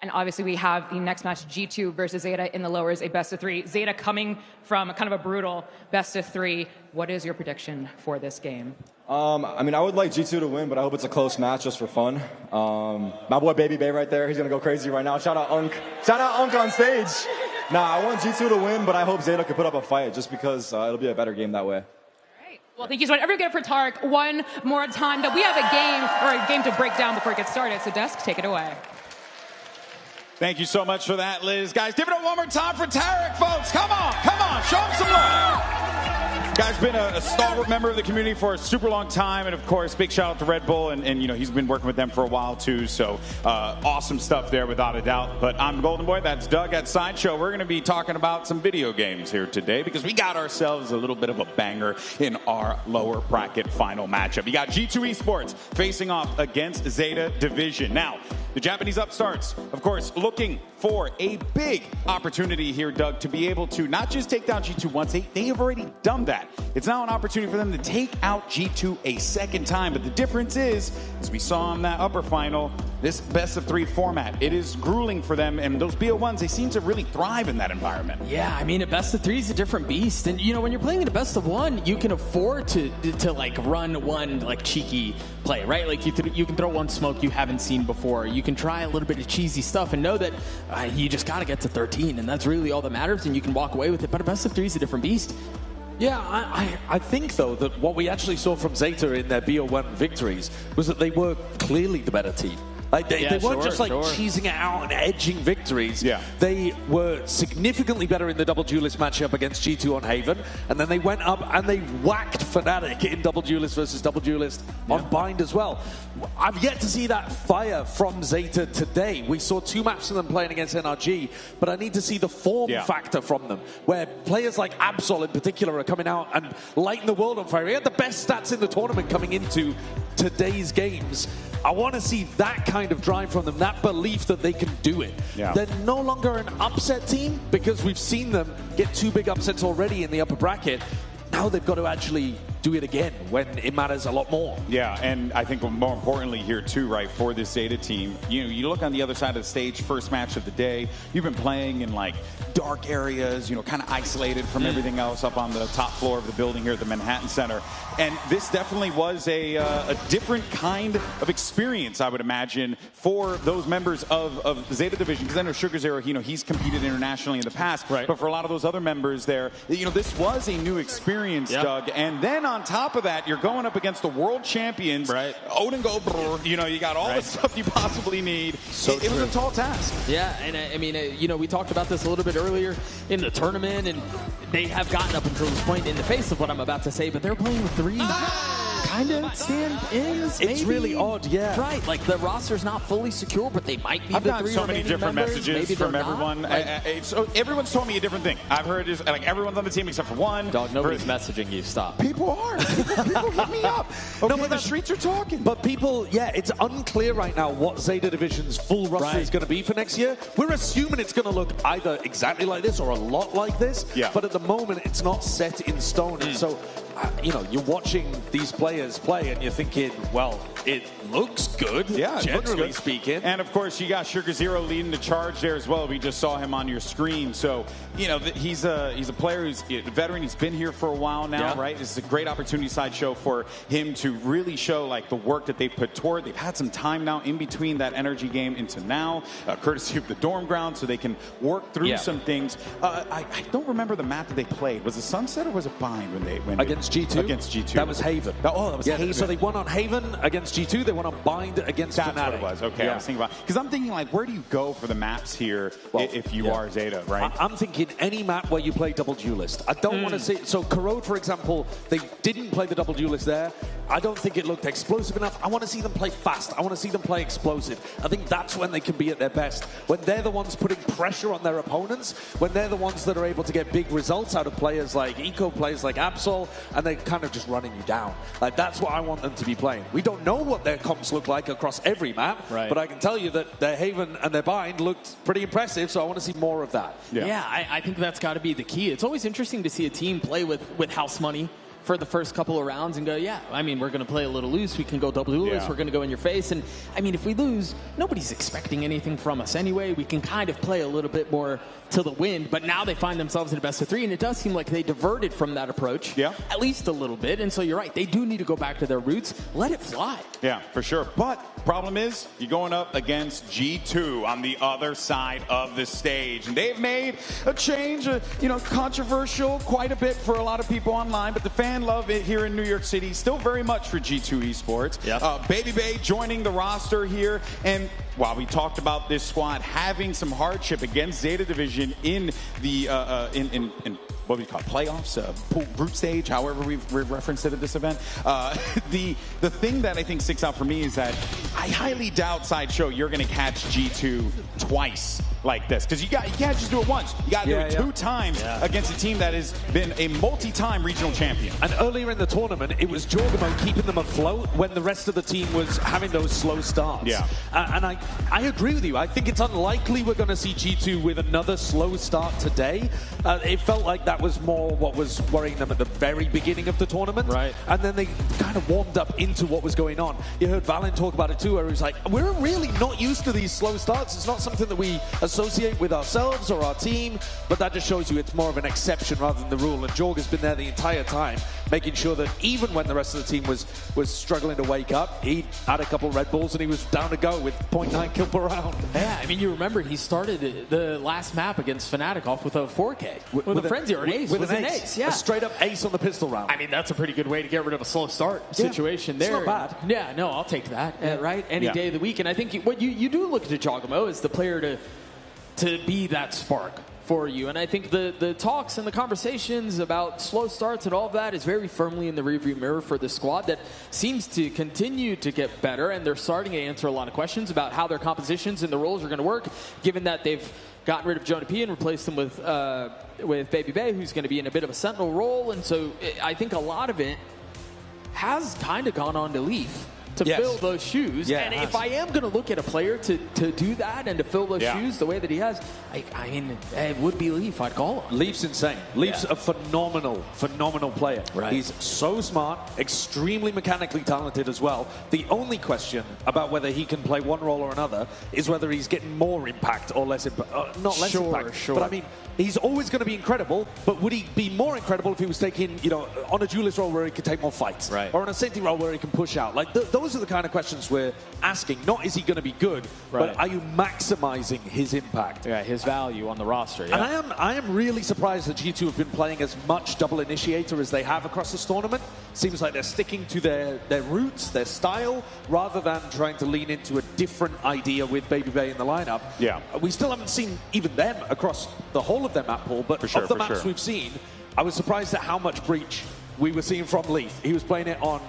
And obviously, we have the next match, G2 versus Zeta in the lowers, a best-of-3. Zeta coming from kind of a brutal best-of-3. What is your prediction for this game? I mean, I would like G2 to win, but I hope it's a close match just for fun. My boy Baby Bay right there, he's going to go crazy right now. Shout out Unk. Shout out Unk on stage. Nah, I want G2 to win, but I hope Zeta can put up a fight just because it'll be a better game that way. Well, thank you so much. Everyone get it for Tarek one more time. That we have a game to break down before it gets started. So, Desk, take it away. Thank you so much for that, Liz. Guys, give it up one more time for Tarek, folks. Come on, show him some love. Guy's been a stalwart member of the community for a super long time, and of course, big shout out to Red Bull, and you know, he's been working with them for a while too, so awesome stuff there without a doubt. But I'm Golden Boy, that's Doug at Sideshow. We're gonna be talking about some video games here today because we got ourselves a little bit of a banger in our lower bracket final matchup. You got G2 Esports facing off against Zeta Division. Now, the Japanese upstarts, of course, looking for a big opportunity here, Doug, to be able to not just take down G2 once, they have already done that. It's now an opportunity for them to take out G2 a second time. But the difference is, as we saw in that upper final, this best-of-3 format, it is grueling for them, and those BO1s, they seem to really thrive in that environment. Yeah, I mean, a best-of-3 is a different beast. And, you know, when you're playing in a best-of-1, you can afford to like, run one, like, cheeky play, right? Like, you can throw one smoke you haven't seen before. You can try a little bit of cheesy stuff and know that you just got to get to 13, and that's really all that matters, and you can walk away with it. But a best-of-3 is a different beast. Yeah, I think, though, that what we actually saw from Zeta in their BO1 victories was that they were clearly the better team. Like they weren't just cheesing it out and edging victories. Yeah. They were significantly better in the double duelist matchup against G2 on Haven, and then they went up and they whacked FNATIC in double duelist versus double duelist on Bind as well. I've yet to see that fire from Zeta today. We saw 2 maps of them playing against NRG, but I need to see the form factor from them, where players like Absol in particular are coming out and lighting the world on fire. He had the best stats in the tournament coming into today's games. I want to see that kind of drive from them, that belief that they can do it. Yeah. They're no longer an upset team because we've seen them get 2 big upsets already in the upper bracket. Now they've got to actually do it again when it matters a lot more. Yeah, and I think more importantly here too, right, for this Zeta team, you look on the other side of the stage, first match of the day, you've been playing in like dark areas, kind of isolated from everything else up on the top floor of the building here at the Manhattan Center. And this definitely was a different kind of experience, I would imagine, for those members of the Zeta division. Because I know Sugar Zero, he's competed internationally in the past, right. But for a lot of those other members there, this was a new experience, Doug. And then on top of that, you're going up against the world champions, right? Odin go, you got all the stuff you possibly need. So it was a tall task. Yeah, and I mean, we talked about this a little bit earlier in the tournament, and they have gotten up until this point in the face of what I'm about to say, but they're playing with 3 kind of stand-ins. It's really odd, yeah. Right, like the roster's not fully secure, but they might be. I've the gotten 3 so many different members. messages from everyone. Everyone's told me a different thing. I've heard like everyone's on the team except for one. Dog, nobody's messaging you. Stop. People are. People hit me up. Okay, no, but the streets are talking. But people, it's unclear right now what Zeta Division's full roster is going to be for next year. We're assuming it's going to look either exactly like this or a lot like this. Yeah. But at the moment, it's not set in stone. And so, you're watching these players play and you're thinking, well, it looks good, generally speaking. And of course, you got Sugar Zero leading the charge there as well. We just saw him on your screen. So, he's a player who's a veteran. He's been here for a while now, right? This is a great opportunity sideshow for him to really show like the work that they've put toward. They've had some time now in between that energy game into now, courtesy of the dorm ground, so they can work through some things. I don't remember the map that they played. Was it Sunset or was it Bind when they against G2? Against G2. That was Haven. That was Haven. So they won on Haven against G2. They won on Bind against FNATIC. That's what it was. Okay, I was thinking about, because I'm thinking like, where do you go for the maps here if you are Zeta, right? I'm thinking any map where you play double duelist. I don't want to see. So Corrode, for example, they didn't play the double duelist there. I don't think it looked explosive enough. I want to see them play fast. I want to see them play explosive. I think that's when they can be at their best. When they're the ones putting pressure on their opponents, when they're the ones that are able to get big results out of players like Eco, players like Absol, and they're kind of just running you down. Like, that's what I want them to be playing. We don't know what their comps look like across every map, but I can tell you that their Haven and their Bind looked pretty impressive, so I want to see more of that. Yeah, I think that's got to be the key. It's always interesting to see a team play with house money for the first couple of rounds and go, we're going to play a little loose. We can go double duelist. We're going to go in your face. And, if we lose, nobody's expecting anything from us anyway. We can kind of play a little bit more to the wind. But now they find themselves in a best of 3, and it does seem like they diverted from that approach at least a little bit. And so you're right. They do need to go back to their roots. Let it fly. Yeah, for sure. But problem is, you're going up against G2 on the other side of the stage. And they've made a change, controversial quite a bit for a lot of people online, but the fan love it here in New York City still very much for G2 Esports. Baby Bay joining the roster here. And while we talked about this squad having some hardship against Zeta Division in the in what we call playoffs, pool group stage, however we've referenced it at this event. The thing that I think sticks out for me is that I highly doubt, Sideshow, you're going to catch G2 twice like this, because you can't just do it once. You got to do it 2 times against a team that has been a multi-time regional champion. And earlier in the tournament, it was Jorgamo keeping them afloat when the rest of the team was having those slow starts. And I agree with you. I think it's unlikely we're going to see G2 with another slow start today. It felt like that was more what was worrying them at the very beginning of the tournament. And then they kind of warmed up into what was going on. You heard Valin talk about it too, where he was like, we're really not used to these slow starts. It's not something that we associate with ourselves or our team, but that just shows you it's more of an exception rather than the rule. And Jorg has been there the entire time, making sure that even when the rest of the team was struggling to wake up, he had a couple Red Bulls and he was down to go with 0.9 kill per round. Yeah, you remember he started the last map against FNATIC off with a 4K. With a frenzy or an ace. With an ace. A straight up ace on the pistol round. That's a pretty good way to get rid of a slow start situation there. It's not bad. Yeah, no, I'll take that. Right? Any day of the week. And I think what you do look to Jorgamo as the player to be that spark for you. And I think the talks and the conversations about slow starts and all of that is very firmly in the rearview mirror for the squad that seems to continue to get better, and they're starting to answer a lot of questions about how their compositions and the roles are going to work, given that they've gotten rid of Jonah P and replaced him with Baby Bay, who's going to be in a bit of a sentinel role. And so I think a lot of it has kind of gone on to Leaf to fill those shoes. Yeah, and if I am going to look at a player to do that and to fill those shoes the way that he has, I mean, it would be Leaf. I'd call him. Leaf's insane. Leaf's a phenomenal player. Right. He's so smart, extremely mechanically talented as well. The only question about whether he can play one role or another is whether he's getting more impact or less impact. Not less impact. Sure. But I mean, he's always going to be incredible, but would he be more incredible if he was taking, on a duelist role where he could take more fights? Right. Or on a safety role where he can push out? Like, those are the kind of questions we're asking. Not is he going to be good, but are you maximizing his impact? Yeah, his value on the roster. Yeah. And I am really surprised that G2 have been playing as much double initiator as they have across this tournament. Seems like they're sticking to their roots, their style, rather than trying to lean into a different idea with Baby Bay in the lineup. Yeah. We still haven't seen even them across the whole of their map pool, but of the maps we've seen, I was surprised at how much Breach we were seeing from Leaf. He was playing it on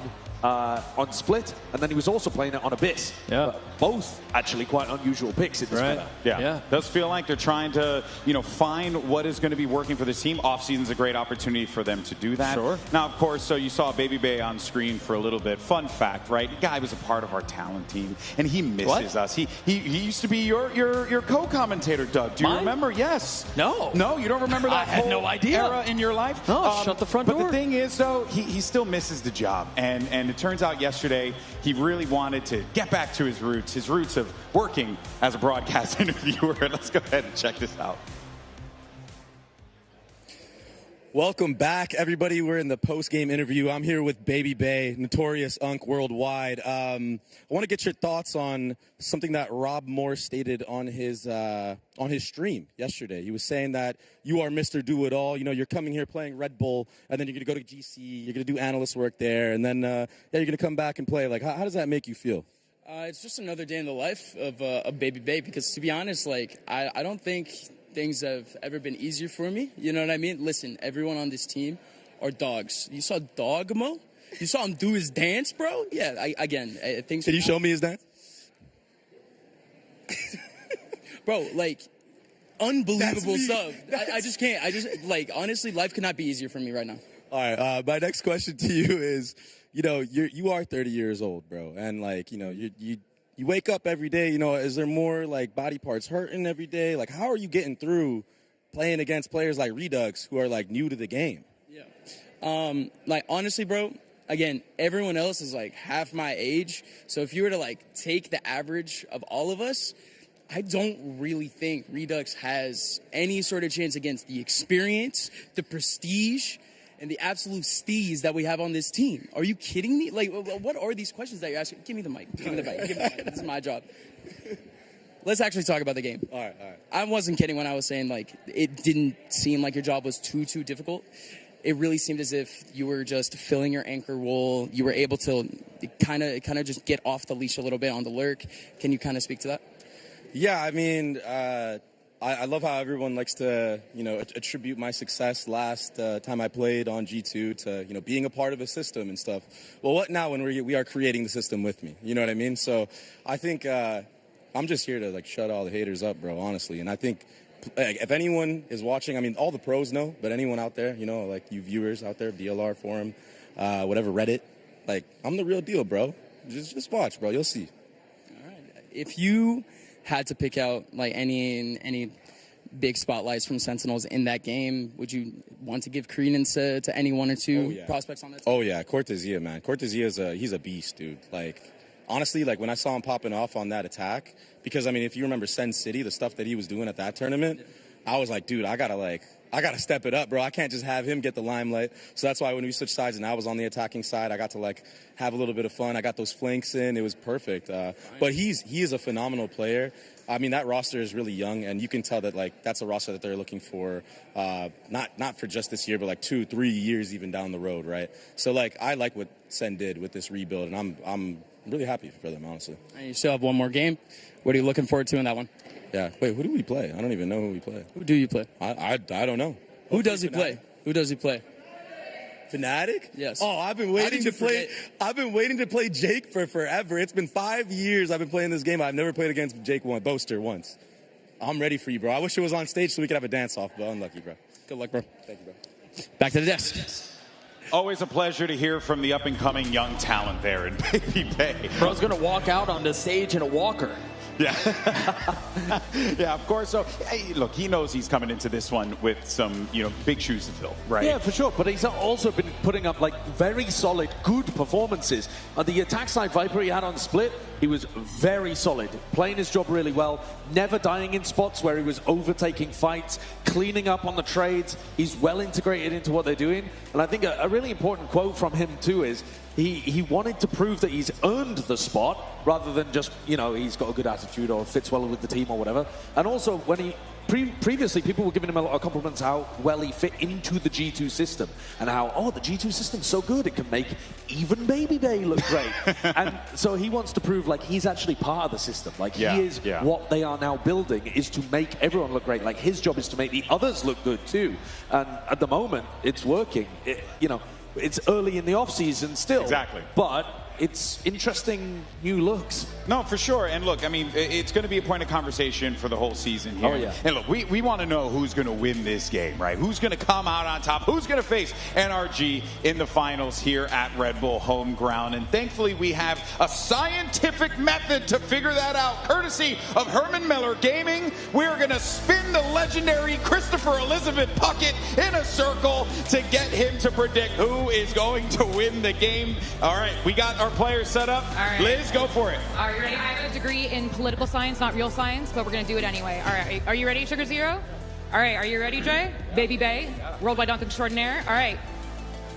Split, and then he was also playing it on Abyss. Yeah. Both actually quite unusual picks in this meta. Yeah. Does feel like they're trying to, find what is going to be working for this team. Off-season's a great opportunity for them to do that. Sure. Now, of course, so you saw Baby Bay on screen for a little bit. Fun fact, right? The guy was a part of our talent team, and he misses us. He used to be your co-commentator, Doug. Do you remember? Yes. No. No, you don't remember that I had whole no idea. era in your life? Oh, shut the front door. But the thing is, though, he still misses the job, and it turns out yesterday he really wanted to get back to his roots of working as a broadcast interviewer. Let's go ahead and check this out. Welcome back, everybody. We're in the post-game interview. I'm here with Baby Bay, notorious Unk worldwide. I want to get your thoughts on something that Rob Moore stated on his stream yesterday. He was saying that you are Mr. Do-It-All. You're coming here playing Red Bull, and then you're going to go to GC. You're going to do analyst work there, and then you're going to come back and play. Like, how does that make you feel? It's just another day in the life of Baby Bay, because to be honest, I don't think things have ever been easier for me. You know what I mean? Listen, everyone on this team are dogs. You saw Dogmo? You saw him do his dance, bro? Yeah, things... Can you show me his dance? Bro, unbelievable stuff. I just can't. Honestly, life could not be easier for me right now. All right, my next question to you is, you are 30 years old, bro, and you wake up every day, is there more body parts hurting every day? How are you getting through playing against players like Redux who are new to the game? Yeah. Honestly, bro, again, everyone else is half my age. So if you were to take the average of all of us, I don't really think Redux has any sort of chance against the experience, the prestige, and the absolute steez that we have on this team. Are you kidding me? What are these questions that you're asking? Give me the mic. Give me the mic. This is my job. Let's actually talk about the game. All right. I wasn't kidding when I was saying, it didn't seem like your job was too difficult. It really seemed as if you were just filling your anchor role. You were able to kind of just get off the leash a little bit on the lurk. Can you kind of speak to that? Yeah, I mean, I love how everyone likes to, attribute my success last time I played on G2 to, being a part of a system and stuff. Well, what now when we are creating the system with me? You know what I mean? So I think I'm just here to, shut all the haters up, bro, honestly. And I think if anyone is watching, I mean, all the pros know, but anyone out there, you viewers out there, DLR forum, whatever, Reddit, I'm the real deal, bro. Just watch, bro. You'll see. All right. If you had to pick out any big spotlights from Sentinels in that game, would you want to give credence to any one or two prospects on that team? Oh yeah, Cortezia, man. Cortezia he's a beast, dude. Honestly, when I saw him popping off on that attack, because if you remember Sen City, the stuff that he was doing at that tournament, I was like, dude, I gotta step it up, bro. I can't just have him get the limelight. So that's why when we switched sides and I was on the attacking side, I got to have a little bit of fun. I got those flanks in. It was perfect. But he is a phenomenal player. I mean, that roster is really young, and you can tell that that's a roster that they're looking for, not for just this year, but 2-3 years even down the road, right? So I like what Sen did with this rebuild, and I'm really happy for them, honestly. And you still have one more game. What are you looking forward to in that one? Yeah. Wait, who do we play? I don't even know who we play. Who do you play? I don't know. Who does he play? Who does he play? FNATIC? Yes. Oh, I've been waiting to play. I've been waiting to play Jake for forever. It's been 5 years I've been playing this game. I've never played against Jake Boaster once. I'm ready for you, bro. I wish it was on stage so we could have a dance off, but unlucky, bro. Good luck, bro. Thank you, bro. Back to the desk. Always a pleasure to hear from the up-and-coming young talent there in Baby Bay. Bro's going to walk out on the stage in a walker. Yeah. Yeah, of course. So, hey, look, he knows he's coming into this one with some, big shoes to fill, right? Yeah, for sure. But he's also been putting up, very solid, good performances. On the attack side, Viper he had on Split, he was very solid, playing his job really well, never dying in spots where he was overtaking fights, cleaning up on the trades. He's well integrated into what they're doing. And I think a really important quote from him, too, is he wanted to prove that he's earned the spot rather than just, he's got a good attitude or fits well with the team or whatever. And also, when he previously, people were giving him a lot of compliments how well he fit into the G2 system and how, the G2 system's so good, it can make even Baby Bay look great. And so he wants to prove he's actually part of the system. He is what they are now building is to make everyone look great. His job is to make the others look good too. And at the moment, it's working. It's early in the off-season still. Exactly. But it's interesting new looks. No, for sure. And look, I mean, it's going to be a point of conversation for the whole season here. Oh, yeah. And look, we want to know who's going to win this game, right? Who's going to come out on top? Who's going to face NRG in the finals here at Red Bull home ground? And thankfully, we have a scientific method to figure that out, courtesy of Herman Miller Gaming. We're going to spin the legendary Christopher Elizabeth Puckett in a circle to get him to predict who is going to win the game. All right, we got our players set up. All right. Liz, go for it. All right, ready? I have a degree in political science, not real science, but we're going to do it anyway. All right, are you ready, Sugar Zero? All right, are you ready, Jay? Baby Bay, Worldwide Dunk Extraordinaire. All right.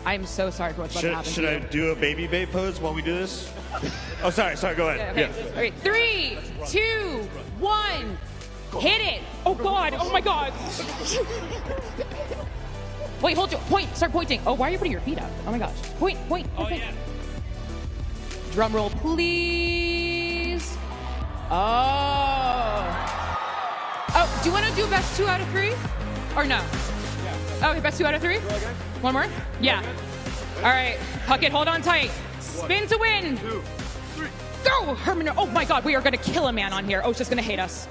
I'm so sorry for what's about to happen. Should I do a Baby Bay pose while we do this? Oh, sorry, go ahead. Yeah, okay. All right, 3, 2, 1, hit it. Oh, God. Oh, my God. Wait, hold your point. Start pointing. Oh, why are you putting your feet up? Oh, my gosh. Point. Oh, yeah. Drum roll, please. Oh, do you want to do best 2 out of 3? Or no? Yeah. Okay, best 2 out of 3? One more? Yeah. All right, Puckett, hold on tight. Spin to win. 2, 3. Go, Herman. Oh, my God, we are going to kill a man on here. Oh, it's just going to hate us.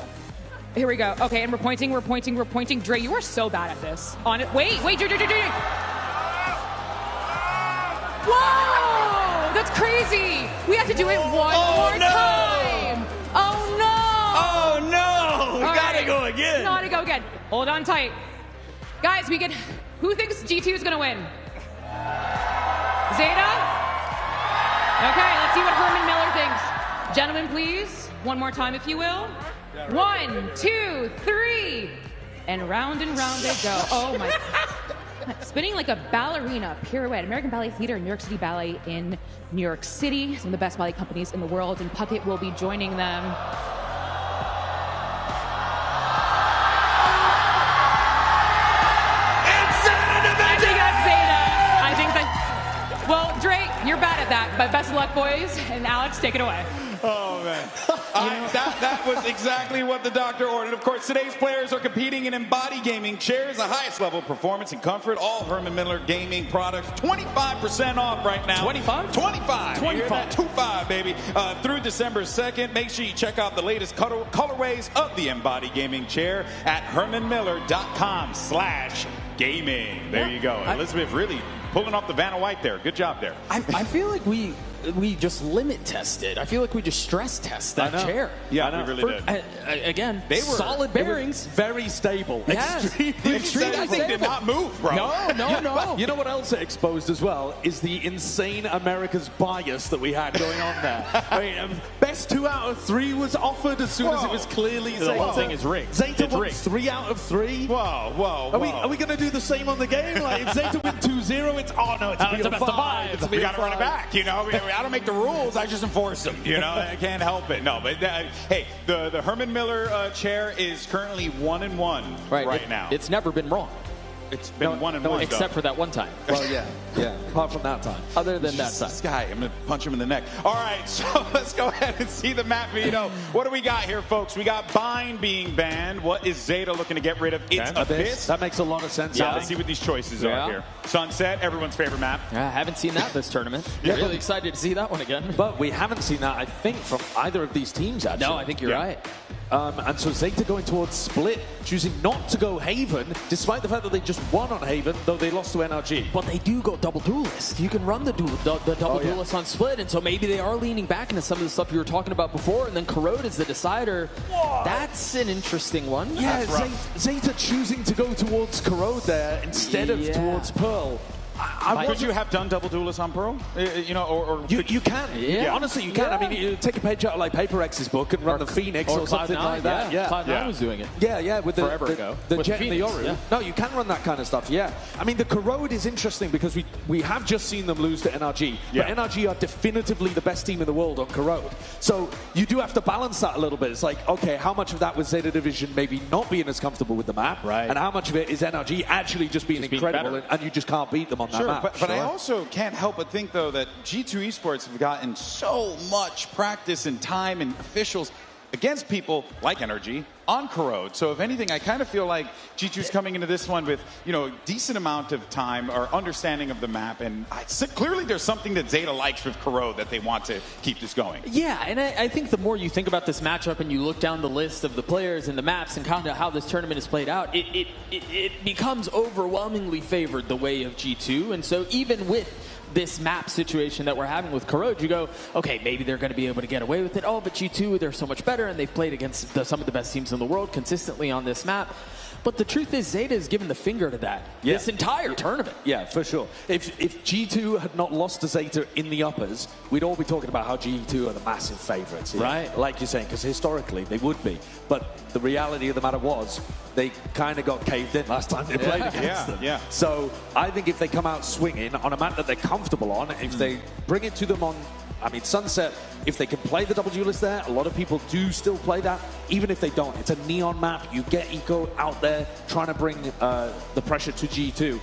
Here we go. Okay, and we're pointing. Dre, you are so bad at this. On it. Wait, Dre. Whoa! That's crazy! We have to do it one more time! Oh no! Oh no! We gotta go again! Gotta go again. Hold on tight. Guys, who thinks G2 is gonna win? Zeta? Okay, let's see what Herman Miller thinks. Gentlemen, please, one more time if you will. 1, 2, 3. And round they go. Oh my. Spinning like a ballerina pirouette. American Ballet Theater, New York City Ballet in New York City. Some of the best ballet companies in the world, and Puckett will be joining them. It's Zeta! I think that's Zeta. I think that. Well, Drake, you're bad at that, but best of luck, boys. And Alex, take it away. Oh, man. That was exactly what the doctor ordered. Of course, today's players are competing in Embody Gaming chairs, the highest level of performance and comfort. All Herman Miller Gaming products, 25% off right now. 25? 25. 25, baby. Through December 2nd. Make sure you check out the latest colorways of the Embody Gaming chair at hermanmiller.com/gaming. There you go. Elizabeth really pulling off the Vanna White there. Good job there. I feel like we just limit tested. I feel like we just stress test that chair. Yeah, we really did. Again, they were solid bearings. Very stable. Yes. Extremely stable. Did not move, bro. No. You know what else it exposed as well is the insane America's bias that we had going on there. I mean, best 2 out of 3 was offered as soon as it was clearly Zeta. The whole thing is rigged. Zeta won 3 out of 3. Whoa. Are we going to do the same on the game? Like if Zeta win 2-0, it's a best of 5. We got to run it back. I don't make the rules. I just enforce them. I can't help it. No, but hey, the Herman Miller chair is currently 1-1 right now. It's never been wrong. It's been 1-1, except for that one time. Well, yeah. Apart from that time. Other than that time. This guy, I'm going to punch him in the neck. All right, so let's go ahead and see the map. What do we got here, folks? We got Bind being banned. What is Zeta looking to get rid of? It's Abyss. That makes a lot of sense. Yeah, let's see what these choices are here. Sunset, everyone's favorite map. I haven't seen that this tournament. Really excited to see that one again. But we haven't seen that, I think, from either of these teams, actually. No, I think you're right. And so Zeta going towards Split, choosing not to go Haven, despite the fact that they just won on Haven, though they lost to NRG. But they do go double duelist. You can run the double duelist on Split, and so maybe they are leaning back into some of the stuff you were talking about before, and then Corrode is the decider. Whoa. That's an interesting one. Yeah, Zeta choosing to go towards Corrode there instead of towards Pearl. Could you have done double duelist on Pearl? You can. Yeah. Honestly, you can. I mean, you take a page out of like Paper X's book and run the Phoenix or something like that. Yeah. Cloud9 was doing it. Yeah, with the Jet and the Yoru. Yeah. No, you can run that kind of stuff. Yeah. I mean, the Corrode is interesting because we have just seen them lose to NRG, but NRG are definitively the best team in the world on Corrode. So you do have to balance that a little bit. It's like, okay, how much of that was Zeta Division maybe not being as comfortable with the map, and how much of it is NRG actually just being incredible and you just can't beat them on that map. But I also can't help but think, though, that G2 Esports have gotten so much practice and time and officials against people like NRG on Corrode. So if anything, I kind of feel like G2's coming into this one with, a decent amount of time or understanding of the map. And clearly there's something that Zeta likes with Corrode that they want to keep this going. Yeah, and I think the more you think about this matchup and you look down the list of the players and the maps and kind of how this tournament is played out, it becomes overwhelmingly favored the way of G2. And so even with this map situation that we're having with Corrode, you go, okay, maybe they're going to be able to get away with it. Oh, but G2, they're so much better, and they've played against some of the best teams in the world consistently on this map. But the truth is, Zeta has given the finger to that this entire tournament. Yeah, for sure. If G2 had not lost to Zeta in the uppers, we'd all be talking about how G2 are the massive favorites. Right. Like you're saying, because historically they would be. But the reality of the matter was, they kind of got caved in last time they played against them. Yeah. So I think if they come out swinging on a map that they're comfortable on, if they bring it to them on, I mean, Sunset, if they can play the double duelist there, a lot of people do still play that, even if they don't. It's a neon map. You get Eco out there trying to bring the pressure to G2.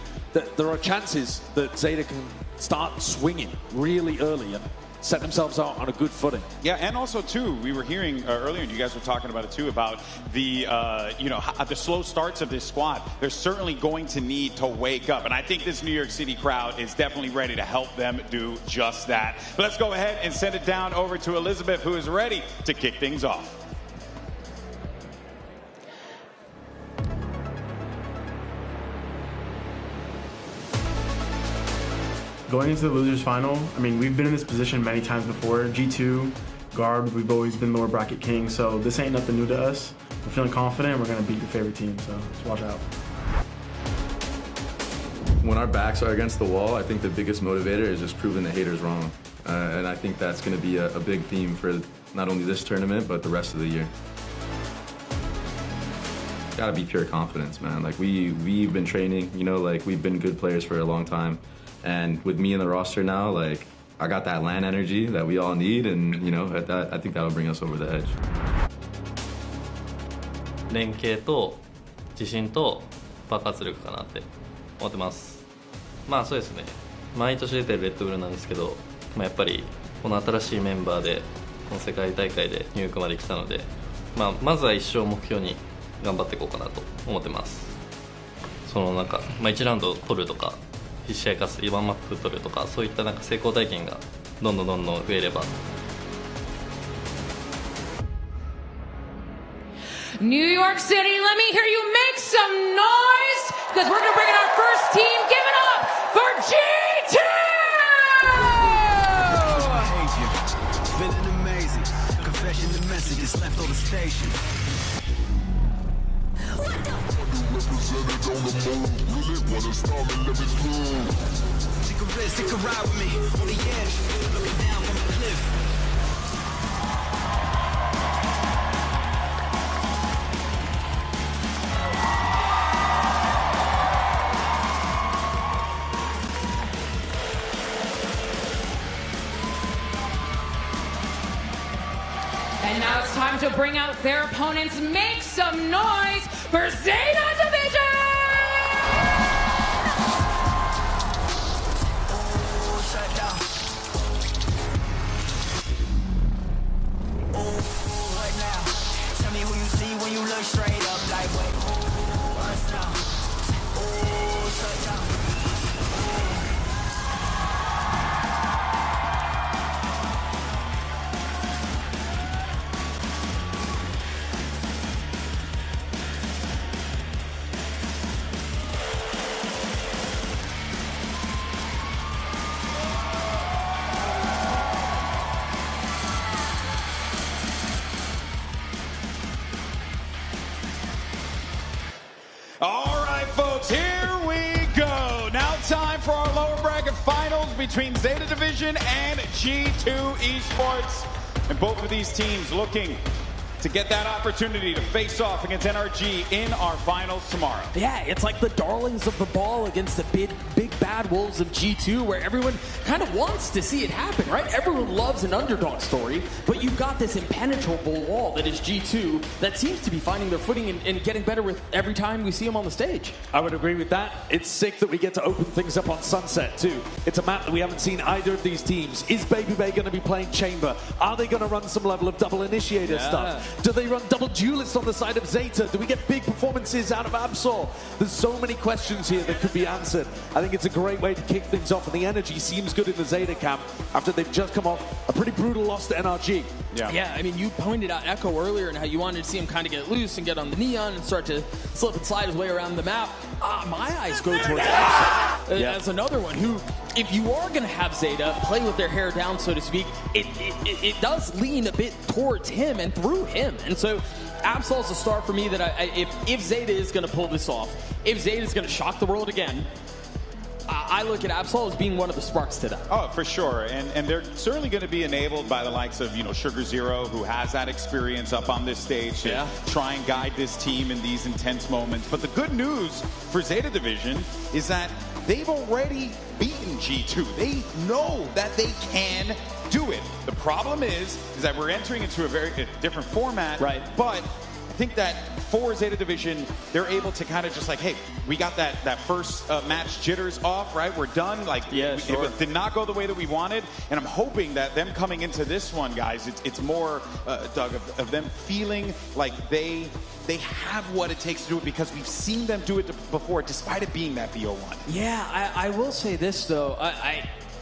There are chances that Zeta can start swinging really early and set themselves out on a good footing. Yeah, and also, too, we were hearing earlier, and you guys were talking about it, too, about the, the slow starts of this squad. They're certainly going to need to wake up, and I think this New York City crowd is definitely ready to help them do just that. But let's go ahead and send it down over to Elizabeth, who is ready to kick things off. Going into the losers final, I mean, we've been in this position many times before. G2, Garb, we've always been lower bracket king, so this ain't nothing new to us. We're feeling confident, we're gonna beat the favorite team, so just watch out. When our backs are against the wall, I think the biggest motivator is just proving the haters wrong. And I think that's gonna be a big theme for not only this tournament, but the rest of the year. Gotta be pure confidence, man. Like we've been training, like we've been good players for a long time. And with me in the roster now, like I got that LAN energy that we all need, and I think that'll bring us over the edge. 連携と自信と爆発力かなって思ってます。まあそうですね。毎年出てるレッドブルなんですけど、やっぱりこの新しいメンバーでこの世界大会でニューヨークまで来たので、まずは一生目標に頑張っていこうかなと思ってます。1ラウンド取るとか。1試合勝つ、ワンマップ取るとか、そういった成功体験がどんどん増えれば。New York City, let me hear you make some noise, because we're going to bring in our first team. Give it up for G2! Feeling amazing. Confession the messages left on the station. Represented on the move, really wanna start and let me prove. Take a risk, take a ride with me on the edge, looking down from the cliff. And now it's time to bring out their opponents. Make some noise for Zeta Division! All right, folks, here we go. Now time for our lower bracket finals between Zeta Division and G2 Esports. And both of these teams looking to get that opportunity to face off against NRG in our finals tomorrow. Yeah, it's like the darlings of the ball against the big bad wolves of G2, where everyone kind of wants to see it happen, right? Everyone loves an underdog story, but you've got this impenetrable wall that is G2 that seems to be finding their footing and getting better with every time we see them on the stage. I would agree with that. It's sick that we get to open things up on Sunset too. It's a map that we haven't seen either of these teams. Is Baby Bay going to be playing Chamber? Are they going to run some level of double initiator stuff? Do they run double duelist on the side of Zeta? Do we get big performances out of Absol? There's so many questions here that could be answered. I think it's a great way to kick things off, and the energy seems good in the Zeta camp after they've just come off a pretty brutal loss to NRG. Yeah, I mean, you pointed out Echo earlier and how you wanted to see him kind of get loose and get on the neon and start to slip and slide his way around the map. My eyes go towards Absol as another one who, if you are going to have Zeta play with their hair down, so to speak, it does lean a bit towards him and through him. And so Absol's a star for me that if Zeta is going to pull this off, if Zeta is going to shock the world again, I look at Absol as being one of the sparks to that. Oh, for sure. And they're certainly going to be enabled by the likes of, Sugar Zero, who has that experience up on this stage to try and guide this team in these intense moments. But the good news for Zeta Division is that they've already beaten G2. They know that they can do it. The problem is that we're entering into a different format. Right. But I think that for Zeta Division, they're able to kind of just like, hey, we got that first match jitters off, right? We're done. Like, it did not go the way that we wanted. And I'm hoping that them coming into this one, guys, it's more, Doug, of them feeling like they have what it takes to do it, because we've seen them do it before, despite it being that BO1. Yeah, I will say this, though.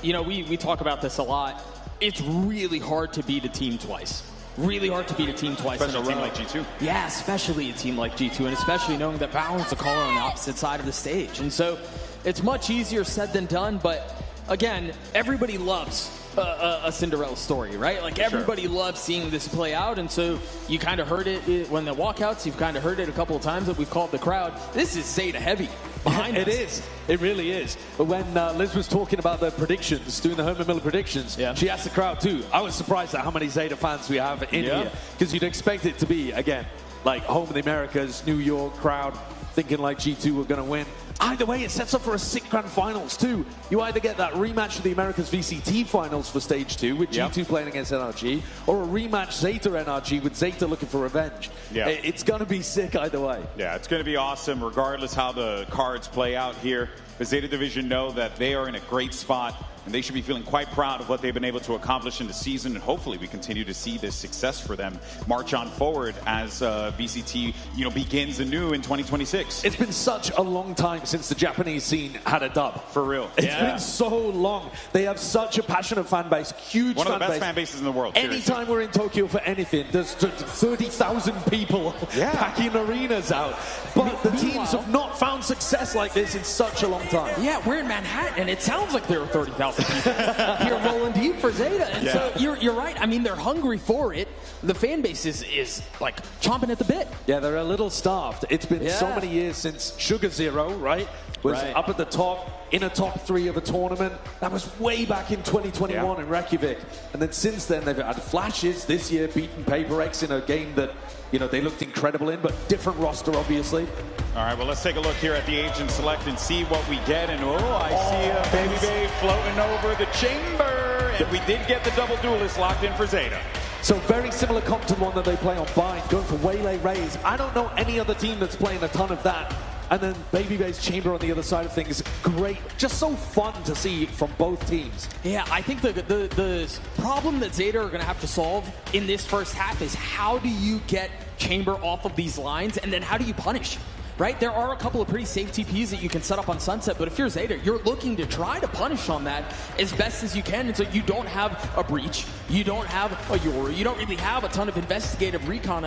We talk about this a lot. It's really hard to beat a team twice. Really hard to beat a team twice in a row. Especially a team like G2. Yeah, especially a team like G2, and especially knowing that Valorant's a caller on the opposite side of the stage. And so it's much easier said than done, but again, everybody loves a Cinderella story, right? Like, everybody loves seeing this play out, and so you kind of heard it when the walkouts, you've kind of heard it a couple of times that we've called the crowd. This is Zeta heavy behind us. It is. It really is. But when Liz was talking about the predictions, doing the Herman Miller predictions, she asked the crowd too. I was surprised at how many Zeta fans we have in here, because you'd expect it to be, again, like home of the Americas, New York crowd, thinking like G2 were going to win. Either way, it sets up for a sick grand finals too. You either get that rematch of the Americas VCT finals for stage 2 with G2 playing against NRG, or a rematch Zeta NRG with Zeta looking for revenge. It's going to be sick either way. Yeah, it's going to be awesome regardless how the cards play out here. The Zeta Division know that they are in a great spot, and they should be feeling quite proud of what they've been able to accomplish in the season, and hopefully we continue to see this success for them march on forward as VCT begins anew in 2026. It's been such a long time since the Japanese scene had a dub. For real. It's been so long. They have such a passionate fan base, huge One of fan the best base. fan bases in the world. Anytime we're in Tokyo for anything, there's 30,000 people packing arenas out. But the teams have not found success like this in such a long time. Yeah, we're in Manhattan, and it sounds like there are 30,000 people here rolling deep for Zeta. And so you're right. I mean, they're hungry for it. The fan base is like chomping at the bit. Yeah, they're a little starved. It's been so many years since Sugar Zero, right? Was up at the top, in a top 3 of a tournament. That was way back in 2021 in Reykjavik. And then since then, they've had flashes this year, beating Paper X in a game that, they looked incredible in, but different roster, obviously. All right, well, let's take a look here at the Agent Select and see what we get. And, I see a Baby Bay floating over the chamber. And we did get the double duelist locked in for Zeta. So very similar comp to the one that they play on Bind, going for Waylay Rays. I don't know any other team that's playing a ton of that. And then Baby Bay's Chamber on the other side of things, great. Just so fun to see from both teams. Yeah, I think the problem that Zeta are going to have to solve in this first half is how do you get Chamber off of these lines, and then how do you punish? Right? There are a couple of pretty safe TPs that you can set up on Sunset, but if you're Zeta, you're looking to try to punish on that as best as you can, and so you don't have a breach, you don't have you don't really have a ton of investigative recon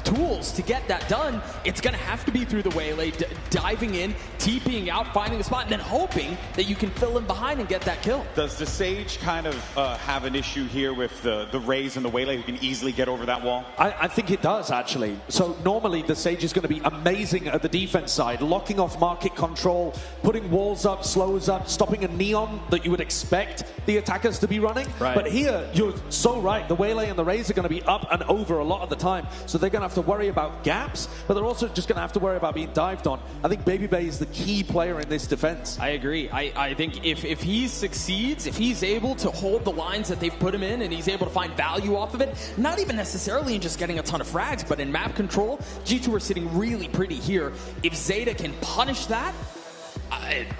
tools to get that done. It's going to have to be through the waylay, diving in, TPing out, finding a spot, and then hoping that you can fill in behind and get that kill. Does the Sage kind of have an issue here with the Rays and the waylay who can easily get over that wall? I think it does, actually. So normally the Sage is going to be amazing at the defense side, locking off market control, putting walls up, slows up, stopping a neon that you would expect the attackers to be running. Right. But here, you're so right. The waylay and the Rays are going to be up and over a lot of the time. So they're going to have to worry about gaps, but they're also just going to have to worry about being dived on. I think Baby Bay is the key player in this defense. I agree. I think if he succeeds, if he's able to hold the lines that they've put him in and he's able to find value off of it, not even necessarily in just getting a ton of frags, but in map control, G2 are sitting really pretty here. If Zeta can punish that,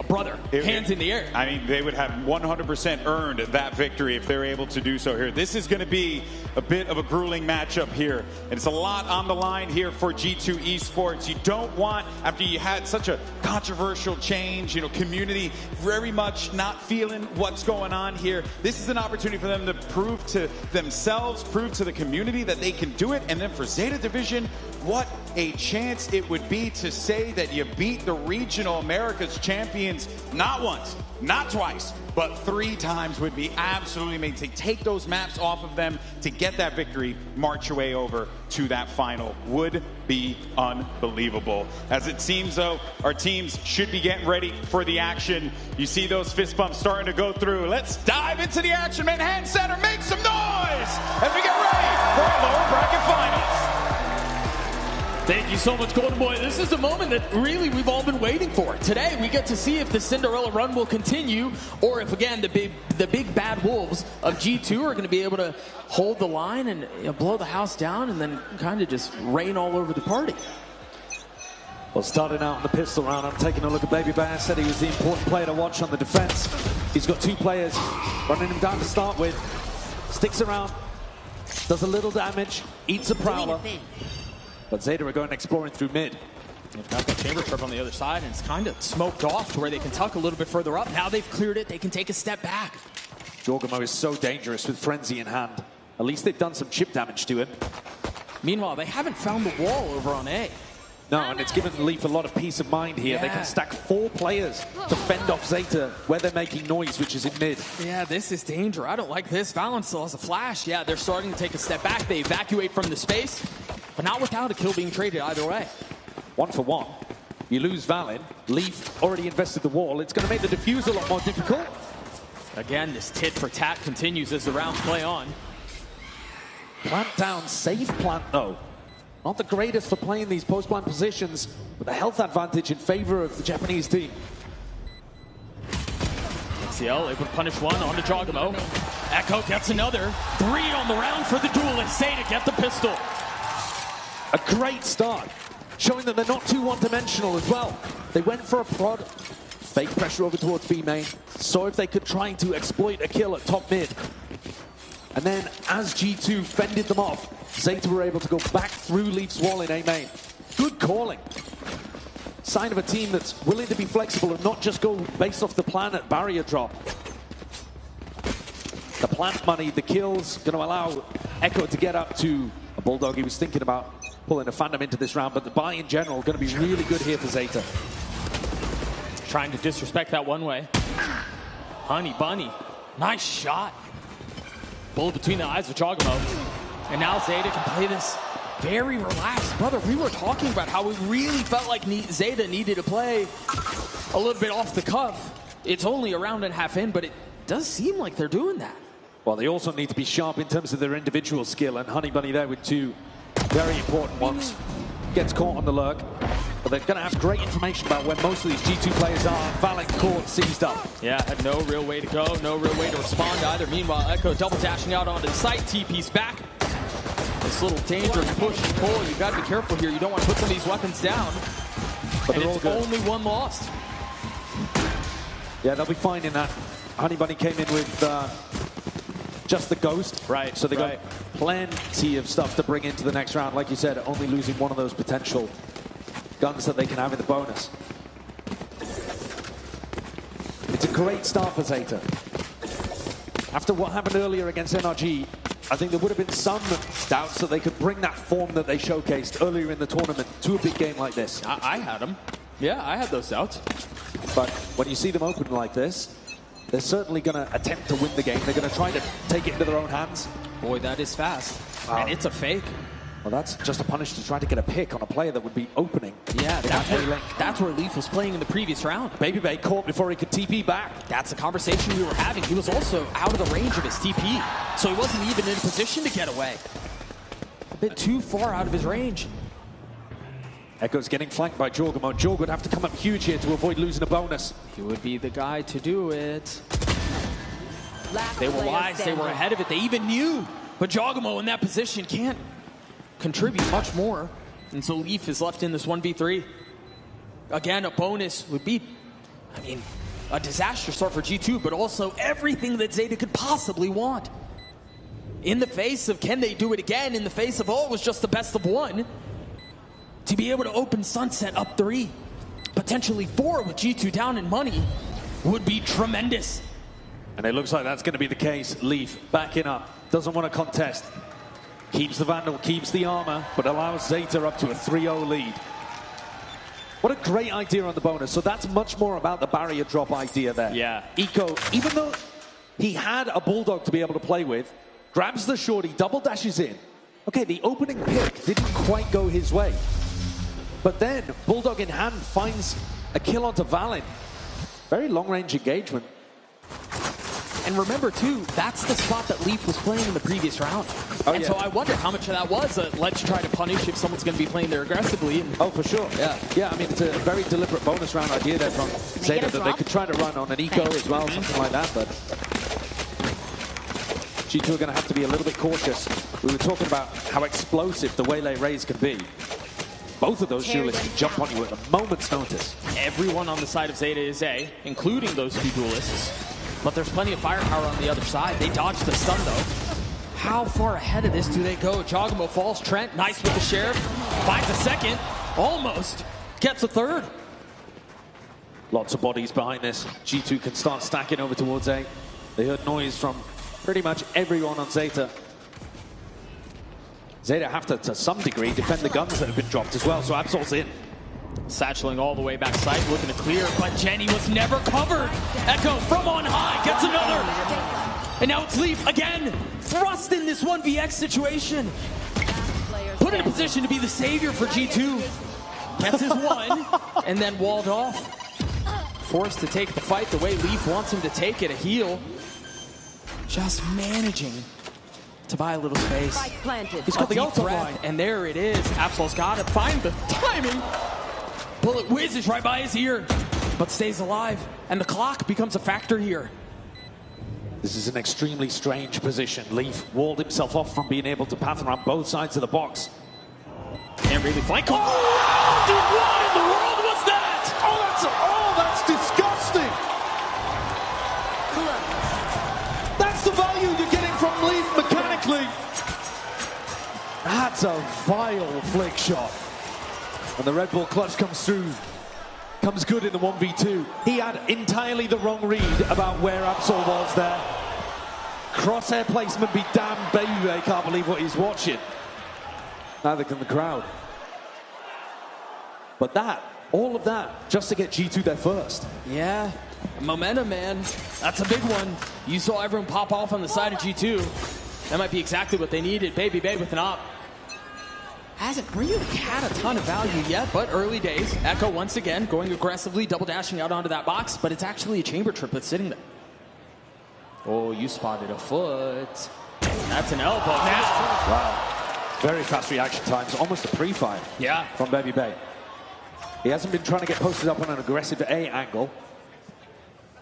brother, hands in the air. I mean, they would have 100% earned that victory if they're able to do so here. This is going to be a bit of a grueling matchup here, and it's a lot on the line here for G2 Esports. You don't want, after you had such a controversial change, community very much not feeling what's going on here. This is an opportunity for them to prove to themselves, prove to the community that they can do it, and then for Zeta Division, what a chance it would be to say that you beat the regional America's champions not once, not twice, but 3 times would be absolutely amazing. Take those maps off of them to get that victory, march your way over to that final. Would be unbelievable. As it seems, though, our teams should be getting ready for the action. You see those fist bumps starting to go through. Let's dive into the action, man. Hand center, make some noise as we get ready for our lower bracket finals. Thank you so much, Golden Boy. This is a moment that really we've all been waiting for. Today, we get to see if the Cinderella run will continue, or if, again, the big bad wolves of G2 are going to be able to hold the line and blow the house down and then kind of just rain all over the party. Well, starting out in the pistol round, I'm taking a look at Baby Bear. Said he was the important player to watch on the defense. He's got 2 players running him down to start with. Sticks around, does a little damage, eats a prowler. But Zeta are going exploring through mid. They've got the chamber trip on the other side, and it's kind of smoked off to where they can tuck a little bit further up. Now they've cleared it. They can take a step back. Jorgamo is so dangerous with Frenzy in hand. At least they've done some chip damage to him. Meanwhile, they haven't found the wall over on A. No, and it's given Leaf a lot of peace of mind here. Yeah. They can stack 4 players to fend off Zeta where they're making noise, which is in mid. Yeah, this is danger. I don't like this. Valorant still has a flash. Yeah, they're starting to take a step back. They evacuate from the space, but not without a kill being traded either way. 1 for 1. You lose Valin. Leaf already invested the wall. It's going to make the defuse a lot more difficult. Again, this tit for tat continues as the rounds play on. Plant down, safe plant though. Not the greatest for playing these post-plant positions, but the health advantage in favor of the Japanese team. XCL able to punish one onto Jogamo. Echo gets another. 3 on the round for the duelist. Zeta get the pistol. A great start, showing that they're not too one-dimensional as well. They went for a prod, fake pressure over towards B main, saw if they could try to exploit a kill at top mid. And then as G2 fended them off, Zeta were able to go back through Leaf's wall in A main. Good calling. Sign of a team that's willing to be flexible and not just go based off the plan at barrier drop. The plant money, the kills, going to allow Echo to get up to a Bulldog. He was thinking about pulling a Phantom into this round, but the buy in general going to be really good here for Zeta. Trying to disrespect that one way. Honey Bunny, nice shot. Bullet between the eyes of Jogamo. And now Zeta can play this very relaxed. Brother, we were talking about how we really felt like Zeta needed to play a little bit off the cuff. It's only a round and a half in, but it does seem like they're doing that. Well, they also need to be sharp in terms of their individual skill, and Honey Bunny there with 2 very important ones. Gets caught on the lurk, but they're going to have great information about where most of these G2 players are. Valak caught, seized up. Yeah, had no real way to go, no real way to respond either. Meanwhile, Echo double dashing out onto the site, TP's back. This little dangerous push and pull, you've got to be careful here. You don't want to put some of these weapons down. But and it's only 1 lost. Yeah, they'll be fine in that. Honey Bunny came in with just the ghost. Right. So they got plenty of stuff to bring into the next round. Like you said, only losing one of those potential guns that they can have in the bonus. It's a great start for Zeta. After what happened earlier against NRG, I think there would have been some doubts that they could bring that form that they showcased earlier in the tournament to a big game like this. I had them. Yeah, I had those doubts. But when you see them open like this, they're certainly going to attempt to win the game. They're going to try to take it into their own hands. Boy, that is fast. Wow. And it's a fake. Well, that's just a punish to try to get a pick on a player that would be opening. Yeah, that's where Leaf was playing in the previous round. Baby Bay caught before he could TP back. That's the conversation we were having. He was also out of the range of his TP, so he wasn't even in a position to get away. A bit too far out of his range. Echo's getting flanked by Jorgamon. Jorg would have to come up huge here to avoid losing a bonus. He would be the guy to do it. They were wise, they were ahead of it, they even knew. But Jorgamon in that position can't contribute much more. And so Leaf is left in this 1v3. Again, a bonus would be, I mean, a disaster start for G2, but also everything that Zeta could possibly want. In the face of, can they do it again? In the face of, oh, it was just the best of one. To be able to open Sunset up 3, potentially 4 with G2 down in money would be tremendous. And it looks like that's going to be the case. Leaf backing up, doesn't want to contest. Keeps the Vandal, keeps the armor, but allows Zeta up to a 3-0 lead. What a great idea on the bonus. So that's much more about the barrier drop idea there. Yeah. Eco, even though he had a Bulldog to be able to play with, grabs the shorty, double dashes in. Okay, the opening pick didn't quite go his way. But then, Bulldog in hand finds a kill onto Valin. Very long-range engagement. And remember, too, that's the spot that Leaf was playing in the previous round. And so I wonder how much of that was let's try to punish if someone's going to be playing there aggressively. Oh, for sure. Yeah, I mean, it's a very deliberate bonus round idea there from Zeta that they could try to run on an Eco as well, something like that. But G2 are going to have to be a little bit cautious. We were talking about how explosive the Waylay Rays can be. Both of those duelists can jump on you at a moment's notice. Everyone on the side of Zeta is A, including those two duelists. But there's plenty of firepower on the other side. They dodged the stun, though. How far ahead of this do they go? Jogamo falls. Trent, nice with the Sheriff. Finds a second. Almost. Gets a third. Lots of bodies behind this. G2 can start stacking over towards A. They heard noise from pretty much everyone on Zeta. Zeta have to some degree, defend the guns that have been dropped as well, so Absol's in. Satcheling all the way back side, looking to clear, but Jenny was never covered. Echo from on high, gets another. And now it's Leaf again, thrust in this 1vx situation. Put in a position to be the savior for G2. Gets his one, and then walled off. Forced to take the fight the way Leaf wants him to take it, a heal. Just managing to buy a little space. He's got the ultimate line. And there it is. Absol's got to find the timing. Bullet whizzes right by his ear, but stays alive. And the clock becomes a factor here. This is an extremely strange position. Leaf walled himself off from being able to path around both sides of the box. Can't really flank. Oh, dude, what in the world was that? That's disgusting. That's the value you're getting from Leaf mechanically. That's a vile flick shot. And the Red Bull clutch comes through. Comes good in the 1v2. He had entirely the wrong read about where Absol was there. Crosshair placement be damned, baby. I can't believe what he's watching. Neither can the crowd. But all of that, just to get G2 there first. Yeah, momentum, man. That's a big one. You saw everyone pop off on the side of G2. That might be exactly what they needed. Baby Bay with an op. Hasn't really had a ton of value yet, but early days. Echo once again going aggressively, double dashing out onto that box, but it's actually a chamber triplet sitting there. Oh, you spotted a foot. That's an elbow. Wow. Very fast reaction times, almost a pre-fire. Yeah. From Baby Bay. He hasn't been trying to get posted up on an aggressive A angle.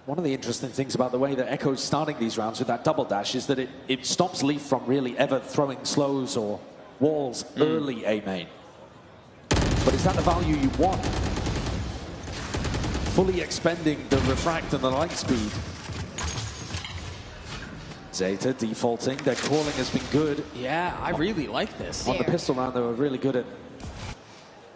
One of the interesting things about the way that Echo's starting these rounds with that double dash is that it stops Leaf from really ever throwing slows or walls early A main. But is that the value you want? Fully expending the refract and the light speed. Zeta defaulting, their calling has been good. Yeah, I really like this. On the pistol round, they were really good at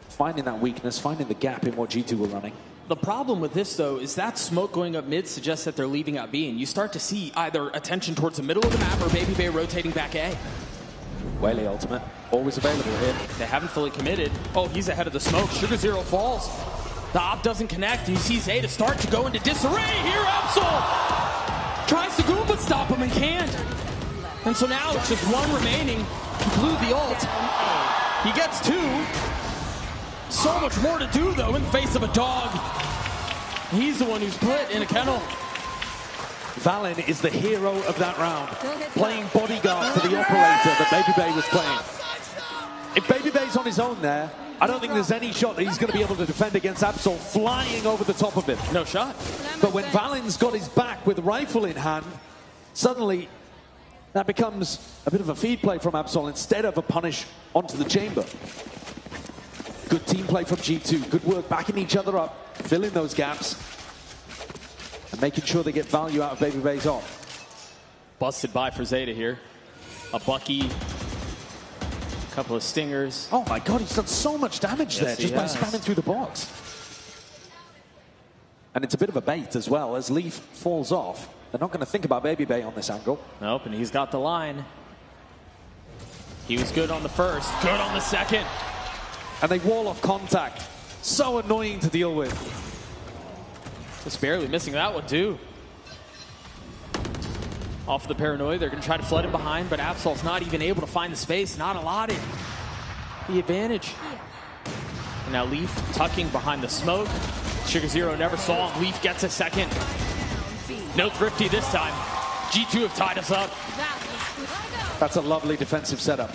finding that weakness, finding the gap in what G2 were running. The problem with this, though, is that smoke going up mid suggests that they're leaving out B, and you start to see either attention towards the middle of the map or Baby Bay rotating back A. Whaley ultimate, always available here. They haven't fully committed. Oh, he's ahead of the smoke. Sugar Zero falls. The op doesn't connect. You see Zeta start to go into disarray. Here, Absol tries to Goomba stop him and can't. And so now it's just one remaining. He blew the ult. He gets 2. So much more to do, though, in the face of a dog. He's the one who's put in a kennel. Valen is the hero of that round, playing bodyguard for the operator that Baby Bay was playing. If Baby Bay's on his own there, I don't think there's any shot that he's going to be able to defend against Absol flying over the top of him. No shot. But when Valen's got his back with a rifle in hand, suddenly that becomes a bit of a feed play from Absol instead of a punish onto the chamber. Good team play from G2. Good work backing each other up, filling those gaps, and making sure they get value out of Baby Bay's off. Busted by for Zeta here. A Bucky, a couple of stingers. Oh my god, he's done so much damage there just by spamming through the box. And it's a bit of a bait as well. As Leaf falls off, they're not going to think about Baby Bay on this angle. Nope, and he's got the line. He was good on the first, good on the second. And they wall off contact. So annoying to deal with. Just barely missing that one, too. Off the paranoia, they're going to try to flood him behind, but Absol's not even able to find the space, not allotted the advantage. And now Leaf tucking behind the smoke. Sugar Zero never saw him. Leaf gets a second. No Thrifty this time. G2 have tied us up. That's a lovely defensive setup.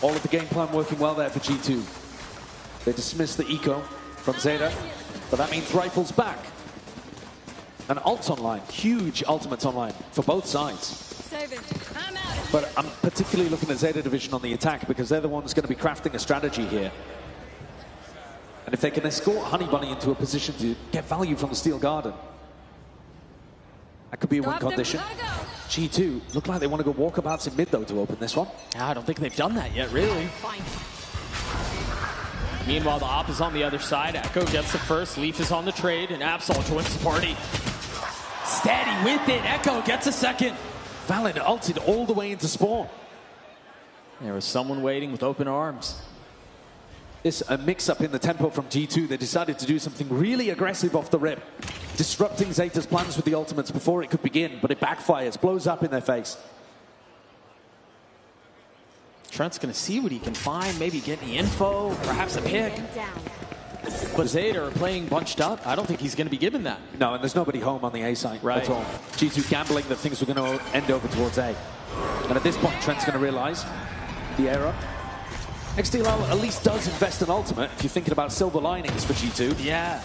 All of the game plan working well there for G2. They dismiss the eco from Zeta, but that means rifles back. And ults online, huge ultimates online for both sides. But I'm particularly looking at Zeta Division on the attack because they're the ones going to be crafting a strategy here. And if they can escort Honey Bunny into a position to get value from the Steel Garden, that could be a win condition. G2 look like they want to go walkabouts in mid, though, to open this one. I don't think they've done that yet, really. Meanwhile, the op is on the other side. Echo gets the first. Leaf is on the trade, and Absol joins the party. Steady with it. Echo gets a second. Valen ulted all the way into spawn. There was someone waiting with open arms. This a mix-up in the tempo from G2. They decided to do something really aggressive off the rip, disrupting Zeta's plans with the ultimates before it could begin, but it backfires, blows up in their face. Trent's going to see what he can find, maybe get the info, perhaps a pick. But Zeta are playing bunched up. I don't think he's going to be given that. No, and there's nobody home on the A side at all. G2 gambling that things were going to end over towards A. And at this point, Trent's going to realize the error. XDLL at least does invest in ultimate if you're thinking about silver linings for G2. Yeah.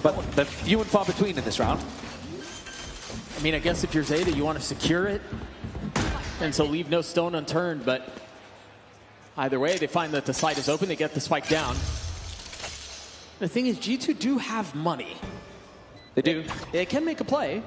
But they're few and far between in this round. I mean, I guess if you're Zeta, you want to secure it. And so leave no stone unturned. But either way, they find that the site is open. They get the spike down. The thing is, G2 do have money. They do. They can make a play.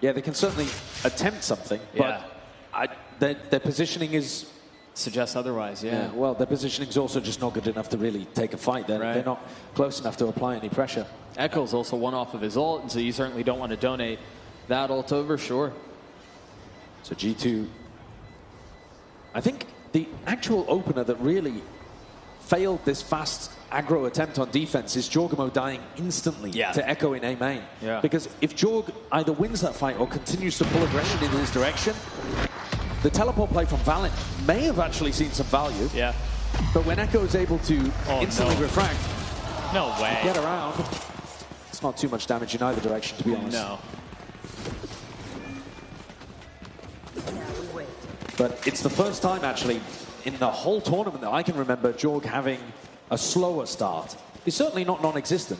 Yeah, they can certainly attempt something. Yeah. But their positioning is... Suggests otherwise, yeah. Well, their positioning is also just not good enough to really take a fight. They're not close enough to apply any pressure. Echo's also one off of his ult, and so you certainly don't want to donate that ult over, sure. So G2... I think the actual opener that really failed this fast aggro attempt on defense is Jorgamo dying instantly to Echo in A main. Yeah. Because if Jorg either wins that fight or continues to pull aggression in his direction, the teleport play from Valen may have actually seen some value. Yeah. But when Echo is able to instantly refract, no way, get around, it's not too much damage in either direction, to be honest. No. But it's the first time, actually, in the whole tournament that I can remember Jorg having a slower start. He's certainly not non-existent,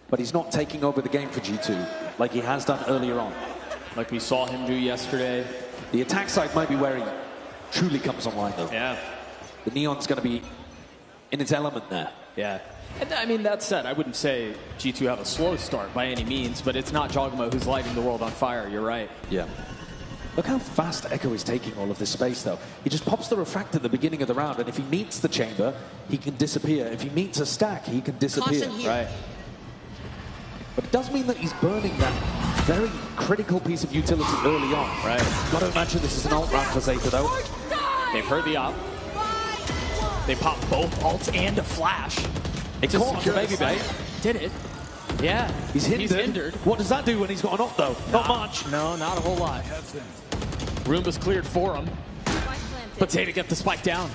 but he's not taking over the game for G2 like he has done earlier on. Like we saw him do yesterday. The attack side might be where he truly comes online, though. Yeah. The Neon's going to be in its element there. Yeah. And I mean, that said, I wouldn't say G2 have a slow start by any means, but it's not Jorgamo who's lighting the world on fire. You're right. Yeah. Look how fast Echo is taking all of this space, though. He just pops the refract at the beginning of the round, and if he meets the chamber, he can disappear. If he meets a stack, he can disappear. Right. But it does mean that he's burning that very critical piece of utility early on. Right. Got to imagine this is an ult round for Zeta, though. They've heard the op. They popped both ults and a flash. It caught on the Baby Bay. Did it? Yeah. He's hindered. What does that do when hees got an ult, though? Not much. No, not a whole lot. Roomba's cleared for him. But Zeta get the spike down.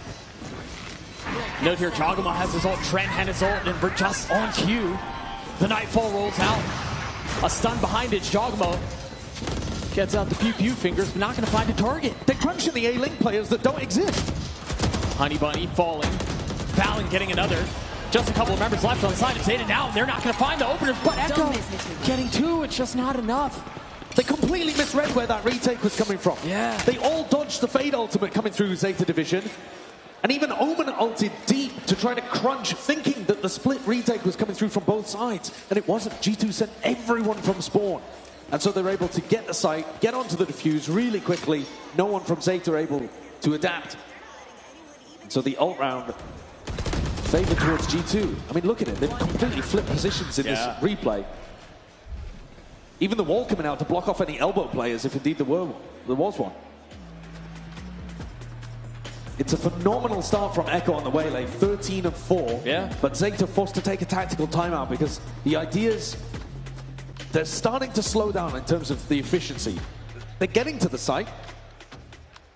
Note here, Jogama has his ult, Trent had his ult, and we're just on cue. The Nightfall rolls out. A stun behind it, Jogamo gets out the pew-pew fingers, but not going to find a target. They're crunching the A-Link players that don't exist. Honey Bunny falling. Valen getting another. Just a couple of members left on the side of Zeta now. They're not going to find the openers, but Echo getting two. It's just not enough. They completely misread where that retake was coming from. Yeah. They all dodged the Fade ultimate coming through Zeta Division. And even Omen ulted deep to try to crunch, thinking that the split retake was coming through from both sides. And it wasn't. G2 sent everyone from spawn. And so they're able to get the site, get onto the defuse really quickly. No one from Zeta able to adapt. And so the ult round favored towards G2. I mean, look at it. They've completely flipped positions in this replay. Even the wall coming out to block off any elbow players, if indeed there was one. It's a phenomenal start from Echo on the Waylay, 13-4. Yeah. But Zeta forced to take a tactical timeout because the ideas, they're starting to slow down in terms of the efficiency. They're getting to the site,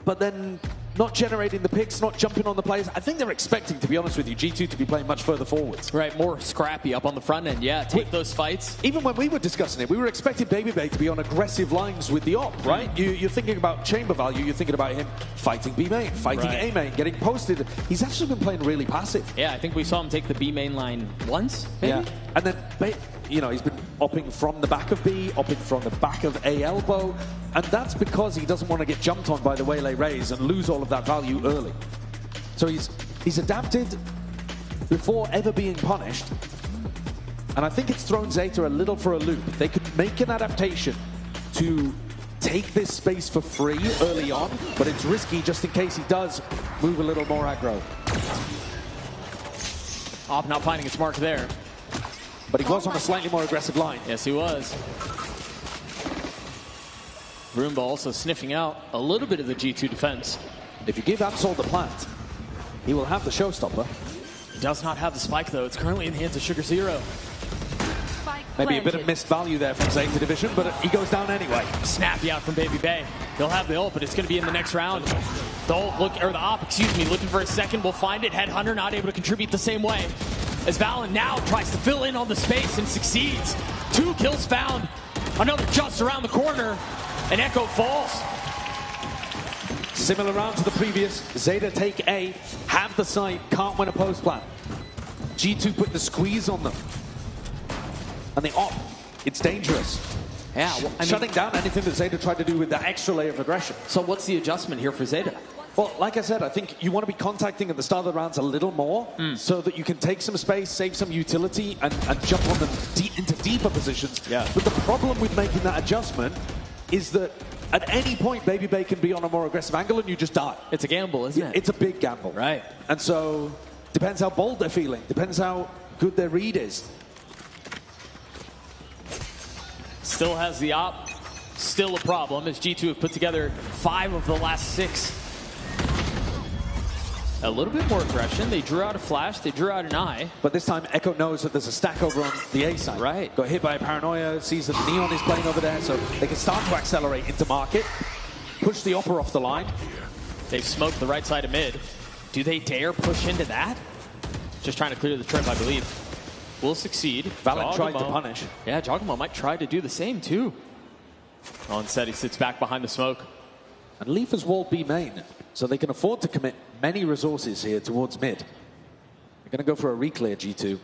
but then not generating the picks, not jumping on the players. I think they're expecting, to be honest with you, G2 to be playing much further forwards. Right, more scrappy up on the front end, yeah. Take those fights. Even when we were discussing it, we were expecting Baby Bay to be on aggressive lines with the op, right? You're thinking about chamber value, you're thinking about him fighting B main, fighting A main, getting posted. He's actually been playing really passive. Yeah, I think we saw him take the B main line once, maybe? Yeah, and then, you know, he's been opping from the back of B, opping from the back of A elbow, and that's because he doesn't want to get jumped on by the Waylay Rays and lose all of that value early. So he's adapted before ever being punished, and I think it's thrown Zeta a little for a loop. They could make an adaptation to take this space for free early on, but it's risky just in case he does move a little more aggro. Op not finding its mark there. But he was on a slightly more aggressive line. Yes, he was. Roomba also sniffing out a little bit of the G2 defense. If you give Absol the plant, he will have the showstopper. He does not have the spike, though. It's currently in the hands of Sugar Zero. Maybe a bit of missed value there from Zeta Division, but he goes down anyway. Snappy out from Baby Bay. They'll have the ult, but it's going to be in the next round. The op, looking for a second. We'll find it. Headhunter not able to contribute the same way. As Valen now tries to fill in on the space and succeeds. 2 kills found. Another just around the corner. And Echo falls. Similar round to the previous. Zeta take A, have the site, can't win a post plan. G2 put the squeeze on them. And the op, it's dangerous. Yeah, well, shutting down anything that Zeta tried to do with that extra layer of aggression. So what's the adjustment here for Zeta? Well, like I said, I think you want to be contacting at the start of the rounds a little more so that you can take some space, save some utility, and jump on them into deeper positions. Yeah. But the problem with making that adjustment is that at any point, Baby Bay can be on a more aggressive angle and you just die. It's a gamble, isn't it? It's a big gamble. Right. And so, depends how bold they're feeling, depends how good their read is. Still has the op. Still a problem as G2 have put together 5 of the last 6. A little bit more aggression. They drew out a flash. They drew out an eye. But this time, Echo knows that there's a stack over on the A side. Right. Got hit by a paranoia, sees that Neon is playing over there, so they can start to accelerate into market, push the Opera off the line. They've smoked the right side of mid. Do they dare push into that? Just trying to clear the trip, I believe. Will succeed. Valen tried to punish. Yeah, Jogamo might try to do the same, too. On set, he sits back behind the smoke. And Leaf has walled B main, so they can afford to commit many resources here towards mid. They're going to go for a reclear, G2.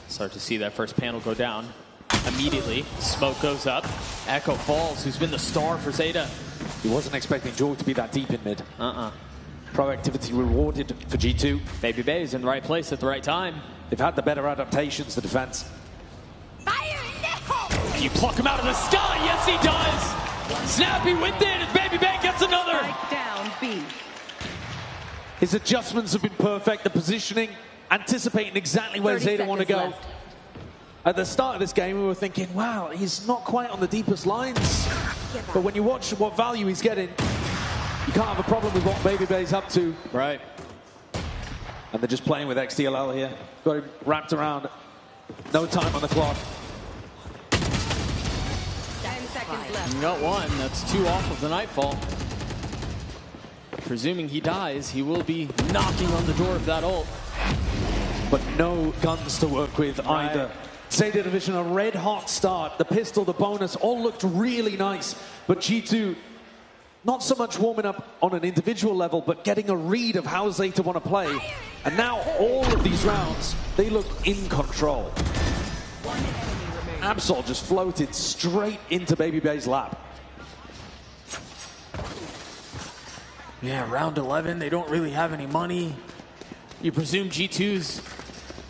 Start to see that first panel go down. Immediately, smoke goes up. Echo falls, who's been the star for Zeta. He wasn't expecting Joy to be that deep in mid. Proactivity rewarded for G2. Baby Bay is in the right place at the right time. They've had the better adaptations, the defense. Fire in the hole! Can you pluck him out of the sky? Yes, he does. Snappy with it as Baby Bay gets another. Down B. His adjustments have been perfect. The positioning, anticipating exactly where Zeta want to go. Left. At the start of this game, we were thinking, wow, he's not quite on the deepest lines. But when you watch what value he's getting, you can't have a problem with what Baby Bay's up to. Right. And they're just playing with XDLL here. Got him wrapped around. No time on the clock. 10 seconds left. You got one. That's 2 off of the Nightfall. Presuming he dies, he will be knocking on the door of that ult. But no guns to work with either. Zeta Division, a red hot start. The pistol, the bonus, all looked really nice. But G2, not so much warming up on an individual level, but getting a read of how Zeta want to play. And now all of these rounds, they look in control. Absol just floated straight into Baby Bay's lap. Yeah, round 11, they don't really have any money. You presume G2's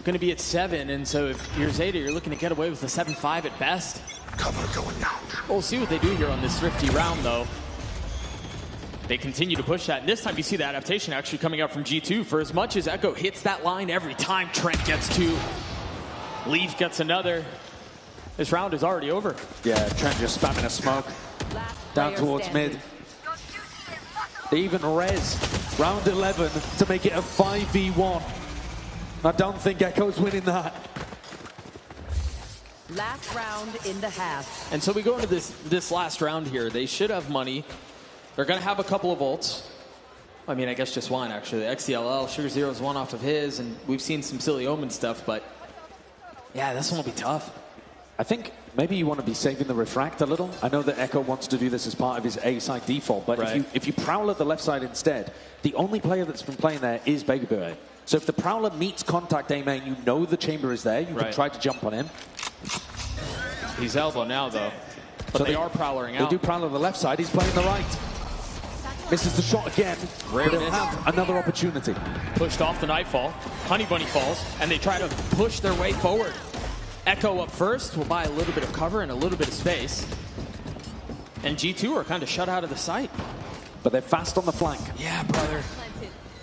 going to be at 7, and so if you're Zeta, you're looking to get away with a 7-5 at best. Cover going down. We'll see what they do here on this thrifty round, though. They continue to push that, and this time you see the adaptation actually coming out from G2. For as much as Echo hits that line every time, Trent gets 2. Leaf gets another. This round is already over. Yeah, Trent just spamming a smoke down towards mid. They even res round 11 to make it a 5v1. I don't think Echo's winning that. Last round in the half. And so we go into this last round here. They should have money. They're going to have a couple of ults. I mean, I guess just one, actually. XDLL, Sugar Zero's one off of his, and we've seen some Silly Omen stuff, but yeah, this one will be tough. I think maybe you want to be saving the refract a little. I know that Echo wants to do this as part of his A side default, but if you prowl at the left side instead, the only player that's been playing there is Baby Bay. So if the prowler meets contact A main, you know the chamber is there, you can try to jump on him. He's elbow now, though. But so they are prowling out. They do prowl on the left side, he's playing the right. Misses the shot again, but he'll have another opportunity. Pushed off the Nightfall. Honey Bunny falls, and they try to push their way forward. Echo up first will buy a little bit of cover and a little bit of space. And G2 are kind of shut out of the sight. But they're fast on the flank. Yeah, brother.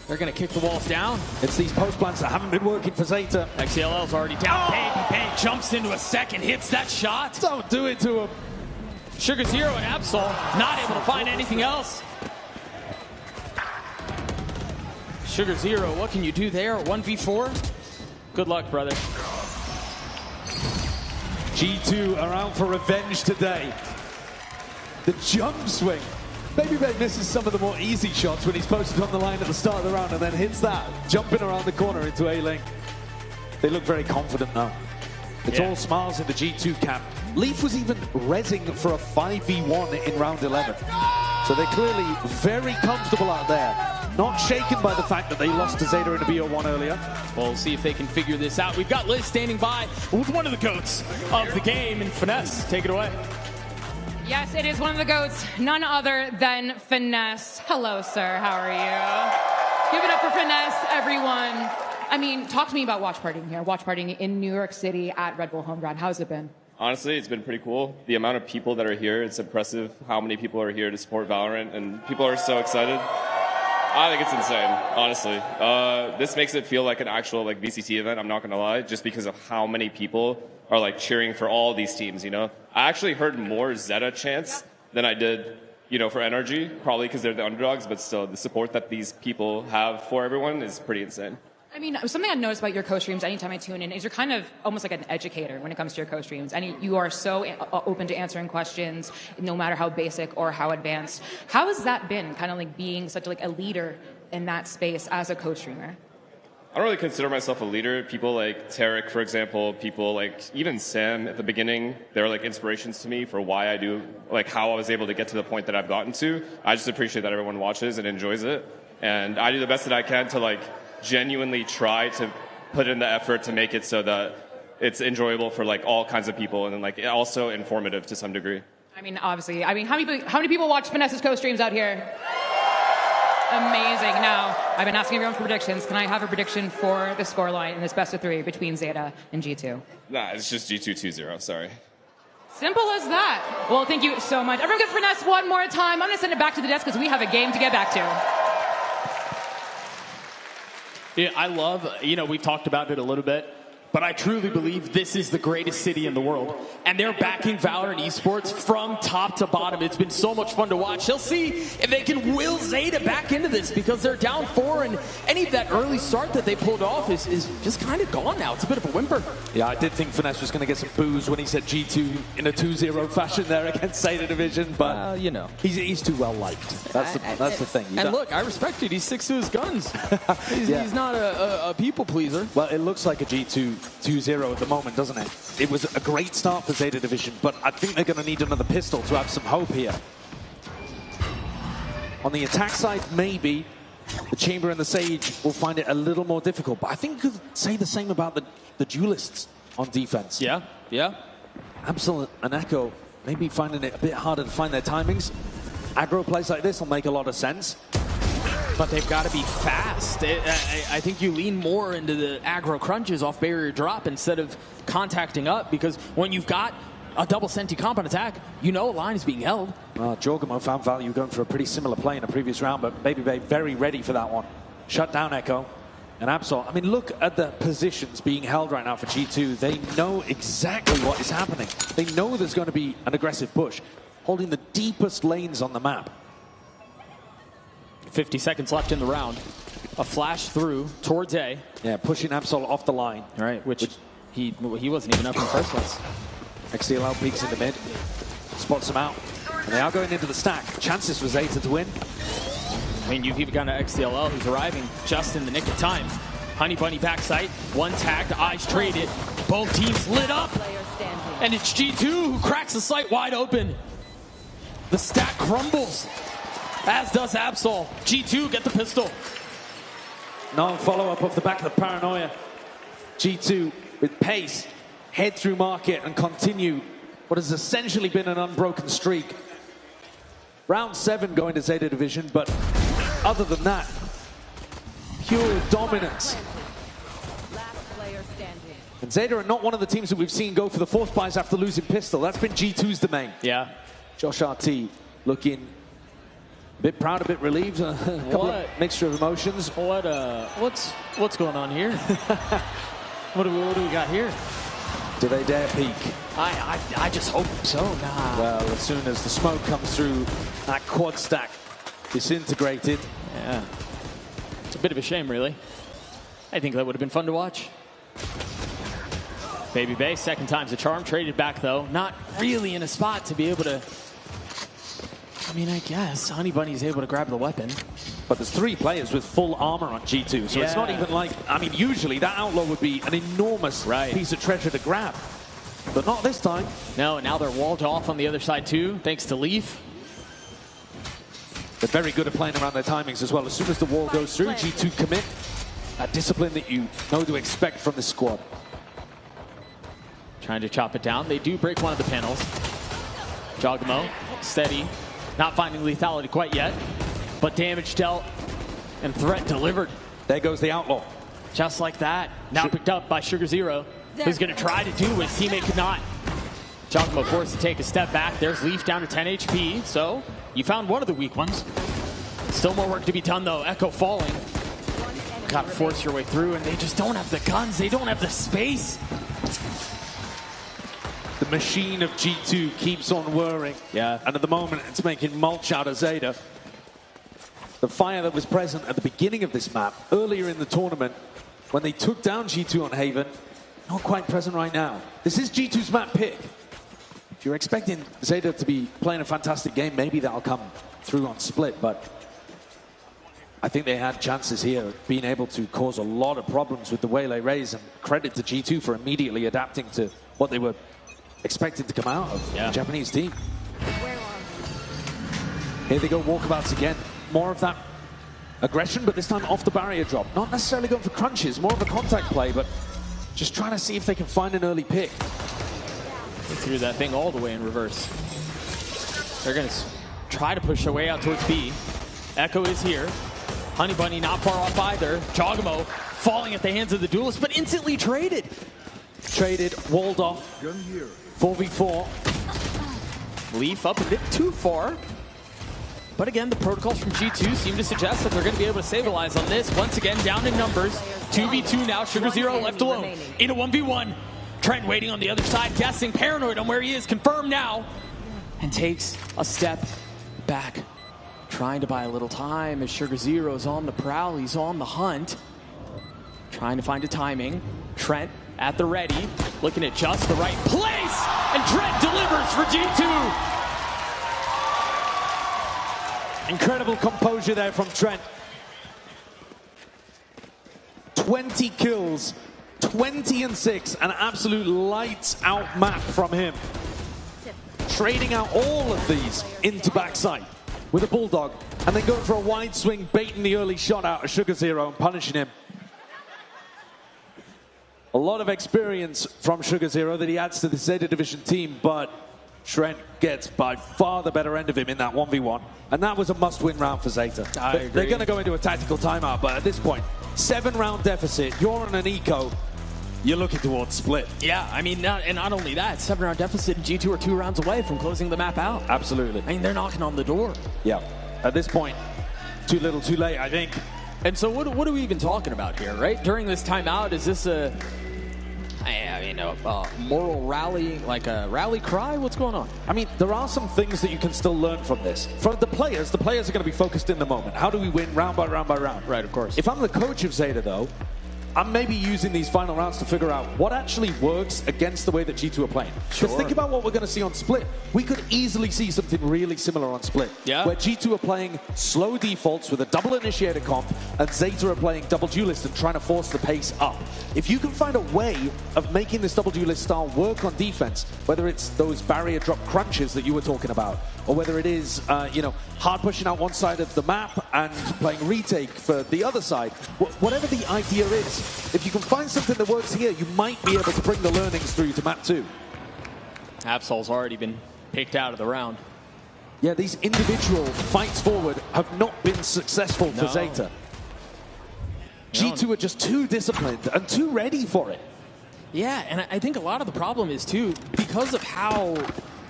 They're going to kick the walls down. It's these post plants that haven't been working for Zeta. XCLL's already down. Baby Bay jumps into a second, hits that shot. Don't do it to him. Sugar Zero and Absol not able to find anything else. Sugar Zero, what can you do there? 1v4? Good luck, brother. G2 are out for revenge today. The jump swing. Baby Bay misses some of the more easy shots when he's posted on the line at the start of the round and then hits that, jumping around the corner into A-Link. They look very confident now. It's all smiles in the G2 camp. Leaf was even rezzing for a 5v1 in round 11. So they're clearly very comfortable out there. Not shaken by the fact that they lost to Zeta in a BO1 earlier. We'll see if they can figure this out. We've got Liz standing by with one of the GOATs of the game, and Finesse. Take it away. Yes, it is one of the GOATs, none other than Finesse. Hello, sir. How are you? Give it up for Finesse, everyone. I mean, talk to me about watch partying here. Watch partying in New York City at Red Bull Home Ground. How's it been? Honestly, it's been pretty cool. The amount of people that are here, it's impressive how many people are here to support Valorant, and people are so excited. I think it's insane, honestly. This makes it feel like an actual VCT event, I'm not going to lie, just because of how many people are cheering for all these teams, you know? I actually heard more Zeta chants than I did, for NRG, probably because they're the underdogs, but still, the support that these people have for everyone is pretty insane. I mean, something I've noticed about your co-streams anytime I tune in is you're kind of almost like an educator when it comes to your co-streams. And you are so open to answering questions, no matter how basic or how advanced. How has that been, kind of being such a leader in that space as a co-streamer? I don't really consider myself a leader. People like Tarek, for example, people even Sam at the beginning, they're inspirations to me for why I do, how I was able to get to the point that I've gotten to. I just appreciate that everyone watches and enjoys it. And I do the best that I can to genuinely try to put in the effort to make it so that it's enjoyable for all kinds of people and then also informative to some degree. I mean, obviously. I mean, how many people watch Finesse's co-streams out here? Amazing. Now, I've been asking everyone for predictions. Can I have a prediction for the scoreline in this best of 3 between Zeta and G2? Nah, it's just G2 2-0, sorry. Simple as that. Well, thank you so much. Everyone give Finesse one more time. I'm going to send it back to the desk because we have a game to get back to. Yeah, I love, we've talked about it a little bit, but I truly believe this is the greatest city in the world. And they're backing Valorant Esports from top to bottom. It's been so much fun to watch. They'll see if they can will Zeta back into this because they're down 4, and any of that early start that they pulled off is just kind of gone now. It's a bit of a whimper. Yeah, I did think Finesse was going to get some boos when he said G2 in a 2-0 fashion there against Zeta Division, but he's too well liked. That's the thing. And look, I respect it. He's 6 to his guns. He's not a people pleaser. Well, it looks like a G2 2-0 at the moment, doesn't it? It was a great start for Zeta Division, but I think they're going to need another pistol to have some hope here. On the attack side, maybe the Chamber and the Sage will find it a little more difficult, but I think you could say the same about the Duelists on defense. Yeah. Absol and Echo maybe finding it a bit harder to find their timings. Aggro plays like this will make a lot of sense. But they've got to be fast. I think you lean more into the aggro crunches off barrier drop instead of contacting up, because when you've got a double Senti comp on attack, a line is being held. Jorgamo found value going for a pretty similar play in a previous round, but Baby Bay very ready for that one. Shut down Echo and Absol. I mean, look at the positions being held right now for G2. They know exactly what is happening. They know there's going to be an aggressive push, holding the deepest lanes on the map. 50 seconds left in the round. A flash through towards A. Yeah, pushing Absol off the line. All right, which he wasn't even up in the first place. XDLL peeks in the mid, spots him out, and they are going into the stack. Chances for Zeta to win. I mean, you've even got an XDLL who's arriving just in the nick of time. Honey Bunny backside, one tagged, eyes traded, both teams lit up, and it's G2 who cracks the site wide open. The stack crumbles, as does Absol. G2 get the pistol. No follow-up off the back of the paranoia. G2 with pace, head through market and continue what has essentially been an unbroken streak. Round 7 going to Zeta Division, but other than that, pure dominance. And Zeta are not one of the teams that we've seen go for the force buys after losing pistol. That's been G2's domain. Yeah. Josh RT looking a bit proud, a bit relieved, a couple of mixture of emotions. What's going on here? What do we got here? Do they dare peek? I just hope so. Nah. Well, as soon as the smoke comes through, that quad stack disintegrated. Yeah. It's a bit of a shame, really. I think that would have been fun to watch. Baby Bay, second time's a charm. Traded back, though. Not really in a spot to be able to... I mean, I guess Honey Bunny's able to grab the weapon. But there's 3 players with full armor on G2, so it's not even like... I mean, usually that outlaw would be an enormous piece of treasure to grab. But not this time. No, and now they're walled off on the other side, too, thanks to Leaf. They're very good at playing around their timings as well. As soon as the wall goes through, G2 commit. That discipline that you know to expect from this squad. Trying to chop it down. They do break one of the panels. Jogamo, steady. Not finding lethality quite yet, but damage dealt and threat delivered. There goes the outlaw. Just like that. Now picked up by Sugar Zero, who's going to try to do what his teammate could not. Jogamo forced to take a step back. There's Leaf down to 10 HP, so you found one of the weak ones. Still more work to be done, though. Echo falling. Got to force your way through, and they just don't have the guns. They don't have the space. The machine of G2 keeps on whirring. Yeah. And at the moment, it's making mulch out of Zeta. The fire that was present at the beginning of this map, earlier in the tournament, when they took down G2 on Haven, not quite present right now. This is G2's map pick. If you're expecting Zeta to be playing a fantastic game, maybe that'll come through on split, but I think they had chances here of being able to cause a lot of problems with the Waylay Rays, and credit to G2 for immediately adapting to what they were expected to come out of the Japanese team. Here they go, walkabouts again. More of that aggression, but this time off the barrier drop. Not necessarily going for crunches, more of a contact play, but just trying to see if they can find an early pick. They threw that thing all the way in reverse. They're going to try to push their way out towards B. Echo is here. Honey Bunny not far off either. Jogamo falling at the hands of the duelist, but instantly traded. Traded, walled off. 4v4. Leaf up a bit too far. But again, the protocols from G2 seem to suggest that they're going to be able to stabilize on this. Once again, down in numbers. 2v2 now. Sugar0 left alone. In a 1v1. Trent waiting on the other side, guessing, paranoid on where he is. Confirmed now. And takes a step back. Trying to buy a little time as Sugar0 is on the prowl. He's on the hunt. Trying to find a timing. Trent at the ready. Looking at just the right place. And Trent delivers for G2. Incredible composure there from Trent. 20 kills, 20 and 6, an absolute lights out map from him. Trading out all of these into backside with a bulldog, and then going for a wide swing, baiting the early shot out of Sugar0 and punishing him. A lot of experience from Sugar0 that he adds to the Zeta Division team, but Trent gets by far the better end of him in that 1v1, and that was a must-win round for Zeta. They're going to go into a tactical timeout, but at this point, 7-round deficit, you're on an eco, you're looking towards split. Yeah, I mean, not only that, 7-round deficit and G2 are 2 rounds away from closing the map out. Absolutely. I mean, they're knocking on the door. Yeah, at this point, too little, too late, I think. And so what are we even talking about here, right? During this timeout, is this a moral rally, like a rally cry? What's going on? I mean, there are some things that you can still learn from this. From the players are going to be focused in the moment. How do we win round by round by round? Right, of course. If I'm the coach of Zeta, though, I'm maybe using these final rounds to figure out what actually works against the way that G2 are playing. Because think about what we're going to see on Split. We could easily see something really similar on Split. Yeah. Where G2 are playing slow defaults with a double initiator comp, and Zeta are playing double duelist and trying to force the pace up. If you can find a way of making this double duelist style work on defense, whether it's those barrier drop crunches that you were talking about, or whether it is, hard pushing out one side of the map and playing retake for the other side, whatever the idea is, if you can find something that works here, you might be able to bring the learnings through to map 2. Absol's already been picked out of the round. Yeah, these individual fights forward have not been successful for Zeta. G2 are just too disciplined and too ready for it. Yeah, and I think a lot of the problem is, too, because of how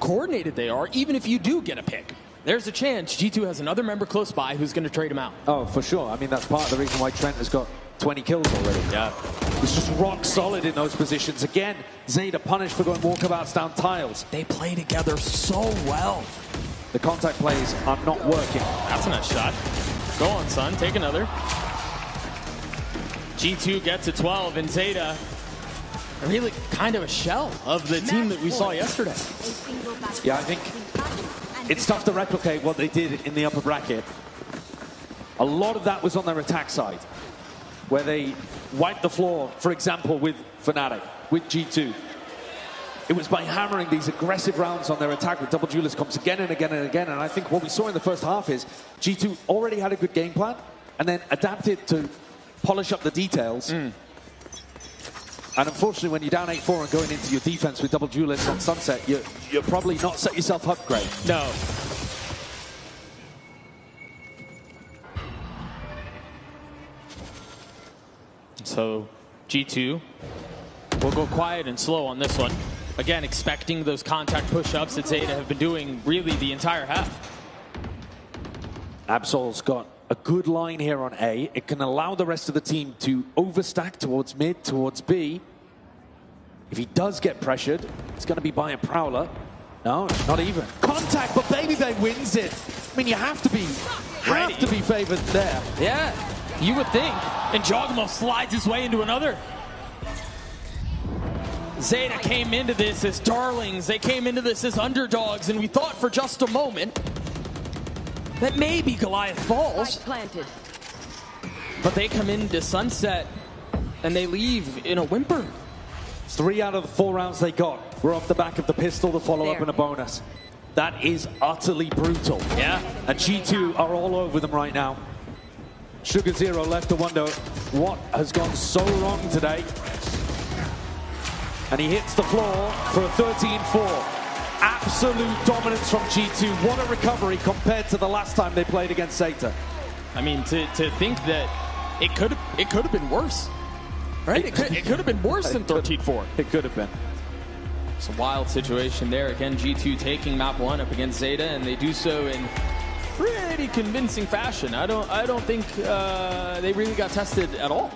coordinated they are, even if you do get a pick, there's a chance G2 has another member close by who's going to trade him out. Oh, for sure. I mean, that's part of the reason why Trent has got 20 kills already. Yeah. He's just rock solid in those positions. Again, Zeta punished for going walkabouts down tiles. They play together so well. The contact plays are not working. That's a nice shot. Go on, son. Take another. G2 gets to 12, and Zeta really kind of a shell of the team that we saw yesterday. Yeah, I think it's tough to replicate what they did in the upper bracket. A lot of that was on their attack side, where they wiped the floor, for example, with FNATIC, with G2. It was by hammering these aggressive rounds on their attack with double duelist comps again and again and again. And I think what we saw in the first half is G2 already had a good game plan and then adapted to polish up the details. And unfortunately, when you're down 8-4 and going into your defense with double duelists on Sunset, you're probably not set yourself up great. No. So G2 will go quiet and slow on this one. Again, expecting those contact push-ups that Zeta have been doing really the entire half. Absol's got a good line here on A. It can allow the rest of the team to overstack towards mid, towards B. If he does get pressured, it's going to be by a Prowler. No, not even. Contact, but Babybay wins it. I mean, you have to be favored there. Yeah, you would think. And Jogmo slides his way into another. Zeta came into this as darlings. They came into this as underdogs, and we thought for just a moment that maybe Goliath falls. Planted. But they come into Sunset, and they leave in a whimper. 3 out of the 4 rounds they got were off the back of the pistol, the follow-up, and a bonus. That is utterly brutal. Yeah. And G2 are all over them right now. Sugar0 left to wonder what has gone so wrong today. And he hits the floor for a 13-4. Absolute dominance from G2. What a recovery compared to the last time they played against Zeta. I mean, to think that it could have been worse. Right? It could have been worse than 13-4. It could have been. It's a wild situation there. Again, G2 taking map 1 up against Zeta, and they do so in pretty convincing fashion. I don't think they really got tested at all.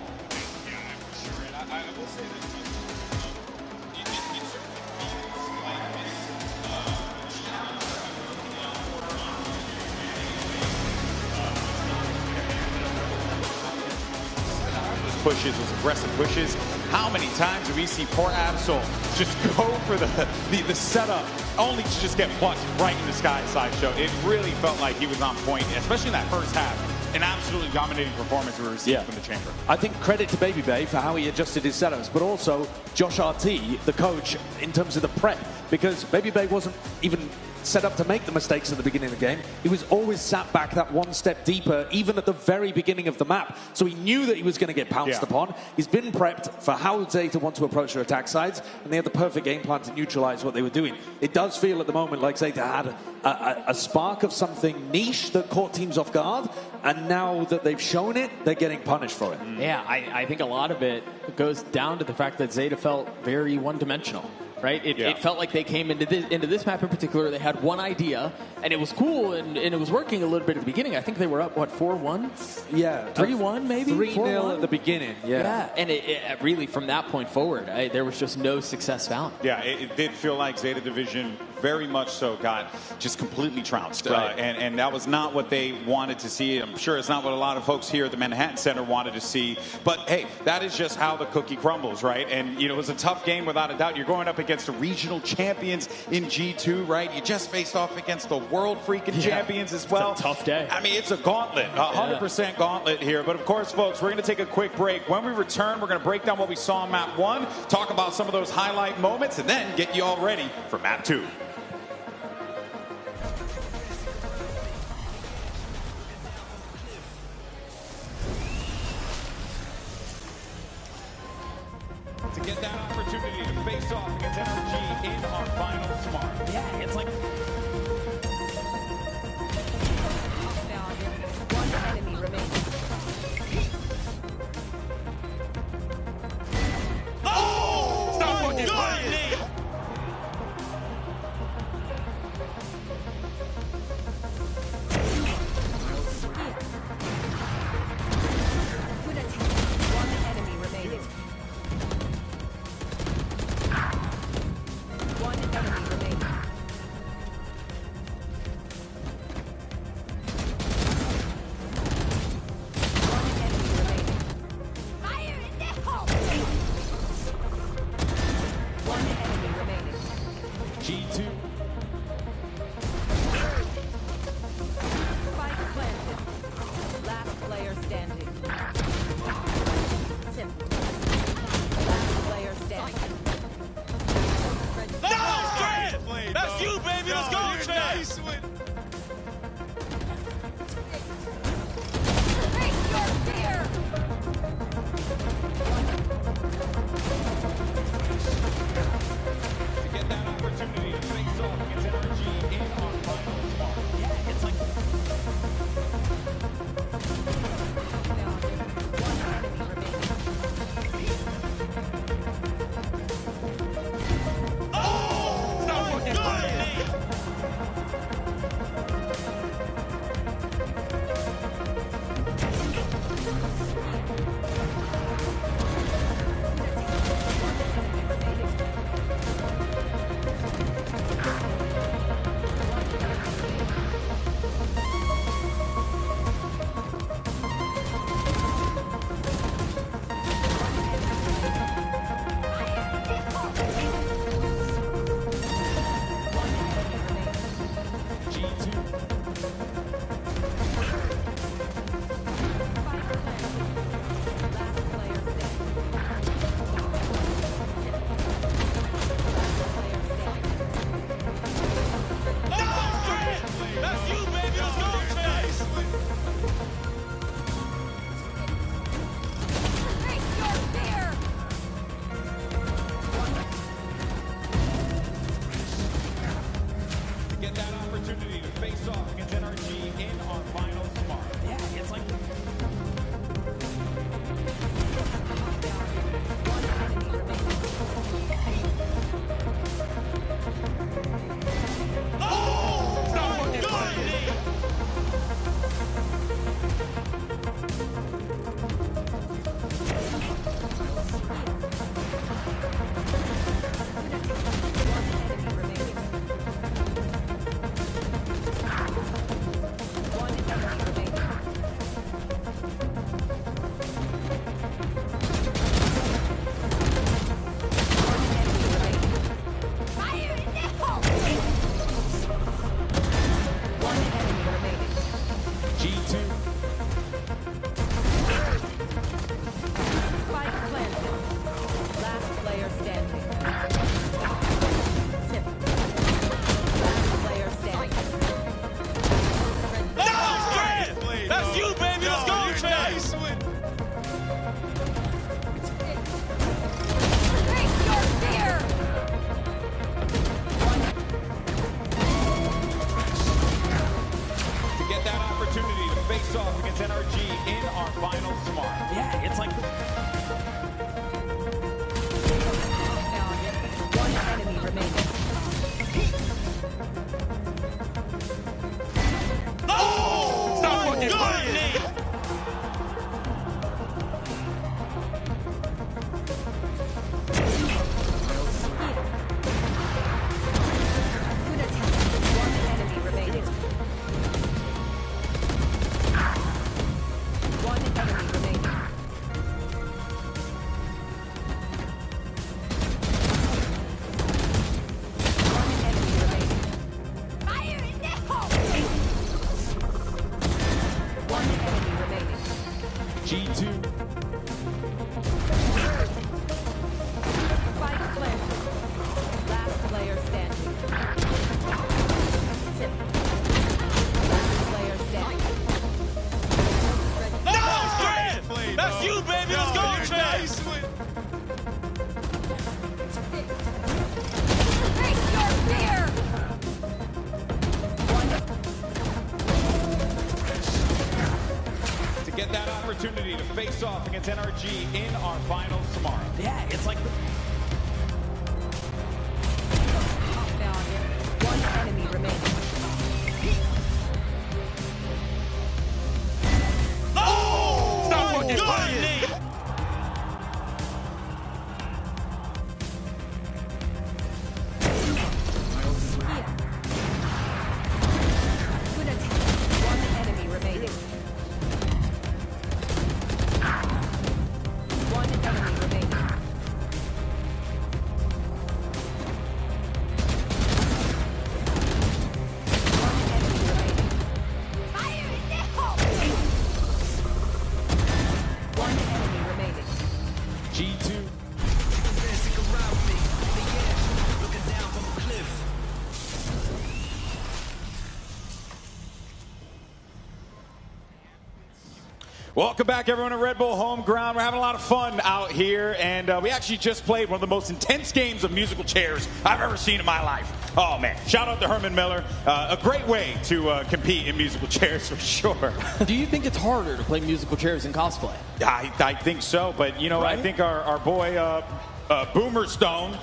Pushes, those aggressive pushes. How many times do we see poor Absol just go for the setup, only to just get plucked right in the sky sideshow? It really felt like he was on point, especially in that first half. An absolutely dominating performance we were seeing from the chamber. I think credit to Baby Bay for how he adjusted his setups, but also Josh RT, the coach, in terms of the prep, because Baby Bay wasn't even set up to make the mistakes at the beginning of the game. He was always sat back that one step deeper, even at the very beginning of the map. So he knew that he was going to get pounced upon. He's been prepped for how Zeta want to approach their attack sides, and they had the perfect game plan to neutralize what they were doing. It does feel at the moment like Zeta had a spark of something niche that caught teams off guard, and now that they've shown it, they're getting punished for it. Yeah, I think a lot of it goes down to the fact that Zeta felt very one-dimensional. Right? It felt like they came into this map in particular. They had one idea, and it was cool, and it was working a little bit at the beginning. I think they were up, what, 4-1? Yeah. 3-1, maybe? 3-0 at the beginning, yeah. And it really, from that point forward, there was just no success found. Yeah, it did feel like Zeta Division very much so got just completely trounced. Right. And that was not what they wanted to see. I'm sure it's not what a lot of folks here at the Manhattan Center wanted to see. But, hey, that is just how the cookie crumbles, right? And, you know, it was a tough game without a doubt. You're going up against the regional champions in G2, right? You just faced off against the world freaking champions as well. It's a tough day. I mean, it's a gauntlet, 100% gauntlet here. But, of course, folks, we're going to take a quick break. When we return, we're going to break down what we saw in Map 1, talk about some of those highlight moments, and then get you all ready for Map 2. To get that opportunity to face off against NRG in our finals tomorrow. Yeah, it's like... One enemy remaining. Oh! Stop fucking playing me! One enemy remaining. One enemy remaining. One enemy remaining. Fire in the hole! One enemy remaining. G2. Spike planted. Last player standing. Simple. Last player standing. That's you, baby. Let's go, Trey. Face your fear! To get that opportunity to face off against NRG in our finals tomorrow. Yeah, it's like... One enemy remaining. Stop fucking playing me! That's you, baby. Let's go, Trey. Face your fear! To get that opportunity to face off against NRG in our finals tomorrow. Yeah, it's like... One enemy remaining. face off against NRG in our finals tomorrow. Yeah, it's like... One enemy remaining. Oh! Oh, Good! One enemy remaining. One enemy remaining. One enemy remaining. G2. Welcome back, everyone, at Red Bull Home Ground. We're having a lot of fun out here, and we actually just played one of the most intense games of musical chairs I've ever seen in my life. Oh, man. Shout out to Herman Miller. A great way to compete in musical chairs, for sure. Do you think it's harder to play musical chairs in cosplay? I think so, but, you know, right? I think our boy... Boomerstone,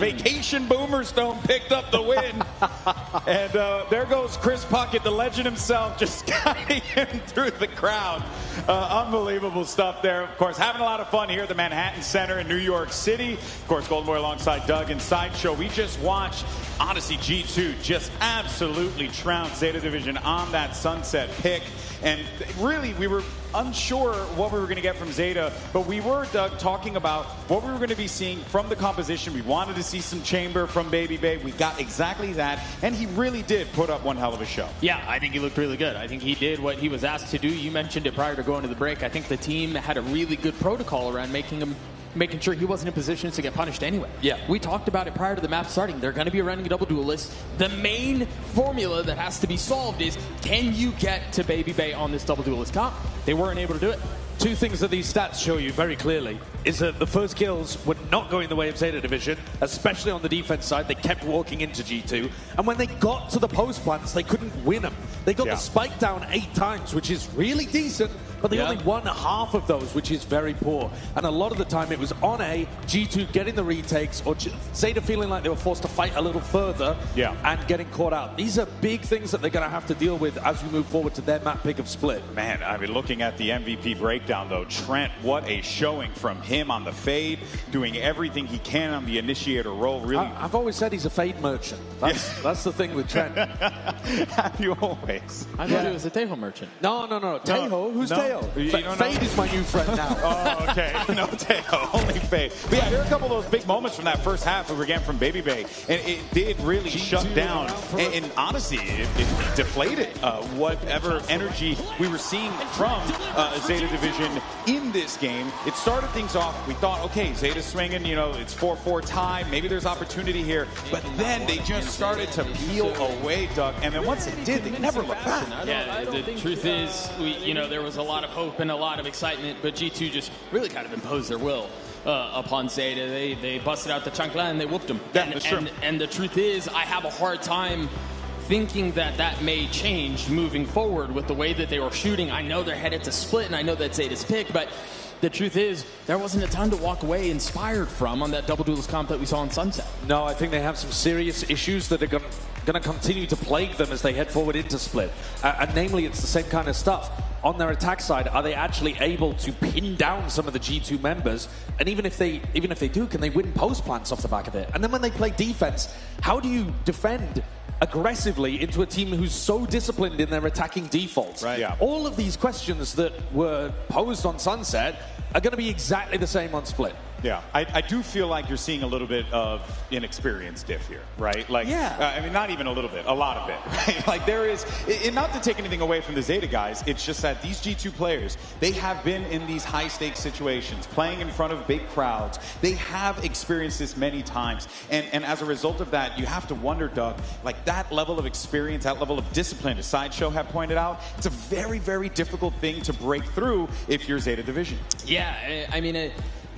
Vacation Boomerstone picked up the win. And there goes Chris Puckett, the legend himself, just guiding him through the crowd. Unbelievable stuff there. Of course, having a lot of fun here at the Manhattan Center in New York City. Of course, Golden Boy alongside Doug and Sideshow. We just watched, honestly, G2 just absolutely trounce Zeta Division on that Sunset pick. And really, we were unsure what we were going to get from Zeta, but we were, Doug, talking about what we were going to be seeing from the composition. We wanted to see some chamber from Baby Bay. We got exactly that, and he really did put up one hell of a show. Yeah, I think he looked really good. I think he did what he was asked to do. You mentioned it prior to going to the break. I think the team had a really good protocol around making sure he wasn't in positions to get punished anyway. Yeah. We talked about it prior to the map starting. They're going to be running a double duelist. The main formula that has to be solved is, can you get to Baby Bay on this double duelist comp? They weren't able to do it. Two things that these stats show you very clearly is that the first kills were not going the way of Zeta Division, especially on the defense side. They kept walking into G2. And when they got to the post plants, they couldn't win them. They got the spike down 8 times, which is really decent, but they only won half of those, which is very poor. And a lot of the time it was on A, G2 getting the retakes, or Zeta feeling like they were forced to fight a little further and getting caught out. These are big things that they're going to have to deal with as we move forward to their map pick of Split. Man, I mean, looking at the MVP breakdown, though, Trent, what a showing from him on the fade, doing everything he can on the initiator role. Really, I've always said he's a fade merchant. That's the thing with Trent. Have you always? I thought he was a Tejo merchant. No. Tejo? Who's Tejo? Fade is my new friend now. Oh, okay. No Tejo, only Fade. But yeah, there are a couple of those big moments from that first half we were getting from Baby Bay, and it did really shut down. And honestly, it deflated whatever energy we were seeing from Zeta Division in this game. It started things off. We thought, okay, Zeta's swinging. You know, it's 4-4 tie. Maybe there's opportunity here. But then they just started to peel away, Doug. And then once it did, they never looked back. Yeah, the truth is, there was a lot of hope and a lot of excitement, but G2 just really kind of imposed their will upon Zeta. They busted out the chancla and they whooped them. And the truth is, I have a hard time thinking that may change moving forward with the way that they were shooting. I know they're headed to Split, and I know that's Zeta's pick, but the truth is, there wasn't a ton to walk away inspired from on that double duelist comp that we saw on Sunset. No, I think they have some serious issues that are going to continue to plague them as they head forward into Split. And namely, it's the same kind of stuff. On their attack side, are they actually able to pin down some of the G2 members? And even if they do, can they win post plants off the back of it? And then when they play defense, how do you defend aggressively into a team who's so disciplined in their attacking defaults? Right. Yeah. All of these questions that were posed on Sunset are going to be exactly the same on Split. Yeah, I do feel like you're seeing a little bit of inexperience diff here, right? Like, I mean, not even a little bit, a lot of it, right? Like, there is, and not to take anything away from the Zeta guys, it's just that these G2 players, they have been in these high-stakes situations, playing in front of big crowds. They have experienced this many times, and as a result of that, you have to wonder, Doug, like, that level of experience, that level of discipline, as Sideshow have pointed out, it's a very, very difficult thing to break through if you're Zeta Division. Yeah, I mean,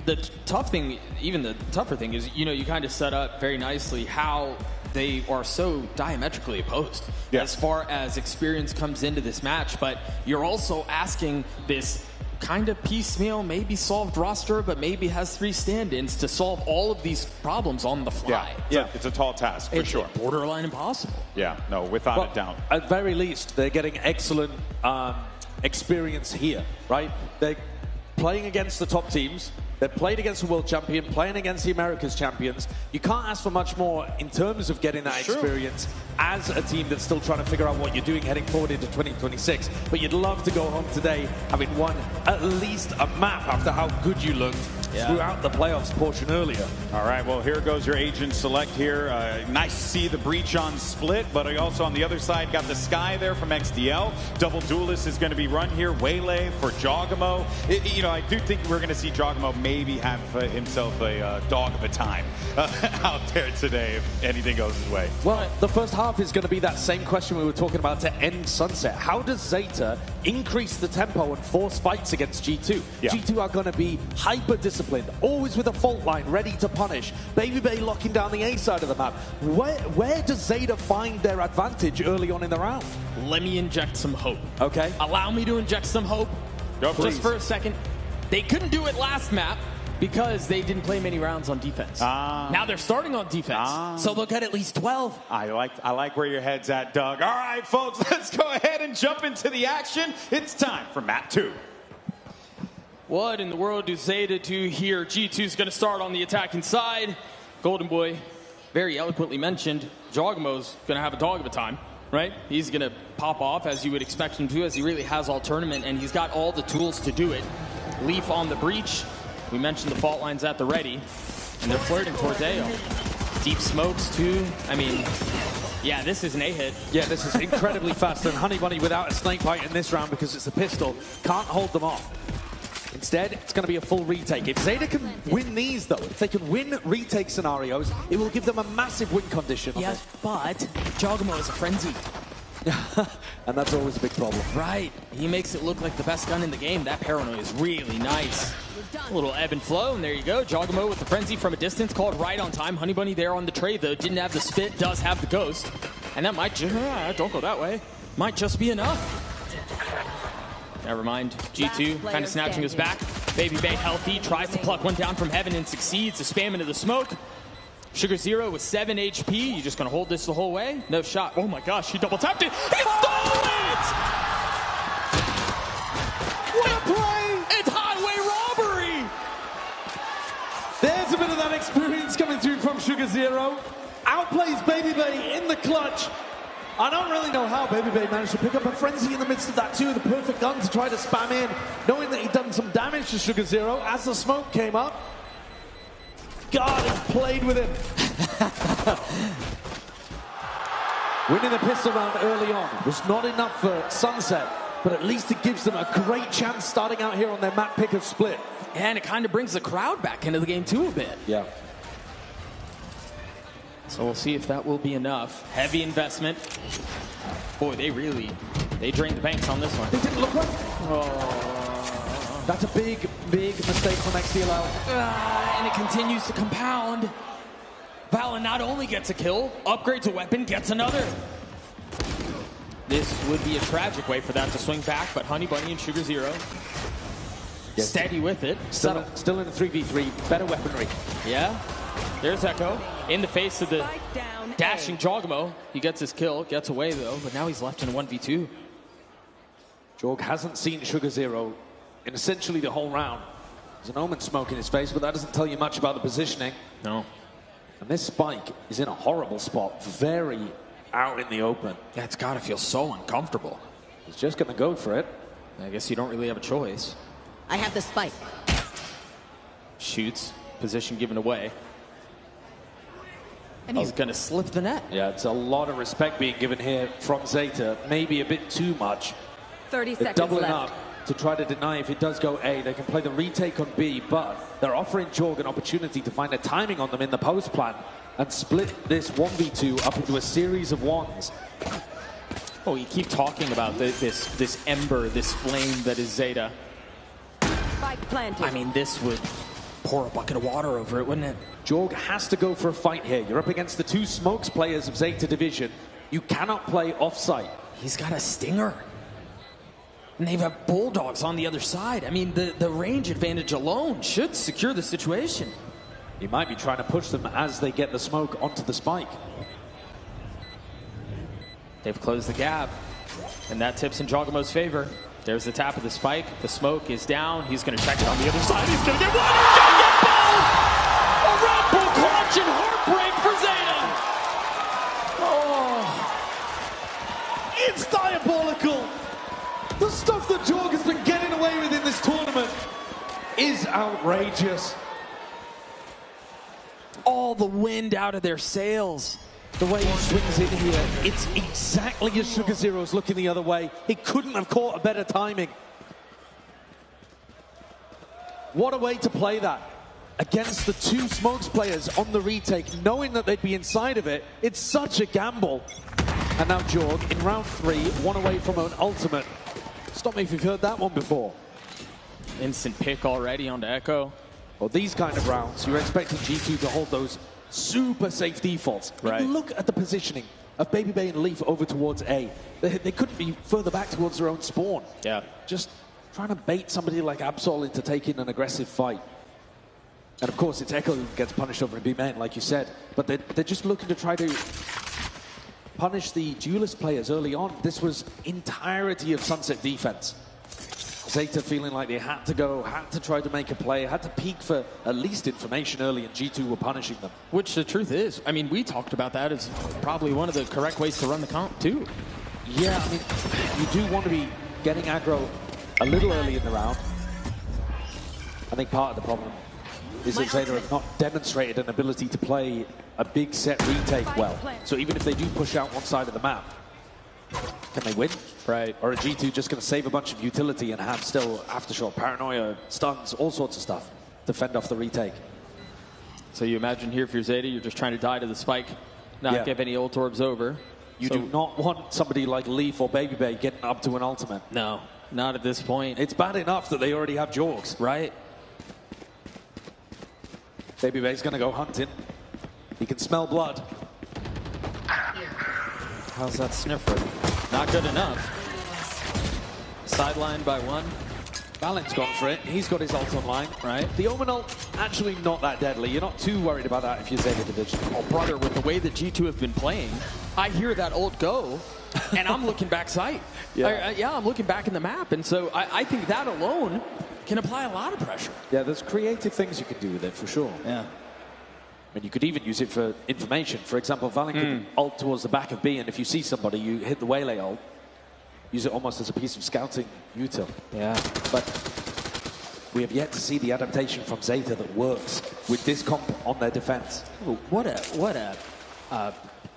the tough thing, even the tougher thing is, you kind of set up very nicely how they are so diametrically opposed as far as experience comes into this match, but you're also asking this kind of piecemeal, maybe solved roster, but maybe has 3 stand-ins to solve all of these problems on the fly. Yeah, it's a tall task, for sure. Borderline impossible. Yeah, no, without a doubt. At very least, they're getting excellent experience here, right? They're playing against the top teams. They're playing against the world champion, playing against the Americas champions. You can't ask for much more in terms of getting that experience as a team that's still trying to figure out what you're doing heading forward into 2026. But you'd love to go home today having won at least a map after how good you looked throughout the playoffs portion earlier. All right, well, here goes your agent select here. Nice to see the breach on split, but also on the other side got the Sky there from XDL. Double Duelist is going to be run here. Waylay for Jogamo. I do think we're going to see Jogamo maybe have himself a dog of a time out there today if anything goes his way. Well, the first half is going to be that same question we were talking about to end Sunset. How does Zeta increase the tempo and force fights against G2? Yeah. G2 are going to be hyper-disciplined, always with a fault line, ready to punish. Baby Bay locking down the A side of the map. Where does Zeta find their advantage early on in the round? Let me inject some hope. Okay. Allow me to inject some hope. Go, please. Just for a second. They couldn't do it last map because they didn't play many rounds on defense. Now they're starting on defense, so they'll get at least 12. I like where your head's at, Doug. All right, folks, let's go ahead and jump into the action. It's time for map 2. What in the world do Zeta do here? G2's going to start on the attacking side. Golden Boy, very eloquently mentioned, Jogamo's going to have a dog of a time, right? He's going to pop off as you would expect him to, as he really has all tournament, and he's got all the tools to do it. Leaf on the breach. We mentioned the fault lines at the ready, and they're flirting towards AO. Deep smokes too. I mean, yeah, this is an A-hit. Yeah, this is incredibly fast, and Honey Bunny without a snake bite in this round because it's a pistol, can't hold them off. Instead, it's going to be a full retake. If Zeta can win these, though, if they can win retake scenarios, it will give them a massive win condition. Yes, but Jogamo is a frenzy. And that's always a big problem. Right. He makes it look like the best gun in the game. That paranoia is really nice. A little ebb and flow, and there you go. Jogamo with the frenzy from a distance, called right on time. Honey Bunny there on the trade, though. Didn't have the spit, does have the ghost. And that might just, don't go that way. Might just be enough. Never mind. G2 kind of snatching us back. Baby Bay healthy, tries to pluck one down from heaven and succeeds. A spam into the smoke. Sugar Zero with 7 HP. You just gonna hold this the whole way? No shot. Oh my gosh, he double tapped it. He stole it! What a play! It's highway robbery! There's a bit of that experience coming through from Sugar Zero. Outplays Baby Bay in the clutch. I don't really know how Baby Bay managed to pick up a frenzy in the midst of that too. The perfect gun to try to spam in, knowing that he'd done some damage to Sugar Zero as the smoke came up. God, he played with him. Winning the pistol round early on was not enough for Sunset, but at least it gives them a great chance starting out here on their map pick of split. And it kind of brings the crowd back into the game too a bit. Yeah. So we'll see if that will be enough. Heavy investment. Boy, they drained the banks on this one. They didn't look right. Oh. That's a big, big mistake from XDL. And it continues to compound. Valen not only gets a kill, upgrades a weapon, gets another. This would be a tragic way for that to swing back, but Honey Bunny and Sugar Zero steady with it. Still in the 3v3, better weaponry. Yeah. There's Echo in the face of the dashing Jogamo. He gets his kill, gets away though, but now he's left in a 1v2. Jog hasn't seen Sugar Zero in essentially the whole round. There's an Omen smoke in his face, but that doesn't tell you much about the positioning. No. And this spike is in a horrible spot, very out in the open. Yeah, it's gotta feel so uncomfortable. He's just gonna go for it. I guess you don't really have a choice. I have the spike. Shoots, position given away. And he's gonna slip the net. Yeah, it's a lot of respect being given here from Zeta. Maybe a bit too much. 30 They're seconds doubling left. up to try to deny if it does go A. They can play the retake on B, but they're offering Jorg an opportunity to find a timing on them in the post plan and split this 1v2 up into a series of ones. Oh, you keep talking about this ember, this flame that is Zeta. Spike planted. I mean, this would pour a bucket of water over it, wouldn't it? Jorg has to go for a fight here. You're up against the two smokes players of Zeta Division. You cannot play off-site. He's got a stinger. And they've got Bulldogs on the other side. I mean, the range advantage alone should secure the situation. He might be trying to push them as they get the smoke onto the spike. They've closed the gap, and that tips in Jogamo's favor. There's the tap of the spike. The smoke is down. He's going to check it on the other side. He's going to get one. He's going to get both! A Red Bull clutch and heartbreak for Zeta. Oh, it's diabolical. The stuff that Jorg has been getting away with in this tournament is outrageous. All the wind out of their sails. The way he swings in here, it's exactly as Sugar Zero's looking the other way. He couldn't have caught a better timing. What a way to play that. Against the two Smokes players on the retake, knowing that they'd be inside of it. It's such a gamble. And now Jorg, in round 3, one away from an ultimate. Stop me if you've heard that one before. Instant pick already onto Echo. Well, these kind of rounds, you're expecting G2 to hold those super safe defaults. Right. Look at the positioning of Baby Bay and Leaf over towards A. They couldn't be further back towards their own spawn. Yeah. Just trying to bait somebody like Absol into taking an aggressive fight. And of course, it's Echo who gets punished over in B main, like you said. But they're just looking to try to punish the duelist players early on. This was entirety of Sunset defense. Zeta feeling like they had to go, had to try to make a play, had to peek for at least information early, and G2 were punishing them. Which the truth is, I mean, we talked about that as probably one of the correct ways to run the comp, too. Yeah, I mean, you do want to be getting aggro a little early in the round. I think part of the problem is that Zeta have not demonstrated an ability to play a big set retake well. So even if they do push out one side of the map, can they win? Right. Or are G2 just going to save a bunch of utility and have still aftershock, paranoia, stuns, all sorts of stuff to fend off the retake? So you imagine here if you're Zeta, you're just trying to die to the spike, not give any ult orbs over. You do not want somebody like Leaf or Baby Bay getting up to an ultimate. No, not at this point. It's bad enough that they already have Jorgs. Right. Baby Bay's going to go hunting. He can smell blood. How's that sniffer? Not good enough. Sidelined by one. Valen's gone for it. He's got his ult online, right? The Omen ult, actually not that deadly. You're not too worried about that if you're Zeta Division. Oh, brother, with the way that G2 have been playing, I hear that ult go, and I'm looking back sight. I'm looking back in the map, and so I think that alone can apply a lot of pressure. Yeah, there's creative things you can do with it, for sure. Yeah. I mean, you could even use it for information. For example, Valen could ult towards the back of B, and if you see somebody, you hit the Waylay ult. Use it almost as a piece of scouting util. Yeah. But we have yet to see the adaptation from Zeta that works with this comp on their defense. Ooh, what a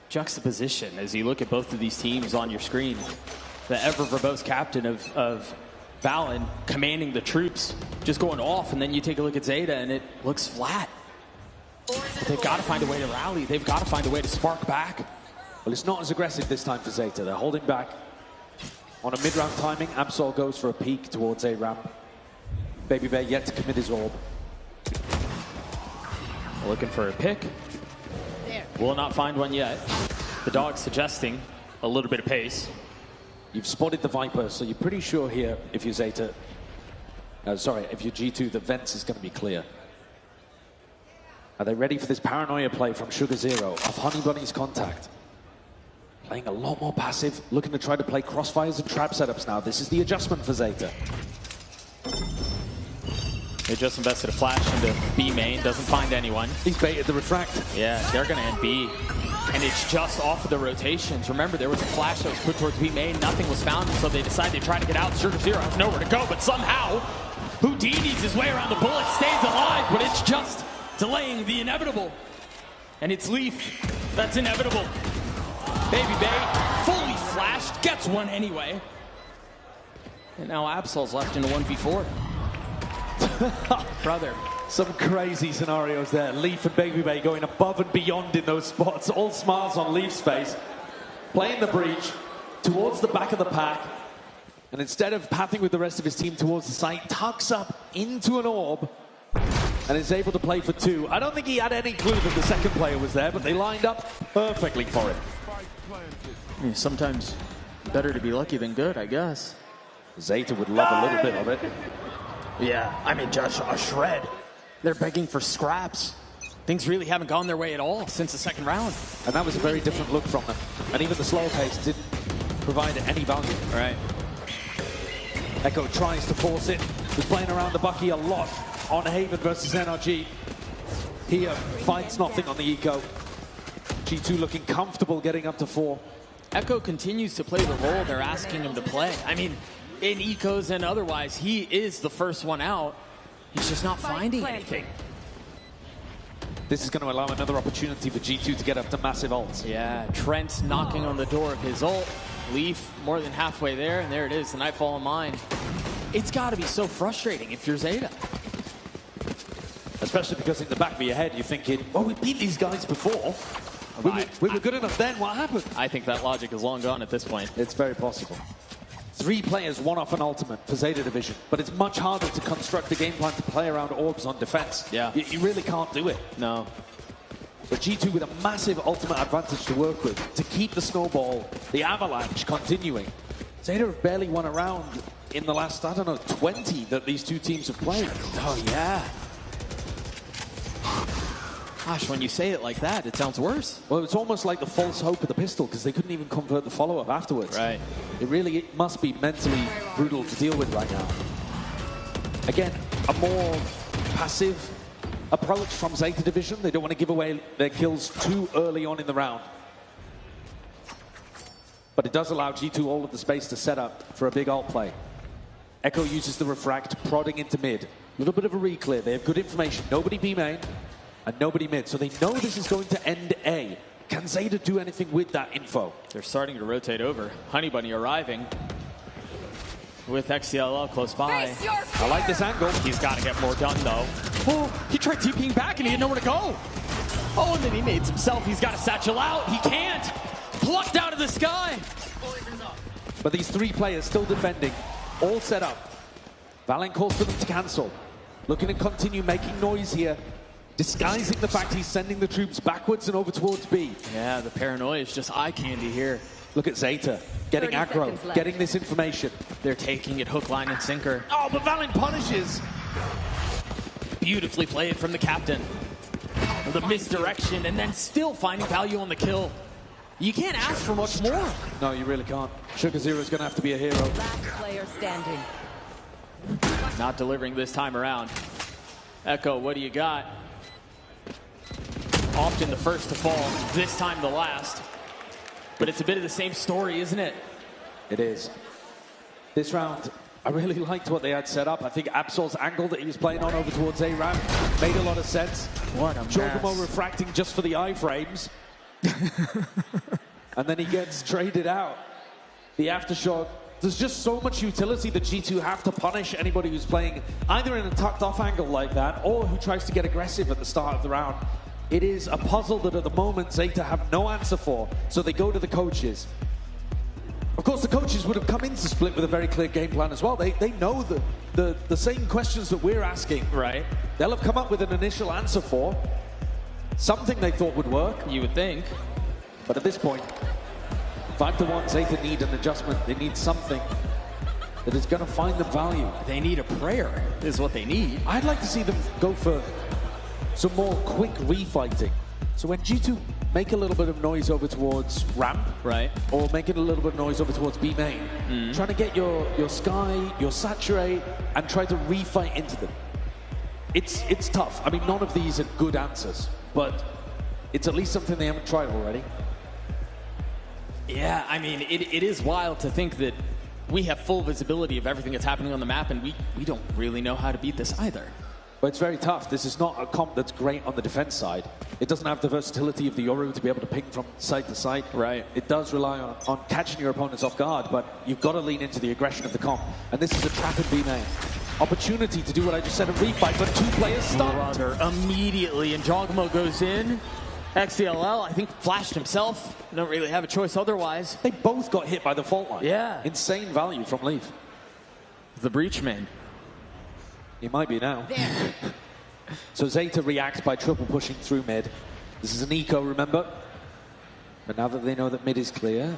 juxtaposition as you look at both of these teams on your screen. The ever-verbose captain of Valen commanding the troops, just going off, and then you take a look at Zeta, and it looks flat. But they've got to find a way to rally. They've got to find a way to spark back. Well, it's not as aggressive this time for Zeta. They're holding back. On a mid-round timing, Absol goes for a peek towards A ramp. Baby Bear yet to commit his orb. Looking for a pick. Will not find one yet. The dog suggesting a little bit of pace. You've spotted the Viper, so you're pretty sure here, if you're Zeta, if you're G2, the Vents is going to be clear. Are they ready for this paranoia play from Sugar Zero of Honey Bunny's contact? Playing a lot more passive, looking to try to play crossfires and trap setups now. This is the adjustment for Zeta. They just invested a flash into B main, doesn't find anyone. He's baited the refract. Yeah, they're going to end B. And it's just off of the rotations. Remember, there was a flash that was put towards B main. Nothing was found, so they decided to try to get out. Sugar Zero has nowhere to go, but somehow Houdini's his way around the bullet, stays alive, but it's just delaying the inevitable. And it's Leaf that's inevitable. Baby Bay, fully flashed, gets one anyway. And now Absol's left in a 1v4. Brother. Some crazy scenarios there. Leaf and Baby Bay going above and beyond in those spots. All smiles on Leaf's face. Playing the breach towards the back of the pack. And instead of pathing with the rest of his team towards the site, tucks up into an orb and is able to play for two. I don't think he had any clue that the second player was there, but they lined up perfectly for it. Yeah, sometimes better to be lucky than good, I guess. Zeta would love a little bit of it. Yeah, I mean, just a shred. They're begging for scraps. Things really haven't gone their way at all since the second round. And that was a very different look from them. And even the slower pace didn't provide any value. Right. Echo tries to force it. Was playing around the Bucky a lot on Haven versus NRG. Here finds nothing on the Eco. G2 looking comfortable getting up to 4. Echo continues to play the role they're asking him to play. I mean, in ecos and otherwise, he is the first one out. He's just not finding anything. This is going to allow another opportunity for G2 to get up to massive ults. Yeah, Trent knocking on the door of his ult. Leaf more than halfway there, and there it is, the Nightfall in Mine. It's got to be so frustrating if you're Zeta. Especially because in the back of your head, you're thinking, well, we beat these guys before. We were good enough then, what happened? I think that logic is long gone at this point. It's very possible. 3 players, 1 off an ultimate for Zeta Division, but it's much harder to construct a game plan to play around orbs on defense. Yeah. You really can't do it. No. But G2 with a massive ultimate advantage to work with to keep the snowball, the avalanche continuing. Zeta have barely won a round in the last, I don't know, 20 that these two teams have played. Oh, yeah. Gosh, when you say it like that, it sounds worse. Well, it's almost like the false hope of the pistol because they couldn't even convert the follow-up afterwards. Right. It must be mentally brutal to deal with right now. Again, a more passive approach from Zeta Division. They don't want to give away their kills too early on in the round. But it does allow G2 all of the space to set up for a big ult play. Echo uses the refract, prodding into mid. A little bit of a re-clear. They have good information. Nobody B main and nobody mid. So they know this is going to end A. Can Zeta do anything with that info? They're starting to rotate over. Honey Bunny arriving with XCLL close by. I like this angle. He's got to get more done, though. Oh, he tried TPing back and he had nowhere to go. Oh, and then he made himself. He's got to satchel out. He can't. Plucked out of the sky. But these 3 players still defending, all set up. Valen calls for them to cancel. Looking to continue making noise here, disguising the fact he's sending the troops backwards and over towards B. Yeah, the paranoia is just eye candy here. Look at Zeta, getting aggro, getting this information. They're taking it hook, line, and sinker. Oh, but Valen punishes. Beautifully played from the captain. The misdirection, and then still finding value on the kill. You can't ask for much more. No, you really can't. Sugar Zero is going to have to be a hero. Last player standing. Not delivering this time around. Echo, what do you got? Often the first to fall, this time the last. But it's a bit of the same story, isn't it? It is. This round, I really liked what they had set up. I think Absol's angle that he was playing on over towards A-Ramp made a lot of sense. What a Jorgamo refracting just for the iframes. And then he gets traded out. The aftershock. There's just so much utility that G2 have to punish anybody who's playing either in a tucked off angle like that or who tries to get aggressive at the start of the round. It is a puzzle that at the moment Zeta have no answer for, so they go to the coaches. Of course, the coaches would have come into Split with a very clear game plan as well. They know the same questions that we're asking. Right. They'll have come up with an initial answer for something they thought would work. You would think. But at this point, 5-1, Zeta need an adjustment. They need something that is going to find them value. They need a prayer, is what they need. I'd like to see them go for some more quick refighting. So when G2 make a little bit of noise over towards ramp, right, or making a little bit of noise over towards B main, trying to get your Sky, your Saturate, and try to refight into them. It's tough. I mean, none of these are good answers, but it's at least something they haven't tried already. Yeah, I mean, it is wild to think that we have full visibility of everything that's happening on the map, and we don't really know how to beat this either. But it's very tough. This is not a comp that's great on the defense side. It doesn't have the versatility of the Yoru to be able to ping from side to side. Right. It does rely on catching your opponents off guard, but you've got to lean into the aggression of the comp. And this is a trap in B main. Opportunity to do what I just said, a refight, but 2 players stunned. Immediately, and Jogamo goes in. XCLL, I think, flashed himself. Don't really have a choice otherwise. They both got hit by the fault line. Yeah. Insane value from Leaf. The Breachman. He might be now. So Zeta reacts by triple pushing through mid. This is an eco, remember? But now that they know that mid is clear,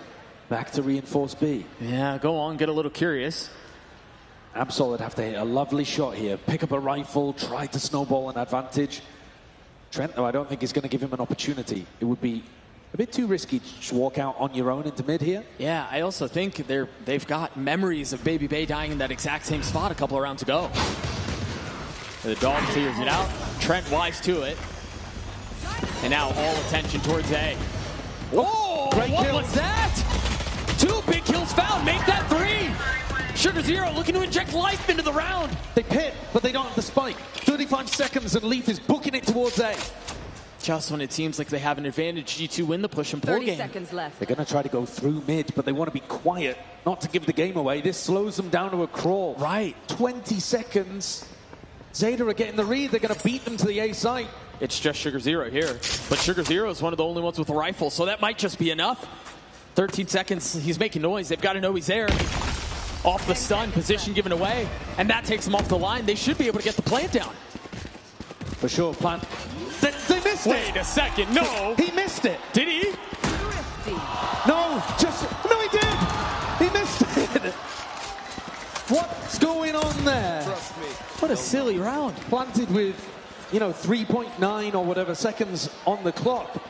back to reinforce B. Yeah, go on, get a little curious. Absol would have to hit a lovely shot here. Pick up a rifle, try to snowball an advantage. Trent, though, I don't think is going to give him an opportunity. It would be a bit too risky to just walk out on your own into mid here. Yeah, I also think they've got memories of Baby Bay dying in that exact same spot a couple of rounds ago. The dog clears it out. Trent wise to it. And now all attention towards A. Whoa! What was that? 2 big kills found. Make that 3. Sugar Zero looking to inject life into the round. They pit, but they don't have the spike. 35 seconds and Leaf is booking it towards A. Just when it seems like they have an advantage, G2 win the push and pull 30 game. seconds left. They're going to try to go through mid, but they want to be quiet, not to give the game away. This slows them down to a crawl. Right. 20 seconds. Zeta are getting the read. They're going to beat them to the A site. It's just Sugar Zero here. But Sugar Zero is one of the only ones with a rifle, so that might just be enough. 13 seconds. He's making noise. They've got to know he's there. Off the stun, position given away, and that takes them off the line. They should be able to get the plant down. For sure, plant. They missed it. Wait a second, no. He missed it. Did he? No, he did. He missed it. What's going on there? Trust me. What a silly round. Planted with, 3.9 or whatever seconds on the clock.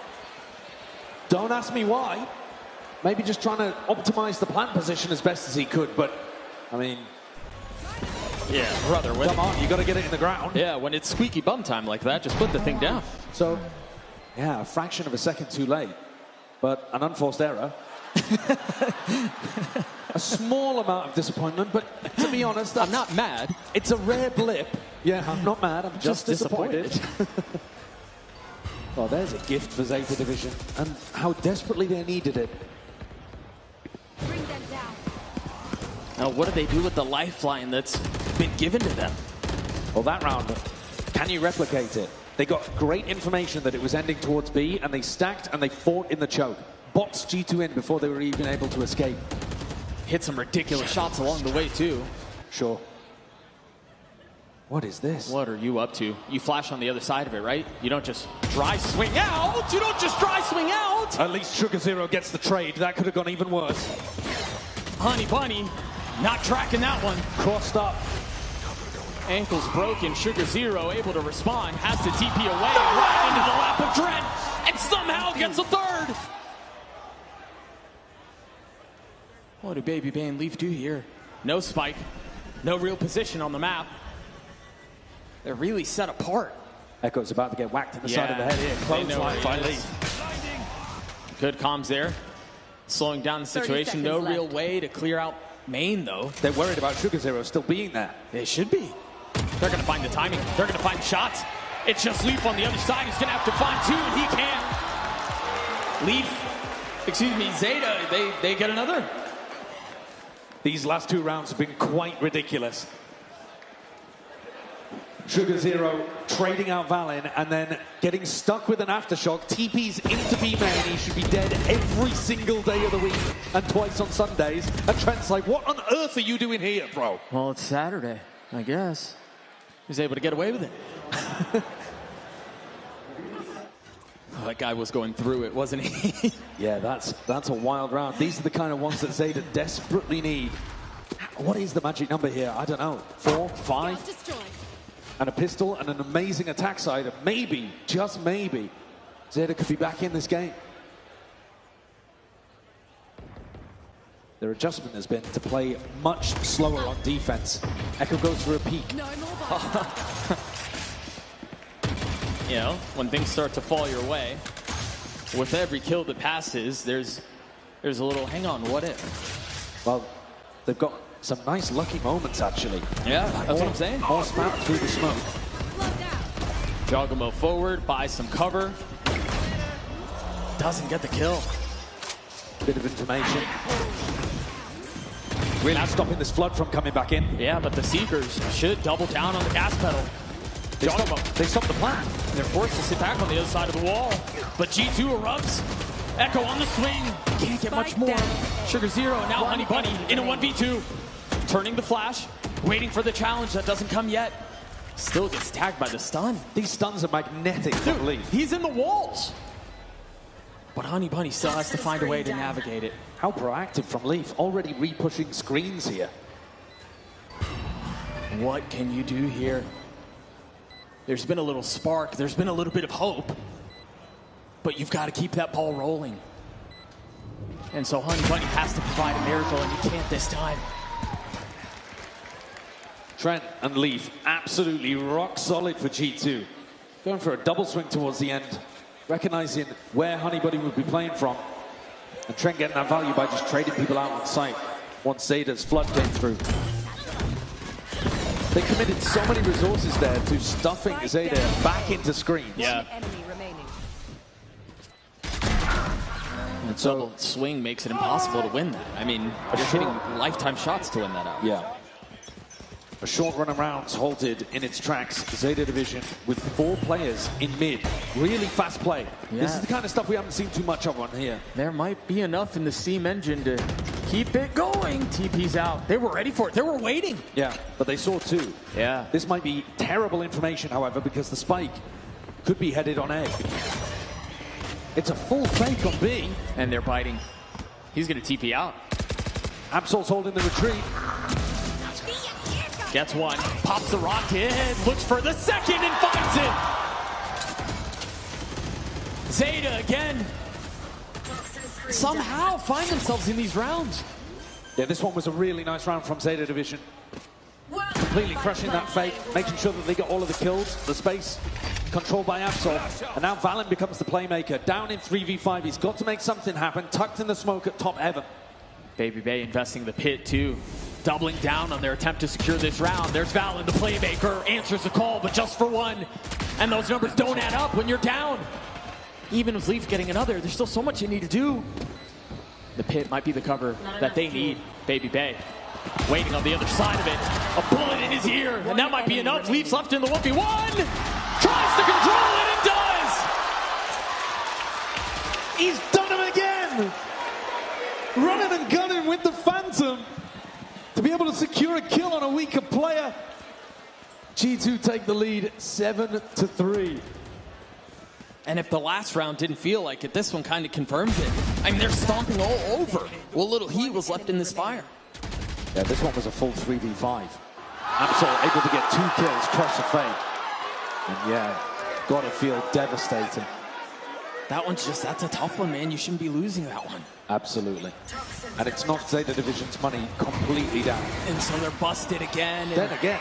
Don't ask me why. Maybe just trying to optimize the plant position as best as he could, but, I mean... Yeah, brother. Come on, you got to get it in the ground. Yeah, when it's squeaky bum time like that, just put the thing down. So, yeah, a fraction of a second too late, but an unforced error. A small amount of disappointment, but to be honest, I'm not mad. It's a rare blip. Yeah, I'm not mad. I'm just disappointed. Well, there's a gift for Zeta Division, and how desperately they needed it. Bring them down. Now, what do they do with the lifeline that's been given to them? Well, that round, can you replicate it? They got great information that it was ending towards B, and they stacked and they fought in the choke. Boxed G2 in before they were even able to escape. Hit some ridiculous shots along the way, too. Sure. What is this? What are you up to? You flash on the other side of it, right? You don't just dry swing out! You don't just dry swing out! At least Sugar Zero gets the trade. That could have gone even worse. Honey Bunny, not tracking that one. Crossed up. Ankles broken. Sugar Zero able to respond. Has to TP away right into the lap of Trent. And somehow gets a third. What do Baby Bay and Leaf do here? No spike. No real position on the map. They're really set apart. Echo's about to get whacked in the side of the head here. Clothesline by Leaf. Good comms there. Slowing down the situation. No real left. way to clear out main, though. They're worried about Sugar Zero still being there. They should be. They're going to find the timing. They're going to find shots. It's just Leaf on the other side. He's going to have to find 2, and he can't. Zeta, they get another. These last 2 rounds have been quite ridiculous. Sugar Zero trading out Valin and then getting stuck with an aftershock. TP's into B main. He should be dead every single day of the week and twice on Sundays. And Trent's like, what on earth are you doing here, bro? Well, it's Saturday, I guess. He's able to get away with it. That guy was going through it, wasn't he? Yeah, that's a wild round. These are the kind of ones that Zeta desperately need. What is the magic number here? I don't know. 4, 5? And a pistol and an amazing attack side. Maybe, just maybe, Zeta could be back in this game. Their adjustment has been to play much slower on defense. Echo goes for a peek. No more. You know, when things start to fall your way, with every kill that passes, there's a little, hang on, what if? Well, they've got some nice lucky moments, actually. Yeah, that's what I'm saying. More spout through the smoke. Jogamo forward, buys some cover. Doesn't get the kill. Bit of information. Really stopping this flood from coming back in. Yeah, but the Seekers should double down on the gas pedal. They stopped the plan. They're forced to sit back on the other side of the wall. But G2 erupts. Echo on the swing. Can't get much more. Sugar Zero and now Honey Bunny in a 1v2. Turning the flash. Waiting for the challenge that doesn't come yet. Still gets tagged by the stun. These stuns are magnetic. Dude, he's in the walls. But Honey Bunny still has to find a way to navigate it. How proactive from Leaf. Already re-pushing screens here. What can you do here? There's been a little spark. There's been a little bit of hope. But you've got to keep that ball rolling. And so Honey Bunny has to provide a miracle, and he can't this time. Trent and Leaf absolutely rock solid for G2. Going for a double swing towards the end, recognizing where Honey Bunny would be playing from. And Trent getting that value by just trading people out on site once Zeta's flood came through. They committed so many resources there to stuffing Zeta back into screens. Yeah. And so swing makes it impossible to win that. I mean, you're hitting lifetime shots to win that out. Yeah. A short run of rounds halted in its tracks. Zeta Division with 4 players in mid. Really fast play. Yeah. This is the kind of stuff we haven't seen too much of on here. There might be enough in the Steam engine to keep it going. TP's out. They were ready for it. They were waiting. Yeah, but they saw 2. Yeah. This might be terrible information, however, because the spike could be headed on A. It's a full fake on B. And they're biting. He's going to TP out. Absol's holding the retreat. Gets one, pops the rocket, looks for the second and finds it. Zeta again. Somehow find themselves in these rounds. Yeah, this one was a really nice round from Zeta Division. Completely crushing that fake, making sure that they got all of the kills, the space controlled by Absol. And now Valen becomes the playmaker. Down in 3v5, he's got to make something happen. Tucked in the smoke at top heaven. Baby Bay investing the pit too. Doubling down on their attempt to secure this round. There's Valen, the playmaker, answers the call, but just for one. And those numbers don't add up when you're down. Even with Leaf getting another, there's still so much you need to do. The pit might be the cover that they need. Baby Bay waiting on the other side of it. A bullet in his ear, and that might be enough. Leaf's left in the 1v1. Tries to control it and does. He's done him again. Running and gunning with the Phantom to be able to secure a kill on a weaker player. G2 take the lead 7-3. And if the last round didn't feel like it, this one kind of confirms it. I mean, they're stomping all over. What little heat was left in this fire. Yeah, this one was a full 3v5. Absol able to get 2 kills, crush the fake. And yeah, gotta feel devastating. That's a tough one, man. You shouldn't be losing that one. Absolutely. And it's knocked Zeta Division's money completely down. And so they're busted again. Then again,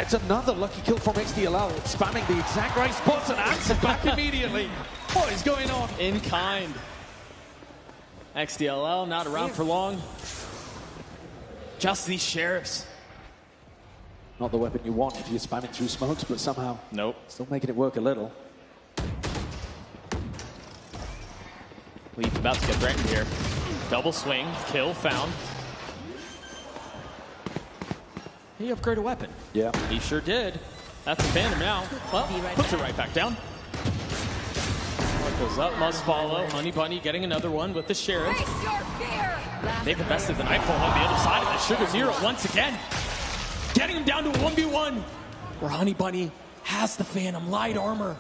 it's another lucky kill from XDLL, spamming the exact right spots and answered back immediately. What is going on? In kind. XDLL not around for long. Just these sheriffs. Not the weapon you want if you're spamming through smokes, but somehow still making it work a little. Leaf about to get threatened here. Double swing, kill found. He upgraded a weapon. Yeah. He sure did. That's a Phantom now. Well, puts it right back down. Goes up, must follow. Honey Bunny getting another one with the Sheriff. They've invested the Nightfall on the other side of the Sugar Zero once again. Getting him down to a 1v1. Where Honey Bunny has the Phantom light armor.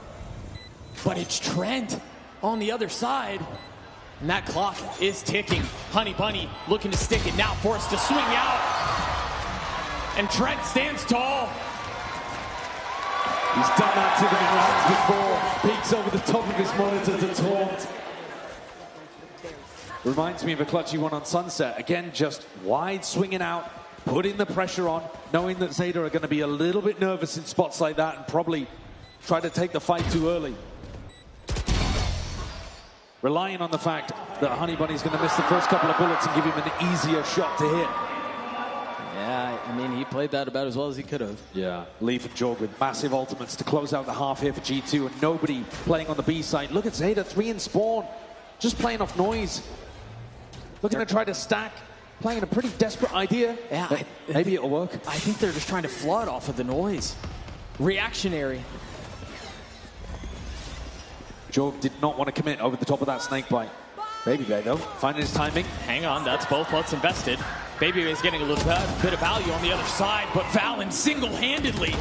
But it's Trent on the other side. And that clock is ticking. Honey Bunny looking to stick it, now forced to swing out. And Trent stands tall. He's done that to the rounds before. Peeks over the top of his monitor to taunt. Reminds me of a clutch he won on Sunset. Again, just wide swinging out, putting the pressure on, knowing that Zeta are going to be a little bit nervous in spots like that and probably try to take the fight too early. Relying on the fact that Honey Bunny's going to miss the first couple of bullets and give him an easier shot to hit. Yeah, I mean, he played that about as well as he could have. Yeah, Leaf and Jorg with massive ultimates to close out the half here for G2, and nobody playing on the B side. Look at Zeta, 3 in spawn, just playing off noise. Looking to try to stack, playing a pretty desperate idea. Yeah, maybe it'll work. I think they're just trying to flood off of the noise. Reactionary. Jorg did not want to commit over the top of that snake bite. Baby Bay, though, finding his timing. Hang on, that's both butts invested. Baby Bay's getting a little bit of value on the other side, but Valen single-handedly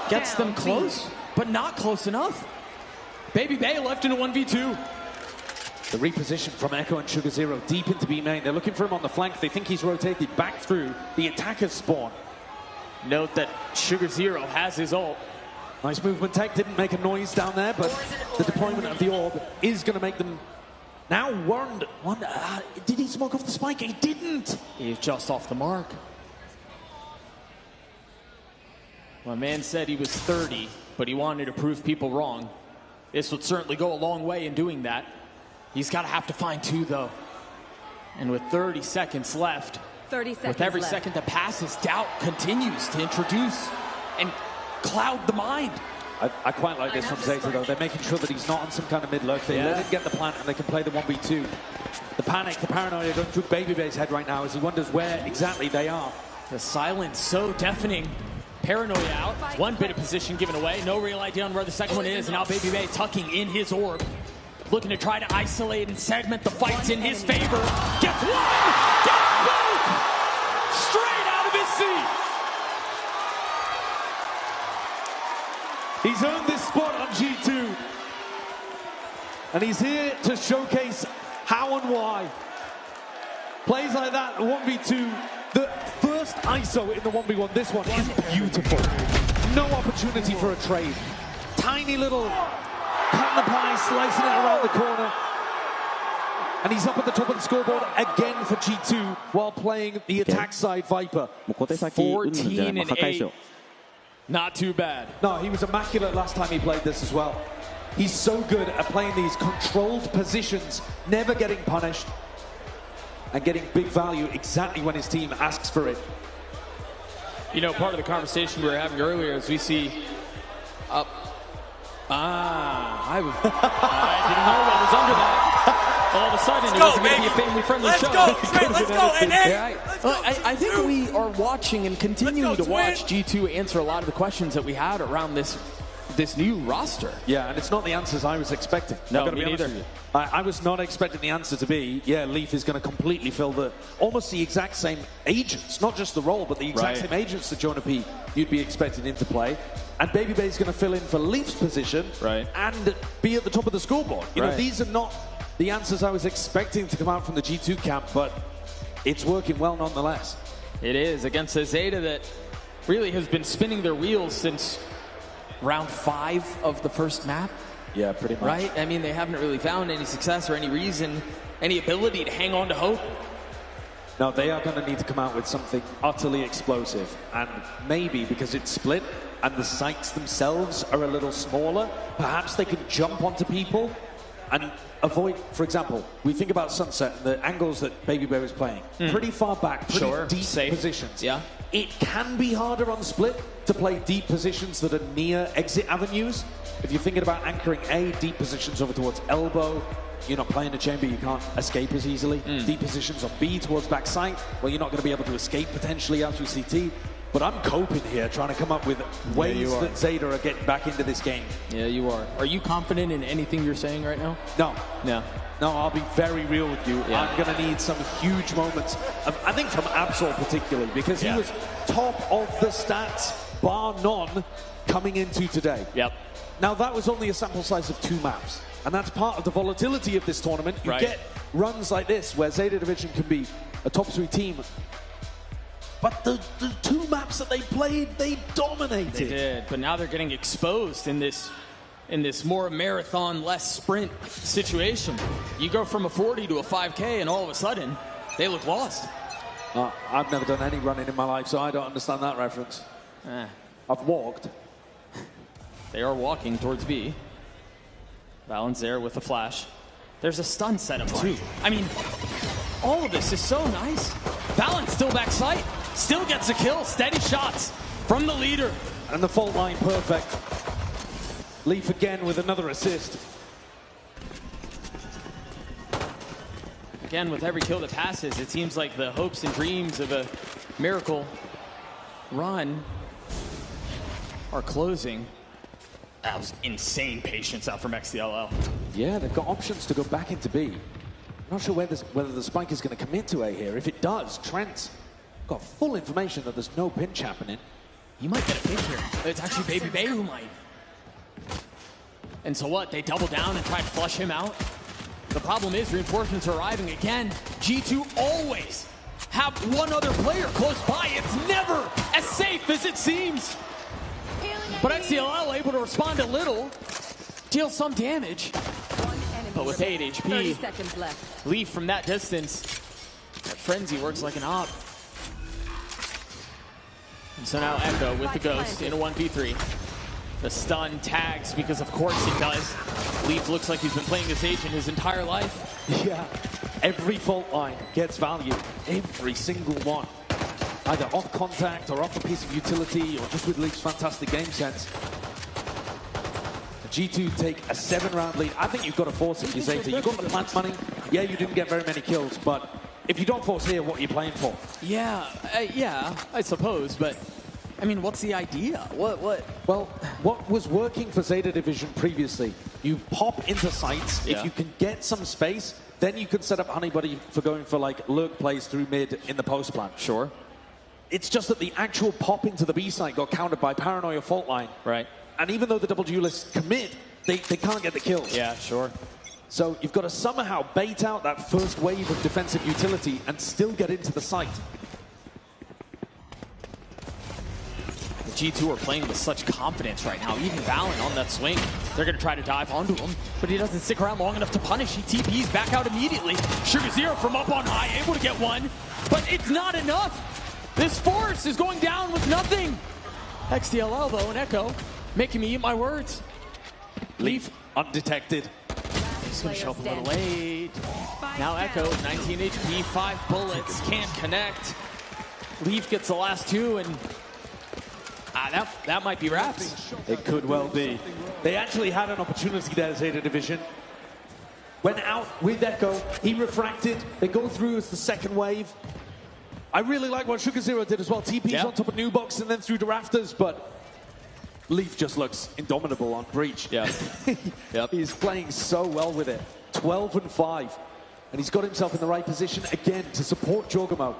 gets them close, but not close enough. Baby Bay left in a 1v2. The reposition from Echo and Sugar Zero deep into B main. They're looking for him on the flank. They think he's rotated back through the attacker's spawn. Note that Sugar Zero has his ult. Nice movement. Tech didn't make a noise down there, but the deployment of the orb is going to make them now warned. Did he smoke off the spike? He didn't. He's just off the mark. My man said he was 30, but he wanted to prove people wrong. This would certainly go a long way in doing that. He's got to have to find 2, though. And with 30 seconds left, 30 seconds with every left. second that passes, doubt continues to introduce and cloud the mind. I quite like this from Zeta, though. They're making sure that he's not on some kind of mid-lurk. They let him get the plant, and they can play the 1v2. The panic, the paranoia going through Babybay's head right now as he wonders where exactly they are. The silence so deafening. Paranoia out. One bit of position given away. No real idea on where the second one is. And now Babybay tucking in his orb. Looking to try to isolate and segment the fights in his favor. Gets one! Gets both! Straight out of his seat! He's earned this spot on G2. And he's here to showcase how and why. Plays like that, 1v2. The first ISO in the 1v1, this one is beautiful. No opportunity for a trade. Tiny little cut in the pie, slicing it around the corner. And he's up at the top of the scoreboard again for G2 while playing the attack side Viper. 14 and 8. Not too bad. No, he was immaculate last time he played this as well. He's so good at playing these controlled positions, never getting punished, and getting big value exactly when his team asks for it. You know, part of the conversation we were having earlier is we see up. I didn't know what was under that. All of a sudden, it was going to be a family-friendly show. Let's go, NA! I think we are watching and continuing to watch G2 answer a lot of the questions that we had around this new roster. Yeah, and it's not the answers I was expecting. No, me neither. I was not expecting the answer to be, yeah, Leaf is going to completely fill almost the exact same agents, not just the role, but the exact same agents that Jonah P you'd be expecting him to play. And Babybay's going to fill in for Leaf's position and be at the top of the scoreboard. You know, these are not the answers I was expecting to come out from the G2 camp, but it's working well nonetheless. It is against a Zeta that really has been spinning their wheels since round 5 of the first map. Yeah, pretty much. Right? I mean, they haven't really found any success or any reason, any ability to hang on to hope. No, they are going to need to come out with something utterly explosive. And maybe because it's split and the sites themselves are a little smaller, perhaps they could jump onto people and avoid, for example, we think about Sunset and the angles that Babybay was playing. Pretty far back, pretty deep positions. Yeah. It can be harder on split to play deep positions that are near exit avenues. If you're thinking about anchoring A, deep positions over towards elbow, you're not playing a chamber, you can't escape as easily. Deep positions on B towards back site, well, you're not going to be able to escape potentially out through CT. But I'm coping here, trying to come up with ways that Zeta are getting back into this game. Yeah, you are. Are you confident in anything you're saying right now? No. No. No, I'll be very real with you. Yeah. I'm going to need some huge moments, I think from Absol particularly, because he was top of the stats, bar none, coming into today. Yep. Now, that was only a sample size of 2 maps, and that's part of the volatility of this tournament. You get runs like this, where Zeta Division can be a top 3 team, but the 2 maps that they played, they dominated. They did, but now they're getting exposed in this more marathon, less sprint situation. You go from a 40 to a 5K, and all of a sudden, they look lost. I've never done any running in my life, so I don't understand that reference. I've walked. They are walking towards B. Valen's there with a flash. There's a stun setup too. I mean, all of this is so nice. Valen's still back sight, still gets a kill, steady shots from the leader. And the fault line perfect. Leaf again with another assist. Again, with every kill that passes, it seems like the hopes and dreams of a miracle run are closing. That was insane patience out from XDLL. Yeah, they've got options to go back into B. I'm not sure whether the spike is going to commit to A here. If it does, Trent's got full information that there's no pinch happening. He might get a pick here. It's actually Babybay who might. And so what? They double down and try to flush him out? The problem is reinforcements are arriving again. G2 always have one other player close by. It's never as safe as it seems. But XCLL able to respond a little, deal some damage. But with 8 HP, 30 seconds left. Leaf from that distance, that Frenzy works like an op. And so now Echo with the Ghost in a 1v3. The stun tags, because of course it does. Leaf looks like he's been playing this agent his entire life. Yeah, every fault line gets value. Every single one. Either off contact or off a piece of utility or just with Leaf's fantastic game sense. G2 take a 7-round lead. I think you've got to force it, Zeta. You've got the plant money. Yeah, you didn't get very many kills, but if you don't force here, what are you playing for? Yeah, yeah, I suppose, but I mean, what's the idea? What? Well, what was working for Zeta Division previously, you pop into sites. Yeah. If you can get some space, then you can set up Honeybuddy for going for like lurk plays through mid in the post plan. Sure. It's just that the actual pop into the B site got countered by Paranoia fault line. Right. And even though the double duelists commit, they can't get the kills. Yeah, sure. So you've got to somehow bait out that first wave of defensive utility and still get into the site. The G2 are playing with such confidence right now. Even Valorant on that swing. They're going to try to dive onto him, but he doesn't stick around long enough to punish. He TPs back out immediately. Sugar Zero from up on high, able to get one, but it's not enough. This force is going down with nothing. XDLL though, and Echo making me eat my words. Leaf undetected. He's going to show up a little late. Now Echo, 19 HP, 5 bullets, can't connect. Leaf gets the last 2, and that might be wraps. It could well be. They actually had an opportunity there, Zeta Division. Went out with Echo, he refracted, they go through as the second wave. I really like what Sugar Zero did as well. TP's on top of Nubox and then through the rafters, but Leaf just looks indomitable on Breach. Yeah. Yep. He's playing so well with it. 12-5. And he's got himself in the right position again to support Jorgamo.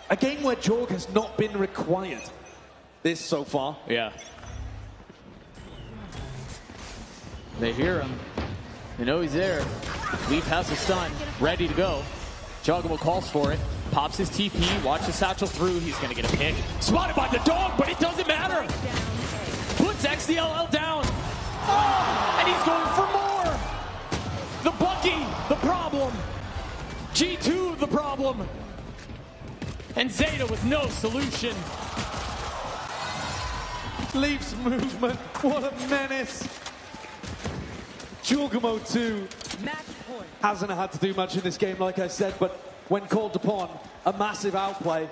A game where Jorg has not been required this so far. Yeah. They hear him. They know he's there. Leaf has a stun, ready to go. Jorgamo calls for it. Pops his TP, watch the satchel through. He's going to get a pick. Spotted by the dog, but it doesn't matter. Puts XDLL down. Oh, and he's going for more. The Bucky, the problem. G2, the problem. And Zeta with no solution. Leaf's movement, what a menace. Jorgamo 2 hasn't had to do much in this game, like I said, but when called upon, a massive outplay.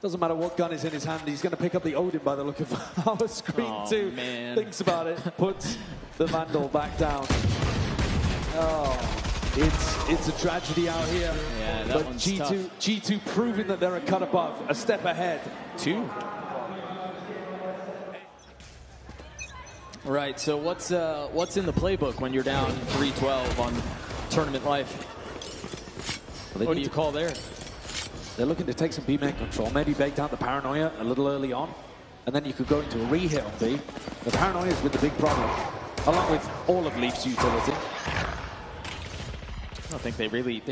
Doesn't matter what gun is in his hand, he's going to pick up the Odin by the look of our screen too. Man. Thinks about it, puts the Vandal back down. Oh, it's a tragedy out here. Yeah, that but one's G2, tough. G2 proving that they're a cut above, a step ahead. 2. Right, so what's in the playbook when you're down 3-12 on Tournament Life? What do you call there? They're looking to take some B-man control, maybe bake down the Paranoia a little early on, and then you could go into a re-hit on B. The Paranoia has been the big problem, along with all of Leaf's utility. I don't think they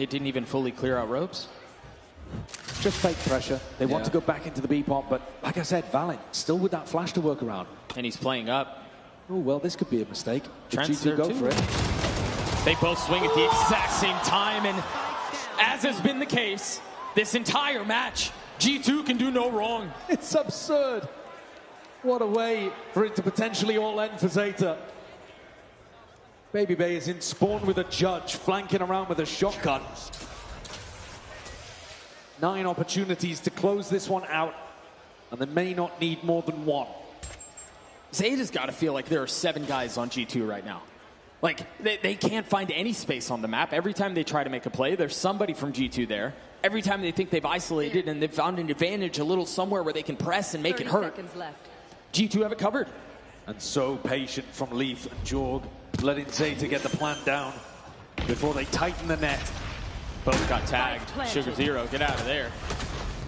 didn't even fully clear out ropes. Just fake pressure. They want to go back into the B-pop, but like I said, Valent still with that flash to work around. And he's playing up. Oh, well, this could be a mistake. Trent's G2 there go too. for it. They both swing at the exact same time, and as has been the case this entire match, G2 can do no wrong. It's absurd. What a way for it to potentially all end for Zeta. Baby Bay is in spawn with a judge, flanking around with a shotgun. 9 opportunities to close this one out, and they may not need more than 1. Zeta's got to feel like there are 7 guys on G2 right now. Like, they can't find any space on the map. Every time they try to make a play, there's somebody from G2 there. Every time they think they've isolated and they've found an advantage a little somewhere where they can press and make it hurt, G2 have it covered. And so patient from Leaf and Jorg, letting Zeta get the plan down before they tighten the net. Both got tagged. Sugar Zero, get out of there.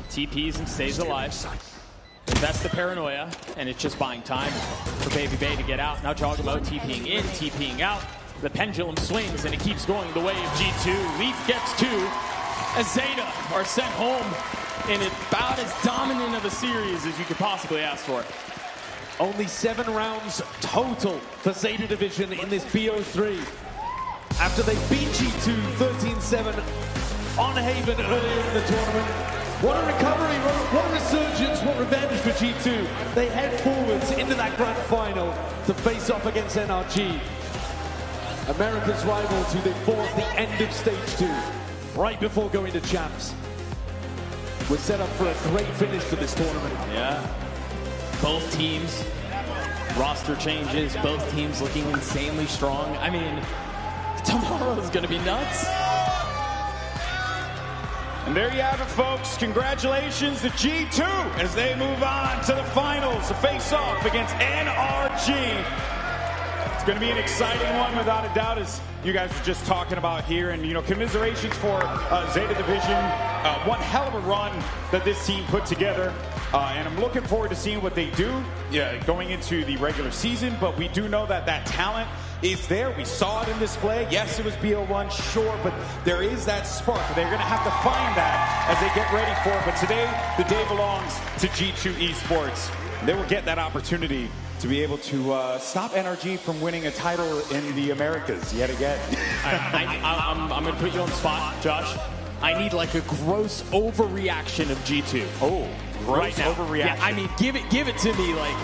TPs and stays alive. That's the Paranoia, and it's just buying time for Baby Bay to get out. Now Jorgamo TPing in, TPing out. The pendulum swings and it keeps going the way of G2. Leaf gets 2 as Zeta are sent home in about as dominant of a series as you could possibly ask for. Only 7 rounds total for Zeta Division in this BO3. After they beat G2 13-7 on Haven earlier in the tournament. What a recovery, what a resurgence, what revenge for G2. They head forwards into that grand final to face off against NRG. America's rivals who they fought at the end of stage 2, right before going to champs. We're set up for a great finish to this tournament. Yeah. Both teams, roster changes, both teams looking insanely strong. I mean, tomorrow is going to be nuts. And there you have it, folks. Congratulations to G2 as they move on to the finals to face off against NRG. It's going to be an exciting one, without a doubt, as you guys were just talking about here. And, you know, commiserations for Zeta Division. One hell of a run that this team put together. And I'm looking forward to seeing what they do going into the regular season. But we do know that that talent is there. We saw it in display. Yes, it was BO1, sure, but there is that spark. They're going to have to find that as they get ready for it. But today, the day belongs to G2 Esports. They will get that opportunity to be able to stop NRG from winning a title in the Americas yet again. I'm going to put you on the spot, Josh. I need like a gross overreaction of G2. Oh, gross right now. overreaction. Yeah, I mean, give it to me like.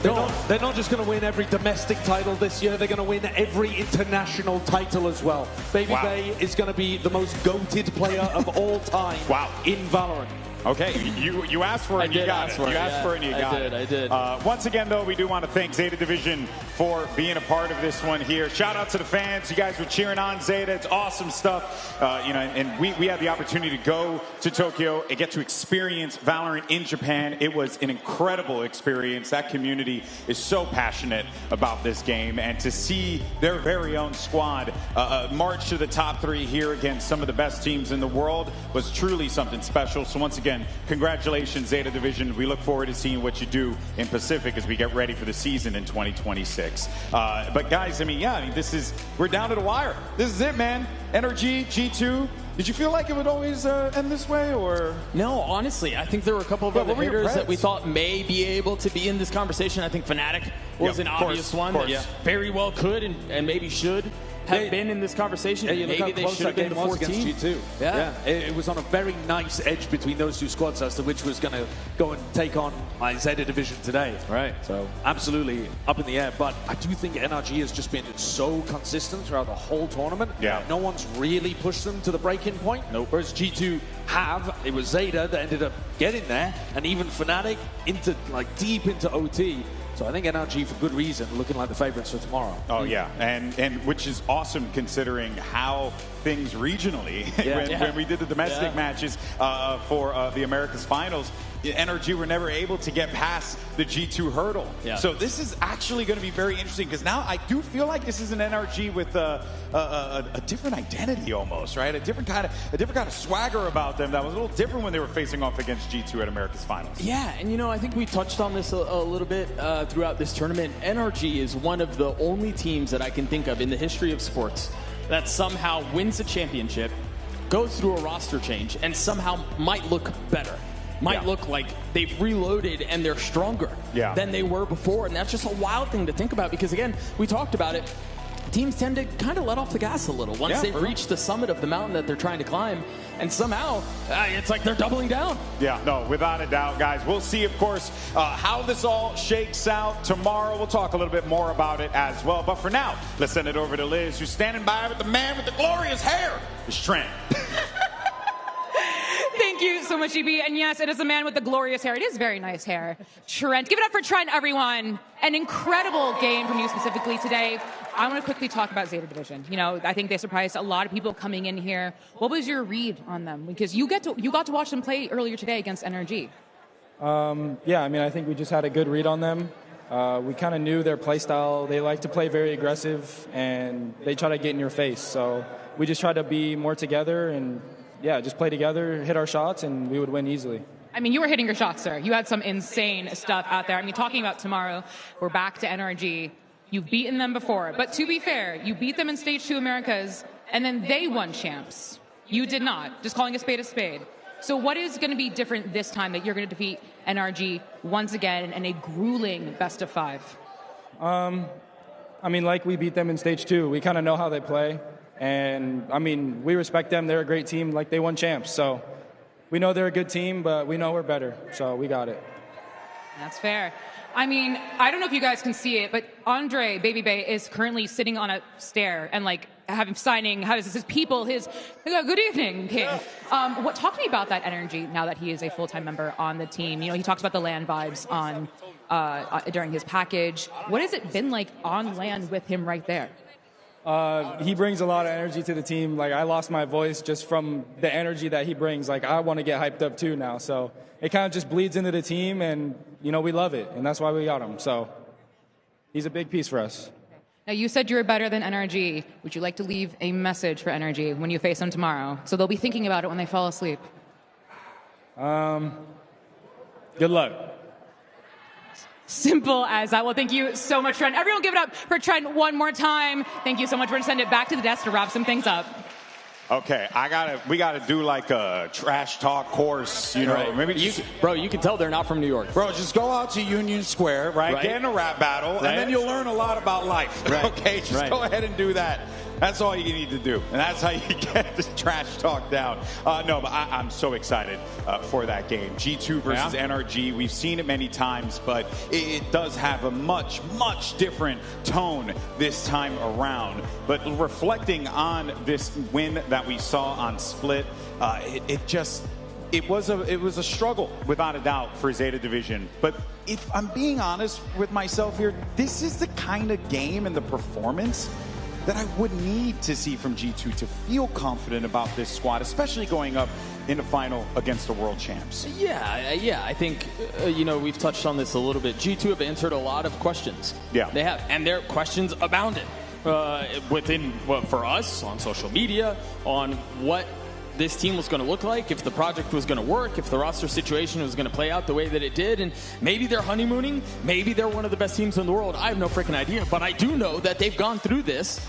They're not just going to win every domestic title this year, they're going to win every international title as well. Baby Bay is going to be the most goated player of all time in Valorant. Okay, you asked for it and you got it. You asked for it and you got it. I did. Once again, though, we do want to thank Zeta Division for being a part of this one here. Shout out to the fans. You guys were cheering on Zeta. It's awesome stuff. You know, and we had the opportunity to go to Tokyo and get to experience Valorant in Japan. It was an incredible experience. That community is so passionate about this game, and to see their very own squad march to the top 3 here against some of the best teams in the world was truly something special. So once again, congratulations, Zeta Division. We look forward to seeing what you do in Pacific as we get ready for the season in 2026. But guys, I mean, we're down to the wire. This is it, man. NRG, G2. Did you feel like it would always end this way, or? No, honestly, I think there were a couple of other hitters that we thought may be able to be in this conversation. I think FNATIC was an obvious one that very well could and maybe should have been in this conversation. Maybe they should have been the 14. Against G2. Yeah. It was on a very nice edge between those two squads as to which was going to go and take on Zeta Division today. Right. So absolutely up in the air. But I do think NRG has just been so consistent throughout the whole tournament. Yeah. No one's really pushed them to the break-in point. Nope. Whereas G2 have. It was Zeta that ended up getting there, and even FNATIC into deep into OT. So I think NRG, for good reason, looking like the favorites for tomorrow. Oh, yeah. And which is awesome considering how things regionally, when we did the domestic matches for the Americas Finals, NRG were never able to get past the G2 hurdle. Yeah. So this is actually going to be very interesting because now I do feel like this is an NRG with a different identity almost, right? A different kind of swagger about them that was a little different when they were facing off against G2 at America's Finals. Yeah, and you know, I think we touched on this a little bit throughout this tournament. NRG is one of the only teams that I can think of in the history of sports that somehow wins a championship, goes through a roster change, and somehow might look better. Might look like they've reloaded and they're stronger than they were before. And that's just a wild thing to think about because, again, we talked about it. Teams tend to kind of let off the gas a little once they've reached the summit of the mountain that they're trying to climb. And somehow, it's like they're doubling down. Yeah, no, without a doubt, guys. We'll see, of course, how this all shakes out tomorrow. We'll talk a little bit more about it as well. But for now, let's send it over to Liz, who's standing by with the man with the glorious hair. It's Trent. Thank you so much, EB. And yes, it is a man with the glorious hair. It is very nice hair. Trent. Give it up for Trent, everyone. An incredible game from you specifically today. I want to quickly talk about Zeta Division. You know, I think they surprised a lot of people coming in here. What was your read on them? Because you got to watch them play earlier today against NRG. Yeah, I mean, I think we just had a good read on them. We kind of knew their play style. They like to play very aggressive, and they try to get in your face. So we just try to be more together and just play together, hit our shots, and we would win easily. I mean, you were hitting your shots, sir. You had some insane stuff out there. I mean, talking about tomorrow, we're back to NRG. You've beaten them before. But to be fair, you beat them in Stage 2 Americas, and then they won champs. You did not. Just calling a spade a spade. So what is going to be different this time that you're going to defeat NRG once again in a grueling best of 5? I mean, like we beat them in Stage 2. We kind of know how they play. And, I mean, we respect them. They're a great team. Like, they won champs. So we know they're a good team, but we know we're better. So we got it. That's fair. I mean, I don't know if you guys can see it, but Andre Baby Bay is currently sitting on a stair and, like, signing his people, his good evening, King. Talk to me about that energy now that he is a full-time member on the team. You know, he talks about the land vibes on during his package. What has it been like on land with him right there? He brings a lot of energy to the team. Like, I lost my voice just from the energy that he brings. Like, I want to get hyped up too now. So it kind of just bleeds into the team, and, you know, we love it. And that's why we got him. So he's a big piece for us. Now, you said you were better than NRG. Would you like to leave a message for NRG when you face them tomorrow? So they'll be thinking about it when they fall asleep. Good luck. Simple as that. Well, thank you so much, Trent. Everyone give it up for Trent one more time. Thank you so much. We're going to send it back to the desk to wrap some things up. Okay, we gotta do like a trash talk course, you know. Right. Maybe bro, you can tell they're not from New York. Bro, just go out to Union Square, right? Get in a rap battle, and then you'll learn a lot about life. Right. Okay, just go ahead and do that. That's all you need to do, and that's how you get this trash talk down. No, but I'm so excited for that game. G2 versus NRG. We've seen it many times, but it does have a much, much different tone this time around. But reflecting on this win that we saw on Split, it was a struggle without a doubt for Zeta Division. But if I'm being honest with myself here, this is the kind of game and the performance that I would need to see from G2 to feel confident about this squad, especially going up in the final against the world champs. Yeah, I think, we've touched on this a little bit. G2 have answered a lot of questions. Yeah. They have, and their questions abounded for us on social media, on what this team was going to look like, if the project was going to work, if the roster situation was going to play out the way that it did, and maybe they're honeymooning, maybe they're one of the best teams in the world. I have no freaking idea, but I do know that they've gone through this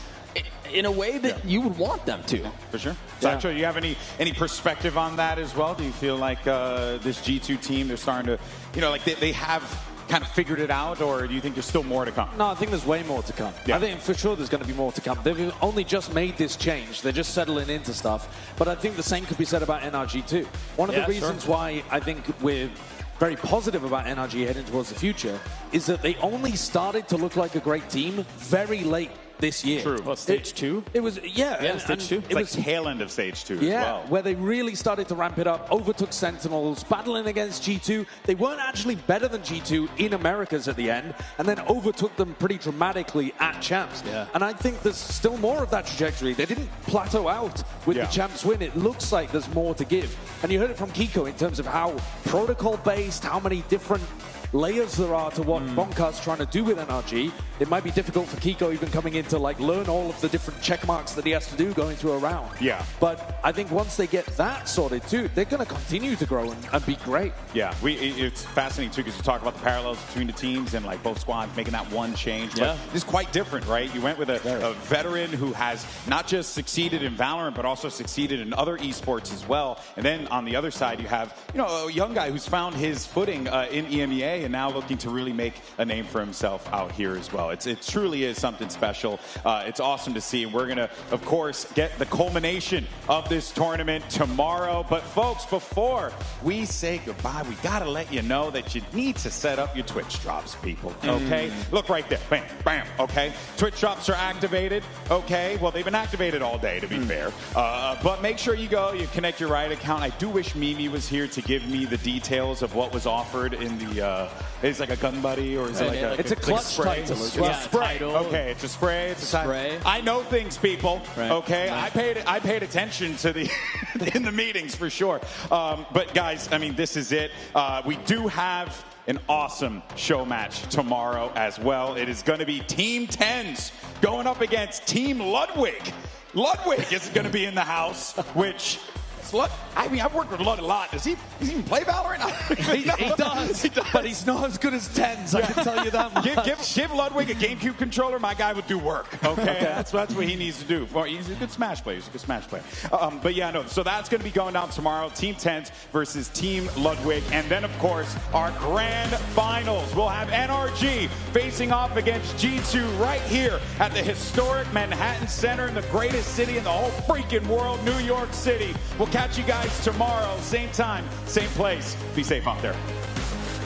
in a way that you would want them to. For sure. Sancho, you have any perspective on that as well? Do you feel like this G2 team, they're starting to, they have kind of figured it out, or do you think there's still more to come? No, I think there's way more to come. I think for sure there's going to be more to come. They've only just made this change. They're just settling into stuff. But I think the same could be said about NRG too. One of the reasons why I think we're very positive about NRG heading towards the future is that they only started to look like a great team very late this year. True. Well, stage 2? It was, stage 2. It was tail end of stage 2 as well. Where they really started to ramp it up, overtook Sentinels, battling against G2. They weren't actually better than G2 in Americas at the end, and then overtook them pretty dramatically at Champs. Yeah. And I think there's still more of that trajectory. They didn't plateau out with the Champs win. It looks like there's more to give. And you heard it from Kiko in terms of how protocol-based, how many different layers there are to what Bonkar's trying to do with NRG. It might be difficult for Kiko even coming in to learn all of the different check marks that he has to do going through a round. Yeah. But I think once they get that sorted too, they're going to continue to grow and be great. Yeah, it's fascinating too because you talk about the parallels between the teams and both squads making that one change. But it's quite different, right? You went with a veteran who has not just succeeded in Valorant, but also succeeded in other esports as well. And then on the other side, you have a young guy who's found his footing in EMEA and now looking to really make a name for himself out here as well. It truly is something special. It's awesome to see. And we're going to, of course, get the culmination of this tournament tomorrow. But folks, before we say goodbye, we got to let you know that you need to set up your Twitch drops, people. Okay? Look right there. Bam, bam. Okay? Twitch drops are activated. Okay? Well, they've been activated all day, to be fair. But make sure you connect your Riot account. I do wish Mimi was here to give me the details of what was offered in the it's like a gun buddy, or is it like a... It's a clutch title. Spray. Okay, it's a spray. It's a spray. I know things, people. Right. Okay, right. I paid attention to the in the meetings for sure. But guys, I mean, this is it. We do have an awesome show match tomorrow as well. It is going to be Team 10s going up against Team Ludwig. Ludwig is going to be in the house, which I mean, I've worked with Lud a lot. Does he even play Valorant? He does, but he's not as good as Tens, I can tell you that much. Give Ludwig a GameCube controller, my guy would do work. Okay, that's what he needs to do. He's a good Smash player. But yeah, no. So that's going to be going down tomorrow. Team Tens versus Team Ludwig, and then of course our grand finals. We'll have NRG facing off against G2 right here at the historic Manhattan Center in the greatest city in the whole freaking world, New York City. We'll catch you guys tomorrow, same time, same place. Be safe out there.